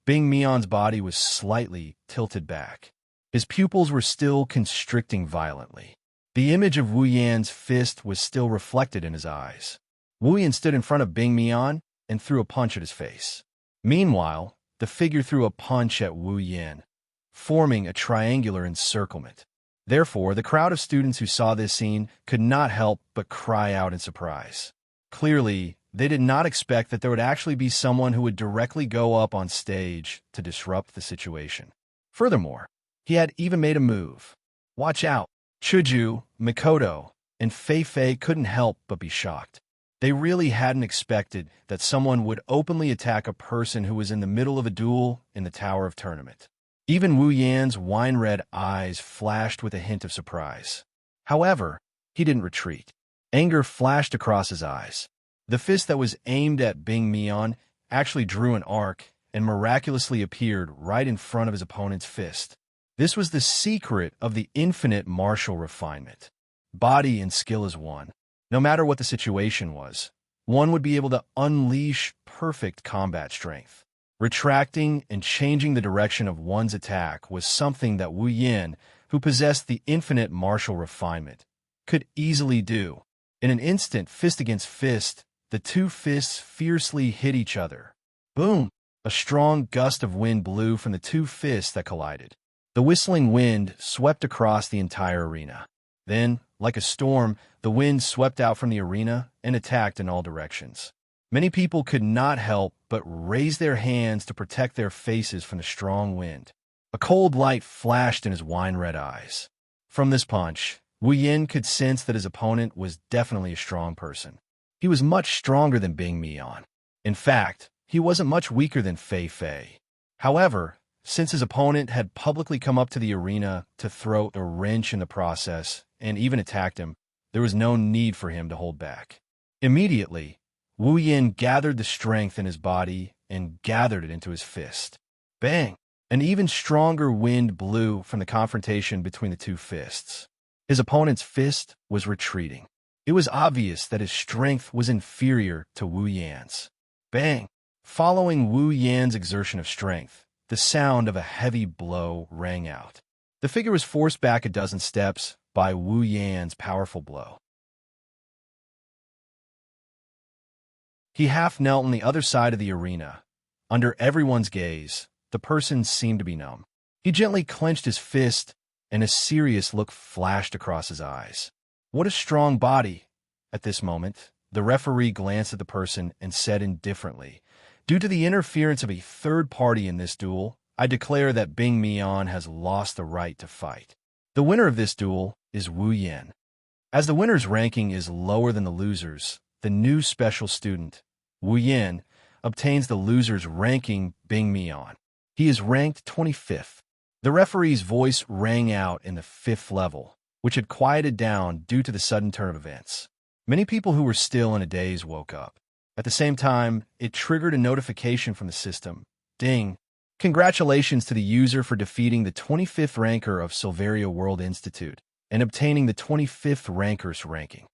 Bing Mian's body was slightly tilted back. His pupils were still constricting violently. The image of Wu Yan's fist was still reflected in his eyes. Wu Yan stood in front of Bing Mian and threw a punch at his face. Meanwhile, the figure threw a punch at Wu Yan, forming a triangular encirclement. Therefore, the crowd of students who saw this scene could not help but cry out in surprise. Clearly, they did not expect that there would actually be someone who would directly go up on stage to disrupt the situation. Furthermore, he had even made a move. Watch out! Chuju, Mikoto, and Fei Fei couldn't help but be shocked. They really hadn't expected that someone would openly attack a person who was in the middle of a duel in the Tower of Tournament. Even Wu Yan's wine-red eyes flashed with a hint of surprise. However, he didn't retreat. Anger flashed across his eyes. The fist that was aimed at Bing Mian actually drew an arc and miraculously appeared right in front of his opponent's fist. This was the secret of the infinite martial refinement. Body and skill as one. No matter what the situation was, one would be able to unleash perfect combat strength. Retracting and changing the direction of one's attack was something that Wu Yan, who possessed the infinite martial refinement, could easily do. In an instant, fist against fist, the two fists fiercely hit each other. Boom! A strong gust of wind blew from the two fists that collided. The whistling wind swept across the entire arena. Then, like a storm, the wind swept out from the arena and attacked in all directions. Many people could not help but raise their hands to protect their faces from the strong wind. A cold light flashed in his wine-red eyes. From this punch, Wu Yan could sense that his opponent was definitely a strong person. He was much stronger than Bing Mian. In fact, he wasn't much weaker than Fei Fei. However, since his opponent had publicly come up to the arena to throw a wrench in the process and even attacked him, there was no need for him to hold back. Immediately, Wu Yan gathered the strength in his body and gathered it into his fist. Bang! An even stronger wind blew from the confrontation between the two fists. His opponent's fist was retreating. It was obvious that his strength was inferior to Wu Yan's. Bang! Following Wu Yan's exertion of strength, the sound of a heavy blow rang out. The figure was forced back a dozen steps by Wu Yan's powerful blow. He half knelt on the other side of the arena. Under everyone's gaze, the person seemed to be numb. He gently clenched his fist, and a serious look flashed across his eyes. What a strong body! At this moment, the referee glanced at the person and said indifferently, "Due to the interference of a third party in this duel, I declare that Bing Mian has lost the right to fight. The winner of this duel is Wu Yan." As the winner's ranking is lower than the loser's, the new special student, Wu Yan, obtains the loser's ranking Bing Mian. He is ranked 25th. The referee's voice rang out in the 5th level, which had quieted down due to the sudden turn of events. Many people who were still in a daze woke up. At the same time, it triggered a notification from the system. Ding! Congratulations to the user for defeating the 25th ranker of Silveria World Institute and obtaining the 25th ranker's ranking.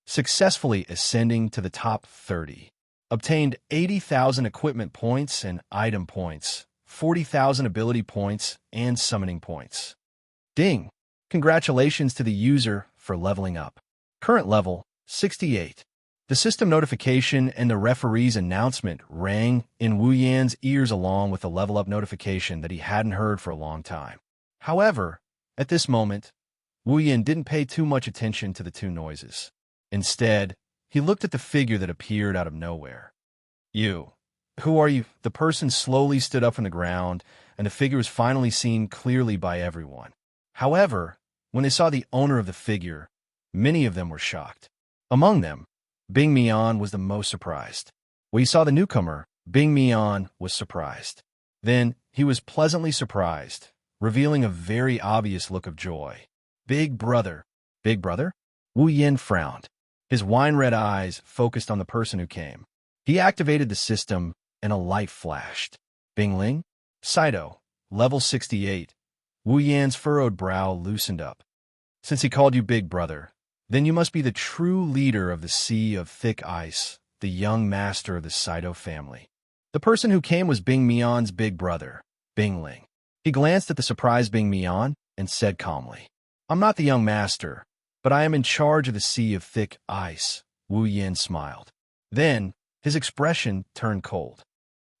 Successfully ascending to the top 30. Obtained 80,000 equipment points and item points, 40,000 ability points, and summoning points. Ding! Congratulations to the user for leveling up. Current level, 68. The system notification and the referee's announcement rang in Wu Yan's ears along with the level-up notification that he hadn't heard for a long time. However, at this moment, Wu Yan didn't pay too much attention to the two noises. Instead, he looked at the figure that appeared out of nowhere. "You. Who are you?" The person slowly stood up from the ground, and the figure was finally seen clearly by everyone. However, when they saw the owner of the figure, many of them were shocked. Among them, Bing Mian was the most surprised. When he saw the newcomer, Bing Mian was surprised. Then, he was pleasantly surprised, revealing a very obvious look of joy. "Big brother." "Big brother?" Wu Yan frowned. His wine-red eyes focused on the person who came. He activated the system, and a light flashed. "Bing Ling?" "Saito, level 68. Wu Yan's furrowed brow loosened up. "Since he called you big brother, then you must be the true leader of the Sea of Thick Ice, the young master of the Saito family." The person who came was Bing Mian's big brother, Bing Ling. He glanced at the surprised Bing Mian and said calmly, "I'm not the young master, but I am in charge of the Sea of Thick Ice." Wu Yan smiled. Then, his expression turned cold.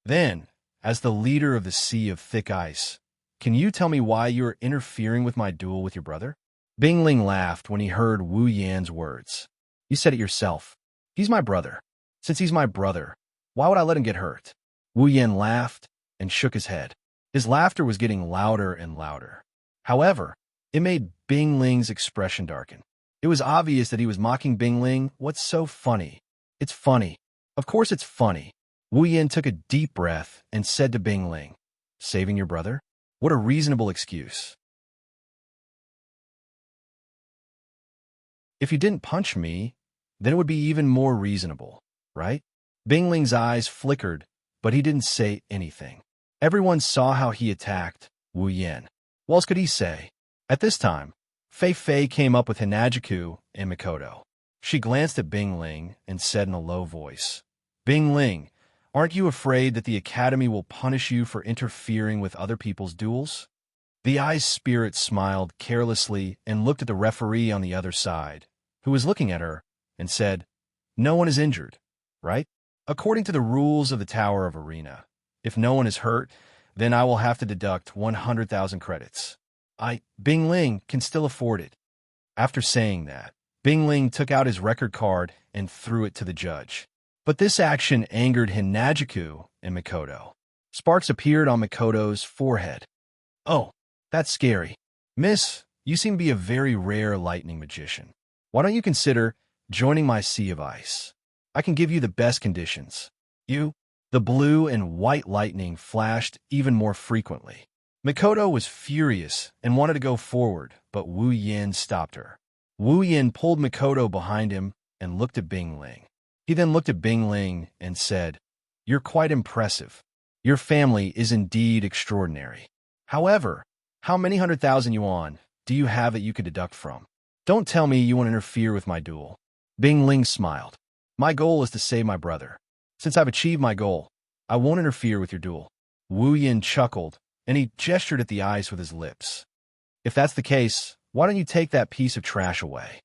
"Then, as the leader of the Sea of Thick Ice, can you tell me why you are interfering with my duel with your brother?" Bing Ling laughed when he heard Wu Yan's words. "You said it yourself. He's my brother. Since he's my brother, why would I let him get hurt?" Wu Yan laughed and shook his head. His laughter was getting louder and louder. However, it made Bing Ling's expression darken. It was obvious that he was mocking Bing Ling. "What's so funny?" "It's funny. Of course it's funny." Wu Yan took a deep breath and said to Bing Ling, "Saving your brother? What a reasonable excuse. If you didn't punch me, then it would be even more reasonable, right?" Bing Ling's eyes flickered, but he didn't say anything. Everyone saw how he attacked Wu Yan. What else could he say? At this time, Fei Fei came up with Hinajiku and Mikoto. She glanced at Bing Ling and said in a low voice, "Bing Ling, aren't you afraid that the Academy will punish you for interfering with other people's duels?" The Ice Spirit smiled carelessly and looked at the referee on the other side, who was looking at her, and said, "No one is injured, right? According to the rules of the Tower of Arena, if no one is hurt, then I will have to deduct 100,000 credits. Bing Ling, can still afford it." After saying that, Bing Ling took out his record card and threw it to the judge. But this action angered Hinajiku and Mikoto. Sparks appeared on Mikoto's forehead. "Oh, that's scary. Miss, you seem to be a very rare lightning magician. Why don't you consider joining my Sea of Ice? I can give you the best conditions." The blue and white lightning flashed even more frequently. Mikoto was furious and wanted to go forward, but Wu Yan stopped her. Wu Yan pulled Mikoto behind him and looked at Bing Ling. He then looked at Bing Ling and said, "You're quite impressive. Your family is indeed extraordinary. However, how many 100,000 yuan do you have that you could deduct from? Don't tell me you want to interfere with my duel." Bing Ling smiled. "My goal is to save my brother. Since I've achieved my goal, I won't interfere with your duel." Wu Yan chuckled, and he gestured at the ice with his lips. "If that's the case, why don't you take that piece of trash away?"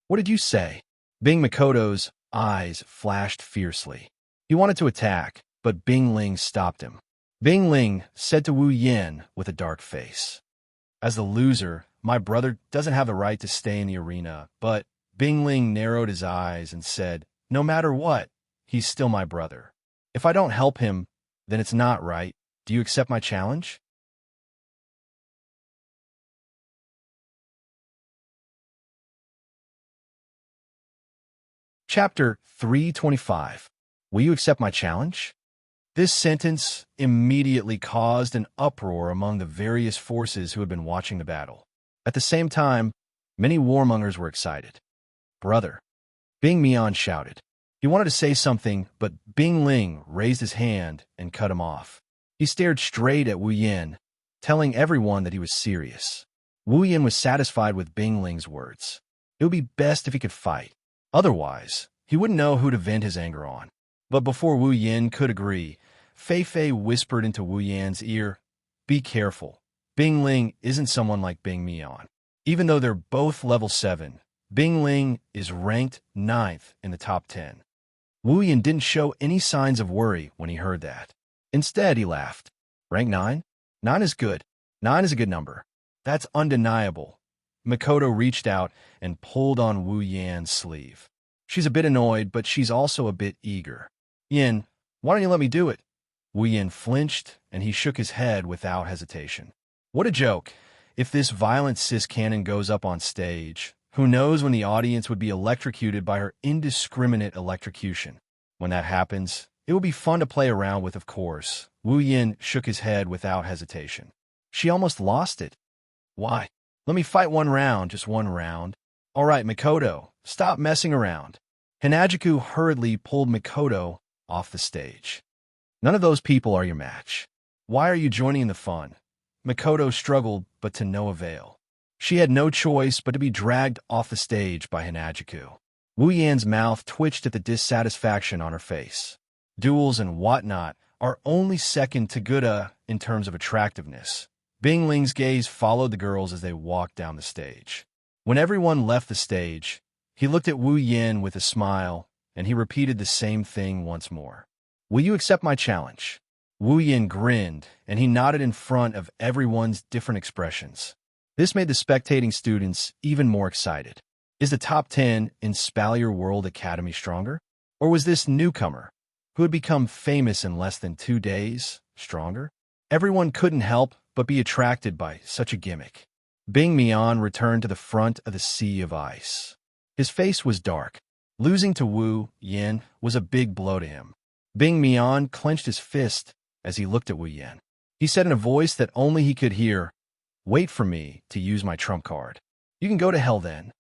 "What did you say?" Bing Mikoto's eyes flashed fiercely. He wanted to attack, but Bing Ling stopped him. Bing Ling said to Wu Yin with a dark face, "As the loser, my brother doesn't have the right to stay in the arena," but Bing Ling narrowed his eyes and said, "No matter what, he's still my brother. If I don't help him, then it's not right. Do you accept my challenge?" Chapter 325. Will you accept my challenge? This sentence immediately caused an uproar among the various forces who had been watching the battle. At the same time, many warmongers were excited. "Brother," Bing Mian shouted. He wanted to say something, but Bing Ling raised his hand and cut him off. He stared straight at Wu Yin, telling everyone that he was serious. Wu Yin was satisfied with Bing Ling's words. It would be best if he could fight. Otherwise, he wouldn't know who to vent his anger on. But before Wu Yin could agree, Fei Fei whispered into Wu Yan's ear, "Be careful. Bing Ling isn't someone like Bing Mian. Even though they're both level 7, Bing Ling is ranked 9th in the top 10. Wu Yin didn't show any signs of worry when he heard that. Instead, he laughed. "Rank 9? 9 is good. 9 is a good number. That's undeniable." Makoto reached out and pulled on Wu Yan's sleeve. She's a bit annoyed, but she's also a bit eager. "Yin, why don't you let me do it?" Wu Yin flinched, and he shook his head without hesitation. What a joke. If this violent cis cannon goes up on stage, who knows when the audience would be electrocuted by her indiscriminate electrocution. When that happens, it will be fun to play around with, of course. Wu Yin shook his head without hesitation. She almost lost it. "Why? Let me fight one round, just one round." "All right, Makoto, stop messing around." Hanajuku hurriedly pulled Makoto off the stage. "None of those people are your match. Why are you joining in the fun?" Makoto struggled, but to no avail. She had no choice but to be dragged off the stage by Hanajuku. Wu Yan's mouth twitched at the dissatisfaction on her face. Duels and whatnot are only second to Gouda in terms of attractiveness. Bing Ling's gaze followed the girls as they walked down the stage. When everyone left the stage, he looked at Wu Yin with a smile, and he repeated the same thing once more. "Will you accept my challenge?" Wu Yin grinned, and he nodded in front of everyone's different expressions. This made the spectating students even more excited. Is the top 10 in Spalier World Academy stronger? Or was this newcomer, who had become famous in less than 2 days, stronger? Everyone couldn't help but be attracted by such a gimmick. Bing Mian returned to the front of the sea of ice. His face was dark. Losing to Wu Yin was a big blow to him. Bing Mian clenched his fist as he looked at Wu Yin. He said in a voice that only he could hear, "Wait for me to use my trump card. You can go to hell then."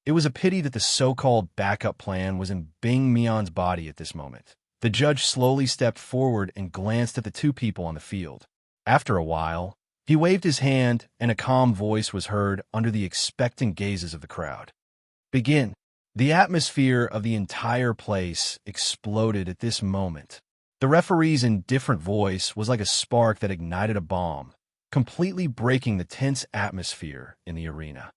It was a pity that the so-called backup plan was in Bing Mian's body at this moment. The judge slowly stepped forward and glanced at the two people on the field. After a while, he waved his hand and a calm voice was heard under the expectant gazes of the crowd. "Begin." The atmosphere of the entire place exploded at this moment. The referee's indifferent voice was like a spark that ignited a bomb, completely breaking the tense atmosphere in the arena.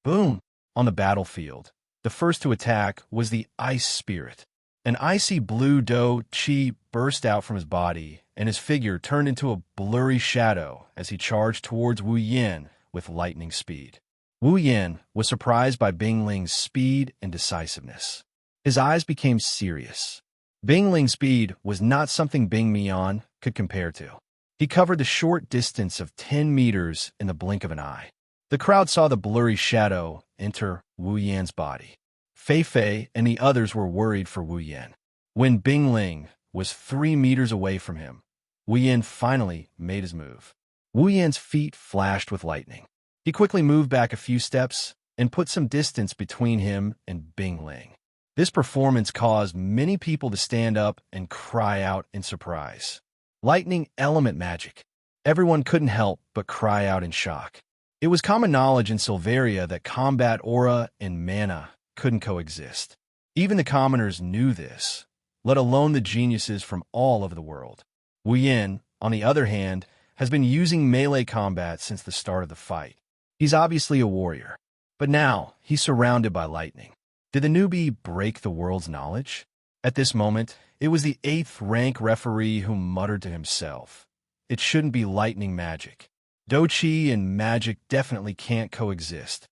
Boom! On the battlefield, the first to attack was the Ice Spirit. An icy blue dough chi burst out from his body, and his figure turned into a blurry shadow as he charged towards Wu Yin with lightning speed. Wu Yin was surprised by Bing Ling's speed and decisiveness. His eyes became serious. Bing Ling's speed was not something Bing Mian could compare to. He covered the short distance of 10 meters in the blink of an eye. The crowd saw the blurry shadow enter Wu Yan's body. Fei Fei and the others were worried for Wu Yan. When Bing Ling was 3 meters away from him, Wu Yan finally made his move. Wu Yan's feet flashed with lightning. He quickly moved back a few steps and put some distance between him and Bing Ling. This performance caused many people to stand up and cry out in surprise. Lightning element magic. Everyone couldn't help but cry out in shock. It was common knowledge in Silveria that combat aura and mana couldn't coexist. Even the commoners knew this, let alone the geniuses from all over the world. Wu Yin, on the other hand, has been using melee combat since the start of the fight. He's obviously a warrior, but now he's surrounded by lightning. Did the newbie break the world's knowledge? At this moment, it was the 8th-rank referee who muttered to himself, "It shouldn't be lightning magic. Do-Chi and magic definitely can't coexist."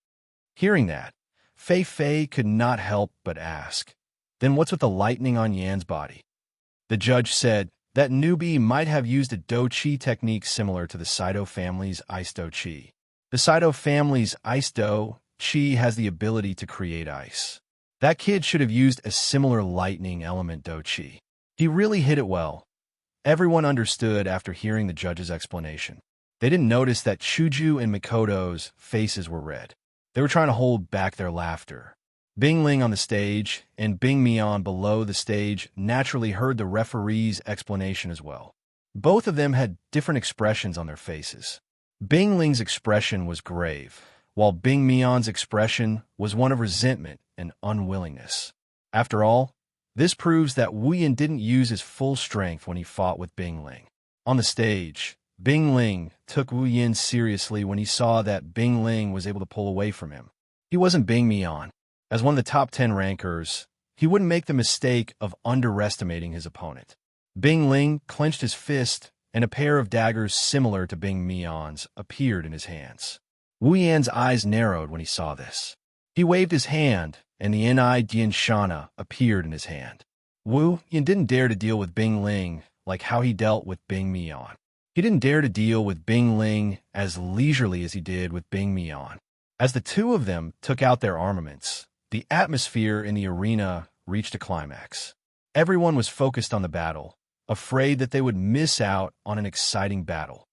Hearing that, Fei Fei could not help but ask, "Then what's with the lightning on Yan's body?" The judge said that newbie might have used a Do-Chi technique similar to the Saito family's Ice Do-Chi. The Saito family's Ice Do-Chi has the ability to create ice. That kid should have used a similar lightning element Do-Chi. He really hit it well. Everyone understood after hearing the judge's explanation. They didn't notice that Chuju and Mikoto's faces were red. They were trying to hold back their laughter. Bing Ling on the stage and Bing Mian below the stage naturally heard the referee's explanation as well. Both of them had different expressions on their faces. Bing Ling's expression was grave, while Bing Mian's expression was one of resentment and unwillingness. After all, this proves that Wu Yin didn't use his full strength when he fought with Bing Ling. On the stage, Bing Ling took Wu Yin seriously when he saw that Bing Ling was able to pull away from him. He wasn't Bing Mian. As one of the top 10 rankers, he wouldn't make the mistake of underestimating his opponent. Bing Ling clenched his fist, and a pair of daggers similar to Bing Mian's appeared in his hands. Wu Yan's eyes narrowed when he saw this. He waved his hand, and the Xianxia appeared in his hand. Wu Yan didn't dare to deal with Bing Ling like how he dealt with Bing Mian. He didn't dare to deal with Bing Ling as leisurely as he did with Bing Mian. As the two of them took out their armaments, the atmosphere in the arena reached a climax. Everyone was focused on the battle, afraid that they would miss out on an exciting battle.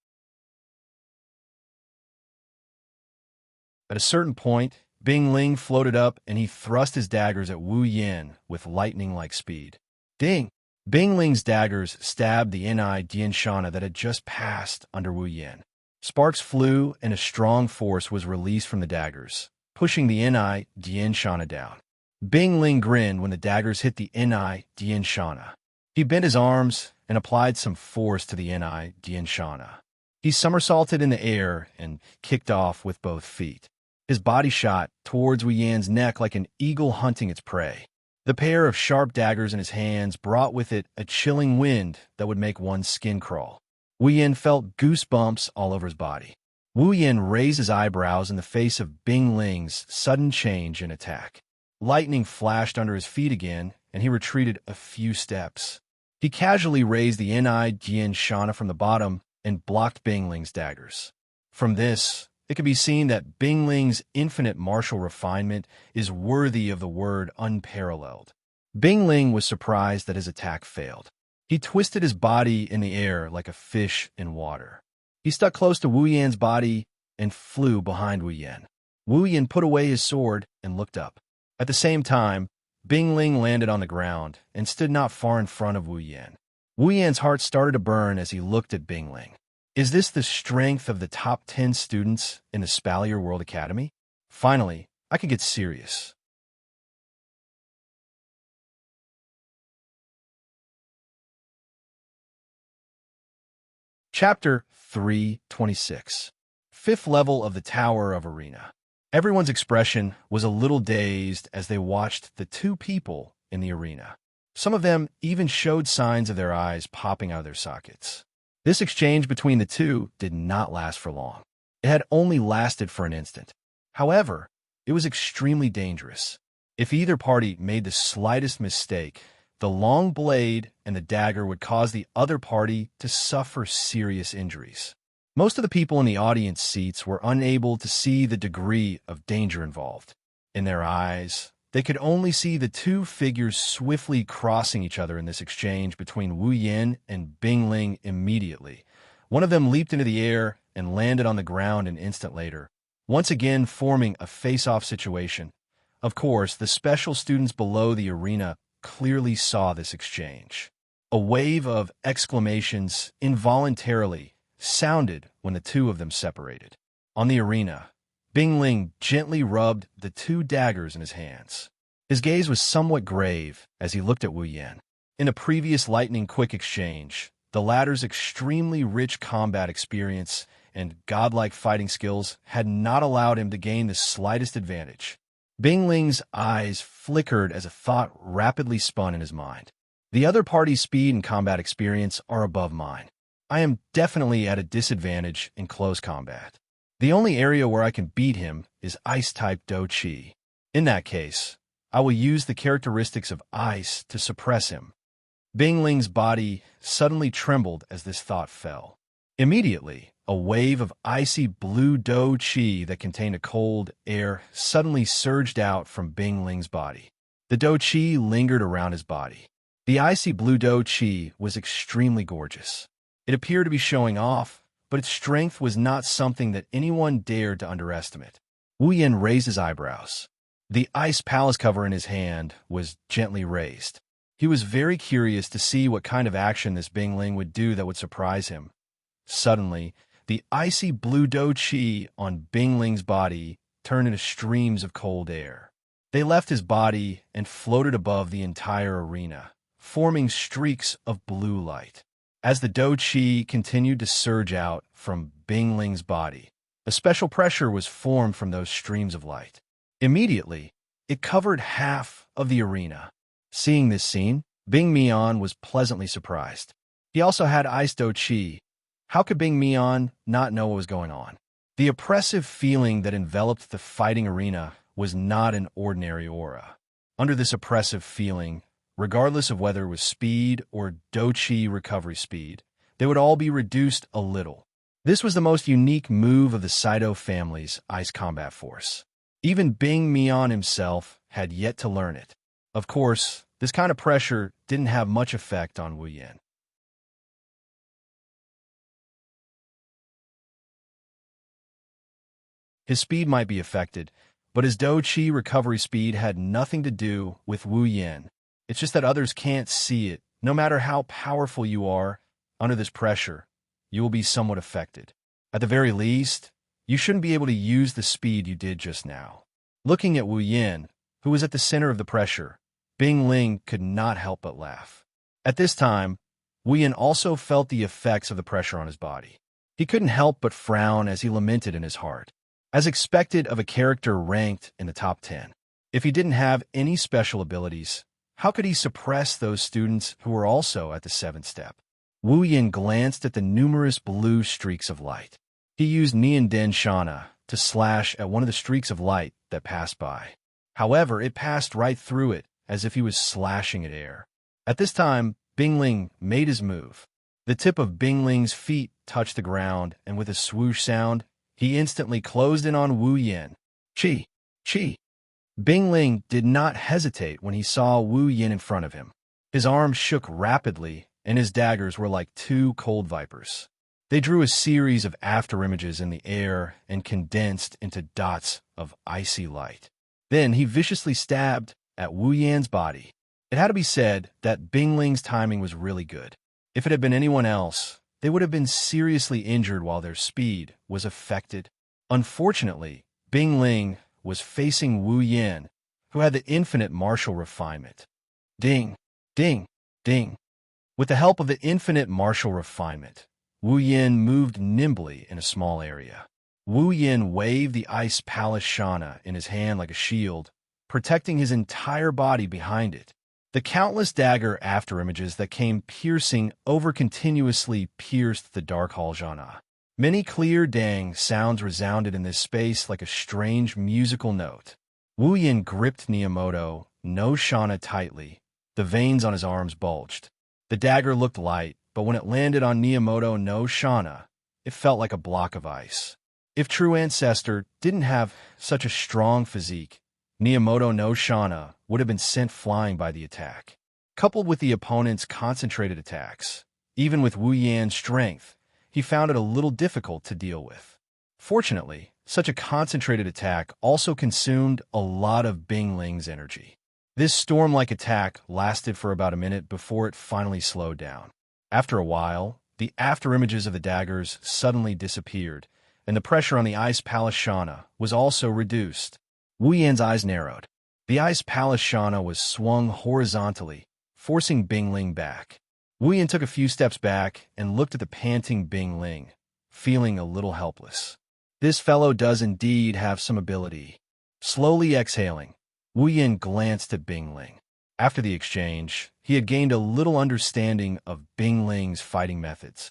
At a certain point, Bing Ling floated up and he thrust his daggers at Wu Yin with lightning-like speed. Ding! Bing Ling's daggers stabbed the Xianxia that had just passed under Wu Yin. Sparks flew and a strong force was released from the daggers, pushing the Xianxia down. Bing Ling grinned when the daggers hit the Xianxia. He bent his arms and applied some force to the Xianxia. He somersaulted in the air and kicked off with both feet. His body shot towards Wu Yan's neck like an eagle hunting its prey. The pair of sharp daggers in his hands brought with it a chilling wind that would make one's skin crawl. Wu Yan felt goosebumps all over his body. Wu Yan raised his eyebrows in the face of Bing Ling's sudden change in attack. Lightning flashed under his feet again, and he retreated a few steps. He casually raised the Xianxia from the bottom and blocked Bing Ling's daggers. From this, it can be seen that Bing Ling's infinite martial refinement is worthy of the word unparalleled. Bing Ling was surprised that his attack failed. He twisted his body in the air like a fish in water. He stuck close to Wu Yan's body and flew behind Wu Yan. Wu Yan put away his sword and looked up. At the same time, Bing Ling landed on the ground and stood not far in front of Wu Yan. Wu Yan's heart started to burn as he looked at Bing Ling. Is this the strength of the top 10 students in the Spalier World Academy? Finally, I could get serious. Chapter 326. Fifth level of the Tower of Arena. Everyone's expression was a little dazed as they watched the two people in the arena. Some of them even showed signs of their eyes popping out of their sockets. This exchange between the two did not last for long. It had only lasted for an instant. However, it was extremely dangerous. If either party made the slightest mistake, the long blade and the dagger would cause the other party to suffer serious injuries. Most of the people in the audience seats were unable to see the degree of danger involved. In their eyes, they could only see the two figures swiftly crossing each other in this exchange between Wu Yan and Bing Ling immediately. One of them leaped into the air and landed on the ground an instant later, once again forming a face-off situation. Of course, the special students below the arena clearly saw this exchange. A wave of exclamations involuntarily sounded when the two of them separated. On the arena, Bing Ling gently rubbed the two daggers in his hands. His gaze was somewhat grave as he looked at Wu Yan. In a previous lightning-quick exchange, the latter's extremely rich combat experience and godlike fighting skills had not allowed him to gain the slightest advantage. Bing Ling's eyes flickered as a thought rapidly spun in his mind. The other party's speed and combat experience are above mine. I am definitely at a disadvantage in close combat. The only area where I can beat him is Ice-type Do Chi. In that case, I will use the characteristics of ice to suppress him. Bing Ling's body suddenly trembled as this thought fell. Immediately, a wave of icy blue Do Chi that contained a cold air suddenly surged out from Bing Ling's body. The Do Chi lingered around his body. The icy blue Do Chi was extremely gorgeous. It appeared to be showing off, but its strength was not something that anyone dared to underestimate. Wu Yin raised his eyebrows. The ice palace cover in his hand was gently raised. He was very curious to see what kind of action this Bing Ling would do that would surprise him. Suddenly, the icy blue Do Chi on Bing Ling's body turned into streams of cold air. They left his body and floated above the entire arena, forming streaks of blue light. As the Do Chi continued to surge out from Bing Ling's body, a special pressure was formed from those streams of light. Immediately, it covered half of the arena. Seeing this scene, Bing Mian was pleasantly surprised. He also had Ice Do Chi. How could Bing Mian not know what was going on? The oppressive feeling that enveloped the fighting arena was not an ordinary aura. Under this oppressive feeling, regardless of whether it was speed or Do Chi recovery speed, they would all be reduced a little. This was the most unique move of the Saito family's ice combat force. Even Bing Mian himself had yet to learn it. Of course, this kind of pressure didn't have much effect on Wu Yin. His speed might be affected, but his Do Chi recovery speed had nothing to do with Wu Yin. It's just that others can't see it. No matter how powerful you are, under this pressure, you will be somewhat affected. At the very least, you shouldn't be able to use the speed you did just now. Looking at Wu Yin, who was at the center of the pressure, Bing Ling could not help but laugh. At this time, Wu Yin also felt the effects of the pressure on his body. He couldn't help but frown as he lamented in his heart. As expected of a character ranked in the top 10. If he didn't have any special abilities, how could he suppress those students who were also at the 7th step? Wu Yin glanced at the numerous blue streaks of light. He used Nian Den Shana to slash at one of the streaks of light that passed by. However, it passed right through it, as if he was slashing at air. At this time, Bing Ling made his move. The tip of Bing Ling's feet touched the ground, and with a swoosh sound, he instantly closed in on Wu Yin. Chi! Chi! Bing Ling did not hesitate when he saw Wu Yin in front of him. His arms shook rapidly, and his daggers were like two cold vipers. They drew a series of afterimages in the air and condensed into dots of icy light. Then he viciously stabbed at Wu Yan's body. It had to be said that Bing Ling's timing was really good. If it had been anyone else, they would have been seriously injured while their speed was affected. Unfortunately, Bing Ling was facing Wu Yin, who had the infinite martial refinement. Ding, ding, ding. With the help of the infinite martial refinement, Wu Yin moved nimbly in a small area. Wu Yin waved the ice palace shana in his hand like a shield, protecting his entire body behind it. The countless dagger afterimages that came piercing over continuously pierced the dark hall jhana. Many clear dang sounds resounded in this space like a strange musical note. Wu Yin gripped Niyamoto no shana tightly. The veins on his arms bulged. The dagger looked light, but when it landed on Niyamoto no shana, it felt like a block of ice. If True Ancestor didn't have such a strong physique, Niyamoto no shana would have been sent flying by the attack. Coupled with the opponent's concentrated attacks, even with Wu Yan's strength, he found it a little difficult to deal with. Fortunately, such a concentrated attack also consumed a lot of Bing Ling's energy. This storm-like attack lasted for about a minute before it finally slowed down. After a while, the afterimages of the daggers suddenly disappeared, and the pressure on the ice palace shana was also reduced. Wu Yan's eyes narrowed. The ice palace shana was swung horizontally, forcing Bing Ling back. Wu Yan took a few steps back and looked at the panting Bing Ling, feeling a little helpless. This fellow does indeed have some ability. Slowly exhaling, Wu Yin glanced at Bing Ling. After the exchange, he had gained a little understanding of Bing Ling's fighting methods.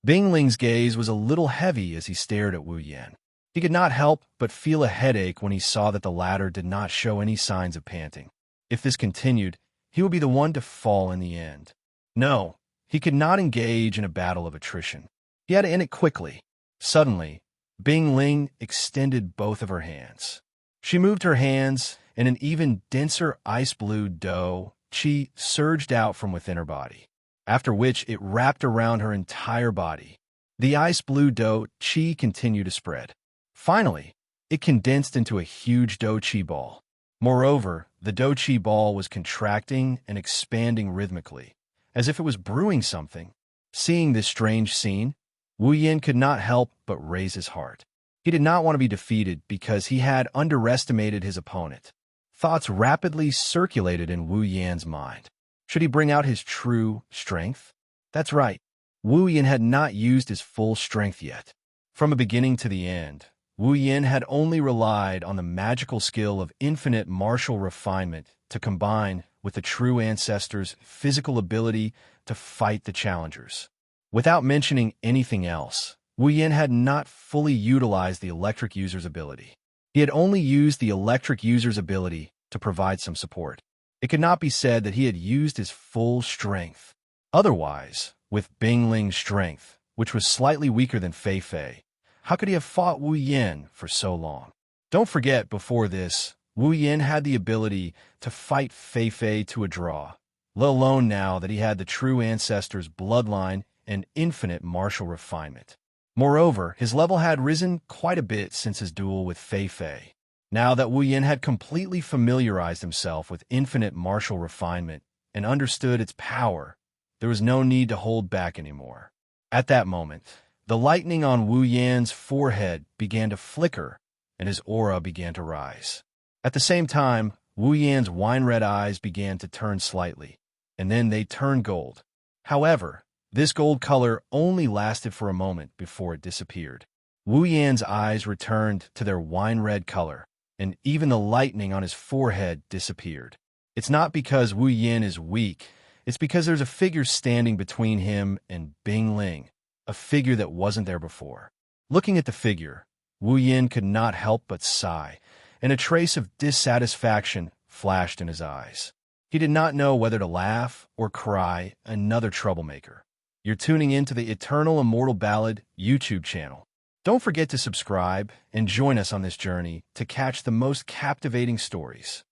Bing Ling's gaze was a little heavy as he stared at Wu Yan. He could not help but feel a headache when he saw that the latter did not show any signs of panting. If this continued, he would be the one to fall in the end. No, he could not engage in a battle of attrition. He had to end it quickly. Suddenly, Bing Ling extended both of her hands. She moved her hands, and an even denser ice-blue dough qi surged out from within her body, after which it wrapped around her entire body. The ice-blue dough qi continued to spread. Finally, it condensed into a huge dough qi ball. Moreover, the dough qi ball was contracting and expanding rhythmically, as if it was brewing something. Seeing this strange scene, Wu Yin could not help but raise his heart. He did not want to be defeated because he had underestimated his opponent. Thoughts rapidly circulated in Wu Yan's mind. Should he bring out his true strength? That's right. Wu Yin had not used his full strength yet. From the beginning to the end, Wu Yin had only relied on the magical skill of infinite martial refinement to combine with the true ancestor's physical ability to fight the challengers. Without mentioning anything else, Wu Yin had not fully utilized the electric user's ability. He had only used the electric user's ability to provide some support. It could not be said that he had used his full strength. Otherwise, with Bing Ling's strength, which was slightly weaker than Fei Fei, how could he have fought Wu Yin for so long? Don't forget, before this, Wu Yin had the ability to fight Fei Fei to a draw, let alone now that he had the true ancestor's bloodline and infinite martial refinement. Moreover, his level had risen quite a bit since his duel with Fei Fei. Now that Wu Yin had completely familiarized himself with infinite martial refinement and understood its power, there was no need to hold back anymore. At that moment, the lightning on Wu Yan's forehead began to flicker, and his aura began to rise. At the same time, Wu Yan's wine-red eyes began to turn slightly, and then they turned gold. However, this gold color only lasted for a moment before it disappeared. Wu Yan's eyes returned to their wine-red color, and even the lightning on his forehead disappeared. It's not because Wu Yan is weak, it's because there's a figure standing between him and Bing Ling, a figure that wasn't there before. Looking at the figure, Wu Yin could not help but sigh, and a trace of dissatisfaction flashed in his eyes. He did not know whether to laugh or cry. Another troublemaker. You're tuning in to the Eternal Immortal Ballad YouTube channel. Don't forget to subscribe and join us on this journey to catch the most captivating stories.